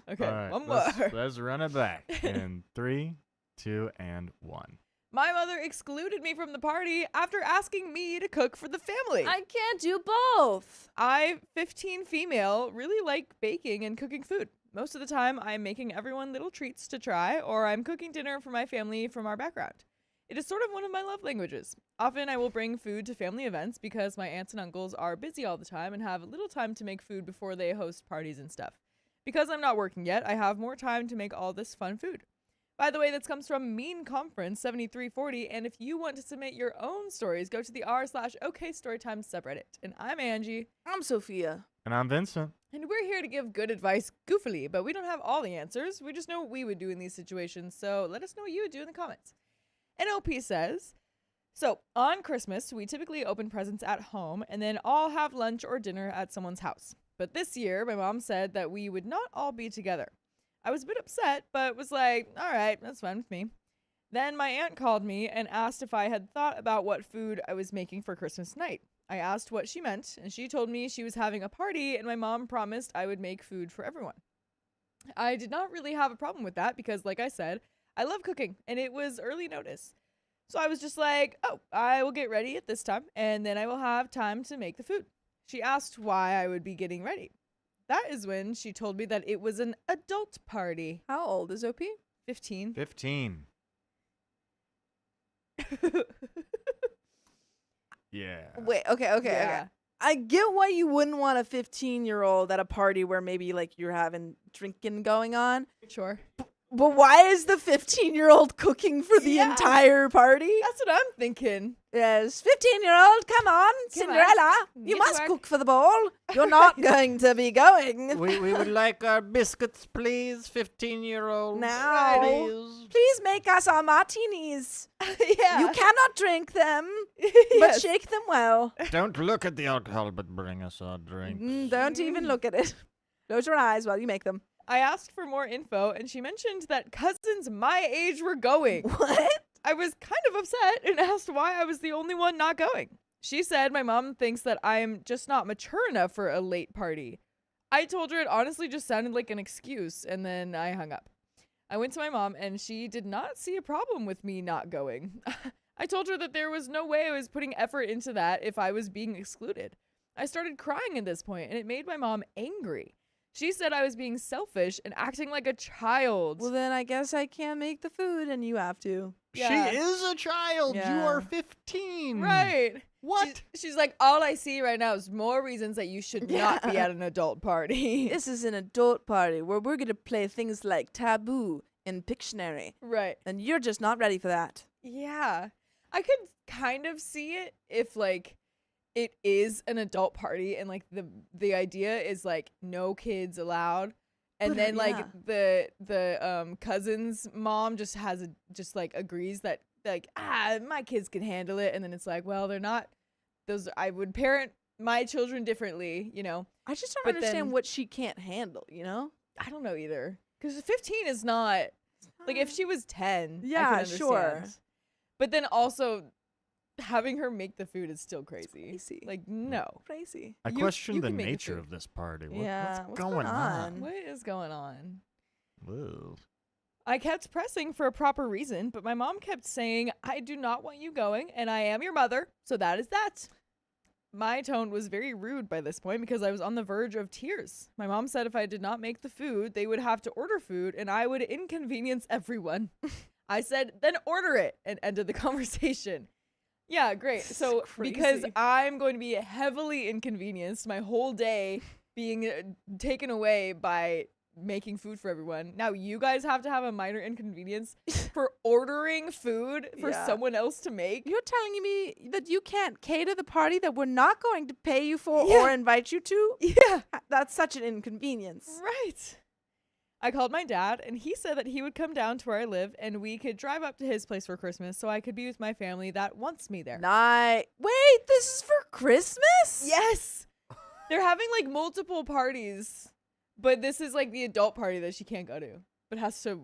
Okay, All right, one more. let's run it back in 3, 2, and 1. My mother excluded me from the party after asking me to cook for the family. I can't do both. I, 15 female, really like baking and cooking food. Most of the time, I'm making everyone little treats to try, or I'm cooking dinner for my family from our background. It is sort of one of my love languages. Often I will bring food to family events because my aunts and uncles are busy all the time and have little time to make food before they host parties and stuff. Because I'm not working yet, I have more time to make all this fun food. By the way, this comes from Mean Conference 7340, and if you want to submit your own stories, go to the r/OK Storytime subreddit. And I'm Angie, I'm Sophia. And I'm Vincent. and we're here to give good advice goofily, but we don't have all the answers. We just know what we would do in these situations, so let us know what you would do in the comments. NOP says, so on Christmas, we typically open presents at home and then all have lunch or dinner at someone's house. But this year, my mom said that we would not all be together. I was a bit upset, but was like, all right, that's fine with me. Then my aunt called me and asked if I had thought about what food I was making for Christmas night. I asked what she meant, and she told me she was having a party, and my mom promised I would make food for everyone. I did not really have a problem with that because, like I said, I love cooking, and it was early notice. So I was just like, oh, I will get ready at this time, and then I will have time to make the food. She asked why I would be getting ready. That is when she told me that it was an adult party. How old is OP? 15. 15. Yeah. Wait, okay. I get why you wouldn't want a 15-year-old at a party where maybe like you're having drinking going on. Sure. But why is the 15-year-old cooking for the Yeah. entire party? That's what I'm thinking. Yes, 15-year-old, come on, Cinderella. You Get to must work. Oh, cook for the ball. You're not going to be going. We would like our biscuits, please, 15-year-old. Now, please make us our martinis. Yeah. You cannot drink them, but Yes. shake them well. Don't look at the alcohol, but bring us our drink. Don't even look at it. Close your eyes while you make them. I asked for more info, and she mentioned that cousins my age were going. What? I was kind of upset and asked why I was the only one not going. She said my mom thinks that I'm just not mature enough for a late party. I told her it honestly just sounded like an excuse, and then I hung up. I went to my mom, and she did not see a problem with me not going. I told her that there was no way I was putting effort into that if I was being excluded. I started crying at this point, and it made my mom angry. She said I was being selfish and acting like a child. Well, then I guess I can't make the food and you have to. Yeah. She is a child. You Yeah. are 15. Right. What? She's like, all I see right now is more reasons that you should not be Yeah. at an adult party. This is an adult party where we're going to play things like Taboo and Pictionary. Right. And you're just not ready for that. Yeah. I could kind of see it if like it is an adult party and like the idea is like no kids allowed. And But, then like yeah. the cousin's mom just like agrees that like my kids can handle it, and then it's like, well, they're not those I would parent my children differently, you know. I just don't But understand then- what she can't handle, you know? I don't know either. Cuz 15 is not like if she was 10, I Yeah, could sure. understand. But then also having her make the food is still crazy. crazy. Like no. Crazy. I You- question you the can make the nature food. of this party. Yeah, What's going on? What is going on? Whoa. I kept pressing for a proper reason, but my mom kept saying, I do not want you going, and I am your mother, so that is that. My tone was very rude by this point because I was on the verge of tears. My mom said if I did not make the food, they would have to order food, and I would inconvenience everyone. I said, then order it, and ended the conversation. Yeah, great. This is So because crazy. I'm going to be heavily inconvenienced my whole day being taken away by making food for everyone. Now you guys have to have a minor inconvenience for ordering food for Yeah. someone else to make. You're telling me that you can't cater the party that we're not going to pay you for Yeah. or invite you to? Yeah. That's such an inconvenience. Right. I called my dad, and he said that he would come down to where I live, and we could drive up to his place for Christmas so I could be with my family that wants me there. Wait, this is for Christmas? Yes! They're having, like, multiple parties, but this is, like, the adult party that she can't go to, but has to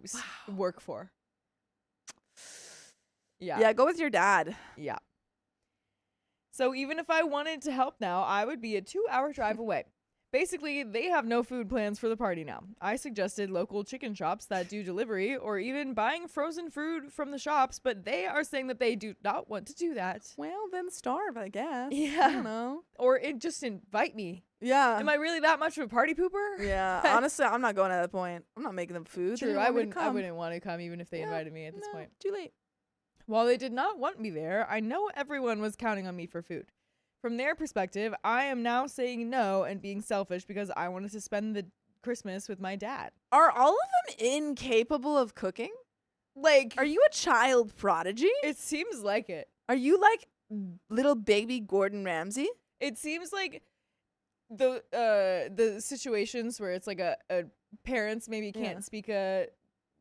work for. Yeah. Yeah, go with your dad. Yeah. So even if I wanted to help now, I would be a 2-hour drive away. Basically, they have no food plans for the party now. I suggested local chicken shops that do delivery or even buying frozen food from the shops, but they are saying that they do not want to do that. Well, then starve, I guess. I Yeah. don't know. Or just invite me. Yeah. Am I really that much of a party pooper? Yeah. Honestly, I'm not going at that point. I'm not making them food. They True, don't I want me to wouldn't come. want to come even if they Yeah, invited me at this No, point. too late. While they did not want me there, I know everyone was counting on me for food. From their perspective, I am now saying no and being selfish because I wanted to spend the Christmas with my dad. Are all of them incapable of cooking? Like, Are you a child prodigy? it seems like it. Are you like little baby Gordon Ramsay? It seems like the situations where it's like a parents maybe can't Yeah. speak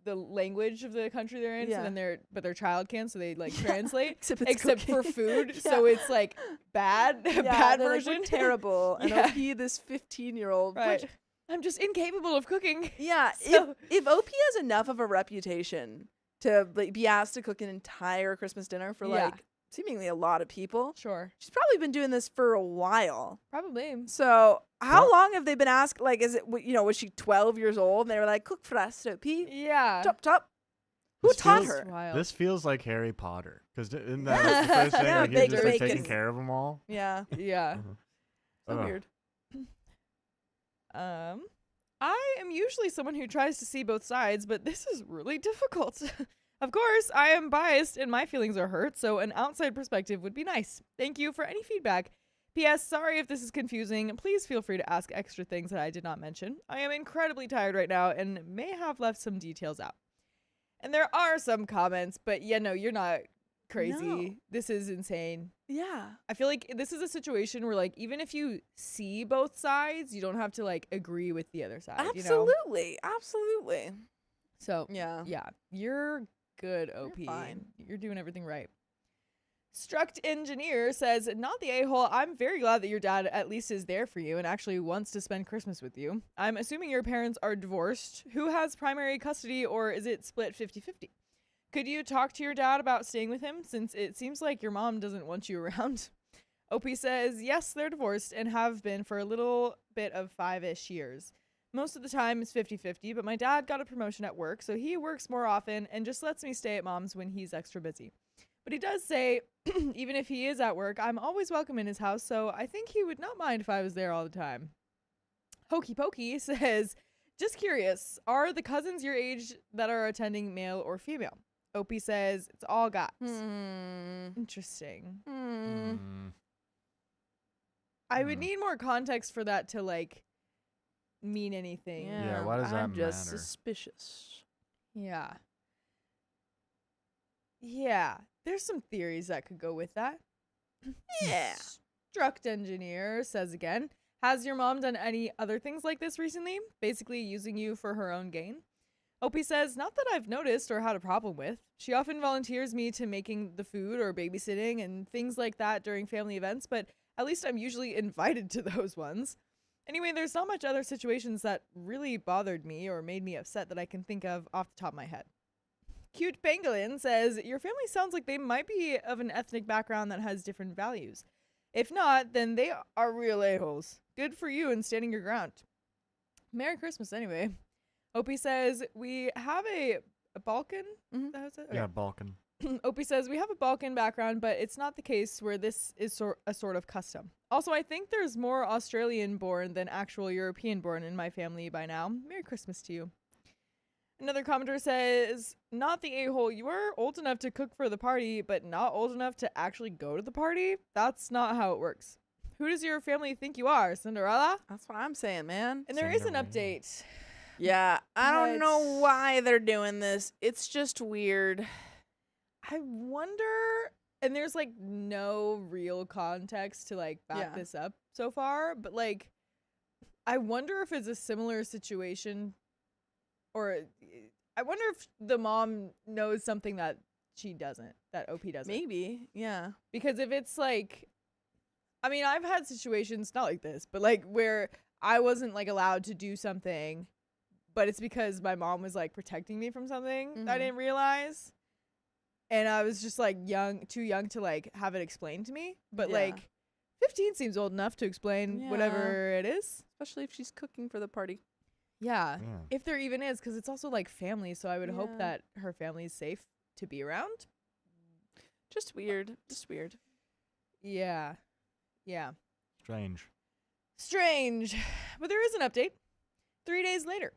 the language of the country they're in, Yeah. so then their child can, so they like translate. Except, it's Except for cooking. food, Yeah. so it's like bad, Yeah, bad they're like, version. "We're terrible. And Yeah. OP, this 15-year-old. Right. I'm just incapable of cooking. Yeah, So- if OP has enough of a reputation to like, be asked to cook an entire Christmas dinner for Yeah. like seemingly a lot of people, Sure, she's probably been doing this for a while. probably. So how Well- long have they been asked? Like, is it was she 12 years old? And they were like, cook for us, OP. Yeah. Top. Who This taught feels- her? Wild. This feels like Harry Potter, because isn't that like, the first thing Yeah, like, he's big just like, bacon. taking care of them all? Yeah, Yeah. so Ugh. weird. I am usually someone who tries to see both sides, but this is really difficult. Of course, I am biased and my feelings are hurt, so an outside perspective would be nice. Thank you for any feedback. P.S. Sorry if this is confusing. Please feel free to ask extra things that I did not mention. I am incredibly tired right now and may have left some details out. And there are some comments, but yeah, no, you're not crazy. No. This is insane. Yeah. I feel like this is a situation where, like, even if you see both sides, you don't have to, like, agree with the other side, you know? Absolutely. Absolutely. So, Yeah. yeah, you're good, OP. fine. You're doing everything right. Struct Engineer says, not the a-hole. I'm very glad that your dad at least is there for you and actually wants to spend Christmas with you. I'm assuming your parents are divorced. Who has primary custody, or is it split 50-50? Could you talk to your dad about staying with him, since it seems like your mom doesn't want you around? OP says, yes, they're divorced and have been for a little bit of 5-ish years. Most of the time it's 50-50, but my dad got a promotion at work, so he works more often and just lets me stay at mom's when he's extra busy. But he does say, even if he is at work, I'm always welcome in his house, so I think he would not mind if I was there all the time. Hokey Pokey says, just curious, are the cousins your age that are attending male or female? OP says, it's all guys. Interesting. I would Hmm. need more context for that to, like, mean anything. Yeah, why does that I'm just matter? suspicious. Yeah. Yeah. There's some theories that could go with that. Yeah. Struct Engineer says again, has your mom done any other things like this recently? Basically using you for her own gain? OP says, not that I've noticed or had a problem with. She often volunteers me to making the food or babysitting and things like that during family events, but at least I'm usually invited to those ones. Anyway, there's not much other situations that really bothered me or made me upset that I can think of off the top of my head. Cute Pangolin says, your family sounds like they might be of an ethnic background that has different values. If not, then they are real a-holes. Good for you and standing your ground. Merry Christmas anyway. Opie says, we have a Balkan? Mhm. That was it? Yeah, Balkan. Opie says, we have a Balkan background, but it's not the case where this is a sort of custom. Also, I think there's more Australian-born than actual European-born in my family by now. Merry Christmas to you. Another commenter says, not the a-hole. You are old enough to cook for the party, but not old enough to actually go to the party? That's not how it works. Who does your family think you are, Cinderella? That's what I'm saying, man. And there is an Cinderella. update. Yeah, I don't know But- why they're doing this. It's just weird. I wonder, and there's like no real context to like back Yeah. this up so far, but like, I wonder if it's a similar situation, or I wonder if the mom knows something that she doesn't, that OP doesn't. Maybe, yeah. Because if it's like, I mean, I've had situations not like this, but like where I wasn't like allowed to do something, but it's because my mom was like protecting me from something that I Mhm. didn't realize. And I was just like too young to like have it explained to me. But Yeah. like 15 seems old enough to explain whatever it is. Especially if she's cooking for the party. Yeah. Yeah. If there even is, because it's also like family. So I would hope Yeah. that her family is safe to be around. Just weird. Just weird. Yeah. Yeah. Strange. Strange. But there is an update. 3 days later.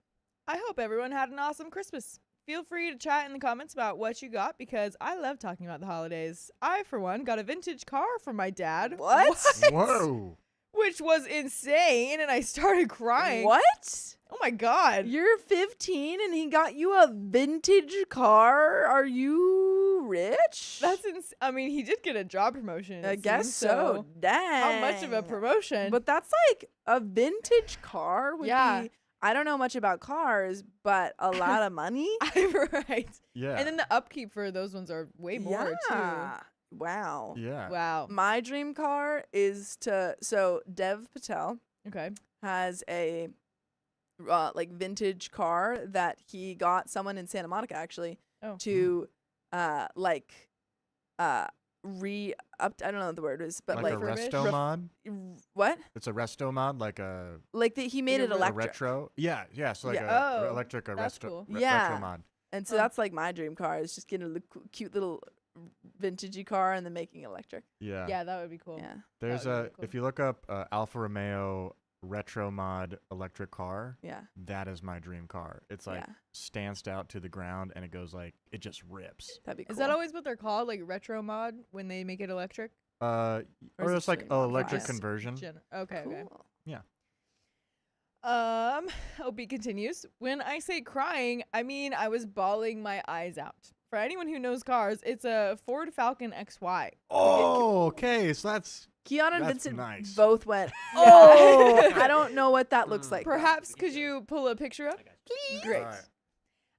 I hope everyone had an awesome Christmas. Feel free to chat in the comments about what you got because I love talking about the holidays. I, for one, got a vintage car from my dad. What? Whoa. Which was insane, and I started crying. What? Oh my god. You're 15 and he got you a vintage car? Are you rich? That's I mean, he did get a job promotion. I it guess seems, so. Dang. How much of a promotion? But that's like a vintage car would Yeah. be, I don't know much about cars, but a lot of money. Right. Yeah. And then the upkeep for those ones are way more Yeah. Wow. yeah. too. Wow. My dream car is so Dev Patel Okay. has a like vintage car that he got someone in Santa Monica actually Oh. to like I don't know what the word is, but like a refurbish? resto mod. what? It's a resto mod, like a, Like he made it a a electric. retro. Yeah, yeah. So like Yeah. a Oh, electric, a that's resto, cool. Yeah. retro mod. And so Huh. that's like my dream car is just getting a cute little vintagey car and then making it electric. Yeah. Yeah, that would be cool. Yeah. There's would be a really cool. if you look up Alfa Romeo retro mod electric car, Yeah. that is my dream car. It's like Yeah. stanced out to the ground and it goes like it just rips. That'd be cool. Is that always what they're called, like retro mod, when they make it electric? Or is it it's like straight electric modified? conversion. Okay, okay. Cool. OB continues. When I say crying, I mean I was bawling my eyes out. For anyone who knows cars, it's a Ford Falcon XY. Oh, okay. So that's Keon and That's Vincent nice. both went, Yeah. oh, I don't know what that looks like. though." Perhaps could you pull a picture up? Please. Great. Alright.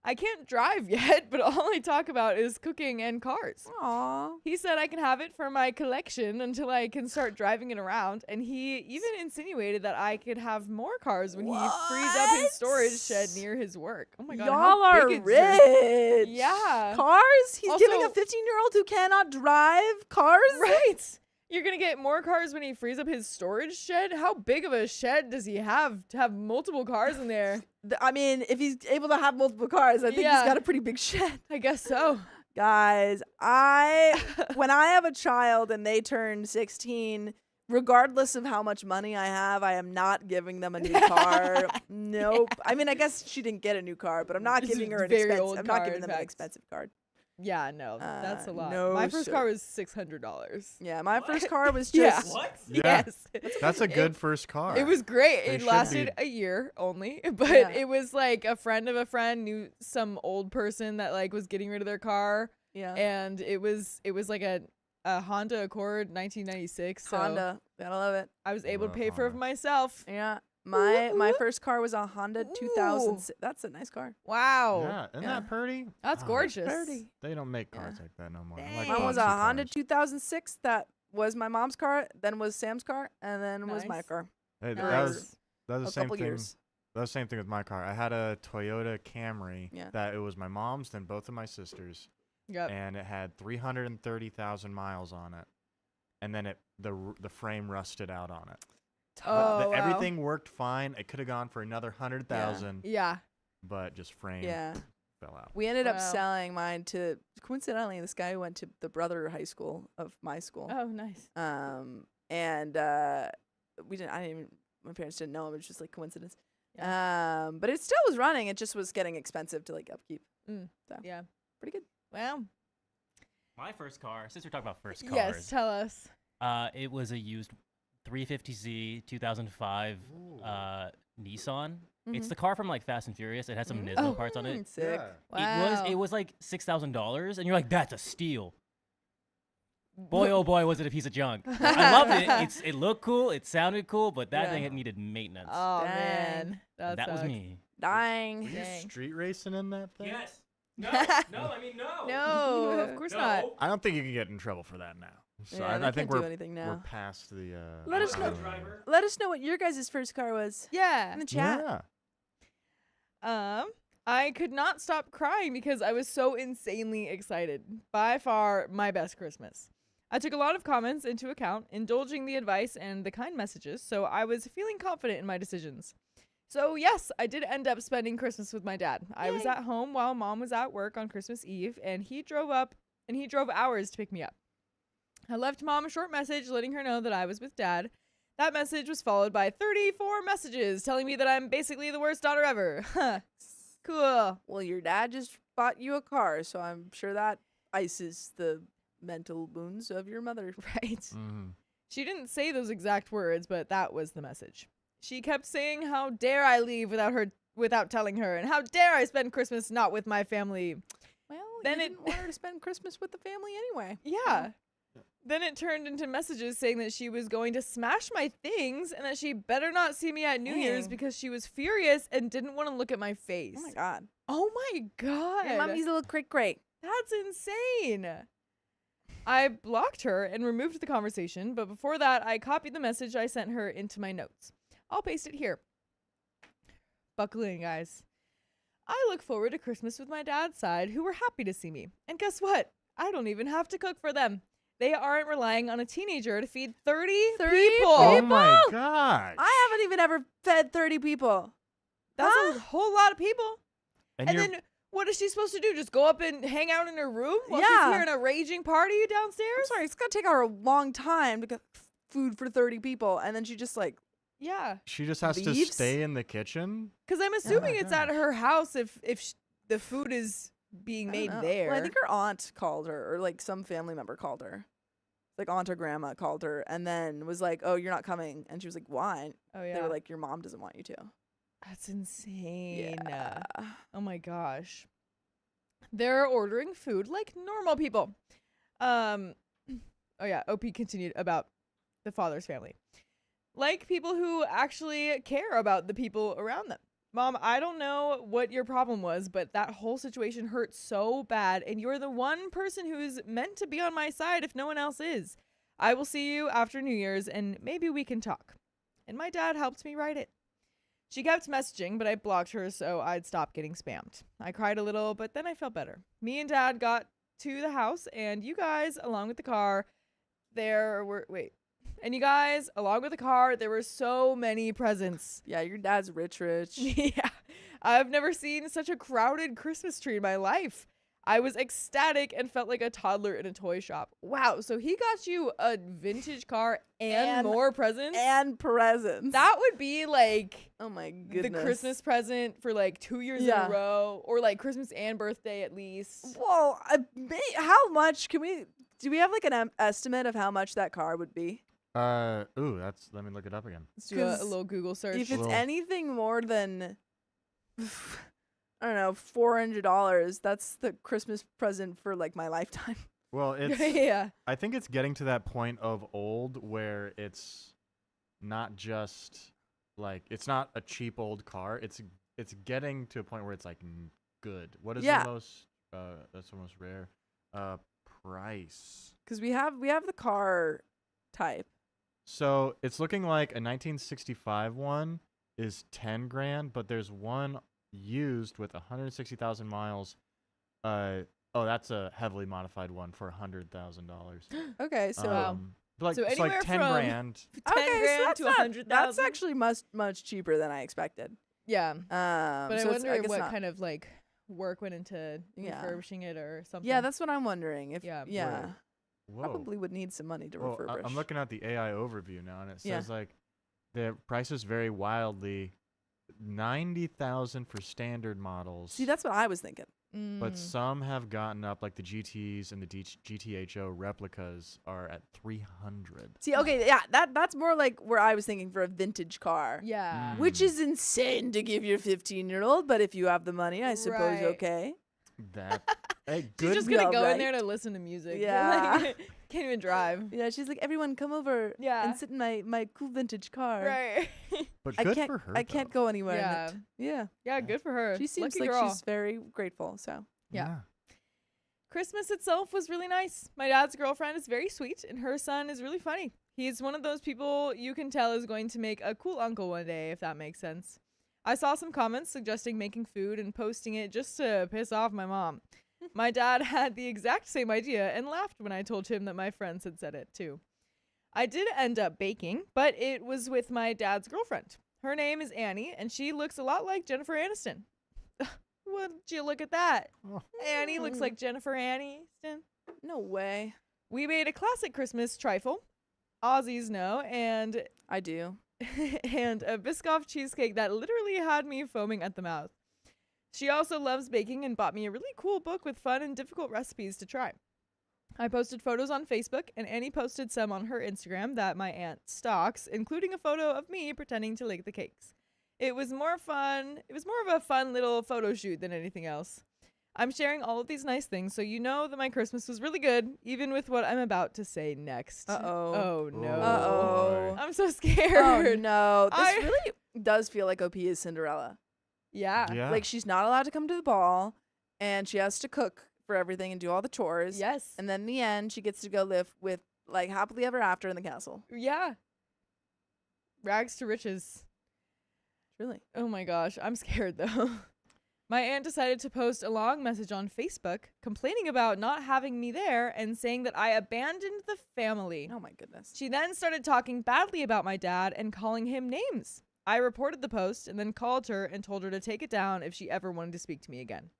I can't drive yet, but all I talk about is cooking and cars. Aw. He said I can have it for my collection until I can start driving it around, and he even insinuated that I could have more cars when he frees up his storage shed What? near his work. Oh my god, Y'all how are big is your- rich. Yeah. Cars? He's giving a Also- 15-year-old who cannot drive cars? Right. You're gonna get more cars when he frees up his storage shed? How big of a shed does he have to have multiple cars in there? I mean, if he's able to have multiple cars, I think Yeah. he's got a pretty big shed. I guess so. Guys, when I have a child and they turn 16, regardless of how much money I have, I am not giving them a new car. Nope. I mean, I guess she didn't get a new car, but I'm not It's giving her an very expensive. old I'm not car, giving in them an fact. expensive car. Yeah, no, that's a lot. no, My first sir. car was $600. Yeah, my first car was Yeah. just Yeah. Yes. That's a good first car. It was great. They It should lasted be- a year only, but Yeah. it was like a friend of a friend knew some old person that like was getting rid of their car, yeah. and it was like a Honda Accord 1996. So Honda. Gotta love it. I was able to Love pay for it Honda. myself. Yeah. My first car was a Honda Ooh. 2000. That's a nice car. Wow, Yeah, isn't Yeah. that pretty? that's Oh, gorgeous. Pretty. They don't make cars Yeah. like that no more. I Dang. like Mine was a boxy Honda cars. 2006 that was my mom's car, then was Sam's car, and then was my Nice. car. Hey, for that was Nice. the a same couple thing. years. That was the same thing with my car. I had a Toyota Camry Yeah. that it was my mom's, then both of my sisters, Yep. and it had 330,000 miles on it, and then the frame rusted out on it. Oh, wow. Everything worked fine. It could have gone for another 100,000, Yeah. but just frame Yeah. fell out. We ended up Wow. selling mine to, coincidentally, this guy who went to the brother high school of my school. Oh, nice. And we didn't, I didn't even, my parents didn't know him. It was just like coincidence. But it still was running. It just was getting expensive to like upkeep. So Yeah. pretty good. Wow. My first car, since we're talking about first cars, Yes. Tell us. it was a used 350Z 2005 Nissan. It's Mhm. the car from like Fast and Furious. It has some Nismo parts on it. Sick. It was like $6,000, and you're like, that's a steal. Boy, oh boy, was it a piece of junk. I loved it. It looked cool. It sounded cool, but that thing it needed maintenance. Oh Dang. man, that was me. Dying. Were you Dang. street racing in that thing? Yes. No. I mean no. No, of course not. I don't think you can get in trouble for that now. So Yeah, they I think can't do we're anything now. past the. Let us know. Let us know what your guys' first car was Yeah. in the chat. Yeah. I could not stop crying because I was so insanely excited. By far, my best Christmas. I took a lot of comments into account, indulging the advice and the kind messages, so I was feeling confident in my decisions. So yes, I did end up spending Christmas with my dad. I was at home while Mom was at work on Christmas Eve, and he drove hours to pick me up. I left Mom a short message letting her know that I was with Dad. That message was followed by 34 messages telling me that I'm basically the worst daughter ever. Cool. Well, your dad just bought you a car, so I'm sure that ices the mental wounds of your mother. Right. Mm-hmm. She didn't say those exact words, but that was the message. She kept saying, how dare I leave without telling her, and how dare I spend Christmas not with my family. Well, Then you it- didn't want her to spend Christmas with the family anyway. Yeah. Then it turned into messages saying that she was going to smash my things and that she better not see me at New Year's Dang. because she was furious and didn't want to look at my face. Oh my god. Oh my god. Your mommy's a little cray. That's insane. I blocked her and removed the conversation, but before that, I copied the message I sent her into my notes. I'll paste it here. Buckle in, guys. I look forward to Christmas with my dad's side, who were happy to see me. And guess what? I don't even have to cook for them. They aren't relying on a teenager to feed 30 people. Oh my gosh. I haven't even ever fed 30 people. That's a whole lot of people. And you're- then what is she supposed to do? Just go up and hang out in her room while Yeah. she's hearing a raging party I'm downstairs? sorry, it's gonna take her a long time to get food for 30 people, and then she just like, Yeah. she just has Leaves? to stay in the kitchen. Because I'm assuming my it's at her house if the food is being I don't made know. there. Well, I think her aunt called her, or like some family member called her. Like aunt or grandma called her, and then was like, "Oh, you're not coming," and she was like, "Why?" Oh They yeah. were like, "Your mom doesn't want you to." That's insane. Yeah. Oh my gosh. They're ordering food like normal people. Oh yeah, OP continued about the father's family. Like people who actually care about the people around them. Mom, I don't know what your problem was, but that whole situation hurt so bad, and you're the one person who's meant to be on my side if no one else is. I will see you after New Year's, and maybe we can talk. And my dad helped me write it. She kept messaging, but I blocked her so I'd stop getting spammed. I cried a little, but then I felt better. Me and Dad got to the house, and you guys, along with the car, there were so many presents. Yeah, your dad's rich. Yeah. I've never seen such a crowded Christmas tree in my life. I was ecstatic and felt like a toddler in a toy shop. Wow, so he got you a vintage car and more presents? And presents. That would be like Oh my goodness. the Christmas present for like 2 years in Yeah. a row, or like Christmas and birthday at least. Whoa, how much do we have like an estimate of how much that car would be? Let me look it up again. Let's do a 'Cause little Google search. If it's Little- anything more than, I don't know, $400, that's the Christmas present for like my lifetime. Well, it's yeah. I think it's getting to that point of old where it's not just like it's not a cheap old car. It's getting to a point where it's like good. What is Yeah. the most that's the most rare price? Because we have the car type. So it's looking like a 1965 one is 10 grand, but there's one used with 160,000 miles. That's a heavily modified one for $100,000. Okay, so Like, So it's anywhere like 10 from- grand. 10 grand that's to not- 100,000. That's actually much cheaper than I expected. Yeah. But But I so wonder guess what not. kind of like work went into Yeah. refurbishing it or something. Yeah, that's what I'm wondering. If Yeah. yeah, Whoa. probably would need some money to Well, refurbish. I'm looking at the AI overview now, and it Yeah. says like the prices vary wildly. 90,000 for standard models. See, that's what I was thinking. But some have gotten up, like the GTs and the GTHO replicas are at 300. See, okay, yeah, that's more like where I was thinking for a vintage car. Yeah. Which is insane to give your 15-year-old, but if you have the money, I suppose Right. okay. That hey, She's good. just gonna Yeah, go in there right. to listen to music. Yeah. Like, can't even drive. Yeah, she's like, everyone come over Yeah. and sit in my cool vintage car. Right. But I good can't for her. I can't go anywhere Yeah. in it. Yeah. Yeah, good for her. She seems Lucky like girl. she's very grateful, so. Yeah. Christmas itself was really nice. My dad's girlfriend is very sweet, and her son is really funny. He's one of those people you can tell is going to make a cool uncle one day, if that makes sense. I saw some comments suggesting making food and posting it just to piss off my mom. My dad had the exact same idea and laughed when I told him that my friends had said it too. I did end up baking, but it was with my dad's girlfriend. Her name is Annie, and she looks a lot like Jennifer Aniston. Would you look at that? Oh. Annie looks like Jennifer Aniston. No way. We made a classic Christmas trifle. Aussies know, and I do. and a Biscoff cheesecake that literally had me foaming at the mouth. She also loves baking and bought me a really cool book with fun and difficult recipes to try. I posted photos on Facebook, and Annie posted some on her Instagram that my aunt stalks, including a photo of me pretending to lick the cakes. It was more fun. It was more of a fun little photo shoot than anything else. I'm sharing all of these nice things, so you know that my Christmas was really good, even with what I'm about to say next. Uh-oh. Oh, no. Uh-oh. I'm so scared. Oh no. This I- really does feel like OP is Cinderella. Yeah. Yeah. Like she's not allowed to come to the ball and she has to cook for everything and do all the chores. Yes. And then in the end she gets to go live with like happily ever after in the castle. Yeah. Rags to riches. Really. Oh my gosh, I'm scared though. My aunt decided to post a long message on Facebook complaining about not having me there and saying that I abandoned the family. Oh my goodness. She then started talking badly about my dad and calling him names. I reported the post and then called her and told her to take it down if she ever wanted to speak to me again.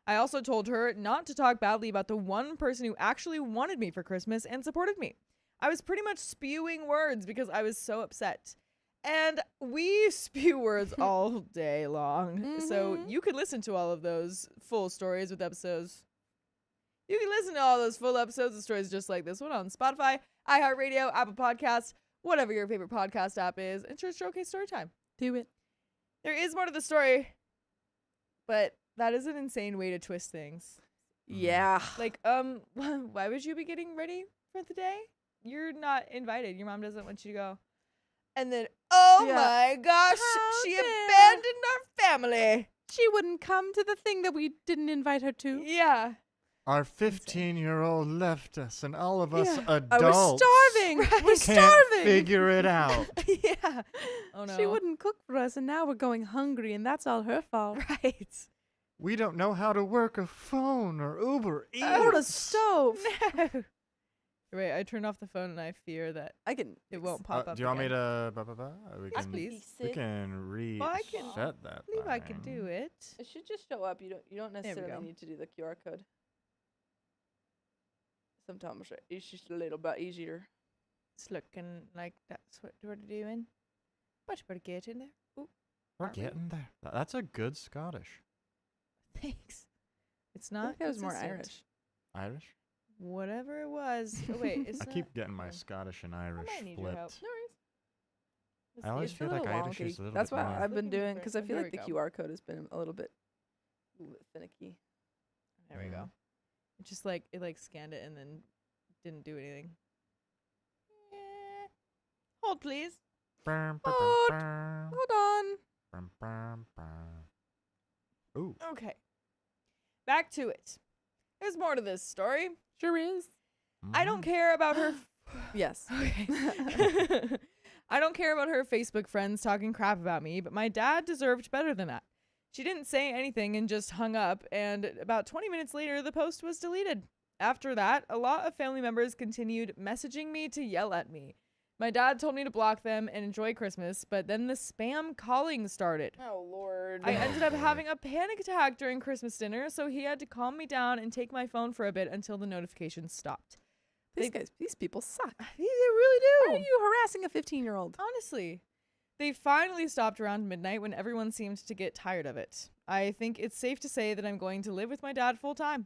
I also told her not to talk badly about the one person who actually wanted me for Christmas and supported me. I was pretty much spewing words because I was so upset. And we spew words all day long. So Mhm. you can listen to all of those full stories with episodes. You can listen to all those full episodes of stories just like this one on Spotify, iHeartRadio, Apple Podcasts, whatever your favorite podcast app is, and Church Showcase Storytime. Do it. There is more to the story, but that is an insane way to twist things. Yeah. Like, why would you be getting ready for the day? You're not invited. Your mom doesn't want you to go. And then, oh Yeah. my gosh, How she dare. abandoned our family. She wouldn't come to the thing that we didn't invite her to. Yeah. Our 15-year-old left us, and all of us Yeah. adults I was starving. We're can't starving. figure it out. Yeah. Oh no. She wouldn't cook for us, and now we're going hungry, and that's all her fault. Right. We don't know how to work a phone or Uber Eats. Or a stove. No. Wait, I turned off the phone and I fear that I can. it won't pop up. Do you want me again. to? We Yes, can, please. We can reset Well, I can that. I believe I can thing. do it. It should just show up. You don't we necessarily go. need to do the QR code. Sometimes it's just a little bit easier. It's looking like that's what we're doing. But you better get in there. Ooh, We're Aren't we? getting there. That's a good Scottish. thanks. It's I not. think it was more consistent. Irish. Irish? Whatever it was. Oh wait, it's I not. keep getting my oh. Scottish and Irish might need your help. flipped. No worries. I always It's a feel like little Irish is wonky. a little That's bit what more- I've been Looking doing for it. because I Oh, feel here like the we go. QR code has been a little bit finicky. There we Mhm. go. It just like scanned it and then didn't do anything. Hold please. Brum, Hold. brum, brum, Hold on. brum, brum, brum. Ooh. Okay. Back to it. There's more to this story. Sure is. I don't Mhm. care about her. Yes. Okay. I don't care about her Facebook friends talking crap about me, but my dad deserved better than that. She didn't say anything and just hung up, and about 20 minutes later, the post was deleted. After that, a lot of family members continued messaging me to yell at me. My dad told me to block them and enjoy Christmas, but then the spam calling started. Oh Lord. I ended up boy. having a panic attack during Christmas dinner, so he had to calm me down and take my phone for a bit until the notifications stopped. these people suck. They really Why do. are you harassing a 15-year-old? Honestly, They finally stopped around midnight when everyone seemed to get tired of it. I think it's safe to say that I'm going to live with my dad full time.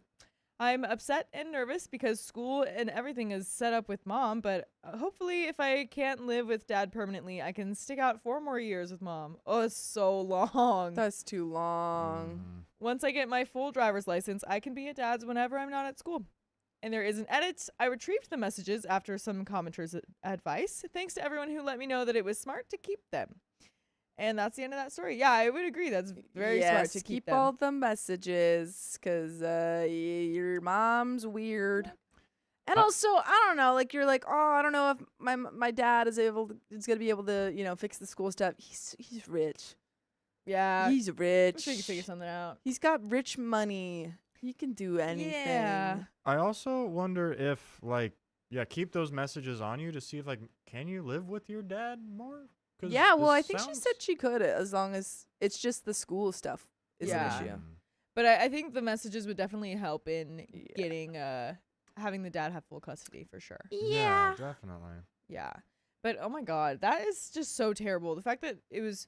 I'm upset and nervous because school and everything is set up with mom, but hopefully if I can't live with dad permanently, I can stick out 4 more years with mom. Oh, it's so long. That's too long. Once I get my full driver's license, I can be at dad's whenever I'm not at school. And there is an edit. I retrieved the messages after some commenters' advice. Thanks to everyone who let me know that it was smart to keep them. And that's the end of that story. Yeah, I would agree. That's very smart to keep them. all the messages because your mom's weird. And also, I don't know. Like you're like, oh, I don't know if my dad is gonna be able to fix the school stuff. He's rich. Yeah, He's rich. I'm sure you can figure something out. He's got rich money. He can do anything. Yeah. I also wonder if keep those messages on you to see if can you live with your dad more? Yeah, well, I think she said she could as long as it's just the school stuff is an issue. But I think the messages would definitely help in getting having the dad have full custody for sure. Yeah, definitely. Yeah. But oh my god, that is just so terrible. The fact that it was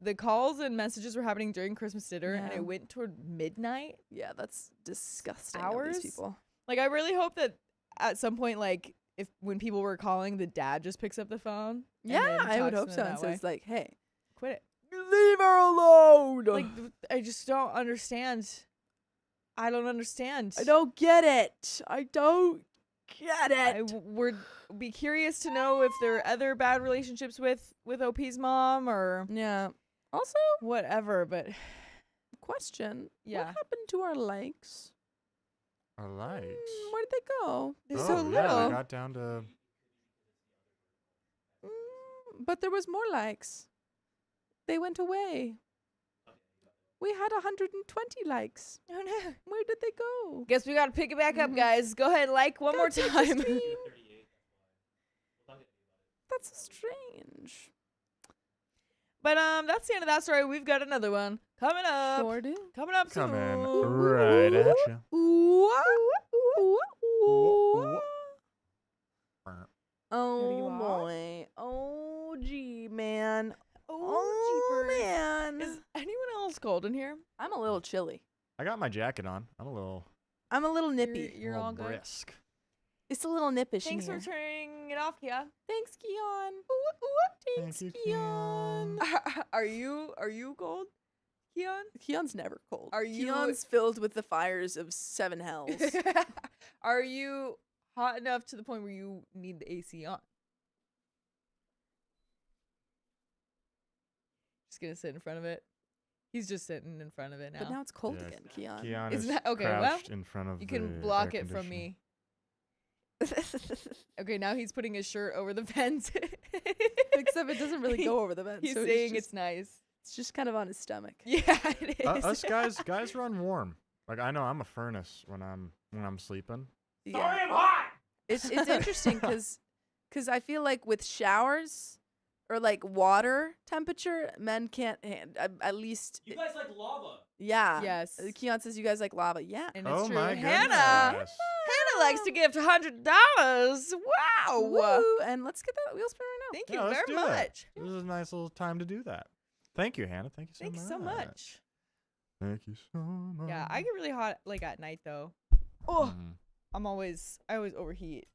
the calls and messages were happening during Christmas dinner and it went toward midnight. Yeah, that's disgusting. Hours? Of these people. Like I really hope that at some point if when people were calling, the dad just picks up the phone. Yeah, I would hope so. And says way. hey, Quit it. leave her alone. Like I just don't understand. I don't understand. I don't get it. I don't get it. Would be curious to know if there are other bad relationships with OP's mom or Also, whatever. But question. Yeah. What happened to our likes? Our likes. Where did they go? They're oh, so yeah, little. they got down to. But there was more likes. They went away. We had 120 likes. Oh no. Where did they go? Guess we gotta pick it back up, guys. Go ahead, like one more That's time. interesting. That's strange. But that's the end of that story. We've got another one coming up. Sure do. Coming up soon. Coming right at you. Oh boy. Oh gee, man. Oh, jeepers. man. Is anyone else cold in here? I'm a little chilly. I got my jacket on. I'm a little. I'm a little nippy. You're all good. brisk. It's a little nippish Thanks in for here. turning it off, Kia. Thanks, Keon. Thanks, Thank you, Keon. Are you cold, Keon? Keon's never cold. Are you- Keon's filled with the fires of 7 hells. Are you hot enough to the point where you need the AC on? Just gonna sit in front of it. He's just sitting in front of it now. But now it's cold Yes. again, Keon. Keon Isn't is that- okay, well, crouched in front of you the can block air it from conditioner. me. Okay, now he's putting his shirt over the vent. Except it doesn't really go over the vent. He's so saying it's it's nice. just kind of on his stomach. Yeah, it is. Us guys run warm. Like I know I'm a furnace when I'm sleeping. Yeah. Sorry, I'm hot. It's interesting because I feel like with showers or like water temperature, men can't at least. You guys like lava. Yeah. Yes. Keon says you guys like lava. Yeah. And it's Oh true. my Hannah goodness. likes to gift $100. Wow. Woo! And let's get that wheel spin right now. Thank Yeah, you let's very do that. much. This is a nice little time to do that. Thank you, Hannah. Thank you so Thanks much. so much. Thank you so much. Yeah, I get really hot like at night though. Oh, Mhm. I always overheat.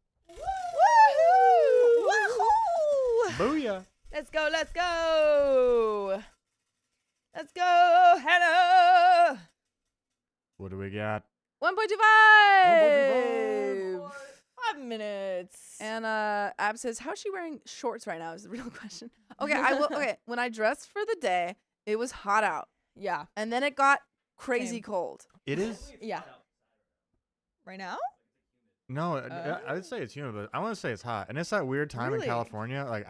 Booyah. Let's go, let's go. Let's go, Hannah. What do we got? 1.25. 5 minutes. And Ab says, "How's she wearing shorts right now?" Is the real question. Okay, I will. Okay, when I dressed for the day, it was hot out, Yeah, and then it got crazy Same. cold. It is. yeah. Right now? No, I would say it's humid, but I want to say it's hot, and it's that weird time Really? in California. Like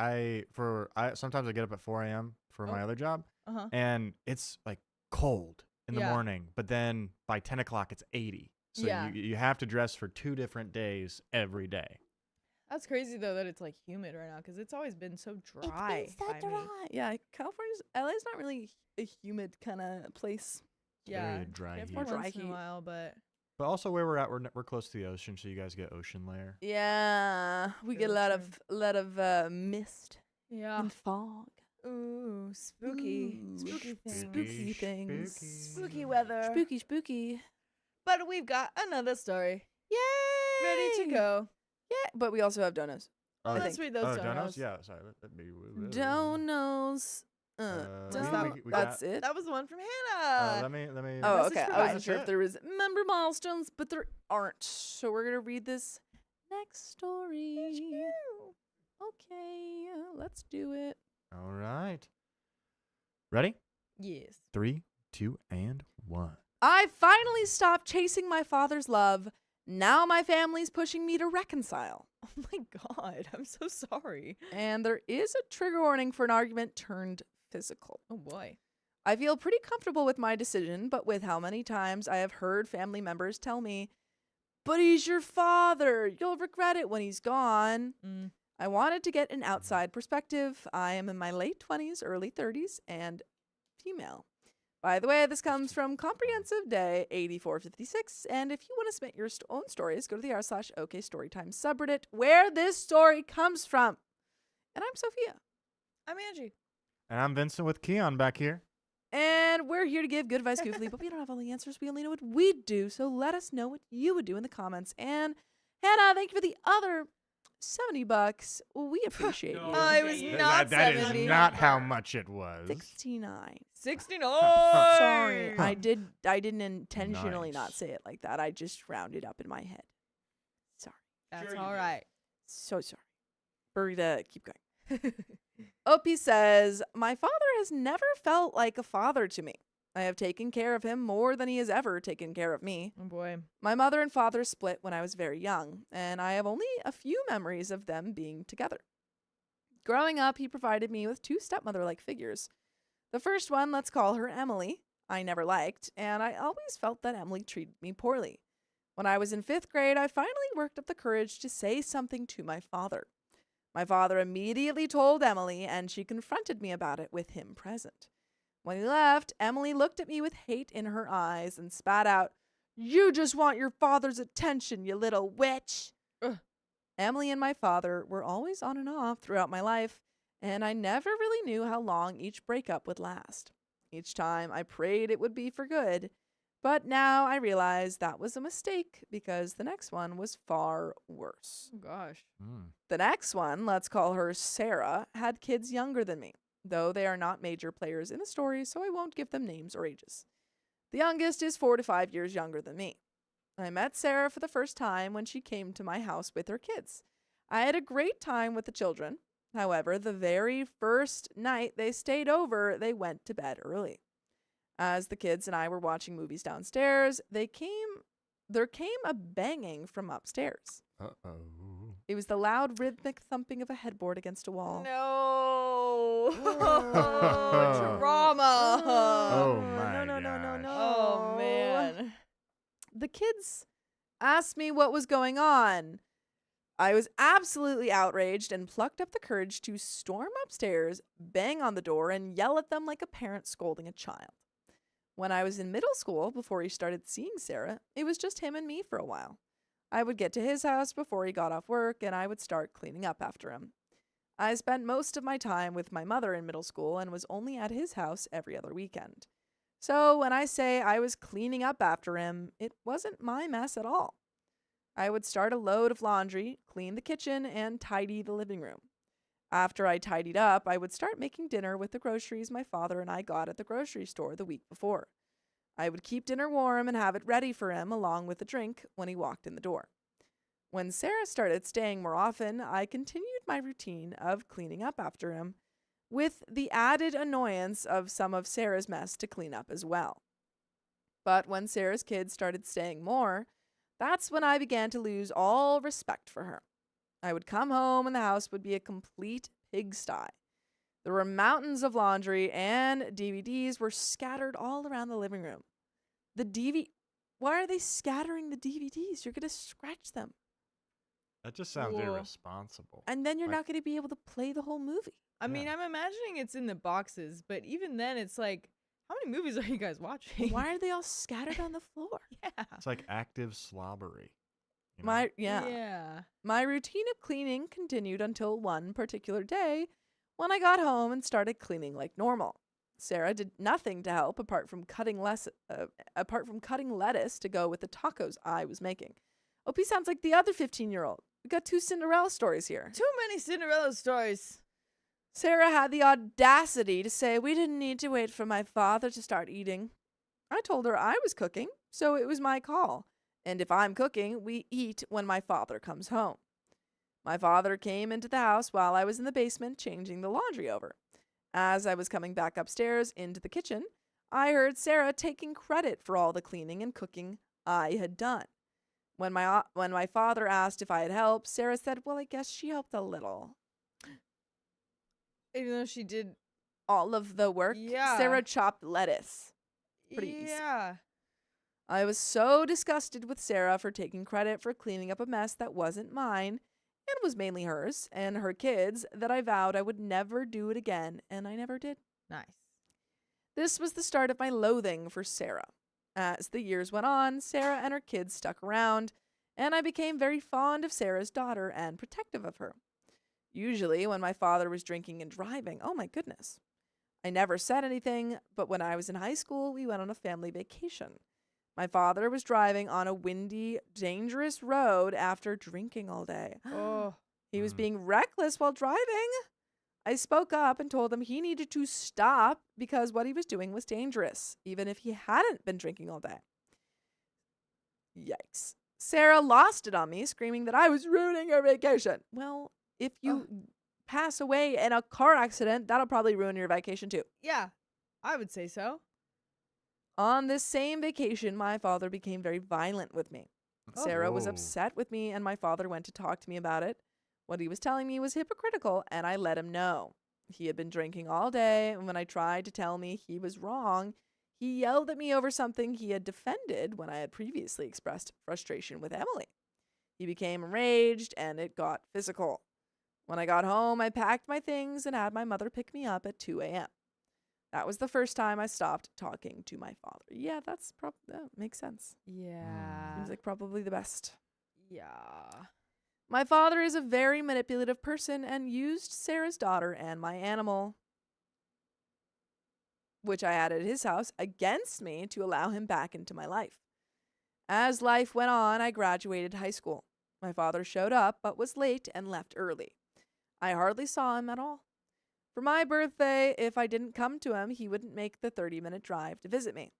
sometimes I get up at 4 a.m. for my other job, Uh-huh. and it's like cold in the Yeah. morning, but then by 10 o'clock it's 80. So Yeah. you have to dress for 2 different days every day. That's crazy though that it's like humid right now because it's always been so dry. by me. Yeah, LA's not really a humid kind of place. Yeah, Very dry it's heat. more More dry once in a heat. while, but But also where we're at, we're close to the ocean, so you guys get ocean layer. Yeah, we get a True, lot of mist yeah. and fog. Ooh, spooky. Ooh, Spooky things. Spooky things. Spooky weather. Spooky, spooky. But we've got another story. Yay! Ready to go. Yeah, but we also have donos. Oh, Let's read those donos? donos. Yeah, sorry. Let me. Donos. That's it. That was the one from Hannah. Let me. Oh, Message okay. I provided. wasn't sure if there was member milestones, but there aren't. So we're gonna read this next story. Okay, let's do it. All right. Ready? Yes. 3, 2, and 1. I finally stopped chasing my father's love. Now my family's pushing me to reconcile. Oh my god, I'm so sorry. And there is a trigger warning for an argument turned physical. Oh boy. I feel pretty comfortable with my decision, but with how many times I have heard family members tell me, "But he's your father. You'll regret it when he's gone." I wanted to get an outside perspective. I am in my late 20s, early 30s, and female. By the way, this comes from Comprehensive Day 8456, and if you want to submit your own stories, go to the r/OK Storytime subreddit, where this story comes from. And I'm Sophia. I'm Angie. And I'm Vincent with Keon back here. And we're here to give good advice goofily, but we don't have all the answers. We only know what we do, so let us know what you would do in the comments. And Hannah, thank you for the other $70. We appreciate you. It was not That 70. is not how much it was. 69. 69. Sorry, I didn't intentionally not Nice. say it like that. I just rounded up in my head. Sorry. That's all right. So sorry. Burrito, keep going. Opie says, my father has never felt like a father to me. I have taken care of him more than he has ever taken care of me. Oh boy. My mother and father split when I was very young, and I have only a few memories of them being together. Growing up, he provided me with two stepmother-like figures. The first one, let's call her Emily, I never liked, and I always felt that Emily treated me poorly. When I was in 5th grade, I finally worked up the courage to say something to my father. My father immediately told Emily, and she confronted me about it with him present. When he left, Emily looked at me with hate in her eyes and spat out, "You just want your father's attention, you little witch." Ugh. Emily and my father were always on and off throughout my life, and I never really knew how long each breakup would last. Each time I prayed it would be for good, but now I realize that was a mistake because the next one was far worse. Oh gosh. The next one, let's call her Sarah, had kids younger than me, though they are not major players in the story, so I won't give them names or ages. The youngest is 4 to 5 years younger than me. I met Sarah for the first time when she came to my house with her kids. I had a great time with the children. However, the very first night they stayed over, they went to bed early. As the kids and I were watching movies downstairs, there came a banging from upstairs. Uh-oh. It was the loud rhythmic thumping of a headboard against a wall. No. Oh. Drama. Oh my no. gosh. Oh man. The kids asked me what was going on. I was absolutely outraged and plucked up the courage to storm upstairs, bang on the door, and yell at them like a parent scolding a child. When I was in middle school, before he started seeing Sarah, it was just him and me for a while. I would get to his house before he got off work, and I would start cleaning up after him. I spent most of my time with my mother in middle school and was only at his house every other weekend. So when I say I was cleaning up after him, it wasn't my mess at all. I would start a load of laundry, clean the kitchen, and tidy the living room. After I tidied up, I would start making dinner with the groceries my father and I got at the grocery store the week before. I would keep dinner warm and have it ready for him along with a drink when he walked in the door. When Sarah started staying more often, I continued my routine of cleaning up after him, with the added annoyance of some of Sarah's mess to clean up as well. But when Sarah's kids started staying more, that's when I began to lose all respect for her. I would come home and the house would be a complete pigsty. There were mountains of laundry and DVDs were scattered all around the living room. Why are they scattering the DVDs? You're going to scratch them. That just sounds Whoa. irresponsible. And then you're Like- not going to be able to play the whole movie. I mean, Yeah. I'm imagining it's in the boxes, but even then, it's like, how many movies are you guys watching? Why are they all scattered on the floor? Yeah. It's like active slobbery. you know? Yeah. Yeah. My routine of cleaning continued until one particular day when I got home and started cleaning like normal. Sarah did nothing to help apart from cutting lettuce to go with the tacos I was making. OP sounds like the other 15-year-old. We got 2 Cinderella stories here. Too many Cinderella stories. Sarah had the audacity to say we didn't need to wait for my father to start eating. I told her I was cooking, so it was my call. And if I'm cooking, we eat when my father comes home. My father came into the house while I was in the basement changing the laundry over. As I was coming back upstairs into the kitchen, I heard Sarah taking credit for all the cleaning and cooking I had done. When my father asked if I had helped, Sarah said, well, I guess she helped a little. Even though she did All of the work, Yeah. Sarah chopped lettuce. Pretty easy. Yeah. I was so disgusted with Sarah for taking credit for cleaning up a mess that wasn't mine and was mainly hers and her kids that I vowed I would never do it again, and I never did. Nice. This was the start of my loathing for Sarah. As the years went on, Sarah and her kids stuck around, and I became very fond of Sarah's daughter and protective of her. Usually when my father was drinking and driving, oh my goodness. I never said anything, but when I was in high school, we went on a family vacation. My father was driving on a windy, dangerous road after drinking all day. Oh. He was being reckless while driving. I spoke up and told him he needed to stop because what he was doing was dangerous, even if he hadn't been drinking all day. Yikes. Sarah lost it on me, screaming that I was ruining her vacation. Well, if you pass away in a car accident, that'll probably ruin your vacation too. Yeah. I would say so. On this same vacation, my father became very violent with me. Sarah was Whoa. upset with me, and my father went to talk to me about it. What he was telling me was hypocritical, and I let him know. He had been drinking all day, and when I tried to tell me he was wrong, he yelled at me over something he had defended when I had previously expressed frustration with Emily. He became enraged, and it got physical. When I got home, I packed my things and had my mother pick me up at 2 a.m. That was the first time I stopped talking to my father. Yeah, that makes sense. Yeah. Seems like probably the best. Yeah. My father is a very manipulative person and used Sarah's daughter and my animal, which I had at his house, against me to allow him back into my life. As life went on, I graduated high school. My father showed up but was late and left early. I hardly saw him at all. For my birthday, if I didn't come to him, he wouldn't make the 30-minute drive to visit me.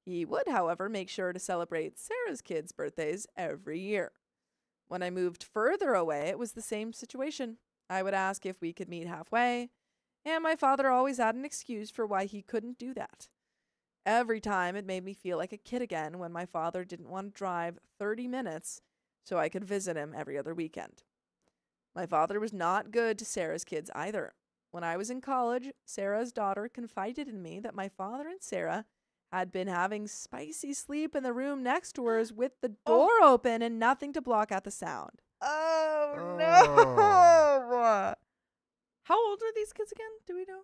He would, however, make sure to celebrate Sarah's kids' birthdays every year. When I moved further away, it was the same situation. I would ask if we could meet halfway, and my father always had an excuse for why he couldn't do that. Every time it made me feel like a kid again when my father didn't want to drive 30 minutes so I could visit him every other weekend. My father was not good to Sarah's kids either. When I was in college, Sarah's daughter confided in me that my father and Sarah had been having spicy sleep in the room next to hers with the door open and nothing to block out the sound. Oh, Oh. How old are these kids again? Do we know?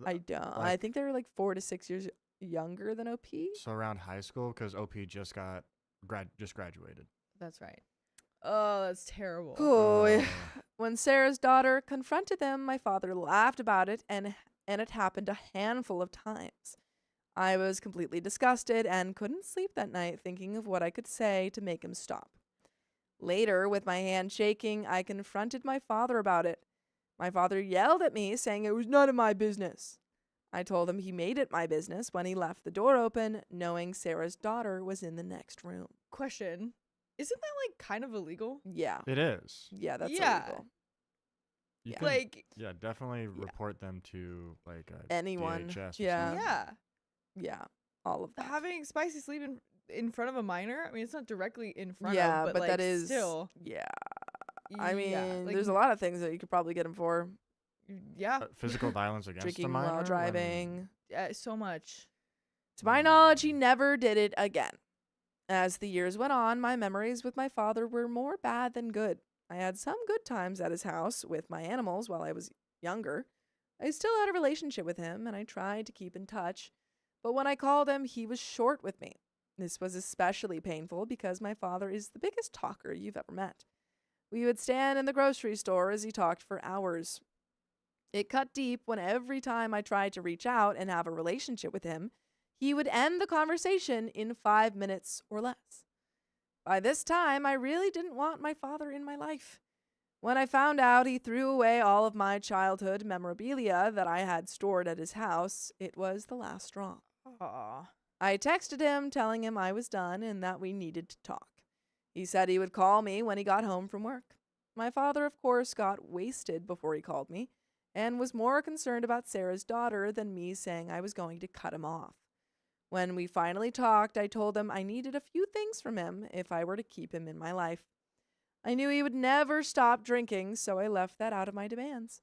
I don't. I Like- think they were like 4 to 6 years younger than OP. So around high school, because OP just graduated. That's right. Oh, that's terrible. Oh, yeah. Oh. When Sarah's daughter confronted them, my father laughed about it, and it happened a handful of times. I was completely disgusted and couldn't sleep that night thinking of what I could say to make him stop. Later, with my hand shaking, I confronted my father about it. My father yelled at me, saying it was none of my business. I told him he made it my business when he left the door open, knowing Sarah's daughter was in the next room. Question. Isn't that like kind of illegal? Yeah. It is. Yeah, that's Yeah. illegal. You Yeah. can- Like, yeah, definitely report them to like a Anyone. DHS or Yeah. something. yeah. Yeah, all of that. Having spicy sleep in front of a minor, I mean, it's not directly in front Yeah, of, but like, that is still. Yeah. I mean, yeah, like, there's a lot of things that you could probably get him for. Yeah. Physical violence against a Drinking minor. I while mean, driving. So much. To my knowledge, he never did it again. As the years went on, my memories with my father were more bad than good. I had some good times at his house with my animals while I was younger. I still had a relationship with him, and I tried to keep in touch. But when I called him, he was short with me. This was especially painful because my father is the biggest talker you've ever met. We would stand in the grocery store as he talked for hours. It cut deep when every time I tried to reach out and have a relationship with him, he would end the conversation in 5 minutes or less. By this time, I really didn't want my father in my life. When I found out he threw away all of my childhood memorabilia that I had stored at his house, it was the last straw. Aw. I texted him telling him I was done and that we needed to talk. He said he would call me when he got home from work. My father, of course, got wasted before he called me and was more concerned about Sarah's daughter than me saying I was going to cut him off. When we finally talked, I told him I needed a few things from him if I were to keep him in my life. I knew he would never stop drinking, so I left that out of my demands.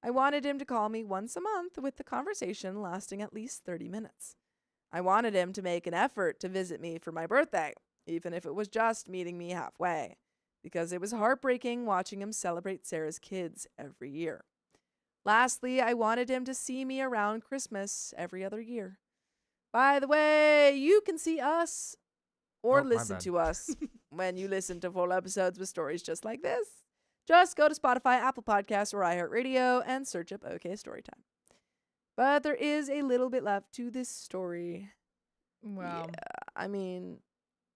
I wanted him to call me once a month with the conversation lasting at least 30 minutes. I wanted him to make an effort to visit me for my birthday, even if it was just meeting me halfway, because it was heartbreaking watching him celebrate Sarah's kids every year. Lastly, I wanted him to see me around Christmas every other year. By the way, you can see us or Oh, my listen bad. to us when you listen to full episodes with stories just like this. Just go to Spotify, Apple Podcasts, or iHeartRadio and search up OK Storytime. But there is a little bit left to this story. Wow. Yeah, I mean,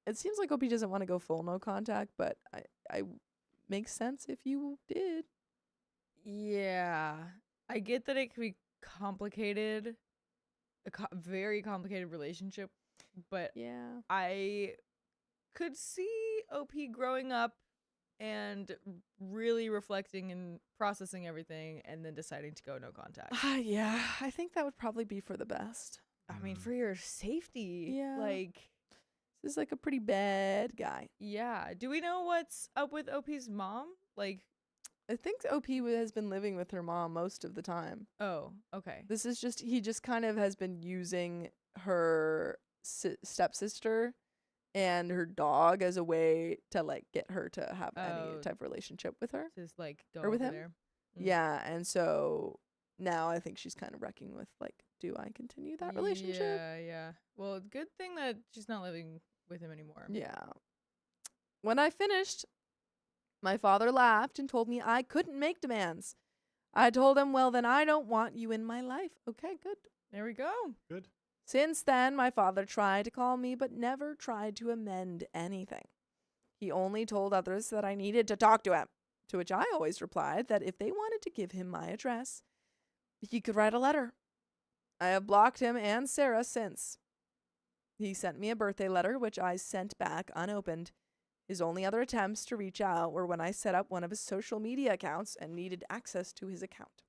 it seems like OP doesn't want to go full no contact, but I makes sense if you did. Yeah. I get that it could be complicated, very complicated relationship, but Yeah. I could see OP growing up and really reflecting and processing everything and then deciding to go no contact. Yeah, I think that would probably be for the best. I mean, for your safety. Yeah. Like, This is like a pretty bad guy. yeah. Do we know what's up with OP's mom? Like, I think OP has been living with her mom most of the time. oh, okay. This is just, he just kind of has been using her stepsister and her dog as a way to like get her to have any Oh. type of relationship with her. Just like go Or with over him? there. Mm. Yeah, and so now I think she's kind of wrecking with like, do I continue that relationship? Yeah. Well, good thing that she's not living with him anymore. Yeah. When I finished, my father laughed and told me I couldn't make demands. I told him, well, then I don't want you in my life. Okay, good. There we go. Good. Since then, my father tried to call me, but never tried to amend anything. He only told others that I needed to talk to him, to which I always replied that if they wanted to give him my address, he could write a letter. I have blocked him and Sarah since. He sent me a birthday letter, which I sent back unopened. His only other attempts to reach out were when I set up one of his social media accounts and needed access to his account.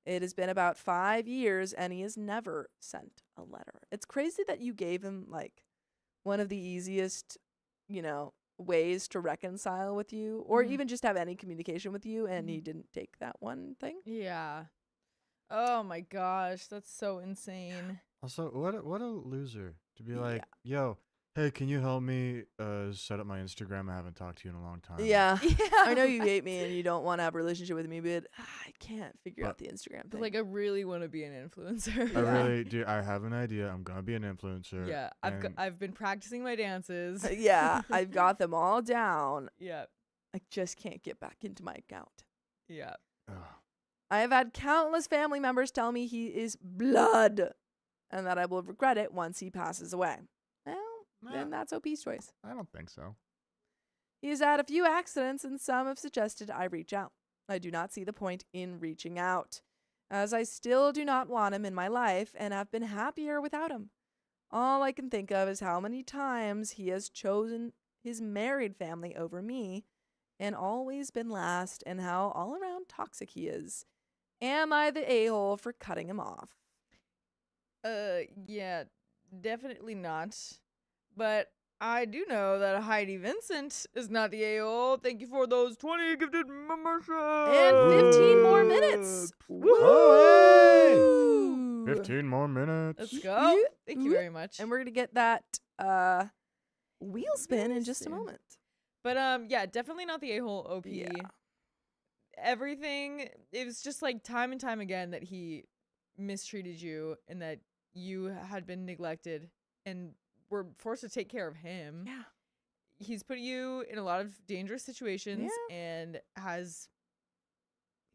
It has been about 5 years, and he has never sent a letter. It's crazy that you gave him, like, one of the easiest, ways to reconcile with you, or Mhm. even just have any communication with you, and he didn't take that one thing. Yeah. Oh my gosh, that's so insane. Also, what a loser to be like, yo, hey, can you help me set up my Instagram? I haven't talked to you in a long time. Yeah. Yeah. I know you hate me and you don't want to have a relationship with me, but I can't figure out the Instagram But thing. like, I really want to be an influencer. I really do. I have an idea. I'm gonna be an influencer. Yeah, and I've been practicing my dances. Yeah, I've got them all down. Yeah, I just can't get back into my account. yeah. ugh. I have had countless family members tell me he is blood and that I will regret it once he passes away. Well, then that's OP's choice. I don't think so. He has had a few accidents and some have suggested I reach out. I do not see the point in reaching out, as I still do not want him in my life and have been happier without him. All I can think of is how many times he has chosen his married family over me and always been last, and how all around toxic he is. Am I the a-hole for cutting him off? Yeah, definitely not. But I do know that Heidi Vincent is not the a-hole. Thank you for those 20 gifted memberships. And 15 more minutes. Oh, hey! Woo! 15 more minutes. Let's go. Yeah. Thank you very much. And we're going to get that wheel spin in just a spin. moment. But yeah, definitely not the a-hole OP. Yeah. Everything, it was just like time and time again that he mistreated you and that you had been neglected and were forced to take care of him. Yeah. He's put you in a lot of dangerous situations and has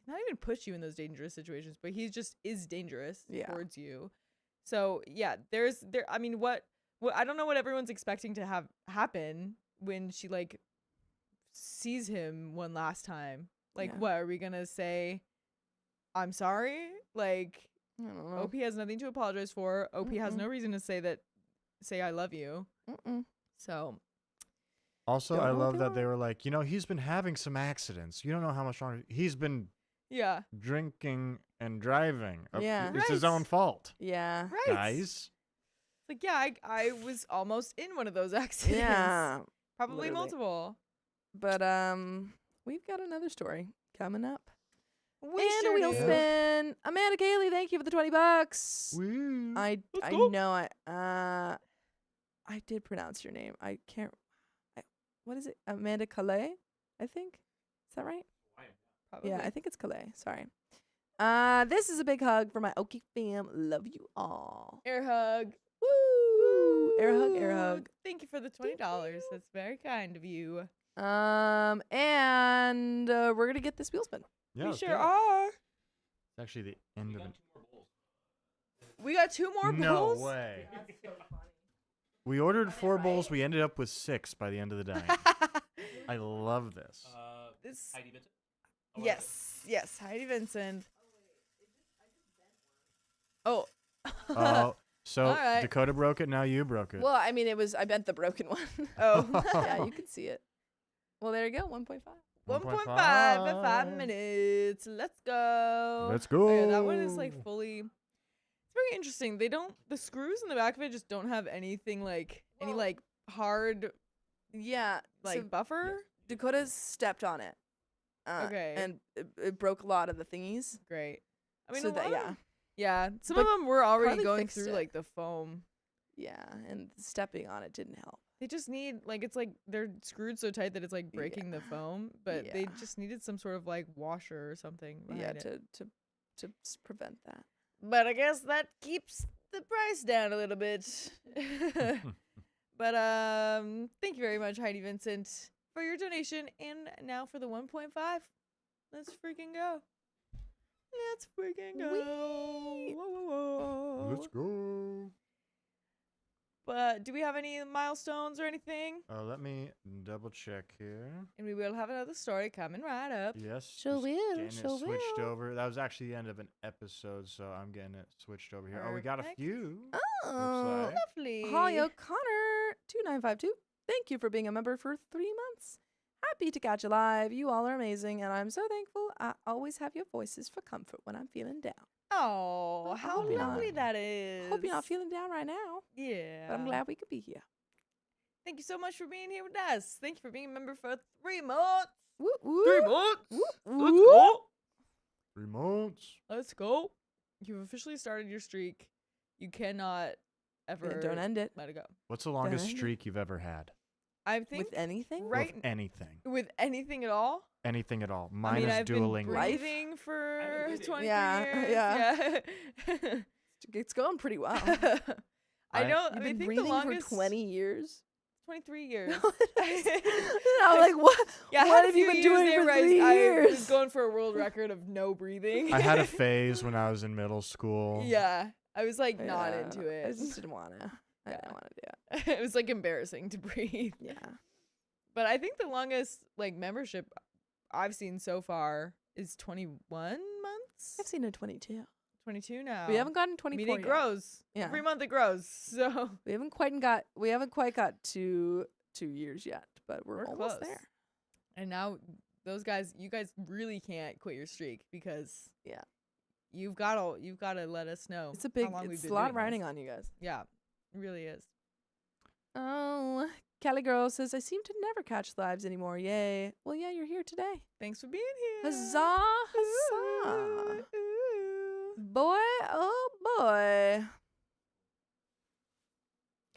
not even push you in those dangerous situations, but he just is dangerous Yeah. towards you. So yeah, I mean, what I don't know what everyone's expecting to have happen when she like sees him one last time. Like, Yeah. what are we gonna say? I'm sorry. Like, I don't know. OP has nothing to apologize for. OP has Mm-mm. no reason to say I love you. Mm-mm. So Also, Don't I know what love they that they are. were like, he's been having some accidents. You don't know how much longer he's been yeah, drinking and driving. Yeah. It's his Right. own fault, Yeah. right. guys. Like, yeah, I was almost in one of those accidents. Yeah. Probably literally. multiple. But we've got another story coming up. We and a sure wheel do. spin. Amanda Gailey, thank you for the $20. Woo. I Let's go. know I did pronounce your name. I can't. What is it? Amanda Calais, I think. Is that right? Probably. Yeah, I think it's Calais. Sorry. This is a big hug for my Okie fam. Love you all. Air hug. Woo! Air hug, air Woo. hug. Thank you for the $20. That's very kind of you. And we're gonna get this wheel spin. Yeah, We let's sure do it. are. It's actually the end of it. We got 2 more No bowls. way. We ordered 4 bowls. We ended up with 6 by the end of the day. I love this. This, Heidi Vincent? yes, Heidi Vincent. Oh. Oh, so All right. Dakota broke it. Now you broke it. Well, I mean, I bent the broken one. Oh. Yeah, you can see it. Well, there you go. 1.5. 1.5 in 5 minutes. Let's go. Let's go. Oh, yeah, that one is like fully. It's very interesting. The screws in the back of it just don't have anything like any like hard Yeah. like so buffer. Dakota's stepped on it. Okay. And it broke a lot of the thingies. Great. I mean, so a that, lot yeah. of- yeah. Some But of them were already Carly going fixed through it. like the foam. Yeah. And stepping on it didn't help. They just need like it's like they're screwed so tight that it's like breaking the Yeah. foam, but they Yeah. just needed some sort of like washer or something. Yeah. behind it. To prevent that. But I guess that keeps the price down a little bit. But thank you very much, Heidi Vincent, for your donation, and now for the 1.5. Let's freaking go. Let's freaking go. Whee! Whoa, whoa, whoa. Let's go. But do we have any milestones or anything? Let me double check here. And we will have another story coming right up. Yes. Sure just will, getting it sure switched will. over. That was actually the end of an episode, so I'm getting it switched over here. Oh, we got a Perfect. few. Oh. like. Lovely. Holly O'Connor, 2952. Thank you for being a member for 3 months. Happy to catch you live. You all are amazing, and I'm so thankful. I always have your voices for comfort when I'm feeling down. Oh, I how hope you're not- lovely that is. Hope you're not feeling down right now, Yeah. but I'm glad we could be here. Thank you so much for being here with us. Thank you for being a member for 3 months. Woo, woo. 3 months. Woo, Let's woo. go. 3 months. Let's go. You've officially started your streak. You cannot ever Yeah, don't end it let it go. What's the longest Dang. streak you've ever had? I think with anything. Right. With anything. with anything at all. Anything at all. Mine I mean, is I've Duolingo. been breathing for breathing. 23 Yeah, years. yeah. Yeah. It's going pretty well. I I- know. You've I been think breathing the longest for 20 years. 23 years. I'm like, what? Yeah, I What had a have you few been years doing there for where 3 I was years? going for a world record of no breathing. I had a phase when I was in middle school. Yeah, I was like not Yeah, into I it. just didn't want to. I Yeah. didn't want to do it. It was like embarrassing to breathe. Yeah. But I think the longest like membership I've seen so far is 21 months. I've seen a 22. 22 now. We haven't gotten I 24 mean, it yet. grows. Yeah. Every month it grows. So We haven't quite got to 2 years yet, but we're almost close. there. And now you guys really can't quit your streak because Yeah. you've got to let us know. It's a big, how long we've it's a been lot doing riding this. on you guys. Yeah, it really is. Oh, Kelly Girl says, I seem to never catch lives anymore. Yay. Well, yeah, you're here today. Thanks for being here. Huzzah, huzzah. Ooh, ooh. Boy, oh boy.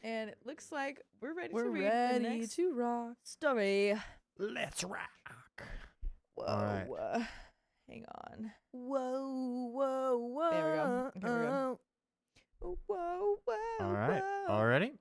And it looks like we're ready to We're read the ready next to rock. story. Let's rock. Whoa. right. Hang on. Whoa, whoa, whoa. There we go. Here we go. Whoa, whoa. All right. whoa. All ready?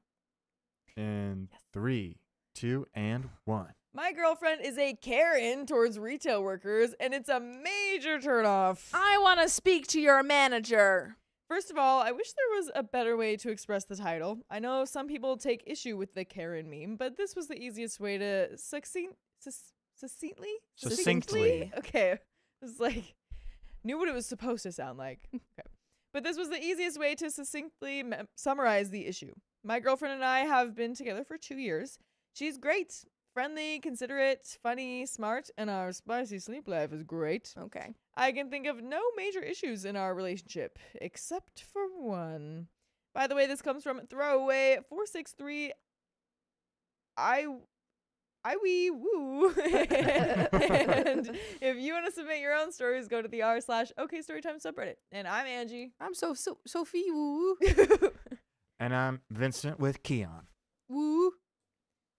In 3, 2, and 1. My girlfriend is a Karen towards retail workers, and it's a major turnoff. I want to speak to your manager. First of all, I wish there was a better way to express the title. I know some people take issue with the Karen meme, but this was the easiest way to succinctly? Succinctly. Okay. It was like, knew what it was supposed to sound like. Okay. But this was the easiest way to succinctly summarize the issue. My girlfriend and I have been together for 2 years. She's great. Friendly, considerate, funny, smart, and our spicy sleep life is great. Okay. I can think of no major issues in our relationship, except for one. By the way, this comes from throwaway 463 I wee woo. And if you want to submit your own stories, go to the r/OKStorytime subreddit. And I'm Angie. I'm Sophie Woo. And I'm Vincent with Keon. Woo.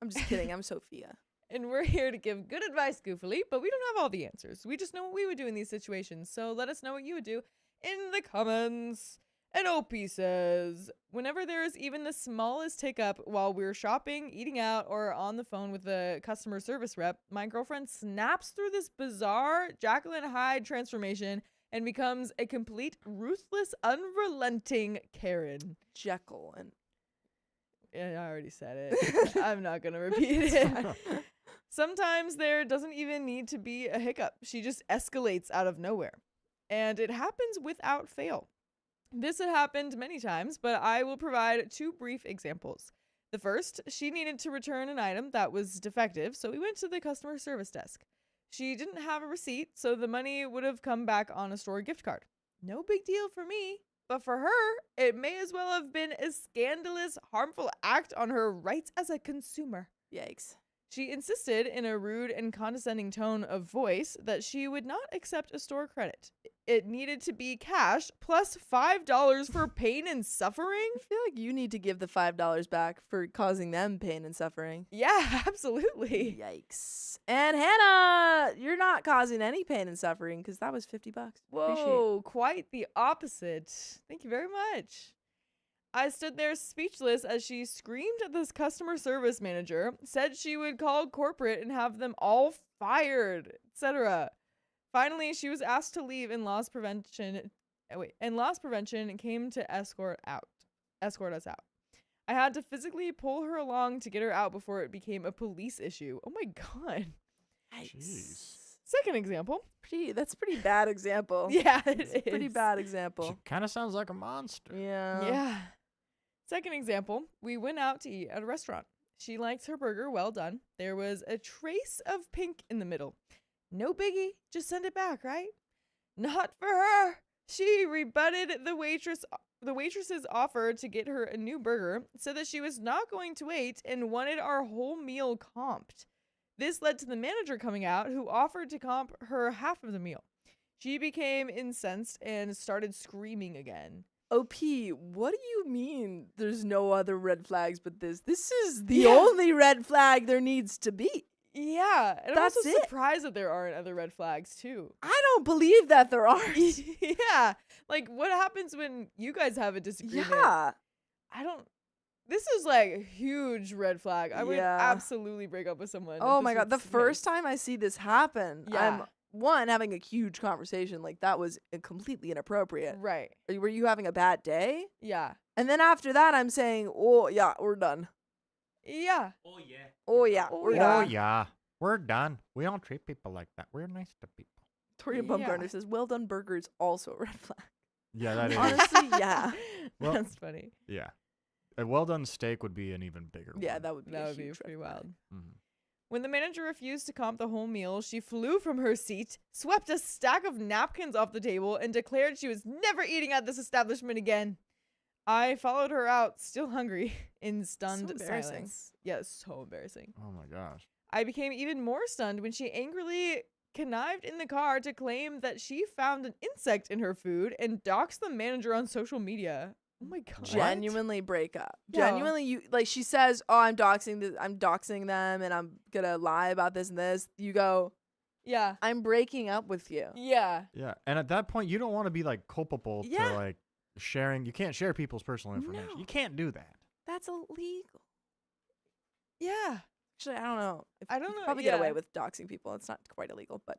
I'm just kidding. I'm Sophia. And we're here to give good advice goofily, but we don't have all the answers. We just know what we would do in these situations. So let us know what you would do in the comments. And OP says, whenever there is even the smallest hiccup while we're shopping, eating out, or on the phone with the customer service rep, my girlfriend snaps through this bizarre Jekyll and Hyde transformation and becomes a complete, ruthless, unrelenting Karen. Jekyll and... Yeah, I already said it. I'm not going to repeat it. Sometimes there doesn't even need to be a hiccup. She just escalates out of nowhere. And it happens without fail. This had happened many times, but I will provide 2 brief examples. The first, she needed to return an item that was defective, so we went to the customer service desk. She didn't have a receipt, so the money would have come back on a store gift card. No big deal for me, but for her, it may as well have been a scandalous, harmful act on her rights as a consumer. Yikes. She insisted in a rude and condescending tone of voice that she would not accept a store credit. It needed to be cash plus $5 for pain and suffering. I feel like you need to give the $5 back for causing them pain and suffering. Yeah, absolutely. Yikes. And Hannah, you're not causing any pain and suffering because that was $50. Appreciate it. Whoa, quite the opposite. Thank you very much. I stood there speechless as she screamed at this customer service manager, said she would call corporate and have them all fired, etc. Finally, she was asked to leave and loss prevention came to escort us out. I had to physically pull her along to get her out before it became a police issue. Oh my god. Jeez. Second example. That's a pretty bad example. Yeah, It's a pretty bad She example. kind of sounds like a monster. Yeah. Yeah. Second example, we went out to eat at a restaurant. She liked her burger well done. There was a trace of pink in the middle. No biggie, just send it back, right? Not for her. She rebutted the waitress's offer to get her a new burger, said that she was not going to wait and wanted our whole meal comped. This led to the manager coming out, who offered to comp her half of the meal. She became incensed and started screaming again. OP, what do you mean there's no other red flags but this? This is the only red flag there needs to be. Yeah, and That's I'm also it. surprised that there aren't other red flags too. I don't believe that there aren't. Yeah, like what happens when you guys have a disagreement? Yeah. This is like a huge red flag. I would Yeah. absolutely break up with someone. if Oh this my God. was The case. first time I see this happen, Yeah. I'm having a huge conversation. Like, that was completely inappropriate. Right. Were you having a bad day? Yeah. And then after that, I'm saying, oh, yeah, we're done. Yeah. Oh yeah. Oh, yeah, Oh, we're yeah. Oh, done. yeah. We're done. We don't treat people like that. We're nice to people. Tori Yeah. Bumgarner says, well done burger is also a red flag. Yeah, that is. Honestly, yeah. Well- That's funny. Yeah. A well done steak would be an even bigger Yeah, one. that would be That a would be huge pretty red flag. wild. Mhm. When the manager refused to comp the whole meal, she flew from her seat, swept a stack of napkins off the table, and declared she was never eating at this establishment again. I followed her out, still hungry, in stunned embarrassing. silence. Yeah, so embarrassing. Oh my gosh. I became even more stunned when she angrily connived in the car to claim that she found an insect in her food and doxed the manager on social media. Oh my god. Genuinely break up. Yeah. Genuinely, you like she says, "Oh, I'm doxing them, and I'm gonna lie about this and this." You go, Yeah. "I'm breaking up with you." Yeah. Yeah. And at that point, you don't want to be like culpable Yeah. to like sharing. You can't share people's personal information. No. You can't do that. That's illegal. Yeah. Actually, I don't know. I don't You could know, probably get away yeah. with doxing people. It's not quite illegal, but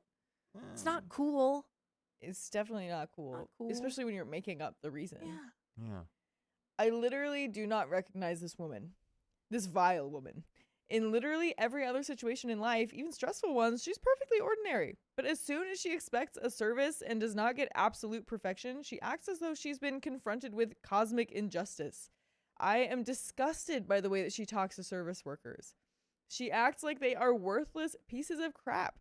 it's not cool. It's definitely not cool, cool. especially when you're making up the reason. Yeah. Yeah. I literally do not recognize this woman, this vile woman. In literally every other situation in life, even stressful ones, she's perfectly ordinary. But as soon as she expects a service and does not get absolute perfection, she acts as though she's been confronted with cosmic injustice. I am disgusted by the way that she talks to service workers. She acts like they are worthless pieces of crap.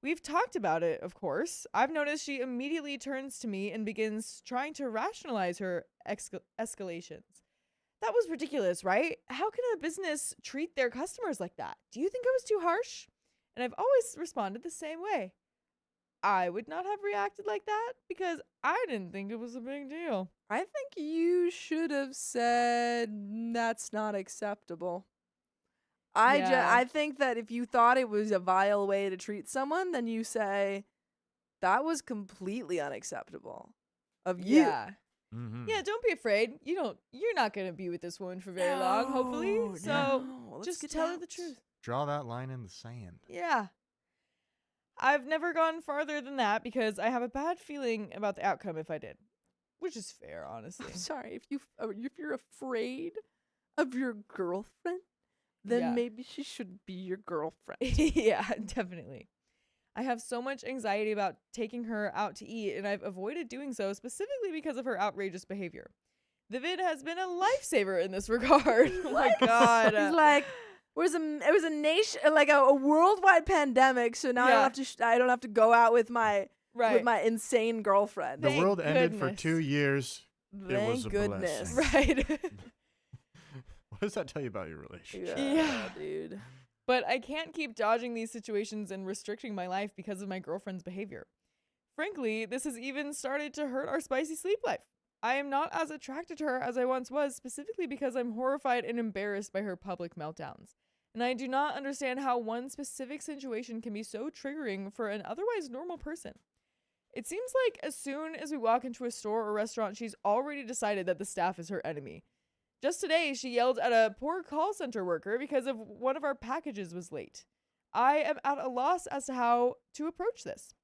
We've talked about it, of course. I've noticed she immediately turns to me and begins trying to rationalize her escalations. That was ridiculous, right? How can a business treat their customers like that? Do you think I was too harsh? And I've always responded the same way. I would not have reacted like that because I didn't think it was a big deal. I think you should have said that's not acceptable. Yeah. I think that if you thought it was a vile way to treat someone, then you say that was completely unacceptable of you. Yeah. Mm-hmm. Yeah, don't be afraid. You're not going to be with this woman for very long, hopefully. No, So no, let's just get tell her out. the truth. Draw that line in the sand. Yeah. I've never gone farther than that because I have a bad feeling about the outcome if I did. Which is fair, honestly. I'm sorry if you're afraid of your girlfriend, then Yeah. maybe she should be your girlfriend. Yeah, definitely. I have so much anxiety about taking her out to eat, and I've avoided doing so specifically because of her outrageous behavior. The vid has been a lifesaver in this regard. Oh my god. He's like, it was a nation, like a worldwide pandemic. So now Yeah. I don't have to go out with my Right. insane girlfriend. The Thank world ended for goodness. 2 years. Thank was a goodness. blessing. Right. What does that tell you about your relationship? Yeah. dude. But I can't keep dodging these situations and restricting my life because of my girlfriend's behavior. Frankly, this has even started to hurt our spicy sleep life. I am not as attracted to her as I once was, specifically because I'm horrified and embarrassed by her public meltdowns. And I do not understand how one specific situation can be so triggering for an otherwise normal person. It seems like as soon as we walk into a store or restaurant, she's already decided that the staff is her enemy. Just today, she yelled at a poor call center worker because of one of our packages was late. I am at a loss as to how to approach this.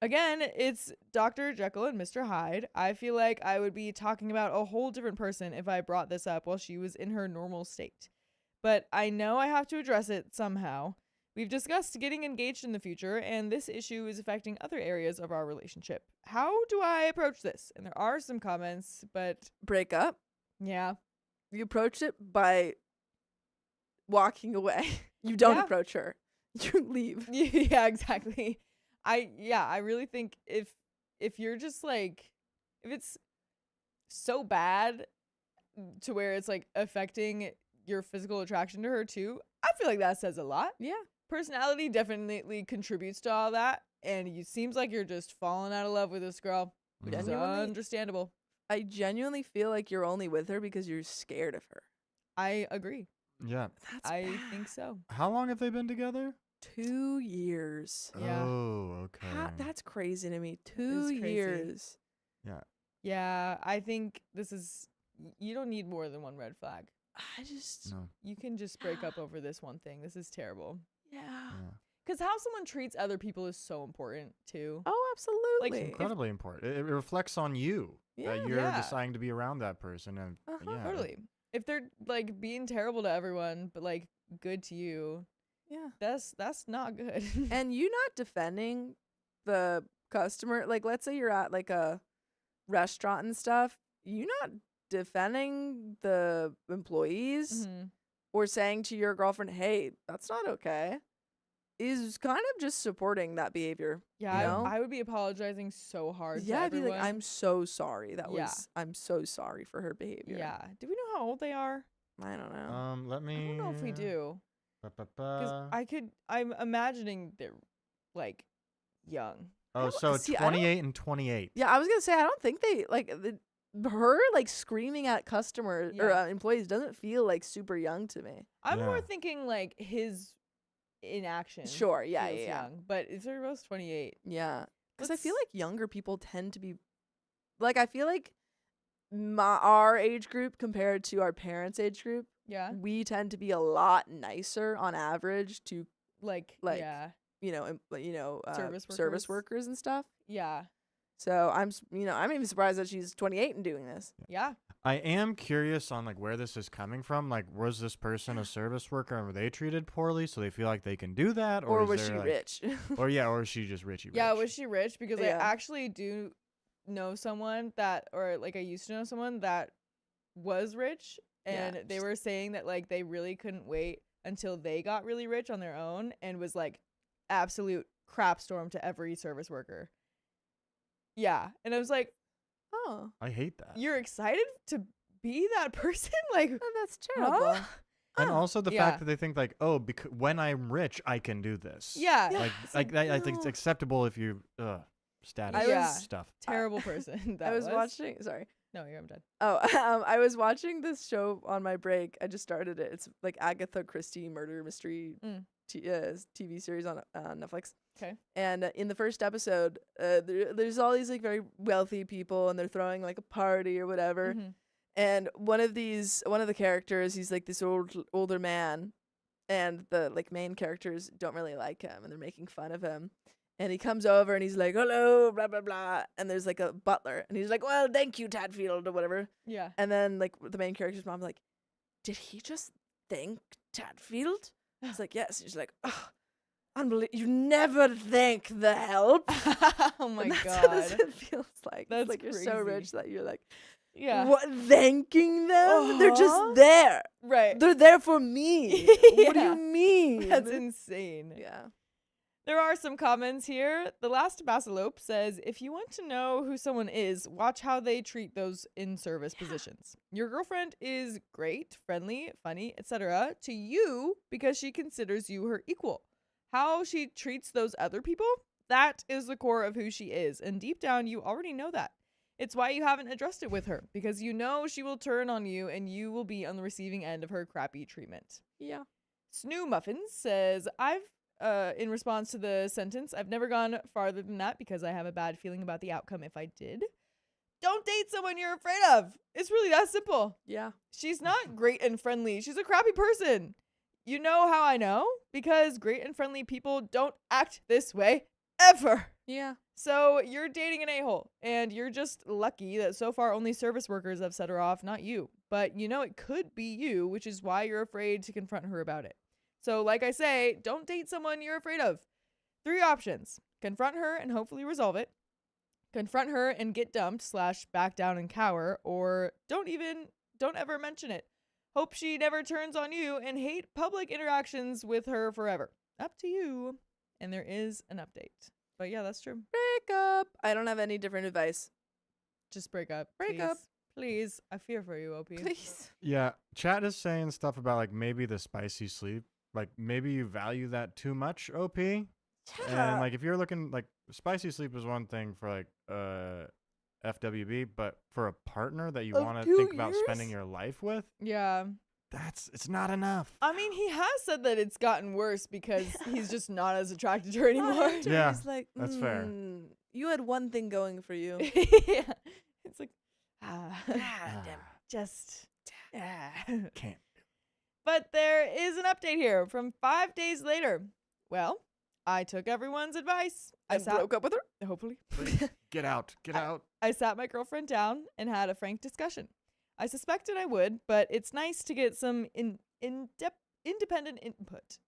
Again, it's Dr. Jekyll and Mr. Hyde. I feel like I would be talking about a whole different person if I brought this up while she was in her normal state. But I know I have to address it somehow. We've discussed getting engaged in the future, and this issue is affecting other areas of our relationship. How do I approach this? And there are some comments, but Break up. yeah. You approach it by walking away. You don't Yeah. approach her. You leave. Yeah, exactly. I really think if you're just like, if it's so bad to where it's like affecting your physical attraction to her too, I feel like that says a lot. Yeah. Personality definitely contributes to all that, and it seems like you're just falling out of love with this girl, which is Genuinely- understandable. I genuinely feel like you're only with her because you're scared of her. I agree. Yeah. That's I bad. think so. How long have they been together? 2 years. Yeah. Oh, okay. That's crazy to me. 2 crazy. years. Yeah. Yeah, I think this is, you don't need more than one red flag. I just, No. You can just break up over this one thing. This is terrible. yeah. Yeah. Because how someone treats other people is so important too. Oh, absolutely. Like, Incredibly important. It reflects on you Yeah. that you're Yeah. deciding to be around that person, and yeah, Totally. If they're like being terrible to everyone, but like good to you, Yeah. that's not good. And you not defending the customer, like let's say you're at like a restaurant and stuff, you not defending the employees Mhm. or saying to your girlfriend, hey, that's not okay, is kind of just supporting that behavior. Yeah, You know? I would be apologizing so hard. Yeah, to I'd be everyone. like, I'm so sorry. Yeah. I'm so sorry for her behavior. Yeah. Do we know how old they are? I don't know. Let me. I don't know if we do. Because Ba-ba-ba. I'm imagining they're like young. Oh, don't- so see, I don't- 28 and 28. Yeah, I was gonna say I don't think they like her like screaming at customers or Yeah. employees doesn't feel like super young to me. I'm more Yeah. thinking like his inaction. Sure, yeah, feels yeah. young, but if they're both 28, Yeah, because I feel Let's- like younger people tend to be like I feel like our age group compared to our parents' age group, Yeah. we tend to be a lot nicer on average to Like yeah. Service workers and stuff. Yeah. So I'm even surprised that she's 28 and doing this. Yeah. I am curious on like where this is coming from. Like, was this person a service worker and were they treated poorly, so they feel like they can do that, Or is was there, she like- rich? or is she just richy? Yeah, rich? was she rich? Because Yeah. I actually do know someone that, or like I used to know someone that was rich, and Yeah, they were saying that like they really couldn't wait until they got really rich on their own, and was like absolute crap storm to every service worker. Yeah, and I was like, Oh, I hate that. you're excited to be that person? Like, that's terrible. huh? And also the Yeah. fact that they think like, oh, because when I'm rich, I can do this. Yeah. Like that. I think it's no. acceptable if you status I was- stuff. Terrible person. That I was watching. Sorry. No, I'm done. Oh, I was watching this show on my break. I just started it. It's like Agatha Christie murder mystery Mm. TV series on Netflix. 'Kay. And in the first episode, there's all these like very wealthy people, and they're throwing like a party or whatever. Mhm. And one of the characters, he's like this older man, and the like main characters don't really like him, and they're making fun of him. And he comes over and he's like, hello, blah, blah, blah. And there's like a butler. And he's like, well, thank you, Tadfield, or whatever. Yeah. And then like the main character's mom's like, did he just thank Tadfield? He's like, yes. She's like, oh, unbelievable. You never thank the help. Oh my And that's god. what it feels like. That's It's like you're so crazy. rich that you're like, Yeah. what, thanking them? They're Uh-huh. just there. Right. They're there for me. What do Yeah. you mean? That's insane. Yeah. There are some comments here. The last Basilope says, if you want to know who someone is, watch how they treat those in service positions. Your girlfriend is great, friendly, funny, etc. to you because she considers you her equal. How she treats those other people, that is the core of who she is. And deep down, you already know that. It's why you haven't addressed it with her, because you know she will turn on you and you will be on the receiving end of her crappy treatment. Yeah. Snoo Muffins says, in response to the sentence, I've never gone farther than that because I have a bad feeling about the outcome if I did. Don't date someone you're afraid of. It's really that simple. Yeah. She's not great and friendly. She's a crappy person. You know how I know? Because great and friendly people don't act this way ever. Yeah. So you're dating an a-hole, and you're just lucky that so far only service workers have set her off, not you. But you know it could be you, which is why you're afraid to confront her about it. So like I say, don't date someone you're afraid of. 3 options. Confront her and hopefully resolve it. Confront her and get dumped / back down and cower, or don't ever mention it. Hope she never turns on you and hate public interactions with her forever. Up to you. And there is an update. But yeah, that's true. Break up. I don't have any different advice. Just break up. Break please. up. Please. I fear for you, OP. Please. Yeah, chat is saying stuff about like maybe the spicy sleep. Like maybe you value that too much, OP. And like if you're looking like spicy sleep is one thing for like FWB, but for a partner that you Of want to 2 think about years? spending your life with, Yeah. it's not enough. I mean, he has said that it's gotten worse because he's just not as attracted to her anymore. Yeah, He's like, that's fair. You had one thing going for you. Yeah. It's like, just, Can't. But there is an update here from 5 days later. Well, I took everyone's advice. I broke up with her? Hopefully. Get out. Get out. I sat my girlfriend down and had a frank discussion. I suspected I would, but it's nice to get some independent input.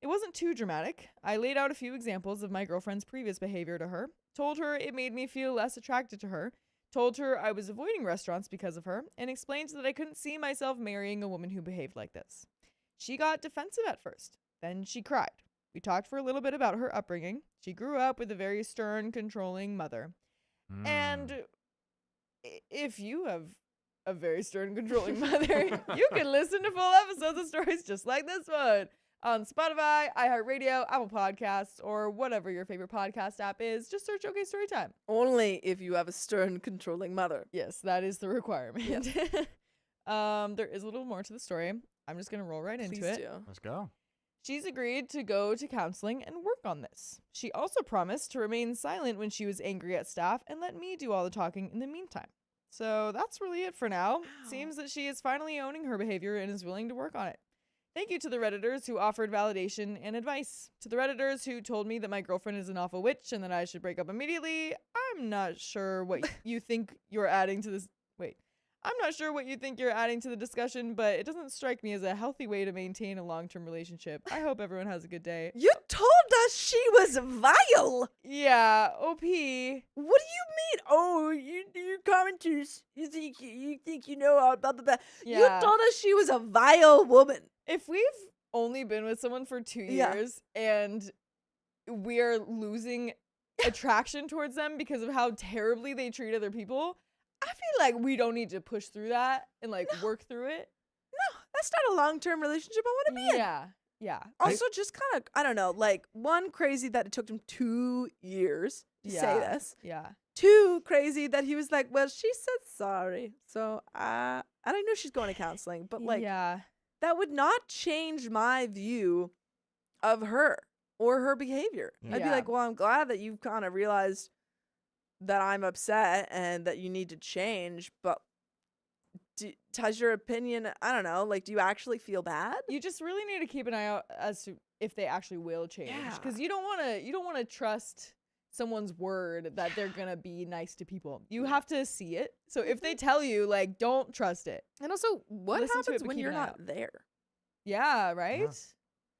It wasn't too dramatic. I laid out a few examples of my girlfriend's previous behavior to her, told her it made me feel less attracted to her, told her I was avoiding restaurants because of her, and explained that I couldn't see myself marrying a woman who behaved like this. She got defensive at first. Then she cried. We talked for a little bit about her upbringing. She grew up with a very stern, controlling mother. And if you have a very stern, controlling mother, you can listen to full episodes of stories just like this one on Spotify, iHeartRadio, Apple Podcasts, or whatever your favorite podcast app is. Just search OK Storytime. Only if you have a stern, controlling mother. Yes, that is the requirement. Yes. There is a little more to the story. I'm just going to roll right Please into it. do. Let's go. She's agreed to go to counseling and work on this. She also promised to remain silent when she was angry at staff and let me do all the talking in the meantime. So that's really it for now. Ow. Seems that she is finally owning her behavior and is willing to work on it. Thank you to the Redditors who offered validation and advice. To the Redditors who told me that my girlfriend is an awful witch and that I should break up immediately, I'm not sure what you think you're adding to this. Wait. I'm not sure what you think you're adding to the discussion, but it doesn't strike me as a healthy way to maintain a long-term relationship. I hope everyone has a good day. You told us she was vile. Yeah, OP. What do you mean? Oh, you commenters, you think you know all blah blah blah. Yeah. You told us she was a vile woman. If we've only been with someone for 2 Yeah. years and we're losing attraction towards them because of how terribly they treat other people, I feel like we don't need to push through that and like work through it. No, that's not a long-term relationship I want to be in. Yeah. Yeah. Also, just kind of, I don't know, like, one, crazy that it took him 2 years to say Yeah. this. Yeah. 2, crazy that he was like, well, she said sorry. So, I don't know she's going to counseling, but like, yeah. that would not change my view of her or her behavior. Yeah. I'd be Yeah. like, well, I'm glad that you've kind of realized that I'm upset and that you need to change, but has your opinion, I don't know, like, do you actually feel bad? You just really need to keep an eye out as to if they actually will change, because you don't want to trust someone's word that they're gonna be nice to people. You have to see it. So if they tell you, like, don't trust it. And also, what Listen to it, happens but when keep you're an eye not out. there? Yeah. Right. Yeah.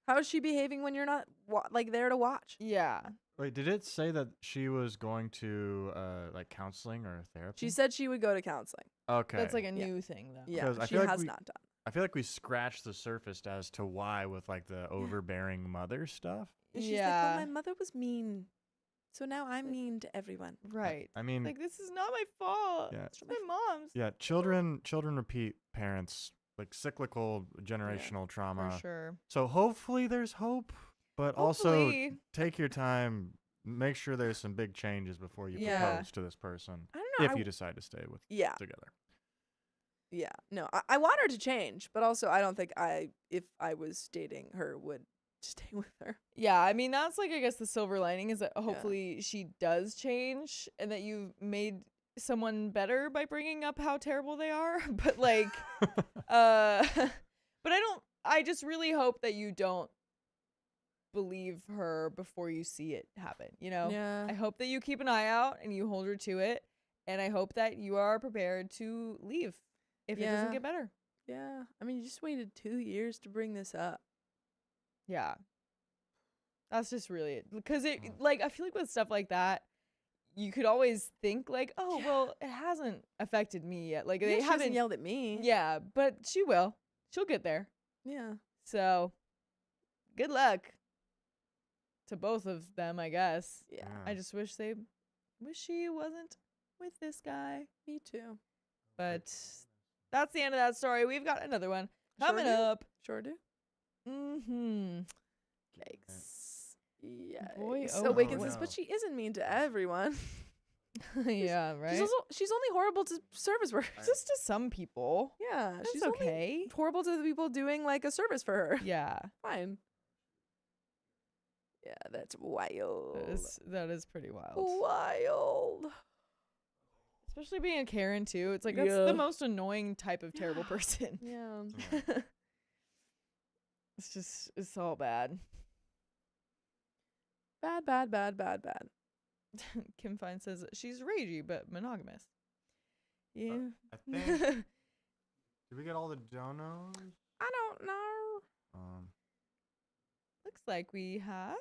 How is she behaving when you're not like there to watch? Yeah. Wait, did it say that she was going to like counseling or therapy? She said she would go to counseling. okay. That's like a Yeah. new thing, though. Yeah, 'Cause I she feel like has we- not done. I feel like we scratched the surface as to why with like the overbearing mother stuff. And she's Yeah. like, well, my mother was mean, so now I'm mean to everyone. Right. I mean, Like, this is not my fault. Yeah. It's my mom's. yeah, children repeat parents, like cyclical generational trauma. For sure. So hopefully there's hope, but also Hopefully. take your time. Make sure there's some big changes before you Yeah. propose to this person I don't know. if you decide to stay with Yeah, together. yeah. No, I want her to change, but also I don't think if I was dating her, would stay with her. Yeah, I mean, that's like, I guess the silver lining is that hopefully she does change and that you've made someone better by bringing up how terrible they are. But like, but I just really hope that you don't believe her before you see it happen, you know? Yeah. I hope that you keep an eye out and you hold her to it. And I hope that you are prepared to leave if it Yeah. doesn't get better. Yeah. I mean, you just waited 2 years to bring this up. Yeah. That's just really it. Because like, I feel like with stuff like that, you could always think like, oh, well, it hasn't affected me yet. Like, Yeah, they she hasn't haven't yelled at me. Yeah, but she will. She'll get there. Yeah. So, good luck to both of them, I guess. Yeah. I just wish she wasn't with this guy. Me too. But that's the end of that story. We've got another one coming do. up. Sure do. Mm-hmm. Yikes. Yeah. Boy, So oh Awakens boy. says, but she isn't mean to everyone. Yeah, right. She's only horrible to service workers. Just to some people. Yeah. That's she's only okay. horrible to the people doing like a service for her. Yeah. Fine. Yeah, that's wild. That is pretty wild. Wild. Especially being a Karen too. It's like that's Yeah. the most annoying type of terrible person. Yeah. It's all bad. Bad. Kim Fine says she's ragey but monogamous. Yeah. I think. Did we get all the donos? I don't know. Looks like we have.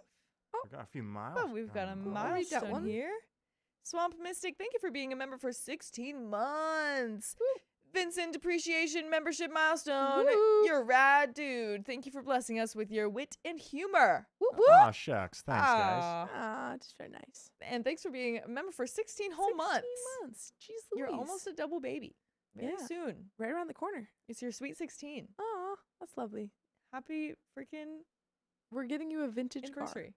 We got a few miles. Oh, we've got a Cool. I'll read that milestone one. here. Swamp Mystic, thank you for being a member for 16 months. Vincent Appreciation Membership Milestone. Woo. You're a rad dude. Thank you for blessing us with your wit and humor. Whoop whoop. Oh shucks, thanks guys. Aw. Ah, just very nice. And thanks for being a member for 16 whole 16 months. months. Jeez You're Louise. almost a double baby. Very Yeah. soon. right around the corner. It's your sweet 16. Oh, that's lovely. Happy freaking We're getting you a vintage car, anniversary.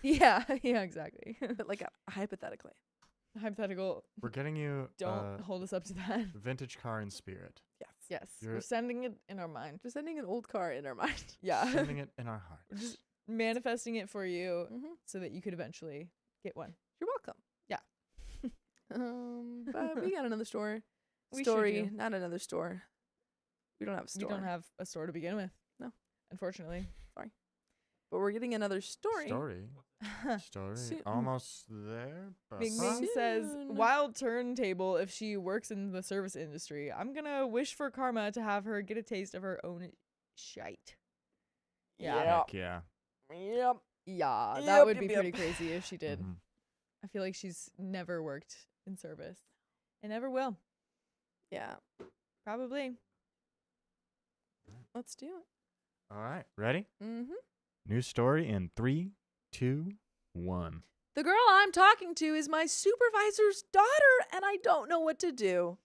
Yeah, yeah, exactly. but like hypothetically. Hypothetical. We're getting you Don't hold us up to that. vintage car in spirit. Yes. Yes, You're- we're sending it in our mind. Just sending an old car in our mind. Yeah. Sending it in our hearts. We're just manifesting it for you Mm-hmm. so that you could eventually get one. You're welcome. Yeah. But we got another story. We Story, sure do. not another store. We don't have a store. We don't have a store to begin with. No. Unfortunately. But we're getting another story. Story. Soon. Almost there. But Ming Ming says, Soon. wild turntable if she works in the service industry. I'm going to wish for karma to have her get a taste of her own shite. Yeah. Heck yeah. Yep. Yeah, that Yep, would yep, be yep. pretty crazy if she did. Mhm. I feel like she's never worked in service and never will. Yeah. Probably. Let's do it. All right. Ready? Mm-hmm. New story in 3, 2, 1. The girl I'm talking to is my supervisor's daughter, and I don't know what to do.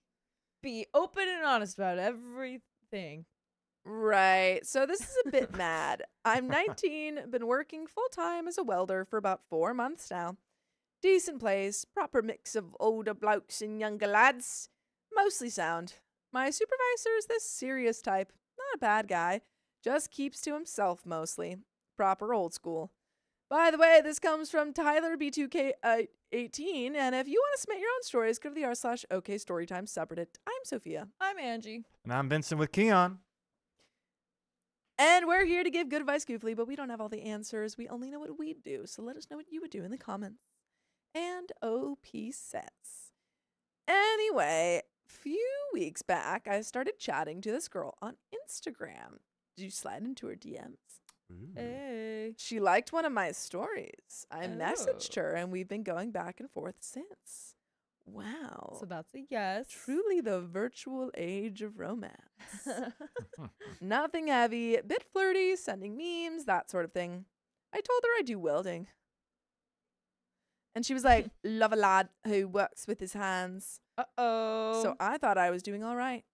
Be open and honest about everything. Right. So this is a bit mad. I'm 19, been working full-time as a welder for about 4 months now. Decent place, proper mix of older blokes and younger lads. Mostly sound. My supervisor is this serious type. Not a bad guy. Just keeps to himself mostly. Proper old school. By the way, this comes from Tyler B2K18, and if you want to submit your own stories, go to the r/OK Storytime subreddit. I'm Sophia. I'm Angie. And I'm Vincent with Keon. And we're here to give good advice goofily, but we don't have all the answers. We only know what we'd do, so let us know what you would do in the comments. And OP says, anyway, few weeks back, I started chatting to this girl on Instagram. Did you slide into her DMs? Hey. She liked one of my stories. I messaged Oh. her, and we've been going back and forth since. Wow. So that's a yes. Truly the virtual age of romance. Nothing heavy, bit flirty, sending memes, that sort of thing. I told her I do welding. And she was like, love a lad who works with his hands. Uh-oh. So I thought I was doing all right.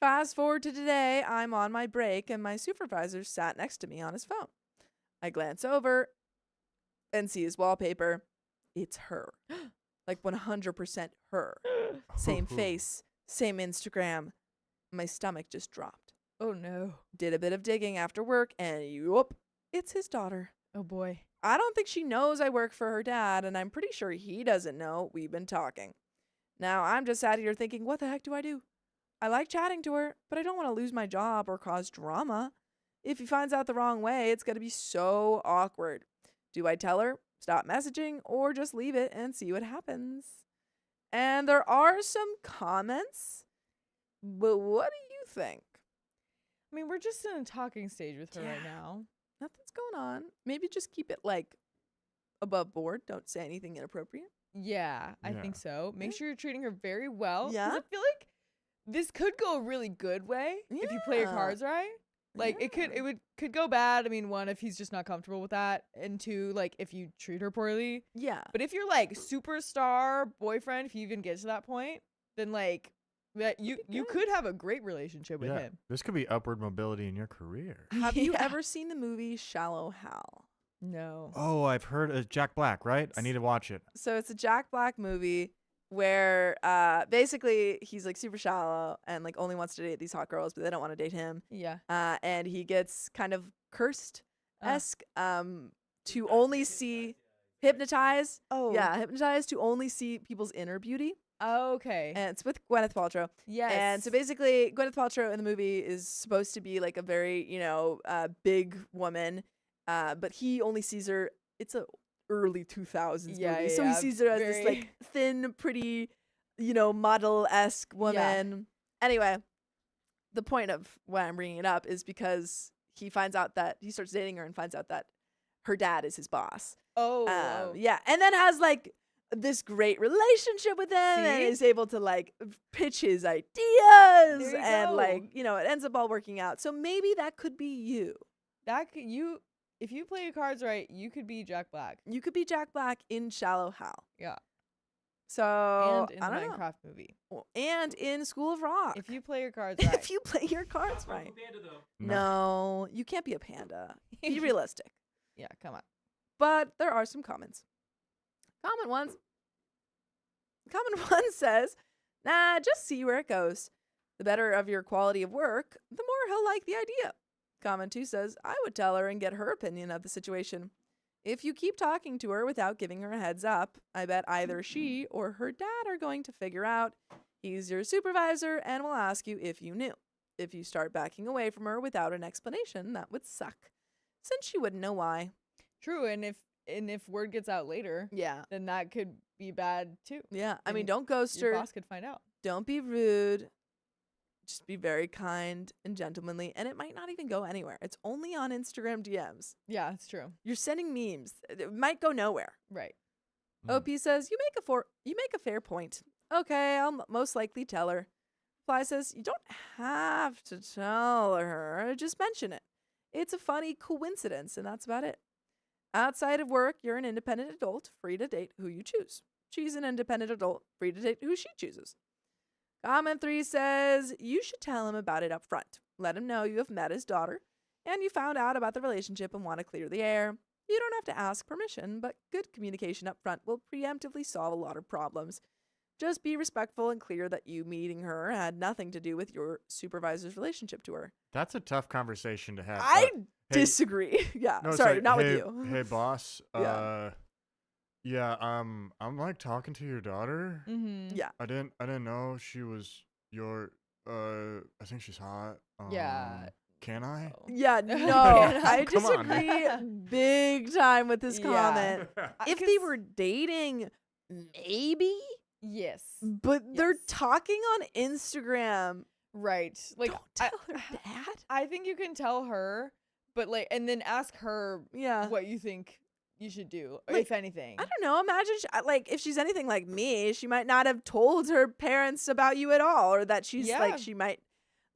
Fast forward to today, I'm on my break and my supervisor sat next to me on his phone. I glance over and see his wallpaper. It's her. Like 100% her. Same face, same Instagram. My stomach just dropped. Oh, no. Did a bit of digging after work and whoop, it's his daughter. Oh, boy. I don't think she knows I work for her dad, and I'm pretty sure he doesn't know we've been talking. Now I'm just sat here thinking, what the heck do I do? I like chatting to her, but I don't want to lose my job or cause drama. If he finds out the wrong way, it's going to be so awkward. Do I tell her, stop messaging, or just leave it and see what happens? And there are some comments, but what do you think? I mean, we're just in a talking stage with her right Yeah. now. Nothing's going on. Maybe just keep it like above board. Don't say anything inappropriate. Yeah, I think so. Make sure you're treating her very well. 'Cause Yeah. I feel like this could go a really good way if you play your Yeah. cards right. Like it could go bad. I mean, one, if he's just not comfortable with that, and two, like if you treat her poorly. Yeah. But if you're like superstar boyfriend, if you even get to that point, then like that you could have a great relationship with him. This could be upward mobility in your career. Have you Yeah. ever seen the movie Shallow Hal? No. Oh, I've heard of Jack Black, right? I need to watch it. So it's a Jack Black movie where basically he's like super shallow and like only wants to date these hot girls, but they don't want to date him. Yeah. And he gets kind of cursed esque to only see hypnotized. Oh. Yeah, hypnotized to only see people's inner beauty. Okay. And it's with Gwyneth Paltrow. Yes. And so basically, Gwyneth Paltrow in the movie is supposed to be like a very, big woman, but he only sees her. It's a early 2000s Yeah, movie, so he yeah, sees her as this very- like thin, pretty, model-esque woman. Anyway, the point of why I'm bringing it up is because he finds out that he starts dating her and finds out that her dad is his boss. oh. Yeah, and then has like this great relationship with him and See? is able to like pitch his ideas you and go. like it ends up all working out. So maybe that could be you. If you play your cards right, you could be Jack Black. You could be Jack Black in Shallow Hal. Yeah. So And in the I don't know. Minecraft movie. And in School of Rock. If you play your cards right. If you play your cards right. No, you can't be a panda. Be realistic. Yeah, come on. But there are some comments. Comment one says, nah, just see where it goes. The better of your quality of work, the more he'll like the idea. Comment 2 says, I would tell her and get her opinion of the situation. If you keep talking to her without giving her a heads up, I bet either she or her dad are going to figure out He's your supervisor and will ask you if you knew. If you start backing away from her without an explanation, that would suck, since she wouldn't know why. True, and if word gets out later, Yeah. then that could be bad too. Yeah. I And mean, don't ghost Your her. boss could find out. Don't be rude. Just be very kind and gentlemanly. And it might not even go anywhere. It's only on Instagram DMs. Yeah, it's true. You're sending memes. It might go nowhere. Right. OP says, you make a fair point. Okay, I'll most likely tell her. Fly says, you don't have to tell her. Just mention it. It's a funny coincidence, and that's about it. Outside of work, you're an independent adult, free to date who you choose. She's an independent adult, free to date who she chooses. Comment 3 says, you should tell him about it up front. Let him know you have met his daughter, and you found out about the relationship and want to clear the air. You don't have to ask permission, but good communication up front will preemptively solve a lot of problems. Just be respectful and clear that you meeting her had nothing to do with your supervisor's relationship to her. That's a tough conversation to have. I Hey, disagree. Yeah, no, it's sorry, like, not hey, with you. Hey, boss. Yeah. I'm like talking to your daughter. Mm-hmm. Yeah. I didn't know she was your. I think she's hot. Yeah. Can I? Yeah, no, Yeah, I come on, disagree big time with this Yeah. comment. If they 'Cause- were dating, maybe, Yes. but they're Yes. talking on Instagram. Right. Like Don't tell her dad. I think you can tell her, but like, and then ask her Yeah. what you think you should do, Like, if anything. I don't know. Imagine, like, if she's anything like me, she might not have told her parents about you at all, or that she's Yeah. like, she might,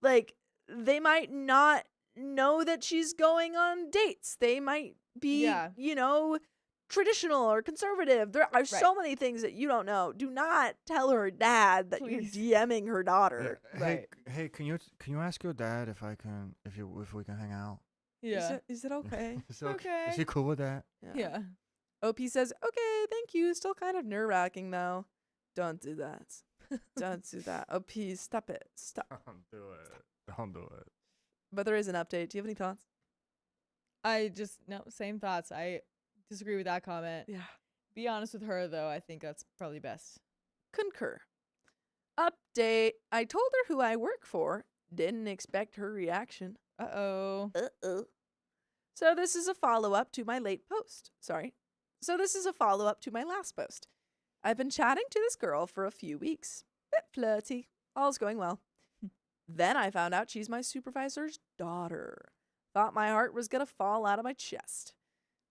like, they might not know that she's going on dates. They might be, Yeah. traditional or conservative. There are so many things that you don't know. Do not tell her dad that Please. you're DMing her daughter. Right. Hey, can you ask your dad if we can hang out? Yeah. Is it okay? Is Okay. Is he cool with that? Yeah. OP says, okay, thank you. Still kind of nerve-wracking, though. Don't do that. Don't do that. OP, stop it. Stop. Don't do it. Don't do it. But there is an update. Do you have any thoughts? No, same thoughts. I disagree with that comment. Yeah. Be honest with her though. I think that's probably best. Concur. Update. I told her who I work for. Didn't expect her reaction. Uh-oh. So this is a follow-up to my late post. Sorry. So this is a follow-up to my last post. I've been chatting to this girl for a few weeks. Bit flirty. All's going well. Then I found out she's my supervisor's daughter. Thought my heart was gonna fall out of my chest.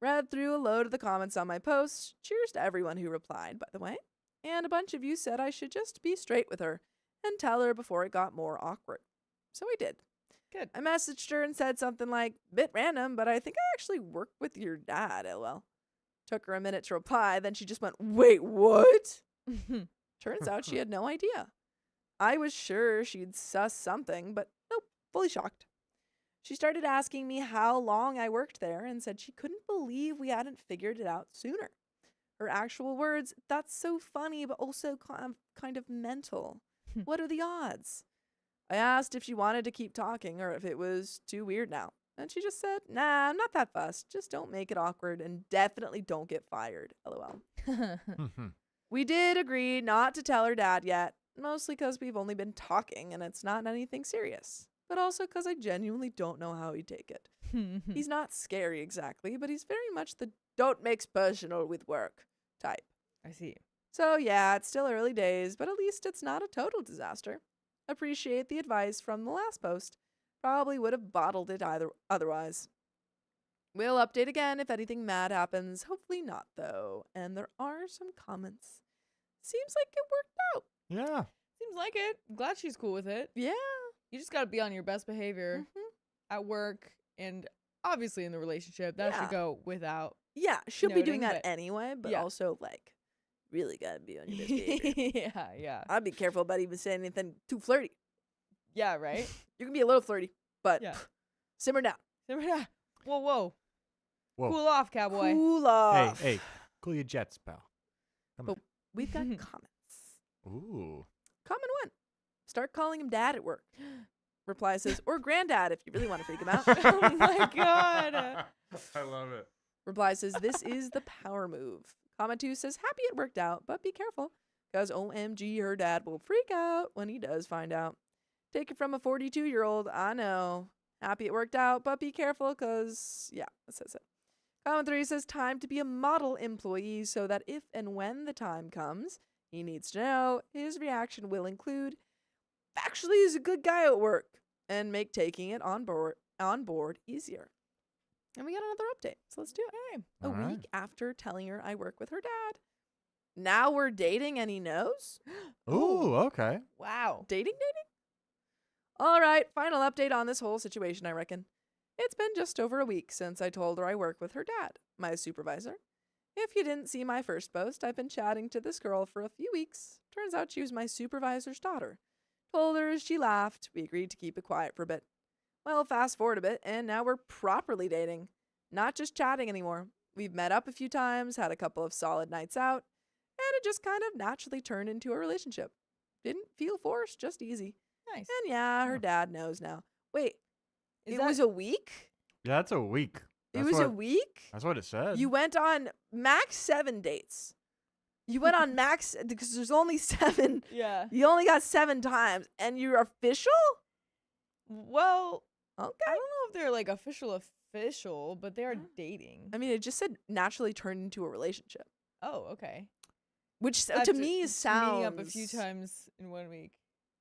Read through a load of the comments on my post. Cheers to everyone who replied, by the way. And a bunch of you said I should just be straight with her and tell her before it got more awkward. So I did. Good. I messaged her and said something like, bit random, but I think I actually work with your dad, lol. Took her a minute to reply, then she just went, wait, what? Turns out she had no idea. I was sure she'd suss something, but nope, fully shocked. She started asking me how long I worked there and said she couldn't believe we hadn't figured it out sooner. Her actual words, that's so funny, but also kind of mental. What are the odds? I asked if she wanted to keep talking or if it was too weird now. And she just said, nah, I'm not that fussed. Just don't make it awkward and definitely don't get fired. LOL. We did agree not to tell her dad yet, mostly because we've only been talking and it's not anything serious. But also because I genuinely don't know how he'd take it. He's not scary exactly, but he's very much the don't mix personal with work type. I see. So yeah, it's still early days, but at least it's not a total disaster. Appreciate the advice from the last post. Probably would have bottled it otherwise. We'll update again if anything mad happens. Hopefully not, though. And there are some comments. Seems like it worked out. Yeah. Seems like it. I'm glad she's cool with it. Yeah. You just gotta be on your best behavior at work and obviously in the relationship. That Yeah. should go without. Yeah, she'll be doing Noting, that but- anyway, but yeah. also, like, really gotta be on your best behavior. Yeah. I'd be careful about even saying anything too flirty. Yeah, right? You can be a little flirty, but Yeah. simmer down. Whoa, whoa. Whoa. Cool off, cowboy. Cool off. Hey, cool your jets, pal. Come But we've got comments. on. Ooh. Comment 1. Start calling him dad at work. Reply says, or granddad if you really want to freak him out. Oh my god. I love it. Reply says, this is the power move. Comment 2 says, happy it worked out, but be careful, because OMG, her dad will freak out when he does find out. Take it from a 42-year-old, I know. Happy it worked out, but be careful because, yeah, it says it. Comment 3 says time to be a model employee so that if and when the time comes, he needs to know his reaction will include, actually he's a good guy at work, and make taking it on board easier. And we got another update, so let's do it. A All right. week after telling her I work with her dad. Now we're dating and he knows? Ooh, okay. Wow. Dating? All right, final update on this whole situation, I reckon. It's been just over a week since I told her I work with her dad, my supervisor. If you didn't see my first post, I've been chatting to this girl for a few weeks. Turns out she was my supervisor's daughter. Told her, she laughed. We agreed to keep it quiet for a bit. Well, fast forward a bit, and now we're properly dating. Not just chatting anymore. We've met up a few times, had a couple of solid nights out, and it just kind of naturally turned into a relationship. Didn't feel forced, just easy. Nice. And yeah, her dad knows now. Wait, Is it that- was a week? Yeah, that's a week. It That's was a what- week? That's what it said. You went on max 7 dates. You went on max, because there's only 7. Yeah. You only got 7 times, and you're official? Well, Okay. I don't know if they're like official, but they are Yeah. dating. I mean, it just said naturally turned into a relationship, Oh, okay. which to After me sounds meeting up a few times in 1 week.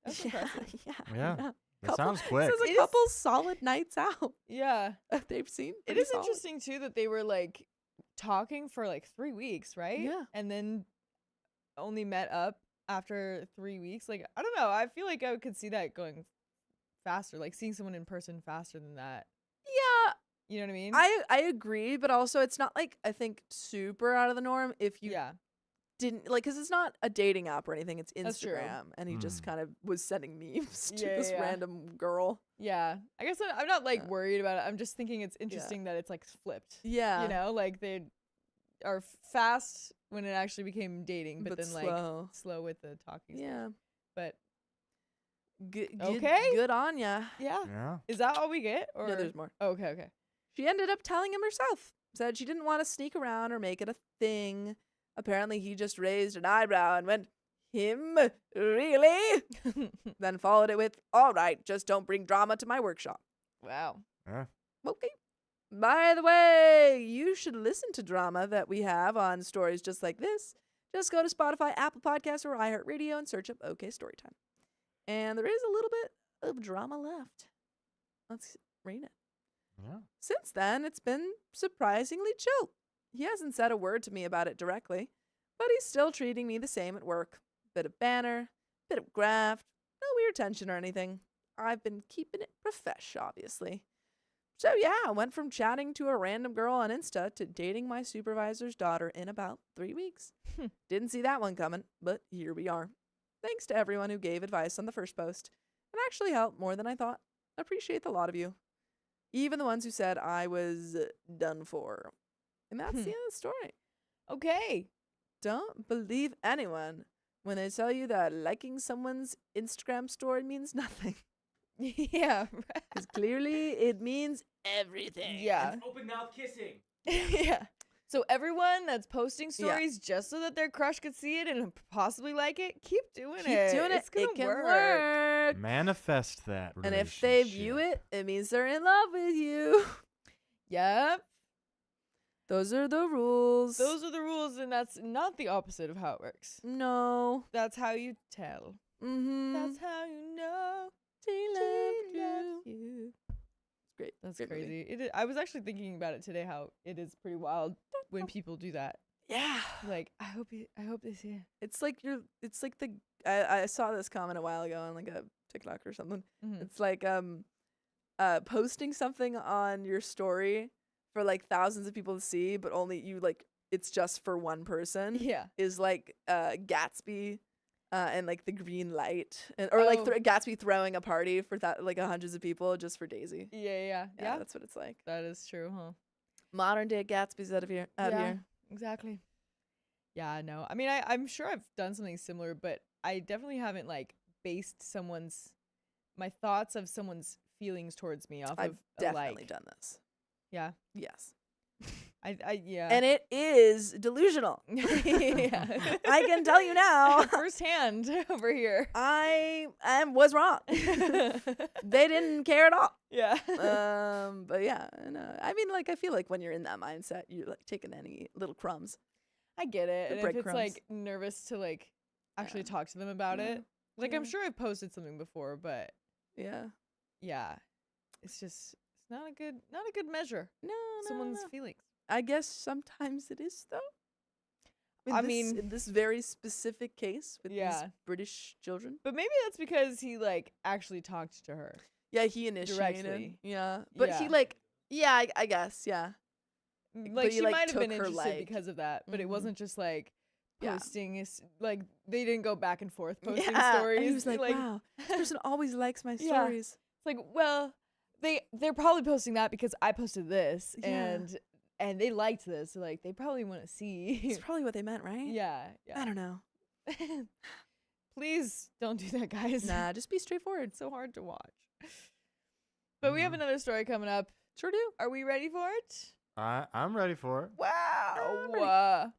That's yeah, impressive. yeah, Yeah. yeah. That sounds quick. This is It a is- couple solid nights out Yeah. they've seen. It Pretty is solid. interesting too that they were like talking for like 3 weeks, right? Yeah. And then only met up after 3 weeks. Like, I don't know. I feel like I could see that going faster, like seeing someone in person faster than that. Yeah, You know what I mean? I agree, but also it's not like I think super out of the norm if you yeah. didn't like, because it's not a dating app or anything. It's That's true. Instagram, and he just Mm. kind of was sending memes to Yeah, this yeah. random girl. Yeah. I guess I'm not like Yeah. worried about it. I'm just thinking it's interesting that it's like flipped. Yeah, You know, like they are fast when it actually became dating, but, then slow. like slow with the talking. Stage. Yeah. But Okay. Good on ya. yeah. Yeah. Is that all we get? Or No, there's more. Oh, okay. She ended up telling him herself. Said she didn't want to sneak around or make it a thing. Apparently, he just raised an eyebrow and went, "Him? Really?" Then followed it with, "All right, just don't bring drama to my workshop." Wow. Yeah. Okay. By the way, you should listen to drama that we have on stories just like this. Just go to Spotify, Apple Podcasts, or iHeartRadio and search up OK Storytime. And there is a little bit of drama left. Let's read it. Yeah. Since then, it's been surprisingly chill. He hasn't said a word to me about it directly, but he's still treating me the same at work. Bit of banter, bit of graft, no weird tension or anything. I've been keeping it profesh, obviously. So yeah, I went from chatting to a random girl on Insta to dating my supervisor's daughter in about 3 weeks. Didn't see that one coming, but here we are. Thanks to everyone who gave advice on the first post. It actually helped more than I thought. Appreciate the lot of you. Even the ones who said I was done for. And that's the end of the story. Okay. Don't believe anyone when they tell you that liking someone's Instagram story means nothing. Yeah. Because clearly it means everything. Yeah. Open mouth kissing. Yeah. So everyone that's posting Yeah. stories just so that their crush could see it and possibly like it, keep doing Keep it. doing it. It's gonna It can work. work. Manifest that. And if they view relationship. it, it means they're in love with you. Yep. Those are the rules. Those are the rules, and that's not the opposite of how it works. No. That's how you tell. Mm-hmm. That's how you know She she loved loves you. you. It's great. That's Great movie. crazy. It is, I was actually thinking about it today. How it is pretty wild when people do that. Yeah. Like, I hope they see it. It's like I saw this comment a while ago on like a TikTok or something. Mhm. It's like posting something on your story for like thousands of people to see, but only you like it's just for one person Yeah. is like Gatsby and like the green light and or like Oh. Gatsby throwing a party for like hundreds of people just for Daisy. Yeah. Yeah, that's what it's like. That is true, huh? Modern day Gatsby's out here. Exactly. Yeah, no. I mean, I'm sure I've done something similar, but I definitely haven't like based my thoughts of someone's feelings towards me off I've of a definitely like. done this. Yeah. Yes. Yeah. And it is delusional. Yeah. I can tell you now. Firsthand over here. I was wrong. They didn't care at all. Yeah. But yeah, and, I mean, like, I feel like when you're in that mindset, you're like taking any little crumbs. I get it. The And if it's breadcrumbs. like nervous to like actually Yeah. talk to them about Yeah. it. Like I'm Yeah. sure I've posted something before, but Yeah. yeah. It's just it's not a good measure. No, no, Someone's no. feelings. I guess sometimes it is though. I mean- in this very specific case with these Yeah. British children. But maybe that's because he like actually talked to her. Yeah, he initiated. Directly. Yeah, but he Yeah. like, yeah, I guess, yeah. Like he, she like, might have been took her, interested like- because of that, but it Mhm. wasn't just like Yeah. posting like they didn't go back and forth posting Yeah, stories. and he was like, wow, this person always likes my Yeah. stories. It's like, well, they're probably posting that because I posted this Yeah. and they liked this. So like they probably want to see. It's probably what they meant, right? yeah. I don't know. Please don't do that, guys. Nah, just be straightforward. It's so hard to watch. But we have Mhm. another story coming up. Sure do. Are we ready for it? I'm ready for it. Wow. ready.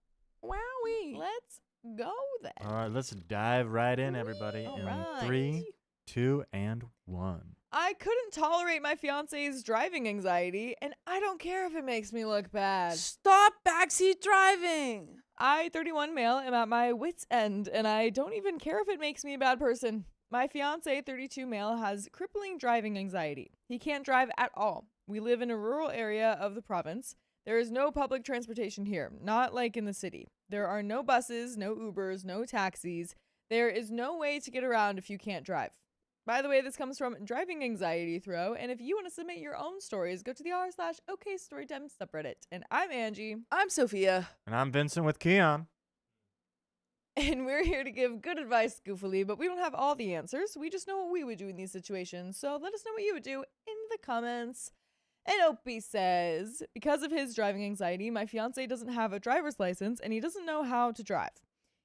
Wowee. Let's go then. All right, let's dive right in, everybody. All In right. 3, 2, and 1. I couldn't tolerate my fiance's driving anxiety, and I don't care if it makes me look bad. Stop backseat driving. I, 31 male, am at my wit's end, and I don't even care if it makes me a bad person. My fiance, 32 male, has crippling driving anxiety. He can't drive at all. We live in a rural area of the province. There is no public transportation here, not like in the city. There are no buses, no Ubers, no taxis. There is no way to get around if you can't drive. By the way, this comes from Driving Anxiety Throw, and if you want to submit your own stories, go to the r/OKStorytime subreddit. And I'm Angie, I'm Sophia. And I'm Vincent with Keon. and we're here to give good advice goofily, but we don't have all the answers. We just know what we would do in these situations, so let us know what you would do in the comments. And Opie says, because of his driving anxiety, my fiance doesn't have a driver's license, and he doesn't know how to drive.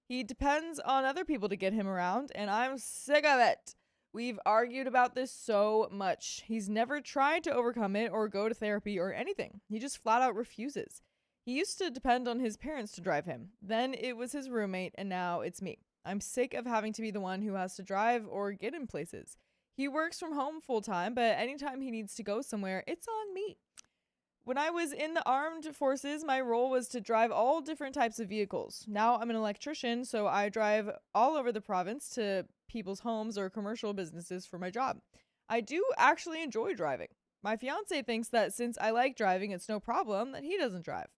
He depends on other people to get him around, and I'm sick of it. We've argued about this so much. He's never tried to overcome it or go to therapy or anything. He just flat out refuses. He used to depend on his parents to drive him. Then it was his roommate, and now it's me. I'm sick of having to be the one who has to drive or get in places. He works from home full time, but anytime he needs to go somewhere, it's on me. When I was in the armed forces, my role was to drive all different types of vehicles. Now I'm an electrician, so I drive all over the province to people's homes or commercial businesses for my job. I do actually enjoy driving. My fiance thinks that since I like driving, it's no problem that he doesn't drive.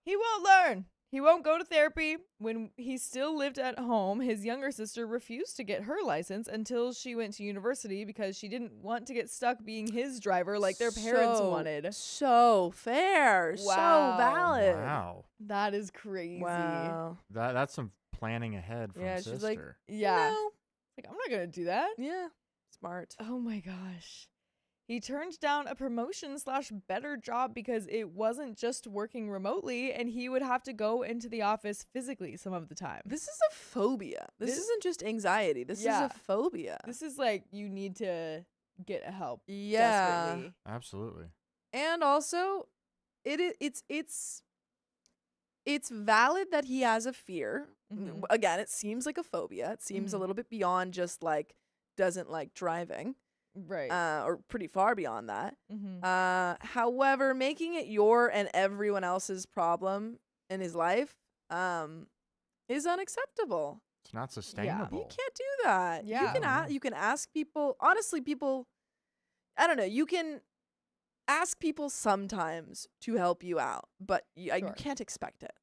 He won't learn. He won't go to therapy. When he still lived at home, his younger sister refused to get her license until she went to university because she didn't want to get stuck being his driver like their parents So- wanted. So fair. So Wow. valid. Wow. That is crazy. Wow. That's some planning ahead from Yeah, sister. she's like, Yeah. No. Like, I'm not going to do that. Yeah. Smart. Oh my gosh. He turned down a promotion / better job because it wasn't just working remotely and he would have to go into the office physically some of the time. This is a phobia. This This- isn't just anxiety. This Yeah. is a phobia. This is like you need to get help. Yeah. Desperately. Absolutely. And also, it's valid that he has a fear. Mhm. Again, it seems like a phobia. It seems a Mhm. little bit beyond just like doesn't like driving, Right. or pretty far beyond that. Mm-hmm. However, making it your and everyone else's problem in his life is unacceptable. It's not sustainable. You can't do that. Yeah. You can ask people. Honestly, people, I don't know. You can ask people sometimes to help you out, but you Sure. can't expect it.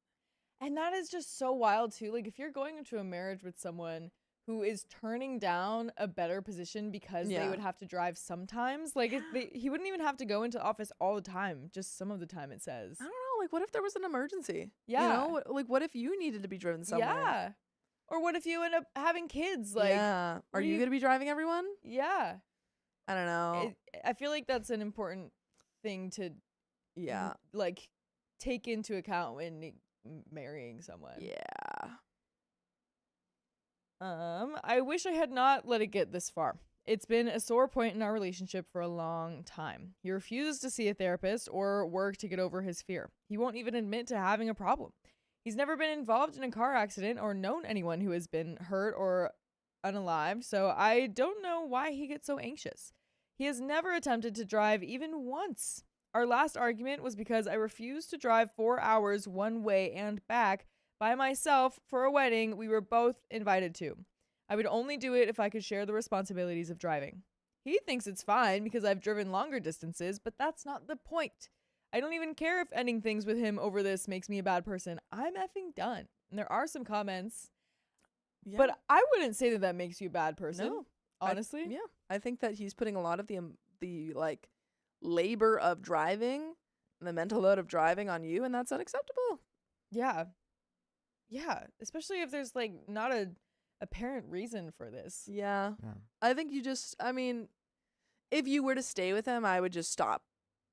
And that is just so wild too. Like if you're going into a marriage with someone who is turning down a better position because they Yeah. would have to drive sometimes, like he wouldn't even have to go into office all the time, just some of the time it says. I don't know. Like, what if there was an emergency? Yeah. You know, like, what if you needed to be driven somewhere? Yeah. Or what if you end up having kids? Like, yeah. Are what do you you- going to be driving everyone? yeah. I don't know. I feel like that's an important thing to Yeah. like take into account when marrying someone. Yeah. I wish I had not let it get this far. It's been a sore point in our relationship for a long time. He refuses to see a therapist or work to get over his fear. He won't even admit to having a problem. He's never been involved in a car accident or known anyone who has been hurt or unalived, so I don't know why he gets so anxious. He has never attempted to drive even once. Our last argument was because I refused to drive 4 hours one way and back by myself for a wedding we were both invited to. I would only do it if I could share the responsibilities of driving. He thinks it's fine because I've driven longer distances, but that's not the point. I don't even care if ending things with him over this makes me a bad person. I'm effing done. And there are some comments, but I wouldn't say that that makes you a bad person. No. Honestly. I think that he's putting a lot of the like labor of driving, the mental load of driving on you, and that's unacceptable. Yeah. Yeah. Especially if there's like not a apparent reason for this. Yeah. Yeah. I think if you were to stay with him, I would just stop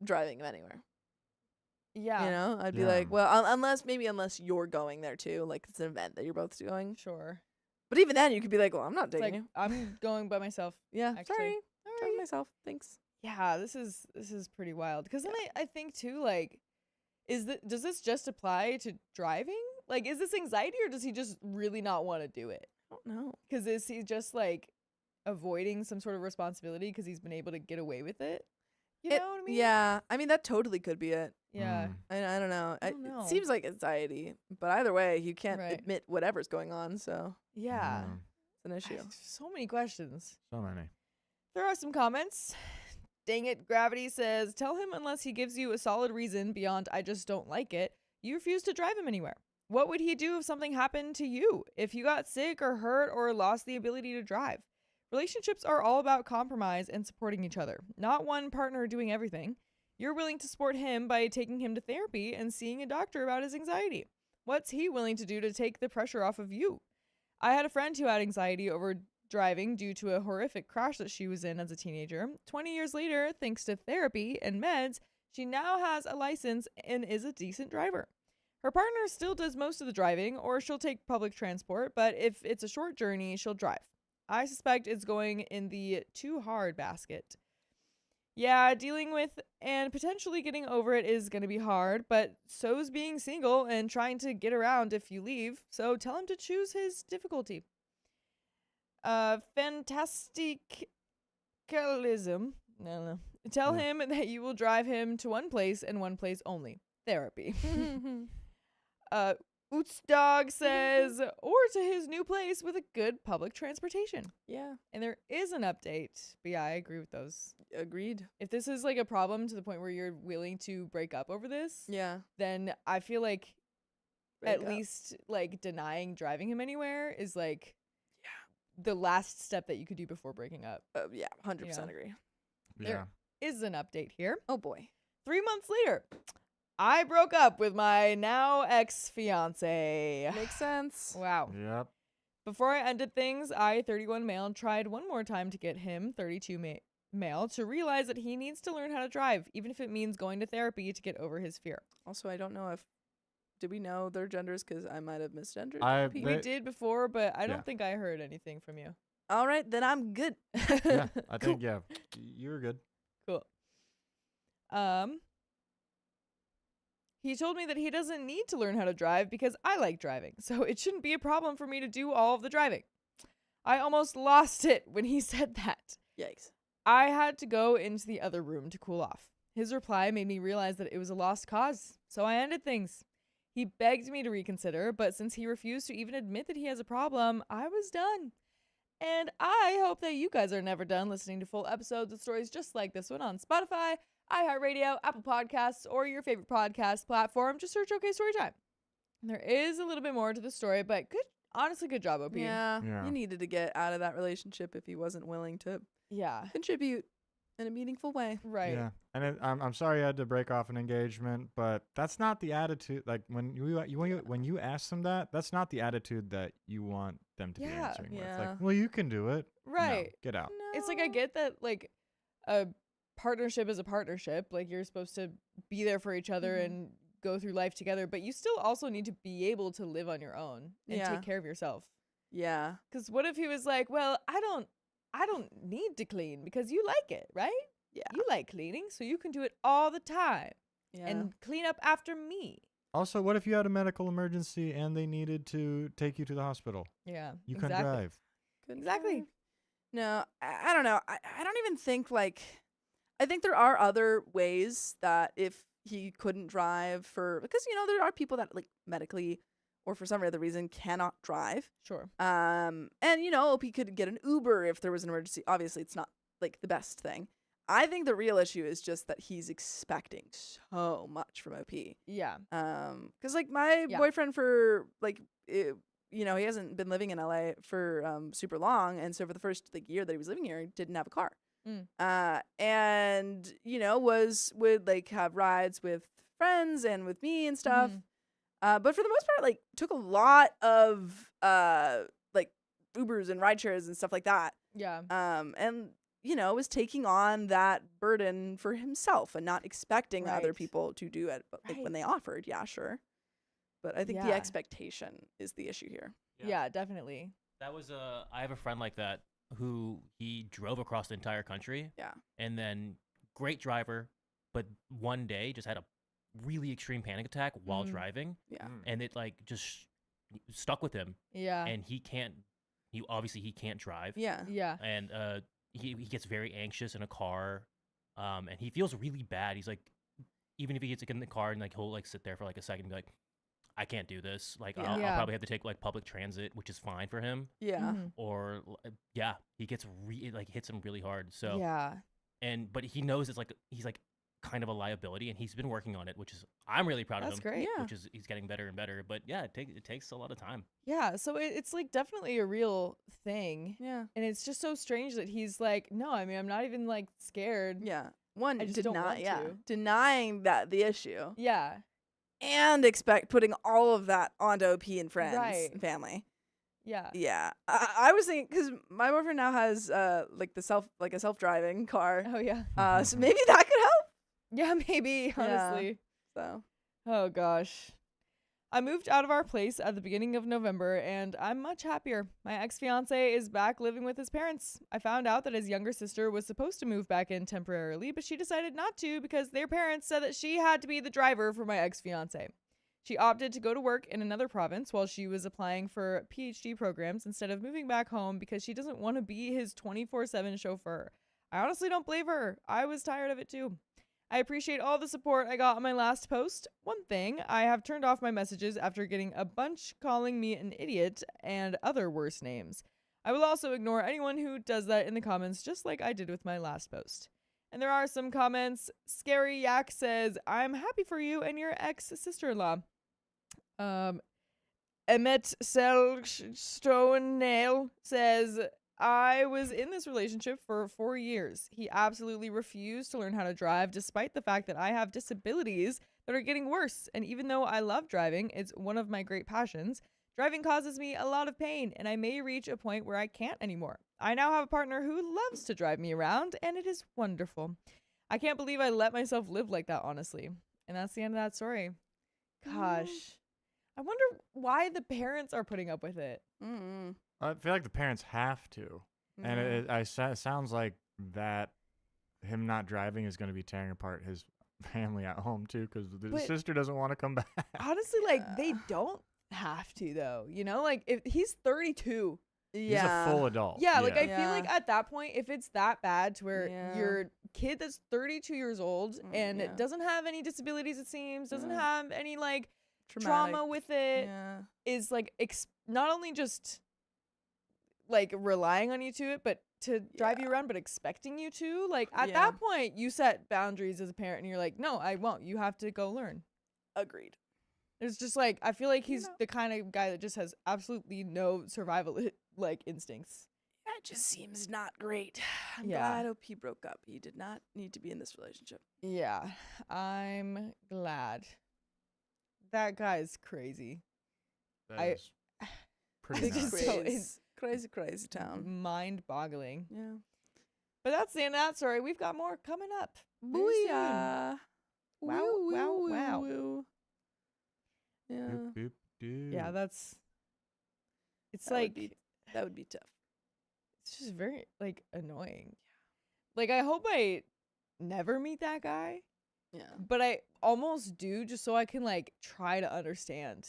driving him anywhere. Yeah. You know, I'd be Yeah. like, well, unless you're going there too, like it's an event that you're both going. Sure. But even then, you could be like, well, I'm not It's taking like you. I'm going by myself. Yeah, actually. sorry, All driving right. myself. Thanks. Yeah, this is pretty wild. Because then I think too, like, does this just apply to driving? Like, is this anxiety or does he just really not want to do it? I don't know. Because is he just like avoiding some sort of responsibility because he's been able to get away with it? You know what I mean? Yeah, I mean that totally could be it. Yeah. Mm. I don't know. I don't know. It seems like anxiety, but either way, you can't Right. admit whatever's going on, so Yeah. it's an issue. So many questions. So many. There are some comments. Dang it, Gravity says, tell him unless he gives you a solid reason beyond I just don't like it, you refuse to drive him anywhere. What would he do if something happened to you? If you got sick or hurt or lost the ability to drive? Relationships are all about compromise and supporting each other, not one partner doing everything. You're willing to support him by taking him to therapy and seeing a doctor about his anxiety. What's he willing to do to take the pressure off of you? I had a friend who had anxiety over driving due to a horrific crash that she was in as a teenager. 20 years later, thanks to therapy and meds, she now has a license and is a decent driver. Her partner still does most of the driving, or she'll take public transport, but if it's a short journey, she'll drive. I suspect it's going in the too hard basket. Yeah, dealing with and potentially getting over it is going to be hard, but so's being single and trying to get around if you leave, so tell him to choose his difficulty. Fantasticalism. No. Tell him that you will drive him to one place and one place only. Therapy. Dog says, or to his new place with a good public transportation. Yeah, And there is an update. But yeah, I agree with those. agreed. If this is like a problem to the point where you're willing to break up over this, Yeah, then I feel like Break at up. least like denying driving him anywhere is like the last step that you could do before breaking up. yeah, 100% Yeah. agree. Yeah. There is an update here. Oh boy. 3 months later, I broke up with my now ex-fiance. Makes sense. Wow. Yep. Before I ended things, I, 31 male, tried one more time to get him, 32 male, to realize that he needs to learn how to drive, even if it means going to therapy to get over his fear. Also, I don't know if did we know their genders because I might have misgendered. They- We did before, but I don't Yeah. think I heard anything from you. All right, then I'm good. Yeah. I think you're good. Cool. He told me that he doesn't need to learn how to drive because I like driving, so it shouldn't be a problem for me to do all of the driving. I almost lost it when he said that. Yikes. I had to go into the other room to cool off. His reply made me realize that it was a lost cause, so I ended things. He begged me to reconsider, but since he refused to even admit that he has a problem, I was done. And I hope that you guys are never done listening to full episodes of stories just like this one on Spotify, iHeartRadio, Apple Podcasts, or your favorite podcast platform. Just search OK Storytime. There is a little bit more to the story, but honestly, good job, OP. Yeah, Yeah. he needed to get out of that relationship if he wasn't willing to Yeah. contribute in a meaningful way. Right. Yeah. And I'm sorry you had to break off an engagement, but that's not the attitude. Like when you ask them that, that's not the attitude that you want them to be Yeah. answering with. Yeah. Like, well, you can do it. No, Right. get out. It's like I get that like a partnership is a partnership. Like you're supposed to be there for each other Mhm. and go through life together, but you still also need to be able to live on your own and Yeah. take care of yourself. Yeah. Because what if he was like, well, I don't I don't need to clean because you like it, right? Yeah. You like cleaning, so you can do it all the time Yeah. and clean up after me. Also, what if you had a medical emergency and they needed to take you to the hospital? Yeah. You couldn't drive. Exactly. No, I don't know. I don't even think like. I think there are other ways that if he couldn't drive because there are people that like medically or for some other reason cannot drive. Sure. And OP could get an Uber if there was an emergency. Obviously, it's not like the best thing. I think the real issue is just that he's expecting so much from OP. Yeah. Because like my Yeah. boyfriend for like he hasn't been living in LA for super long, and so for the first like year that he was living here, he didn't have a car. And would like have rides with friends and with me and stuff. But for the most part, like took a lot of like Ubers and ride shares and stuff like that. Yeah. And was taking on that burden for himself and not expecting other Right. people to do it. But like when they offered, yeah, sure. But I think the Yeah. expectation is the issue here. Yeah, definitely. That was I have a friend like that who he drove across the entire country. Yeah. And then great driver, but one day just had a really extreme panic attack while driving, Yeah. and it like just stuck with him, Yeah. and he can't drive. Yeah. Yeah. And he gets very anxious in a car, and he feels really bad. He's like, even if he gets like, in the car and like he'll like sit there for like a second and be like, I can't do this. Like Yeah. I'll Yeah. probably have to take like public transit, which is fine for him. Yeah. Mhm. Or he gets it like hits him really hard. So Yeah. but he knows it's like he's like kind of a liability, and he's been working on it, which is I'm really proud That's of him. great. Yeah. Which is he's getting better and better. But yeah, it takes a lot of time. Yeah. So it's like definitely a real thing. Yeah. And it's just so strange that he's like, no, I mean, I'm not even like scared. Yeah. One I just don't want to. denying that the issue Yeah. and putting all of that onto OP and friends Right. and family. Yeah. Yeah. I was thinking because my boyfriend now has like a self-driving car. Oh, yeah. So maybe that could help. Yeah, maybe, Yeah. honestly. So Oh, gosh. I moved out of our place at the beginning of November, and I'm much happier. My ex-fiance is back living with his parents. I found out that his younger sister was supposed to move back in temporarily, but she decided not to because their parents said that she had to be the driver for my ex-fiance. She opted to go to work in another province while she was applying for PhD programs instead of moving back home because she doesn't want to be his 24/7 chauffeur. I honestly don't blame her. I was tired of it too. I appreciate all the support I got on my last post. One thing, I have turned off my messages after getting a bunch calling me an idiot and other worse names. I will also ignore anyone who does that in the comments, just like I did with my last post. And there are some comments. Scary Yak says, I'm happy for you and your ex-sister-in-law. Emmet Selstone says, I was in this relationship for 4 years. He absolutely refused to learn how to drive despite the fact that I have disabilities that are getting worse. And even though I love driving, it's one of my great passions, driving causes me a lot of pain and I may reach a point where I can't anymore. I now have a partner who loves to drive me around and it is wonderful. I can't believe I let myself live like that, honestly. And that's the end of that story. Gosh. I wonder why the parents are putting up with it. mm-hmm. I feel like the parents have to, and it sounds like that him not driving is going to be tearing apart his family at home too, because the But- sister doesn't want to come back. Honestly, like, they don't have to, though. You know, like, if he's 32. He's a full adult. Yeah, like, I Yeah. feel like at that point, if it's that bad to where Yeah. your kid that's 32 years old and yeah. doesn't have any disabilities, it seems, doesn't Yeah. have any, like, Traumatic. trauma with it, Yeah. is like not only just like relying on you to it, but to drive you around, but expecting you to. Like at Yeah. that point, you set boundaries as a parent, and you're like, no, I won't. You have to go learn. Agreed. It's just like I feel like he's know. the kind of guy that just has absolutely no survival like instincts. That just seems not great. I'm Yeah. glad OP broke up. He did not need to be in this relationship. Yeah, I'm glad. That guy's crazy. That I- is pretty It's just nuts. so crazy town. mind-boggling. Yeah. But that's the end of that story. We've got more coming up. very soon. Booyah. Wow, Woo, wow, woo, wow. woo. Yeah. Boop, boop, doo. Yeah, that's. It's That would like be- That would be tough. it's just very like annoying. Like I hope I never meet that guy, Yeah. but I almost do just so I can like try to understand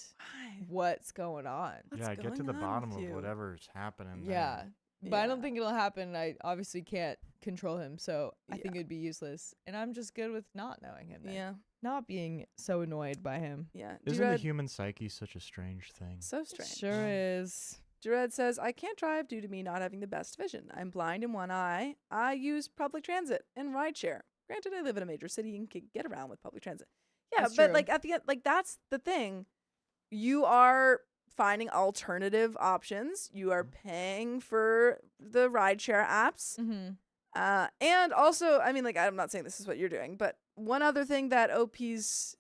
what's going on. What's Yeah, get to going the on bottom with of you? whatever's happening. Yeah. There. But I don't Yeah. think it'll happen. I obviously can't control him, so I Yeah. think it'd be useless. And I'm just good with not knowing him. Then. Yeah. Not being so annoyed by him. Yeah. Isn't the Jared, human psyche such a strange thing? so strange. Sure is. Jared says, I can't drive due to me not having the best vision. I'm blind in one eye. I use public transit and rideshare. Granted, I live in a major city and can get around with public transit. Yeah, That's but true. like at the end, like that's the thing. You are finding alternative options. You are paying for the rideshare apps. Mm-hmm. And also, I mean, like, I'm not saying this is what you're doing, but one other thing that OP's,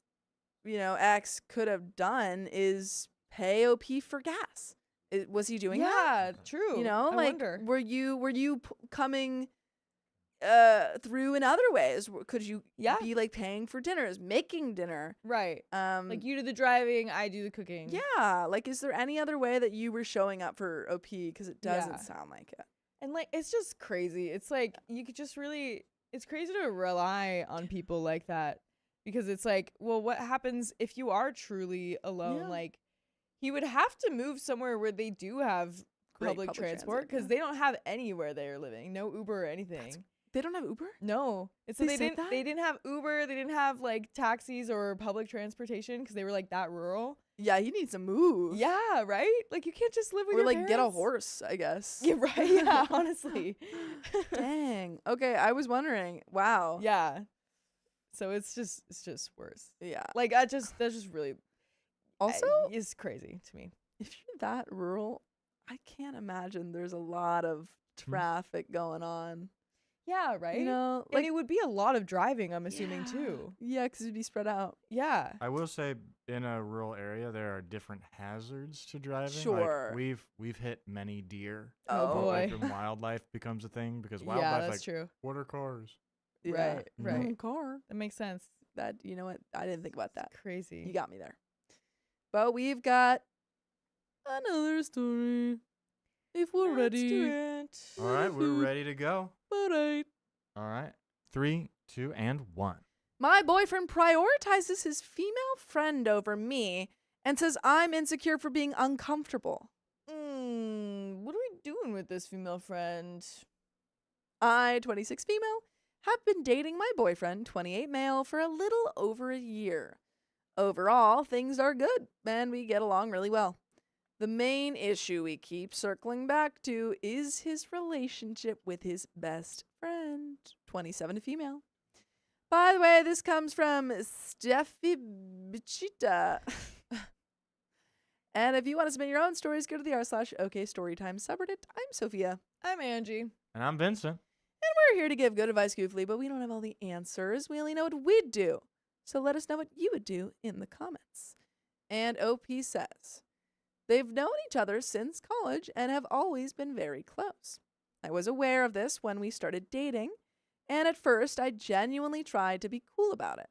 ex could have done is pay OP for gas. Was he doing that? Yeah, true. You know, I like, wonder. were you coming through in other ways? Could you Yeah. be like paying for dinners, making dinner? Right. Like You do the driving, I do the cooking. yeah, like, is there any other way that you were showing up for OP? Because it doesn't Yeah. sound like it. And like it's just crazy. It's like you could just really it's crazy to rely on people like that because it's like, well, what happens if you are truly alone? Yeah. Like he would have to move somewhere where they do have Great public transport because yeah. they don't have anywhere they're living. No Uber or anything. They don't have Uber? No. It's so They said they didn't have Uber, they didn't have like taxis or public transportation because they were like that rural. Yeah, he needs to move. Yeah, right? Like you can't just live with Or your like get a parents. horse, I guess. Yeah, right. Yeah, honestly. Dang. Okay, I was wondering. Wow. Yeah. So it's just worse. Yeah. Like that's just really Also, is crazy to me. if you're that rural, I can't imagine there's a lot of traffic going on. Yeah, right? You know, and it would be a lot of driving, I'm assuming too. Yeah, because it'd be spread out. Yeah. I will say, in a rural area, there are different hazards to driving. Sure. Like, we've hit many deer. Oh, But, like, boy. when wildlife becomes a thing because Yeah, wildlife that's like true. what are cars? Yeah. Right, right. Car. That makes sense. That, you know what? I didn't think about that. Crazy. You got me there. But we've got another story. If we're Let's ready. do it. All right, we're ready to go. All right. All right, 3, 2, and 1. My boyfriend prioritizes his female friend over me and says I'm insecure for being uncomfortable. What are we doing with this female friend? I, 26 female, have been dating my boyfriend, 28 male, for a little over a year. Overall, things are good and we get along really well. The main issue we keep circling back to is his relationship with his best friend, 27 female. By the way, this comes from Steffi Bichita. And if you want to submit your own stories, go to the r/OKStorytime subreddit. I'm Sophia. I'm Angie. And I'm Vincent. And we're here to give good advice, goofily, but we don't have all the answers. We only know what we'd do. So let us know what you would do in the comments. And OP says, they've known each other since college and have always been very close. I was aware of this when we started dating, and at first I genuinely tried to be cool about it.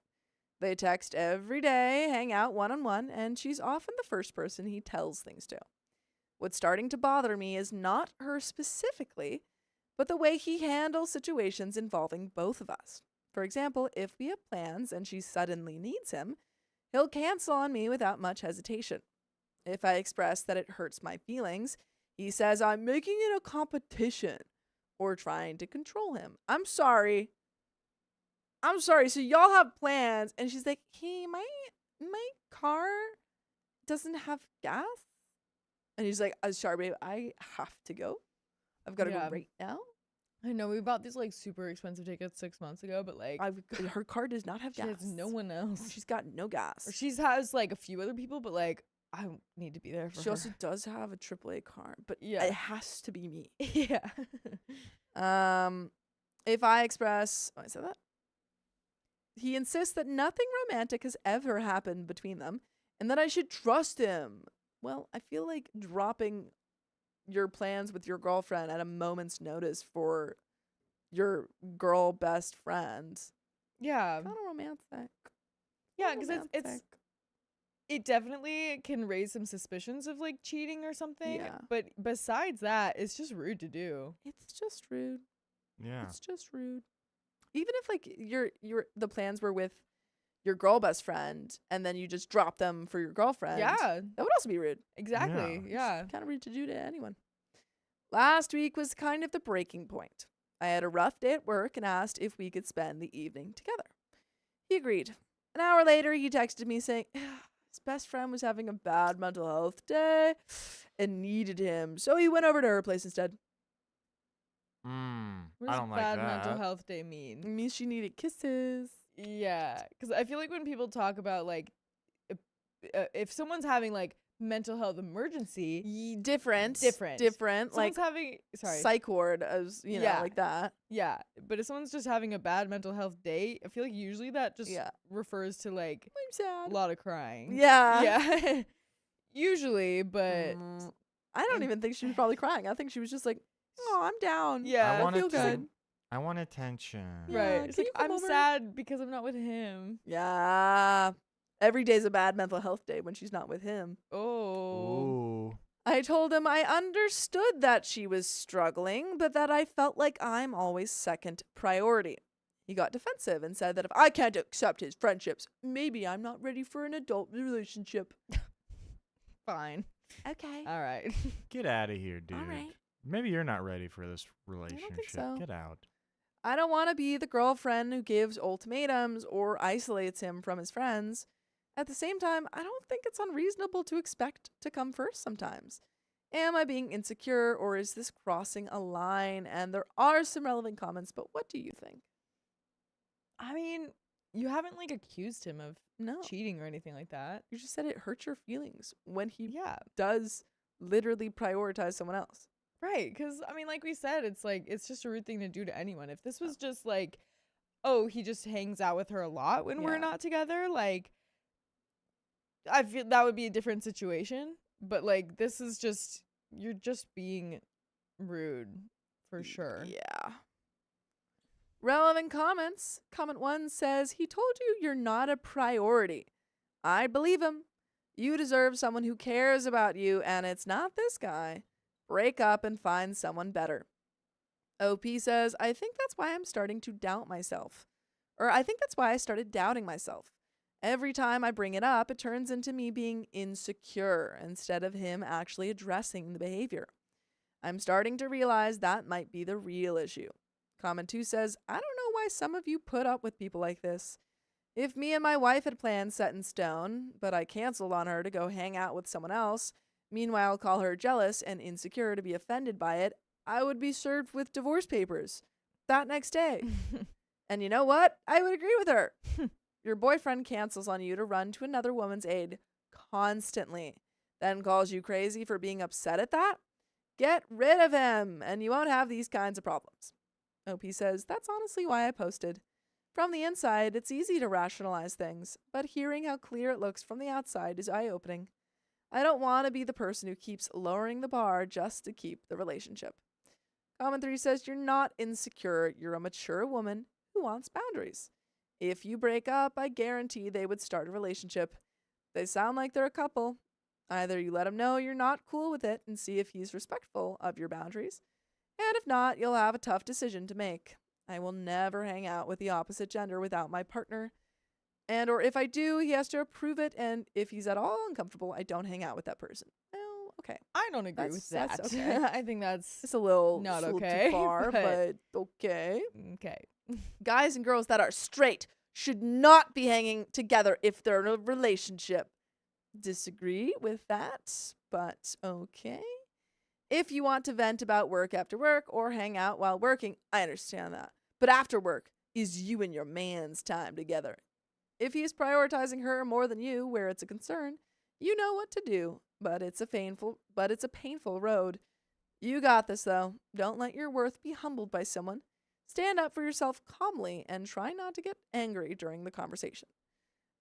They text every day, hang out one-on-one, and she's often the first person he tells things to. What's starting to bother me is not her specifically, but the way he handles situations involving both of us. For example, if we have plans and she suddenly needs him, he'll cancel on me without much hesitation. If I express that it hurts my feelings, he says I'm making it a competition or trying to control him. I'm sorry. So y'all have plans, and she's like, hey, my car doesn't have gas. And he's like, sorry, babe, I have to go. I've got to Yeah. go right now. I know we bought these like super expensive tickets 6 months ago, but like Her car does not have she gas. has no one else. She's got no gas. Or she has like a few other people, but like I need to be there for She her. also does have a AAA car, but Yeah. it has to be me. yeah. If I express, I said that. He insists that nothing romantic has ever happened between them and that I should trust him. Well, I feel like dropping your plans with your girlfriend at a moment's notice for your girl best friend. Yeah. Kind of romantic. Yeah, because it's it definitely can raise some suspicions of like cheating or something. Yeah. But besides that, it's just rude to do. It's just rude. Yeah. It's just rude. Even if like the plans were with your girl best friend and then you just drop them for your girlfriend. Yeah, That would also be rude. exactly. Yeah. Kind of rude to do to anyone. Last week was kind of the breaking point. I had a rough day at work and asked if we could spend the evening together. He agreed. An hour later, he texted me saying his best friend was having a bad mental health day and needed him, so he went over to her place instead. What I does don't like bad that. mental health day mean? It means she needed kisses. Yeah, because I feel like when people talk about like if someone's having like mental health emergency, Different. someone's Like having psych ward, as you know, Yeah. like that. yeah, but if someone's just having a bad mental health day, I feel like usually that just Yeah. refers to like I'm sad. a lot of crying. Yeah. Yeah. Usually, but I don't even think she was probably crying. I think she was just like, "Oh, I'm down. yeah, I want feel it to- good." I want attention. Yeah, right. It's can like you come I'm over? sad because I'm not with him. Yeah. Every day's a bad mental health day when she's not with him. Oh. Ooh. I told him I understood that she was struggling, but that I felt like I'm always second priority. He got defensive and said that if I can't accept his friendships, maybe I'm not ready for an adult relationship. Fine. Okay. All right. Get out of here, dude. All right. Maybe you're not ready for this relationship. so. Get out. I don't want to be the girlfriend who gives ultimatums or isolates him from his friends. At the same time, I don't think it's unreasonable to expect to come first sometimes. Am I being insecure or is this crossing a line? And there are some relevant comments, but what do you think? I mean, you haven't like accused him of No. cheating or anything like that. You just said it hurts your feelings when he Yeah. does literally prioritize someone else. Right, because I mean, like we said, it's like it's just a rude thing to do to anyone. If this was just like, oh, he just hangs out with her a lot when we're Yeah. not together, like, I feel that would be a different situation. But like, this is just you're just being rude for sure. Yeah. Relevant comments. Comment 1 says, he told you you're not a priority. I believe him. You deserve someone who cares about you, and it's not this guy. Break up and find someone better. OP says, I think that's why I'm starting to doubt myself. Or I think that's why I started doubting myself. Every time I bring it up, it turns into me being insecure instead of him actually addressing the behavior. I'm starting to realize that might be the real issue. Comment 2 says, I don't know why some of you put up with people like this. If me and my wife had plans set in stone, but I canceled on her to go hang out with someone else, meanwhile call her jealous and insecure to be offended by it, I would be served with divorce papers that next day. And you know what? I would agree with her. Your boyfriend cancels on you to run to another woman's aid constantly, then calls you crazy for being upset at that? Get rid of him, and you won't have these kinds of problems. OP says, that's honestly why I posted. From the inside, it's easy to rationalize things, but hearing how clear it looks from the outside is eye-opening. I don't want to be the person who keeps lowering the bar just to keep the relationship. Comment 3 says, you're not insecure, you're a mature woman who wants boundaries. If you break up, I guarantee they would start a relationship. They sound like they're a couple. Either you let him know you're not cool with it and see if he's respectful of your boundaries, and if not, you'll have a tough decision to make. I will never hang out with the opposite gender without my partner. And or if I do, he has to approve it, and if he's at all uncomfortable, I don't hang out with that person. Well, okay. I don't agree with That's that. okay. I think that's It's a little, Not it's a little okay, too far, but- but okay. okay. Guys and girls that are straight should not be hanging together if they're in a relationship. Disagree with that, but okay. If you want to vent about work after work or hang out while working, I understand that. But after work is you and your man's time together. If he's prioritizing her more than you where it's a concern, you know what to do, but it's a painful road. You got this though. Don't let your worth be humbled by someone. Stand up for yourself calmly and try not to get angry during the conversation.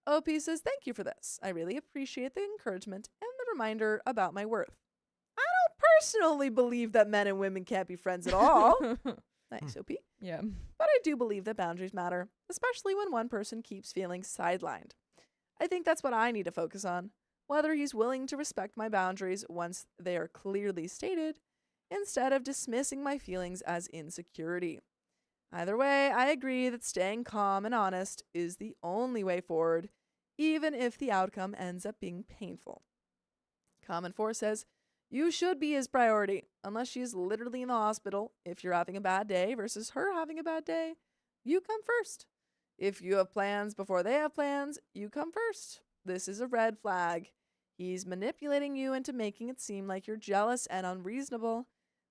OP says, thank you for this. I really appreciate the encouragement and the reminder about my worth. I don't personally believe that men and women can't be friends at all. Nice, OP. Yeah. But I do believe that boundaries matter, especially when one person keeps feeling sidelined. I think that's what I need to focus on. Whether he's willing to respect my boundaries once they are clearly stated, instead of dismissing my feelings as insecurity. Either way, I agree that staying calm and honest is the only way forward, even if the outcome ends up being painful. Common 4 says, you should be his priority, unless she's literally in the hospital. If you're having a bad day versus her having a bad day, you come first. If you have plans before they have plans, you come first. This is a red flag. He's manipulating you into making it seem like you're jealous and unreasonable,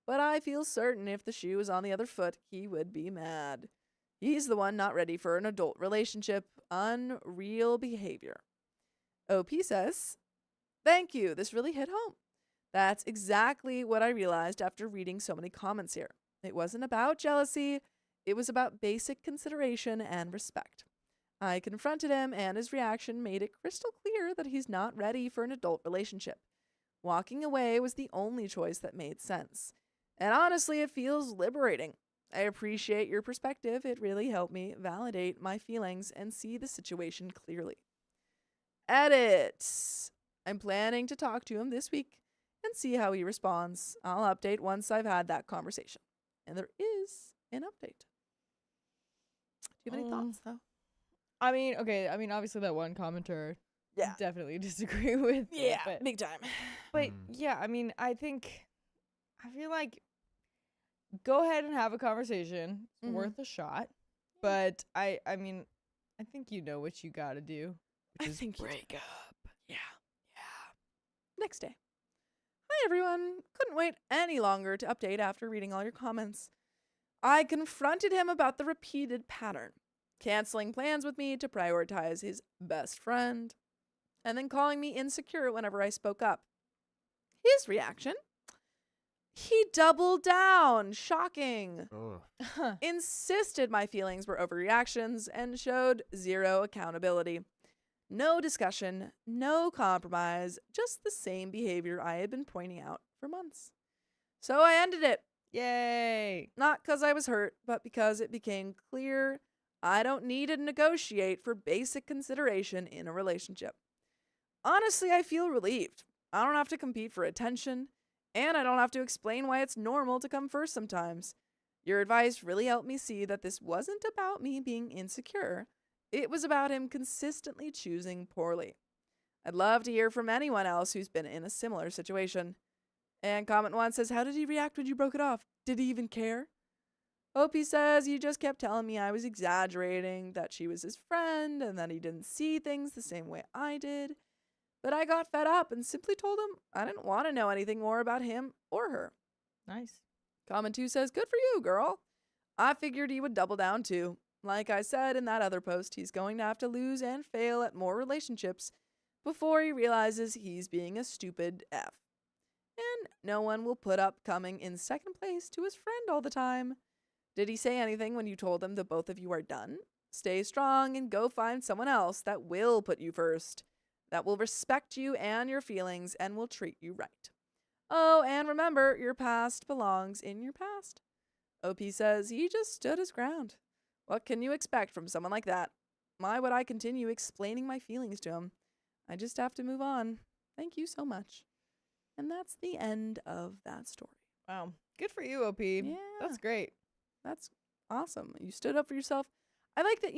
but I feel certain if the shoe was on the other foot, he would be mad. He's the one not ready for an adult relationship. Unreal behavior. OP says, thank you. This really hit home. That's exactly what I realized after reading so many comments here. It wasn't about jealousy. It was about basic consideration and respect. I confronted him, and his reaction made it crystal clear that he's not ready for an adult relationship. Walking away was the only choice that made sense. And honestly, it feels liberating. I appreciate your perspective. It really helped me validate my feelings and see the situation clearly. Edit. I'm planning to talk to him this week and see how he responds. I'll update once I've had that conversation. And there is an update. Do you have any thoughts, though? I mean, okay. I mean, obviously that one commenter, Yeah. definitely disagree with. Yeah, but, big time. but yeah, I mean, I feel like go ahead and have a conversation. It's Mhm. worth a shot. But I mean, I think you know what you gotta do, which I is think you do. break up. Yeah. Next day. Hi, everyone. Couldn't wait any longer to update after reading all your comments. I confronted him about the repeated pattern, canceling plans with me to prioritize his best friend, and then calling me insecure whenever I spoke up. His reaction? He doubled down. Shocking. Ugh. Insisted my feelings were overreactions and showed zero accountability. No discussion, no compromise, just the same behavior I had been pointing out for months. So I ended it. Yay. Not because I was hurt, but because it became clear I don't need to negotiate for basic consideration in a relationship. Honestly, I feel relieved. I don't have to compete for attention, and I don't have to explain why it's normal to come first sometimes. Your advice really helped me see that this wasn't about me being insecure. It was about him consistently choosing poorly. I'd love to hear from anyone else who's been in a similar situation. And comment 1 says, how did he react when you broke it off? Did he even care? Opie says he just kept telling me I was exaggerating, that she was his friend, and that he didn't see things the same way I did. But I got fed up and simply told him I didn't want to know anything more about him or her. Nice. Comment 2 says, good for you, girl. I figured he would double down too. Like I said in that other post, he's going to have to lose and fail at more relationships before he realizes he's being a stupid F. And no one will put up coming in second place to his friend all the time. Did he say anything when you told him that both of you are done? Stay strong and go find someone else that will put you first, that will respect you and your feelings and will treat you right. Oh, and remember, your past belongs in your past. OP says he just stood his ground. What can you expect from someone like that? Why would I continue explaining my feelings to him? I just have to move on. Thank you so much. And that's the end of that story. Wow. Good for you, OP. Yeah. That's great. That's awesome. You stood up for yourself. I like that,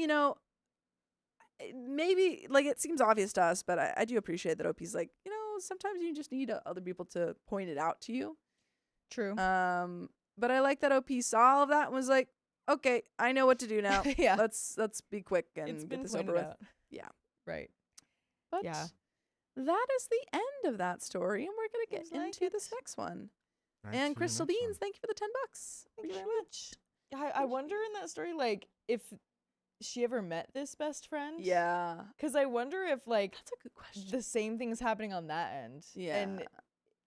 maybe, like, it seems obvious to us, but I do appreciate that OP's like, sometimes you just need other people to point it out to you. True. But I like that OP saw all of that and was like, okay, I know what to do now. Yeah. Let's be quick and It's get been this pointed over with. out. Yeah. Right. But Yeah. that is the end of that story, and we're gonna get Seems like into this it. next one. Right, And to the Crystal next Beans, one. thank you for the $10. Thank you Appreciate very it. much. I wonder in that story, like, if she ever met this best friend. Yeah, Because I wonder if, like, that's a good question. the same thing's happening on that end. Yeah. And,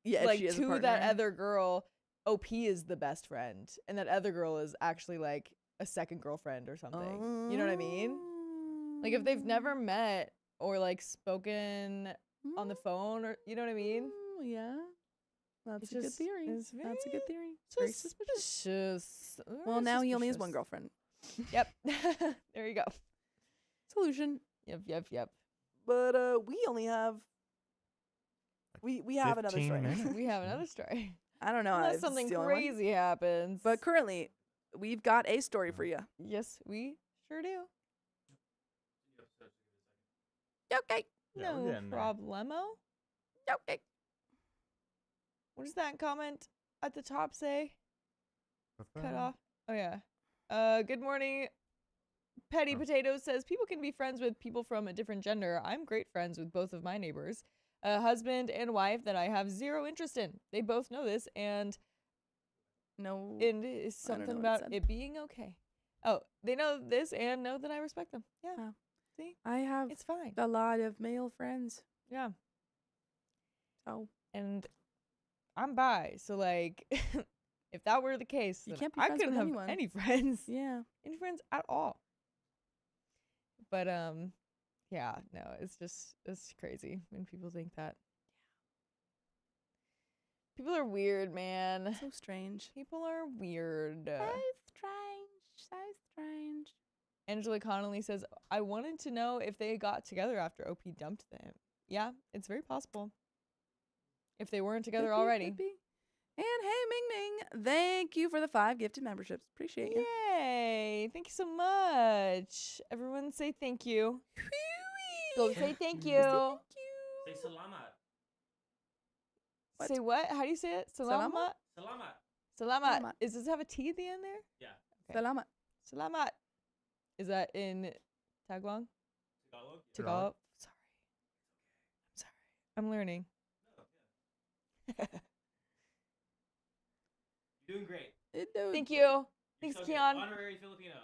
Yeah, if like, she is a to that partner. other girl, OP is the best friend. And that other girl is actually, like, a second girlfriend or something. You know what I mean? Like, if they've never met or, like, spoken on the phone or, you know what I mean? Yeah, that's It's a good just- theory. it's That's a good very theory. Very suspicious. Suspicious. Well, now he only has one Suspicious. girlfriend. Yep. There you go. Solution. Yep. But we only have we have another 15 story. minutes. We have another story. I don't know Unless if this is something the only one. crazy happens. But currently, we've got a story for you. yes, we sure do. Okay. Yeah, we're No getting there. problemo. Okay. What does that comment at the top say? Cut Uh-huh. off. Oh yeah. Good morning. Petty Oh. Potato says people can be friends with people from a different gender. I'm great friends with both of my neighbors, a husband and wife that I have zero interest in. They both know this, and No. it is I don't know something what it about said. it being okay. Oh, they know this and know that I respect them. Yeah, Wow. see, I have it's fine. a lot of male friends. Yeah, So and I'm bi, so like, if that were the case, You then can't be I friends couldn't with have anyone. any friends. yeah. Any friends at all. But yeah, no, it's crazy when people think that. People are weird, man. So strange. People are weird. So strange. Angela Connolly says, I wanted to know if they got together after OP dumped them. Yeah, it's very possible. If they weren't together Could be, already. could be. And hey, Ming Ming, thank you for the 5 gifted memberships. Appreciate you. Yay! Thank you so much. Everyone say thank you. Go say thank you. Say salamat. What? Say what? How do you say it? Salamat? Salamat? Salamat. Salamat. Salamat. Does it have a T at the end there? Yeah. Okay. Salamat. Salamat. Is that in Tagalog? Tagalog. Tagalog? Sorry. I'm sorry. I'm learning. You're doing great. Thank you. You're Thanks, so good. Keon. Honorary Filipino.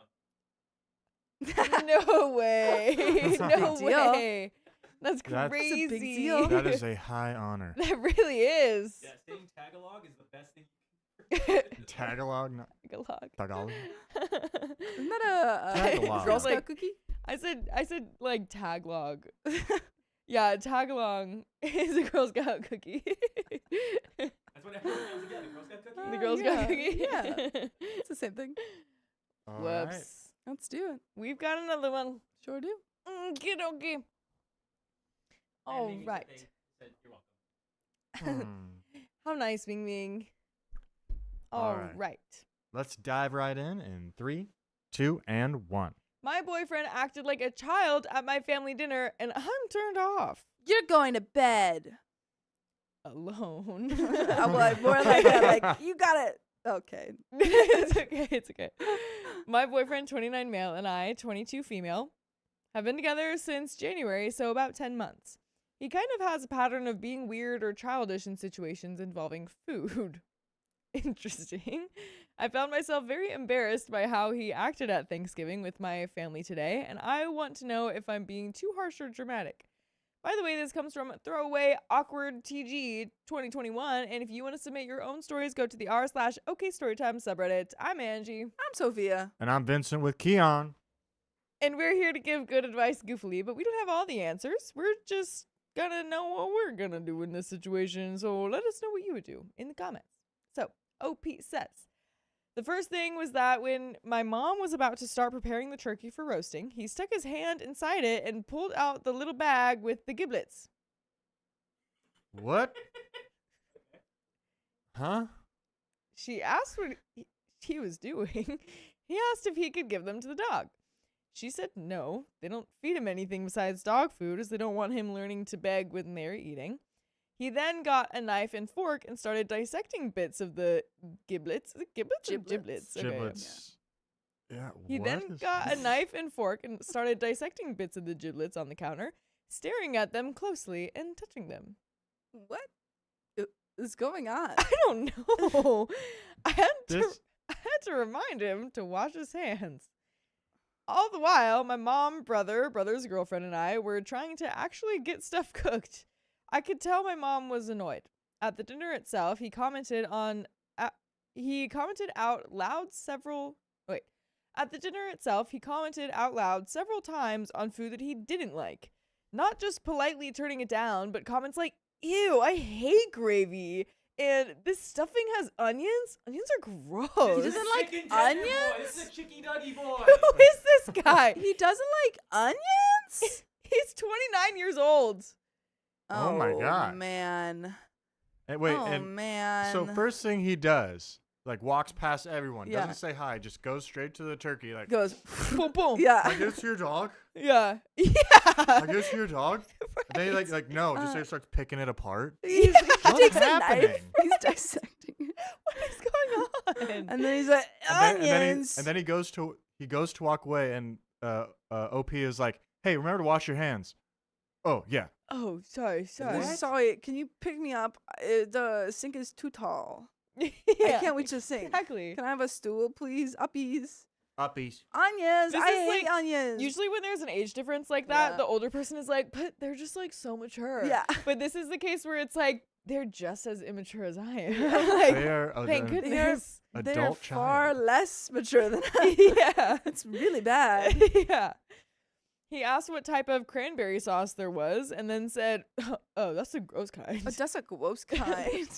No way. That's a No big deal. way. That's That's a crazy. big deal. That is a high honor. That really is. Yeah, saying Tagalog is the best thing. Tagalog, not Tagalog. Tagalog. Isn't that a Tagalog. Girl Scout Like- cookie? I said like taglog. Yeah, tagalong is a Girl Scout cookie. That's what everyone knows again. The Girl Scout cookie. The Oh, Girl Scout yeah, cookie. yeah. It's the same thing. All right. Whoops. Let's do it. We've got another one. Sure do. Okay, okay. All Ming Ming right. said you're welcome. How nice, Ming Ming. All All right. right. Let's dive right in 3, 2, and 1. My boyfriend acted like a child at my family dinner, and I'm turned off. You're going to bed. Alone. I'm like, more like that. Like, you got it. Okay. It's okay. It's okay. My boyfriend, 29 male, and I, 22 female, have been together since January, so about 10 months. He kind of has a pattern of being weird or childish in situations involving food. Interesting. I found myself very embarrassed by how he acted at Thanksgiving with my family today, and I want to know if I'm being too harsh or dramatic. By the way, this comes from Throwaway Awkward TG 2021, and if you want to submit your own stories, go to the r/OKStorytime subreddit. I'm Angie, I'm Sophia. And I'm Vincent with Keon. and we're here to give good advice goofily, but we don't have all the answers. We're just gonna know what we're gonna do in this situation, so let us know what you would do in the comments. So, OP says, the first thing was that when my mom was about to start preparing the turkey for roasting, he stuck his hand inside it and pulled out the little bag with the giblets. What? Huh? She asked what he was doing. He asked if he could give them to the dog. She said no, they don't feed him anything besides dog food as they don't want him learning to beg when they're eating. He then got a knife and fork and started dissecting bits of the giblets. Is it giblets or Giblets. giblets? Okay. Giblets. Yeah. He what then is got a this? knife and fork and started dissecting bits of the giblets on the counter, staring at them closely and touching them. What is going on? I don't know. I had This- to remind him to wash his hands. All the while, my mom, brother's girlfriend, and I were trying to actually get stuff cooked. I could tell my mom was annoyed. At the dinner itself, he commented out loud several times on food that he didn't like. Not just politely turning it down, but comments like, "Ew, I hate gravy," and "This stuffing has onions? Onions are gross." He doesn't like Chicken tender onions? Boy. This is a chicky duggy boy. Who is this guy? He doesn't like onions? He's 29 years old. Oh my gosh. man. And wait, oh and man. so first thing he does, like walks past everyone, Yeah. doesn't say hi, just goes straight to the turkey, like, goes Boom, boom. yeah. I guess your dog. Yeah. I guess your dog. And then he like no, just starts picking it apart. He What's takes a happening? knife. He's dissecting it. What is going on? And then he's like, onions. And then he goes to walk away, and OP is like, hey, remember to wash your hands. Oh yeah. Oh, sorry. Sorry, can you pick me up? The sink is too tall. I can't reach the sink. Exactly. Can I have a stool, please? Uppies. Uppies. Onions. This I is hate onions. Usually when there's an age difference like that, Yeah. the older person is like, but they're just like so mature. Yeah. But this is the case where it's like, they're just as immature as I am. They are Thank goodness. They're adult far child. less mature than I. Yeah. It's really bad. Yeah. He asked what type of cranberry sauce there was and then said, oh, that's the gross kind. But that's a gross kind.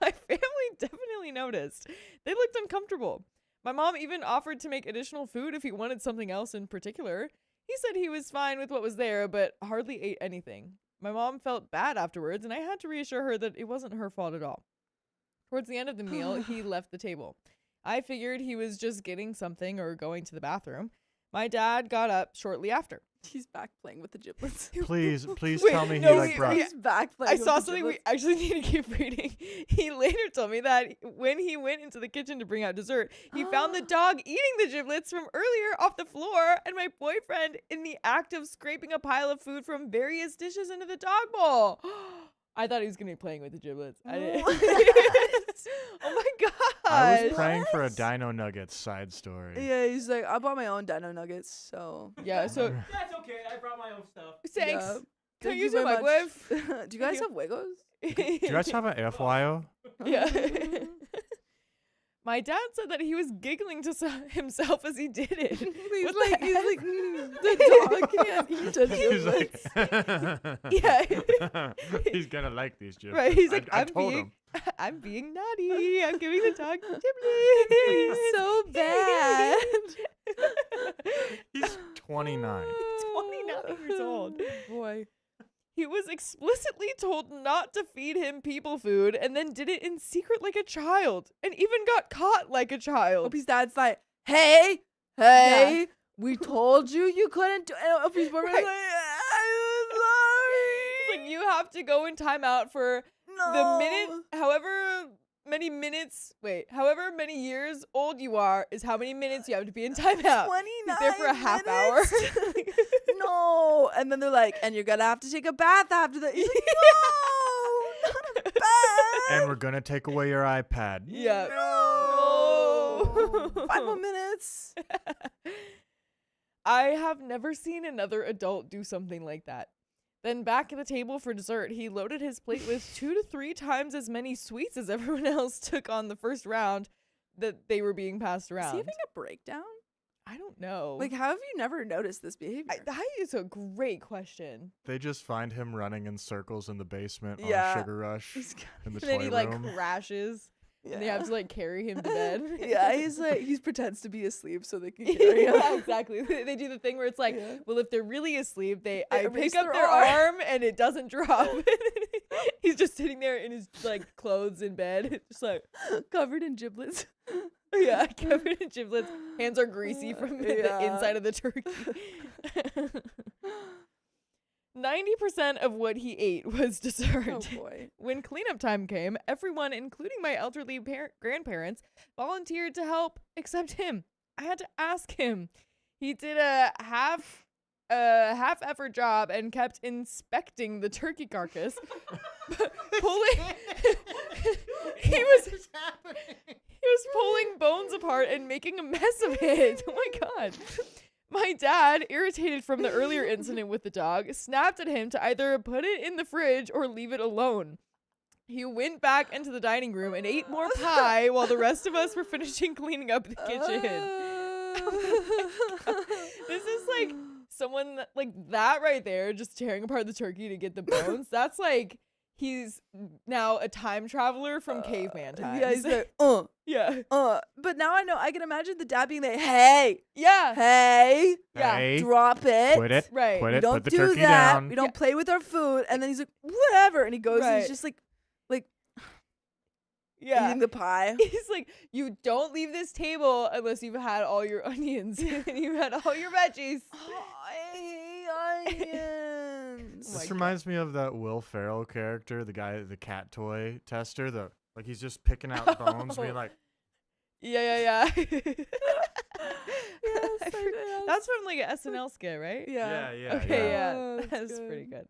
My family definitely noticed. They looked uncomfortable. My mom even offered to make additional food if he wanted something else in particular. He said he was fine with what was there, but hardly ate anything. My mom felt bad afterwards, and I had to reassure her that it wasn't her fault at all. Towards the end of the meal, he left the table. I figured he was just getting something or going to the bathroom. My dad got up shortly after. He's back playing with the giblets. Please Wait, tell me no, he like we- brought. He's back playing I with saw the something we giblets. actually need to keep reading. He later told me that when he went into the kitchen to bring out dessert, he found the dog eating the giblets from earlier off the floor and my boyfriend in the act of scraping a pile of food from various dishes into the dog bowl. I thought he was going to be playing with the giblets. I didn't. Oh my god. I was praying for a Dino Nuggets side story. Yeah, he's like, I bought my own dino nuggets, so. Yeah, so That's okay. I brought my own stuff. thanks. Yeah. Can I Thank use you your very much. microwave? Do you guys have Wiggles? Do you guys have an air fryer? Yeah. My dad said that he was giggling to himself as he did it. He's What like, the he's heck? like, the dog can't eat a He's giblet. like, Yeah. he's gonna like these giblets. Right, he's like, I I'm told being, him. I'm being naughty. I'm giving the dog giblets. He's so bad. He's 29. 29 years old. Boy. He was explicitly told not to feed him people food and then did it in secret like a child and even got caught like a child. Opie's dad's like, hey, we told you couldn't do it. And Opie's boyfriend's Right. like, I'm sorry. It's like you have to go in timeout for the minute, however many years old you are is how many minutes you have to be in timeout. 29 He's there for a half hour. minutes. No. And then they're like, and you're going to have to take a bath after that. He's like, no, not a bath. And we're gonna take away your iPad. Yeah. No. 5 more minutes. I have never seen another adult do something like that. Then back at the table for dessert, he loaded his plate with 2 to 3 times as many sweets as everyone else took on the first round that they were being passed Is he around. having a breakdown? I don't know. Like, how have you never noticed this behavior? That is a great question. They just find him running in circles in the basement Yeah. on Sugar Rush He's got- in the And then toy he like room. crashes, and they have to like carry him to bed. Yeah, he's like, he pretends to be asleep so they can carry him. Yeah, exactly. They do the thing where it's like, Yeah. well, if they're really asleep, I erase pick up their their arm. arm and it doesn't drop. He's just sitting there in his like clothes in bed, just like Covered in giblets. yeah, covered in giblets. Hands are greasy from the Yeah. inside of the turkey. 90% of what he ate was dessert. Oh boy. When cleanup time came, everyone, including my elderly grandparents, volunteered to help except him. I had to ask him. He did a half effort job and kept inspecting the turkey carcass, pulling. he was pulling bones apart and making a mess of it. Oh my god. My dad, irritated from the earlier incident with the dog, snapped at him to either put it in the fridge or leave it alone. He went back into the dining room and ate more pie while the rest of us were finishing cleaning up the kitchen. This is like someone like that right there, just tearing apart the turkey to get the bones. That's like he's now a time traveler from caveman times. Yeah, he's like, yeah. But now I know. I can imagine the dad being like, hey, Yeah. hey, Yeah. Hey, drop it. quit it. Right. Quit We it. don't Put the do turkey that. down. We don't play with our food. And then he's like, whatever. And he goes and Right. he's just like Yeah. eating the pie. He's like, you don't leave this table unless you've had all your onions and you've had all your veggies. Oh, I hate onions. This reminds me of that Will Ferrell character, the guy, the cat toy tester. Like he's just picking out bones, being like, Yeah. Yes, I forgot- yes. That's from like an SNL skit, right? Yeah. Okay, yeah. Oh, that's that's pretty good. good.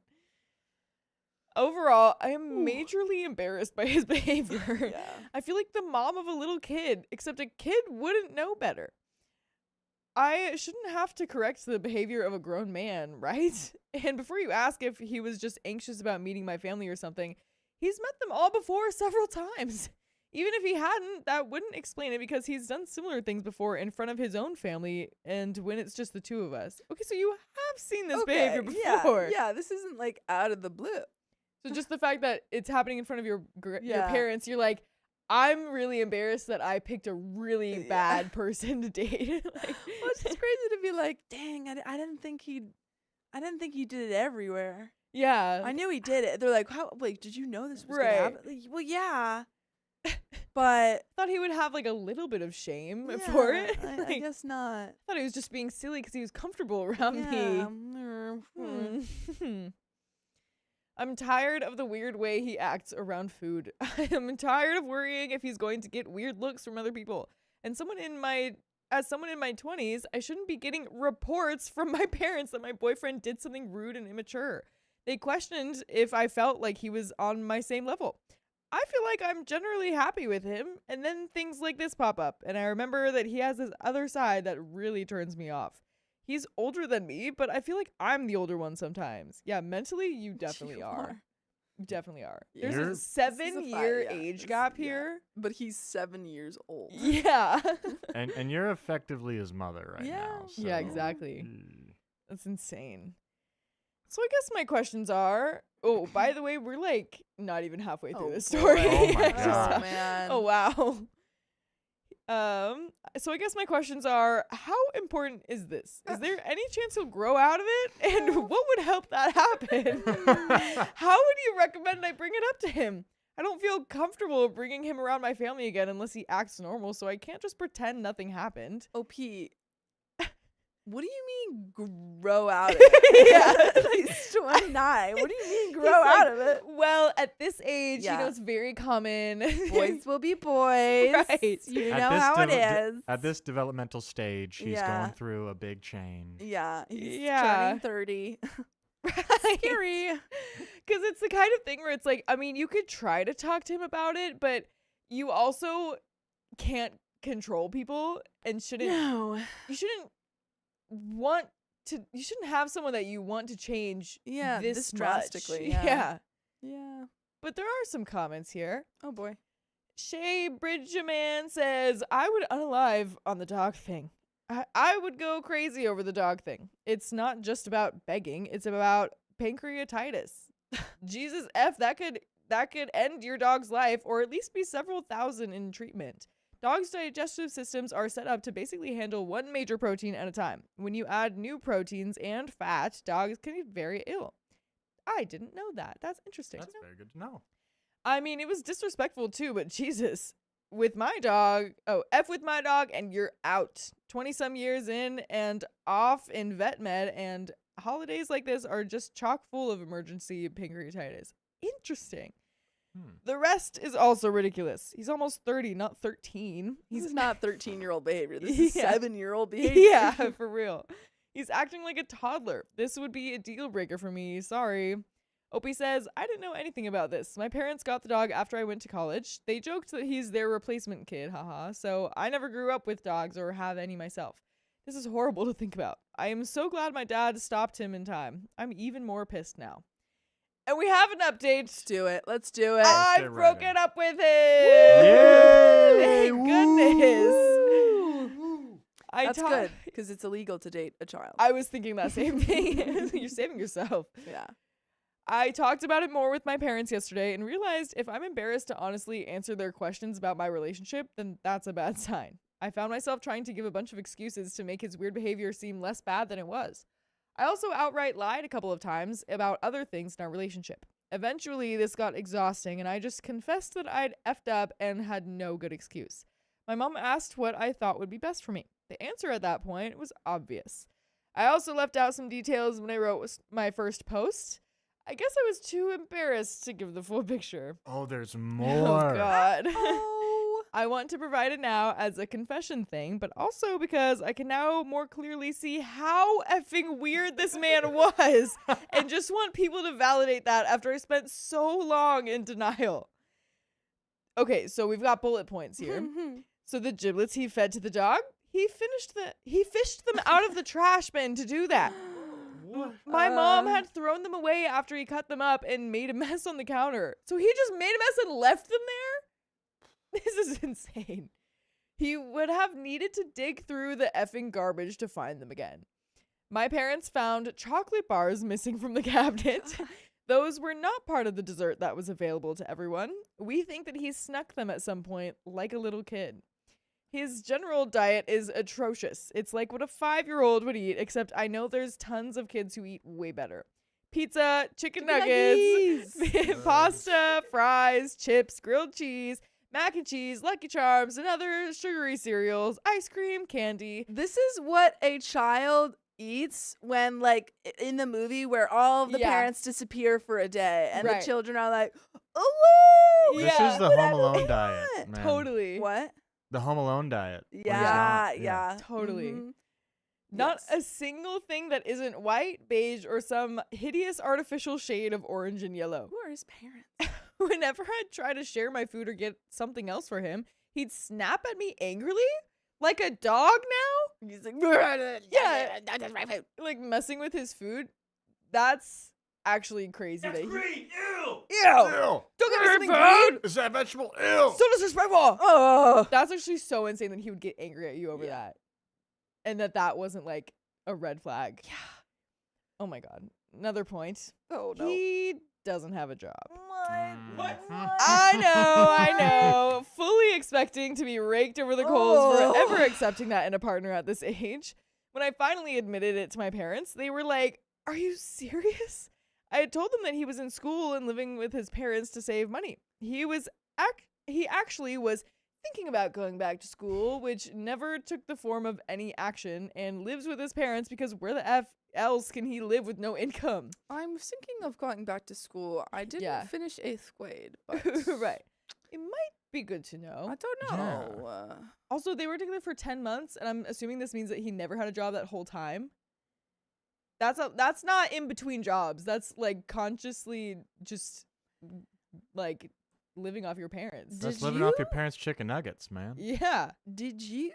Overall, I am majorly embarrassed by his behavior. Yeah. I feel like the mom of a little kid, except a kid wouldn't know better. I shouldn't have to correct the behavior of a grown man, right? And before you ask if he was just anxious about meeting my family or something, he's met them all before several times. Even if he hadn't, that wouldn't explain it because he's done similar things before in front of his own family and when it's just the two of us. Okay, so you have seen this behavior before. Yeah, this isn't like out of the blue. So just the fact that it's happening in front of your Yeah. parents, you're like, I'm really embarrassed that I picked a really Yeah. bad person to date. Like, Well, it's just crazy to be like, dang, I didn't think he did it everywhere. yeah. I knew he did it. They're like, how? Like, did you know this was Right. gonna happen? Like, well, yeah, but Thought he would have like a little bit of shame for yeah, it. I Like, guess not. thought he was just being silly because he was comfortable around Yeah. me. I'm tired of the weird way he acts around food. I am tired of worrying if he's going to get weird looks from other people. And as someone in my 20s, I shouldn't be getting reports from my parents that my boyfriend did something rude and immature. They questioned if I felt like he was on my same level. I feel like I'm generally happy with him, and then things like this pop up, and I remember that he has this other side that really turns me off. He's older than me, but I feel like I'm the older one sometimes. Yeah, mentally, you definitely are. You definitely are. There's You're- a This is a 7-year fight, yeah. age This- gap yeah. here. But he's 7 years old. Yeah. and you're effectively his mother right Yeah. now. Yeah, so- exactly. Mm. That's insane. So I guess my questions are, oh, by the way, we're like not even halfway through Oh, this story. boy. Oh my Oh, God. man. Oh wow. So I guess my questions are, how important is this? Is there any chance he'll grow out of it? And what would help that happen? How would you recommend I bring it up to him? I don't feel comfortable bringing him around my family again unless he acts normal, so I can't just pretend nothing happened. OP. What do you mean grow out of it? Yeah. He's 29. What do you mean grow He's out like, of it? Well, at this age, Yeah. it's very common. Boys will be boys. Right. You At know this how it dev- is. At this developmental stage, he's Yeah. going through a big change. Yeah. He's Yeah. turning 30. Right. Scary. Because it's the kind of thing where it's like, I mean, you could try to talk to him about it, but you also can't control people and shouldn't No. you shouldn't have someone that you want to change Yeah, this this much. drastically, yeah. Yeah. But there are some comments here. Oh boy. Shay Bridgeman says, I would unalive on the dog thing. I would go crazy over the dog thing. It's not just about begging, it's about pancreatitis. Jesus F, that could end your dog's life or at least be several thousand in treatment. Dogs' digestive systems are set up to basically handle one major protein at a time. When you add new proteins and fat, dogs can get very ill. I didn't know that. That's interesting. That's very good to know. I mean, it was disrespectful too, but Jesus. With my dog, F with my dog, and you're out. 20-some years in and off in vet med, and holidays like this are just chock full of emergency pancreatitis. Interesting. The rest is also ridiculous. He's almost 30, not 13. This is not 13-year-old behavior. This is Yeah. 7-year-old behavior. Yeah, for real. He's acting like a toddler. This would be a deal breaker for me. Sorry. Opie says, I didn't know anything about this. My parents got the dog after I went to college. They joked that he's their replacement kid, haha. So I never grew up with dogs or have any myself. This is horrible to think about. I am so glad my dad stopped him in time. I'm even more pissed now. And we have an update. Let's do it. Let's do it. I've get right broken in. up with him. Yay! Thank goodness. That's good because it's illegal to date a child. I was thinking that same thing. You're saving yourself. Yeah. I talked about it more with my parents yesterday and realized if I'm embarrassed to honestly answer their questions about my relationship, then that's a bad sign. I found myself trying to give a bunch of excuses to make his weird behavior seem less bad than it was. I also outright lied a couple of times about other things in our relationship. Eventually, this got exhausting, and I just confessed that I'd effed up and had no good excuse. My mom asked what I thought would be best for me. The answer at that point was obvious. I also left out some details when I wrote my first post. I guess I was too embarrassed to give the full picture. Oh, there's Oh, more. God. Oh. I want to provide it now as a confession thing, but also because I can now more clearly see how effing weird this man was and just want people to validate that after I spent so long in denial. Okay, so we've got bullet points here. So the giblets he fed to the dog, he fished them out of the trash bin to do that. My mom had thrown them away after he cut them up and made a mess on the counter. So he just made a mess and left them there? This is insane. He would have needed to dig through the effing garbage to find them again. My parents found chocolate bars missing from the cabinet. Those were not part of the dessert that was available to everyone. We think that he snuck them at some point like a little kid. His general diet is atrocious. It's like what a 5-year-old would eat, except I know there's tons of kids who eat way better. Pizza, chicken nuggets, pasta, fries, chips, grilled cheese, mac and cheese, Lucky Charms, and other sugary cereals, ice cream, candy. This is what a child eats when, like, in the movie where all of the parents disappear for a day and the children are like, oh, woo! This is the Home Alone diet, man. Totally. What? The Home Alone diet. Yeah. Totally. Mhm. Not a single thing that isn't white, beige, or some hideous artificial shade of orange and yellow. Who are his parents? Whenever I'd try to share my food or get something else for him, he'd snap at me angrily, like a dog now. He's like, Yeah, that's my food. Like messing with his food. That's actually crazy. That's green. Ew. Ew. Ew. Don't give me something green. Is that vegetable? Ew. So disrespectful. oh. That's actually so insane that he would get angry at you over that. And that wasn't like a red flag. Yeah. Oh my God. Another point. Oh, no. He doesn't have a job. What? I know. Fully expecting to be raked over the coals for ever accepting that in a partner at this age. When I finally admitted it to my parents, they were like, "Are you serious?" I had told them that he was in school and living with his parents to save money. He actually was thinking about going back to school, which never took the form of any action, and lives with his parents because where the F else can he live with no income? I'm thinking of going back to school. I didn't finish 8th grade, but Right. It might be good to know. I don't know. Also, they were together for 10 months, and I'm assuming this means that he never had a job that whole time. That's not in between jobs. That's like consciously just like living off your parents. That's living off your parents' chicken nuggets, man. Yeah. Did you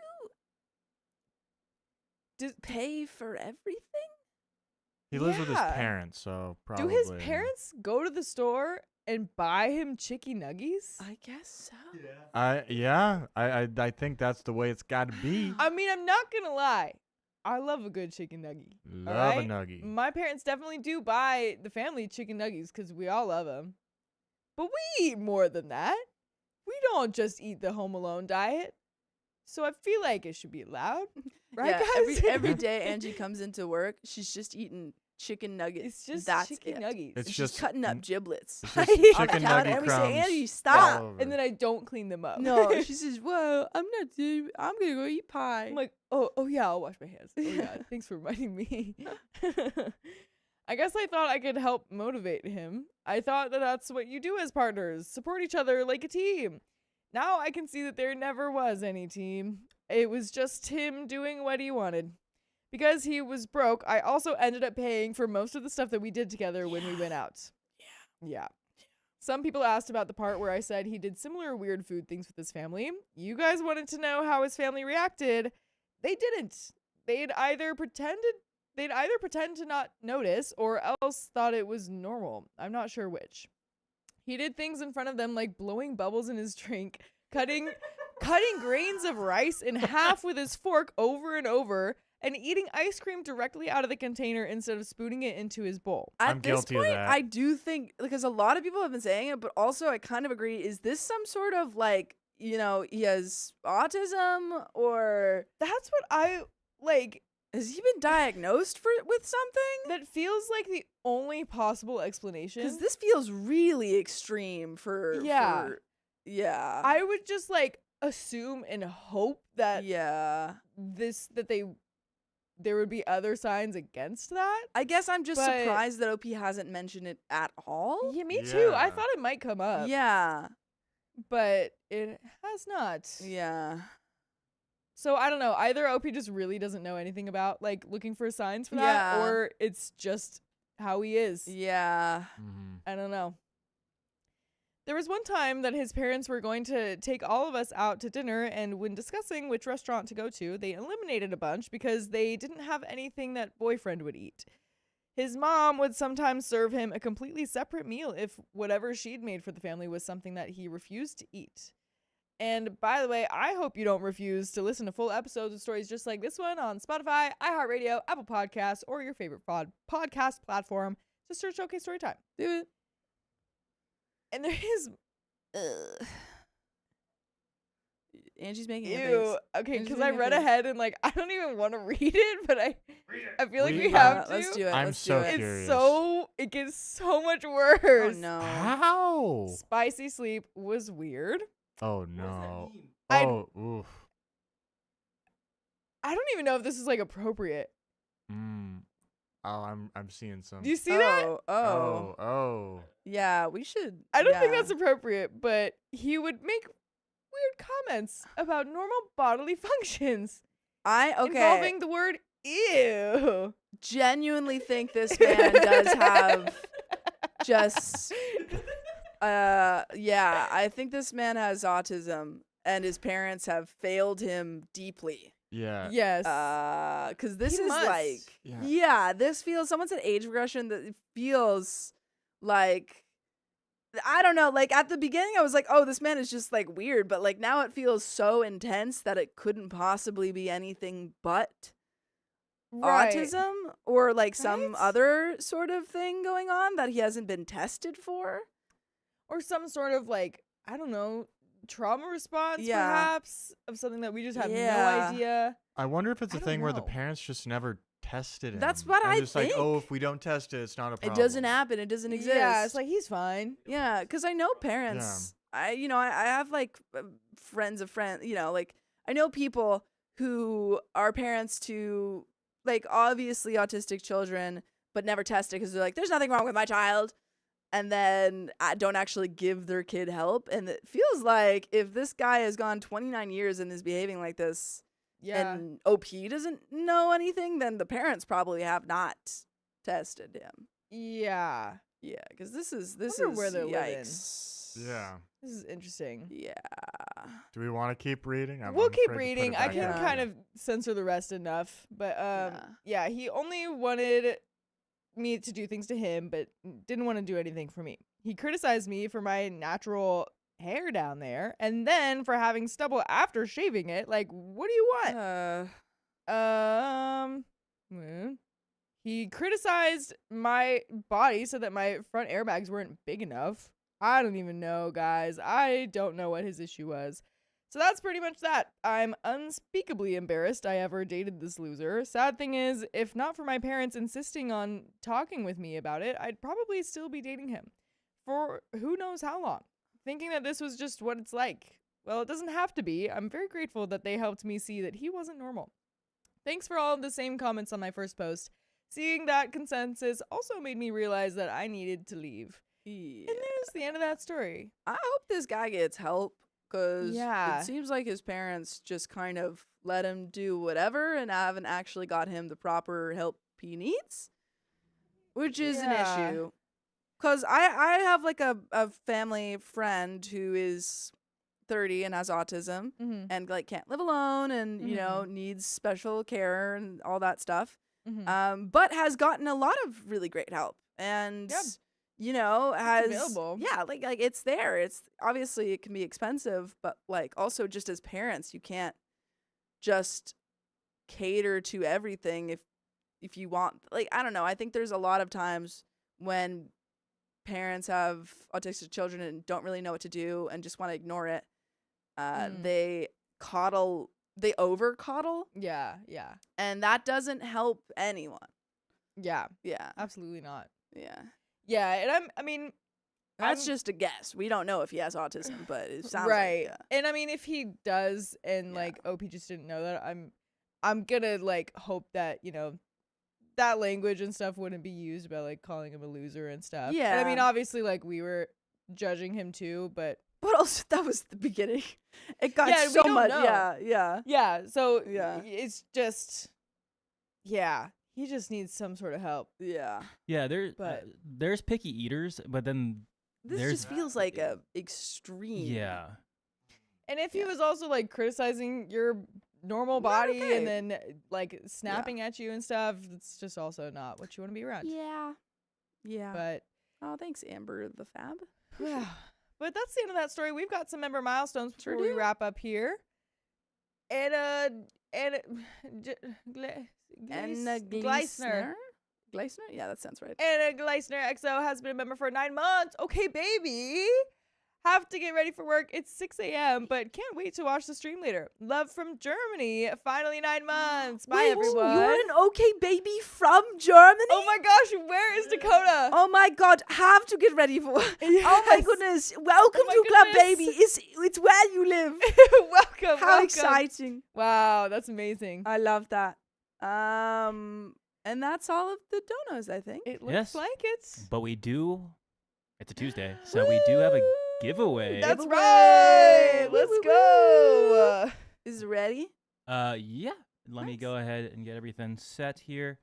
pay for everything? He lives with his Yeah. parents, so probably. Do his parents go to the store and buy him chicky nuggies? I guess so. I think that's the way it's got to be. I mean, I'm not gonna lie. I love a good chicken nuggie. Love a nuggie. My parents definitely do buy the family chicken nuggies because we all love them. But we eat more than that. We don't just eat the Home Alone diet. So I feel like it should be allowed. Right, guys? Every day Angie comes into work, she's just eating chicken nuggets. It's just That's chicken it. nuggies. It's And just she's cutting up giblets. It's just on the chicken counter, nugget and we say, crumbs Angie, all stop. over. And then I don't clean them up. No, she says, well, I'm gonna go eat pie. I'm like, oh yeah, I'll wash my hands. Oh yeah, thanks for reminding me. I guess I thought I could help motivate him. I thought that that's what you do as partners, support each other like a team. Now I can see that there never was any team. It was just him doing what he wanted. Because he was broke, I also ended up paying for most of the stuff that we did together when we went out. Yeah. Some people asked about the part where I said he did similar weird food things with his family. You guys wanted to know how his family reacted. They didn't. They'd either pretend to not notice or else thought it was normal. I'm not sure which. He did things in front of them like blowing bubbles in his drink, cutting grains of rice in half with his fork over and over, and eating ice cream directly out of the container instead of spooning it into his bowl. I'm At this guilty of point, that. I do think, because a lot of people have been saying it, but also I kind of agree. Is this some sort of like, he has autism, or That's what I like. has he been diagnosed with something? That feels like the only possible explanation. Because this feels really extreme Yeah. Yeah. I would just like assume and hope that yeah. there would be other signs against that. I guess I'm just But- surprised that OP hasn't mentioned it at all. Yeah, me too. I Yeah. thought it might come up. Yeah. But it has not. Yeah. So I don't know. Either OP just really doesn't know anything about like looking for signs for that, Yeah. or it's just how he is. Yeah. Mm-hmm. I don't know. There was one time that his parents were going to take all of us out to dinner, and when discussing which restaurant to go to, they eliminated a bunch because they didn't have anything that boyfriend would eat. His mom would sometimes serve him a completely separate meal if whatever she'd made for the family was something that he refused to eat. And by the way, I hope you don't refuse to listen to full episodes of stories just like this one on Spotify, iHeartRadio, Apple Podcasts, or your favorite podcast platform. Just search OK Storytime. Do it. And there is... Angie's making a Ew. face. Okay, Angie's because I making a read face. ahead and like I don't even want to read it, but I feel like Read we it. have to. Let's do it. I'm Let's so do it. curious. It gets so much Oh worse. no. How? Spicy sleep was weird. Oh no. I- Oh, oof. I don't even know if this is like appropriate. Oh, I'm seeing some. Do you see that? Oh. Oh. Yeah, we should. I don't think yeah. that's appropriate, but he would make weird comments about normal bodily functions involving the word ew. genuinely think this man does have just yeah, I think this man has autism and his parents have failed him deeply. Yeah. Yes. Cuz this He is must. like Yeah. this feels, someone said age regression, that it feels like, I don't know, like at the beginning I was like, oh, this man is just like weird, but like now it feels so intense that it couldn't possibly be anything but Right. autism or like some Right? other sort of thing going on that he hasn't been tested for. Or some sort of like, I don't know, trauma response Yeah. perhaps of something that we just have no Yeah. idea. I wonder if it's I a don't thing where the know. parents just never tested him. That's what and I just like, oh, think. if we don't test it, it's not a problem. It doesn't happen. It doesn't exist. Yeah, it's like he's fine. yeah, because I know parents. I have like friends of friends. Like I know people who are parents to like obviously autistic children, but never test it because they're like, there's nothing wrong with my child. And then don't actually give their kid help. And it feels like if this guy has gone 29 years and is behaving like this, Yeah. and OP doesn't know anything, then the parents probably have not tested him. Yeah. Yeah, because this is Wonder where they're living. yikes. Yeah. This is interesting. Yeah. Do we want to keep reading? We'll I'm keep afraid to put it reading. I back can Yeah. down. kind of censor the rest enough. But Yeah. yeah, he only wanted me to do things to him, but didn't want to do anything for me. He criticized me for my natural hair down there, and then for having stubble after shaving it. Like, what do you want? Well, he criticized my body, so that my front airbags weren't big enough. I don't even know, guys. I don't know what his issue was. So that's pretty much that. I'm unspeakably embarrassed I ever dated this loser. Sad thing is, if not for my parents insisting on talking with me about it, I'd probably still be dating him. For who knows how long. Thinking that this was just what it's like. Well, it doesn't have to be. I'm very grateful that they helped me see that he wasn't normal. Thanks for all of the same comments on my first post. Seeing that consensus also made me realize that I needed to leave. Yeah. And there's the end of that story. I hope this guy gets help, because Yeah. it seems like his parents just kind of let him do whatever and haven't actually got him the proper help he needs, which is Yeah. an issue. Because I have like a family friend who is 30 and has autism Mm-hmm. and like can't live alone and needs special care and all that stuff. Mm-hmm. But has gotten a lot of really great help and Yeah. has available. Yeah, like it's there. It's obviously it can be expensive, but like also just as parents, you can't just cater to everything if you want. Like, I don't know. I think there's a lot of times when parents have autistic children and don't really know what to do and just want to ignore it. They over coddle, Yeah. and that doesn't help anyone. Yeah. Yeah. Absolutely not. Yeah. Yeah, and I mean, That's just a guess. We don't know if he has autism, but it sounds right. like And I mean, if he does, and like OP just didn't know that, I'm gonna like hope that that language and stuff wouldn't be used about like calling him a loser and stuff. And I mean, Yeah. obviously, like we were judging him too, but But also, that was the beginning. It got Yeah, we so don't much. know. Yeah. yeah. So Yeah. it's just he just needs some sort of help. Yeah. Yeah, But- there's picky eaters, but then This There's- just feels like a extreme. yeah, And if he was also like criticizing your normal Not body okay. and then like snapping at you and stuff, it's just also not what you want to be around. Yeah. Yeah. But Oh, thanks, Amber the Fab. yeah. But that's the end of that story. We've got some member milestones before Sure we do. wrap up here. And And Gleisner. Gleisner? Yeah, that sounds right. And Gleisner XO has been a member for 9 months. Okay, baby. Have to get ready for work. It's 6 a.m., but can't wait to watch the stream later. Love from Germany. Finally 9 months. Bye, Wait, everyone. You're an okay baby from Germany? Oh my gosh, where is Dakota? Oh my god, have to get ready for. Oh my Yes. goodness. Welcome my to Club goodness. Baby. It's where you live. welcome. How welcome. exciting. Wow, that's amazing. I love that. And that's all of the donos, I think. It looks Yes. like it. but we do. It's a Tuesday, so we do have a giveaway. That's Giveaway. right. Woo, Let's woo, go. Is it ready? Yeah. Let me Nice. go ahead and get everything set here.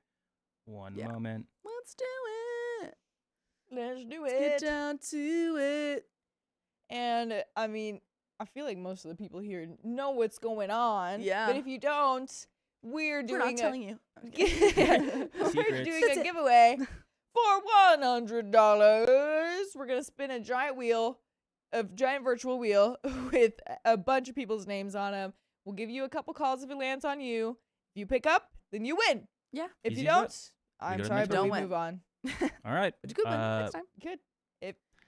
One Yeah. moment. Let's do it. Let's do Let's get it. down to it. And I mean, I feel like most of the people here know what's going on. Yeah. But if you don't, we're We're doing not telling you. we're Secrets. doing That's a it. giveaway for $100. We're gonna spin a giant virtual wheel with a bunch of people's names on them. We'll give you a couple calls if it lands on you. If you pick up, then you win. Yeah. If Easy you as that. don't, I'm go to the sorry, next but one. we Don't win. move on. All right. But you could win next time. Good.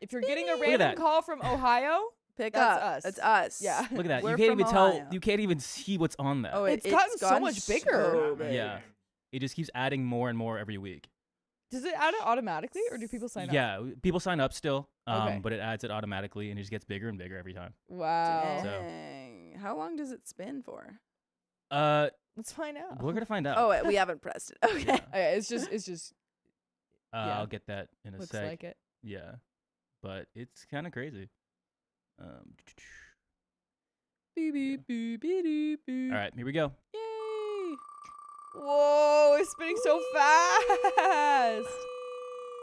If you're getting a at random that. call from Ohio, Pick That's up. us. It's us. Yeah. Look at that. We're You can't from even tell. Ohio. You can't even see what's on that. Oh, It's gotten so much bigger. so big. yeah. It just keeps adding more and more every week. does it add it automatically, or do people sign up? Yeah, people sign up still, Okay. but it adds it automatically, and it just gets bigger and bigger every time. Wow. So- Dang. How long does it spin for? Let's find out. We're gonna find out. Oh, wait, we haven't pressed it. Okay. Yeah. Okay, it's just yeah. I'll get that in a looks sec. like it. Yeah, but it's kind of crazy. Beep, beep, beep, beep, beep. All right, here we go. Yay. Whoa, it's spinning so fast.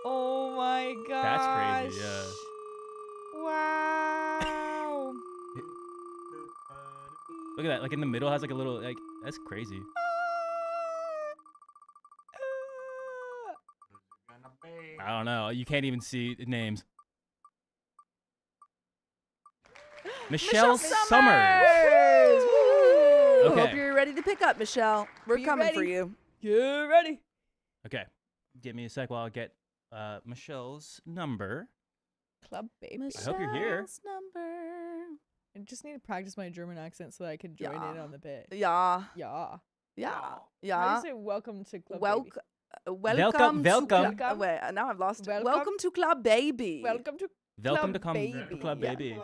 Oh my gosh. That's crazy. Yeah. Wow. Look at that. Like in the middle has like a little like that's crazy. I don't know. You can't even see the names. Michelle Summers. Woo! Okay. Hope you're ready to pick up, Michelle. We're Are you coming for ready? you. Get ready. Okay. Give me a sec while I get Michelle's number. Club baby. I hope you're here. Michelle's number. I just need to practice my German accent so that I can join in Yeah. on the bit. Yeah. Yeah. Yeah. How Yeah. do you say welcome to Club Welcome. Baby? Welcome. welcome. To wait, now I've lost it. Welcome. Welcome to Club Baby. Welcome to Welcome to Club Baby. Club Yeah. Baby.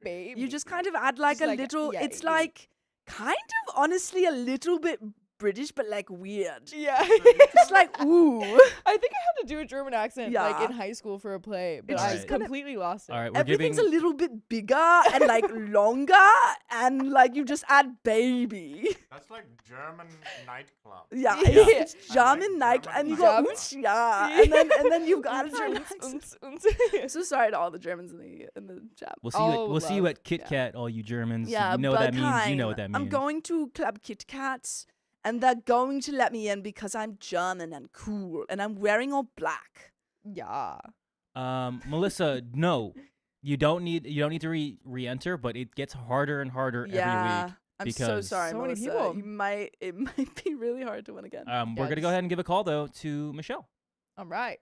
Baby. You just kind of add like Just a like, little. yeah, It's yeah. like kind of honestly a little bit British, but like weird. Yeah. It's like ooh. I think I had to do a German accent like Yeah. in high school for a play, but It's I just kinda- completely lost it. All right, we're Everything's giving a little bit bigger and like longer, and like you just add baby. That's like German nightclub. Yeah, Yeah. it's I German like night, and you German. go "Oops, yeah, and then you've got a German accent. I'm so sorry to all the Germans in the chat. We'll see you. Oh, We'll see you love. at Kit Kat, all you Germans. Yeah, you know what that means. You Bergheim. know what that means. I'm going to Club Kit Kats, and they're going to let me in because I'm German and cool, and I'm wearing all black. Yeah. Melissa, no, you don't need to re-enter, but it gets harder and harder every Yeah. week. I'm so because sorry, so many Melissa. people. It might be really hard to win again. we're gonna go ahead and give a call though to Michelle. All right.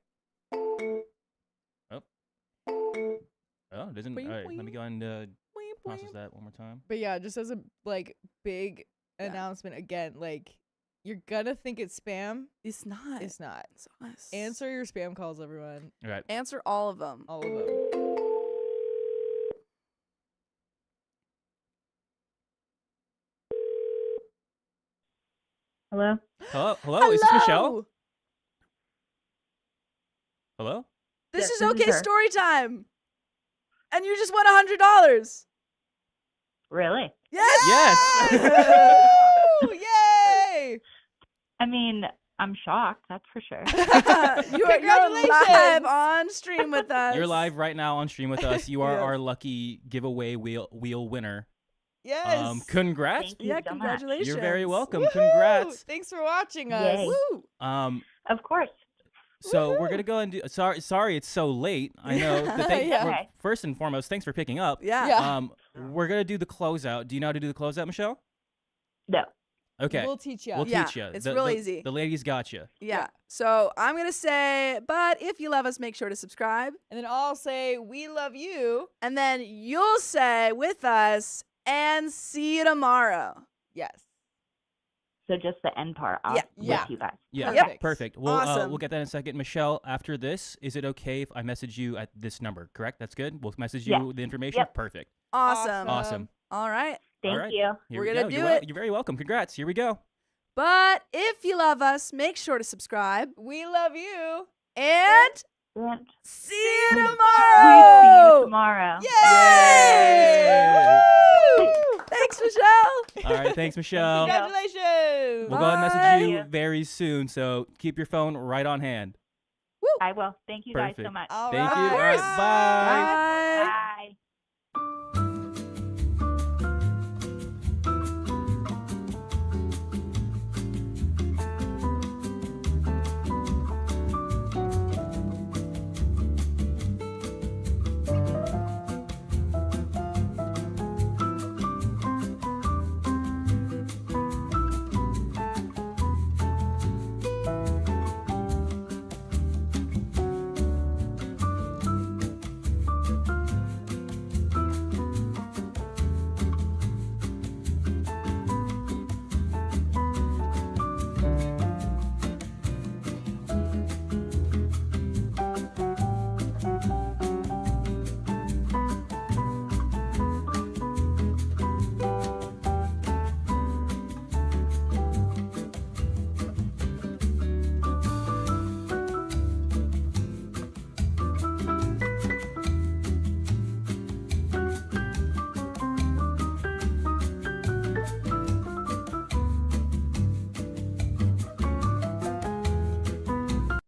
Oh, it doesn't. Boing, All right, let me boing. go ahead and Boing, process boing. that one more time. But yeah, just as a like big Yeah. announcement again, like you're gonna think it's spam. It's not. It's not. It's us. Answer your spam calls, everyone. All right. Answer all of them. All of them. Hello? Hello. Is this Michelle? Hello. This Yes, is this is okay her. story time. And you just won $100. Really? Yes. Yes. Woo! Yay! I mean, I'm shocked, that's for sure. You're live Congratulations. on stream with us. You're live right now on stream with us. You are Yes. our lucky giveaway wheel winner. Yes. Congrats. Thank you Yeah, so much. congratulations. You're very welcome. Woohoo! Congrats. Thanks for watching us. Yay. Woo. Of course. So we're gonna go and do. Sorry, it's so late. I know. Yeah. Okay. First and foremost, thanks for picking up. Yeah. Yeah. We're gonna do the closeout. Do you know how to do the closeout, Michelle? No. Okay. We'll teach you. We'll Yeah, teach you. it's real easy. The ladies got you. Yeah. So I'm going to say, but if you love us, make sure to subscribe. And then I'll say, we love you. And then you'll say with us, and see you tomorrow. Yes. So just the end part. I'll Yeah. with Yeah. you guys. Yeah. Perfect. Perfect. We'll Awesome. we'll get that in a second. Michelle, after this, is it okay if I message you at this number? Correct. That's good. We'll message you Yeah. the information. Yep. Perfect. Awesome. Awesome. All right. Thank All right. you. Here We're we gonna go. do You're it. You're very welcome. Congrats. Here we go. But if you love us, make sure to subscribe. We love you. And And see you we see tomorrow. you tomorrow. Yay! Woo! Thanks, Michelle. All right. Thanks, Michelle. Congratulations. We'll go ahead and Bye. message you very soon. So keep your phone right on hand. I will. Thank you guys so Perfect. much. All Thank you. All right. right. Bye. Bye. Bye.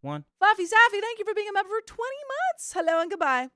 One. Fluffy Saffy, thank you for being a member for 20 months. Hello and goodbye.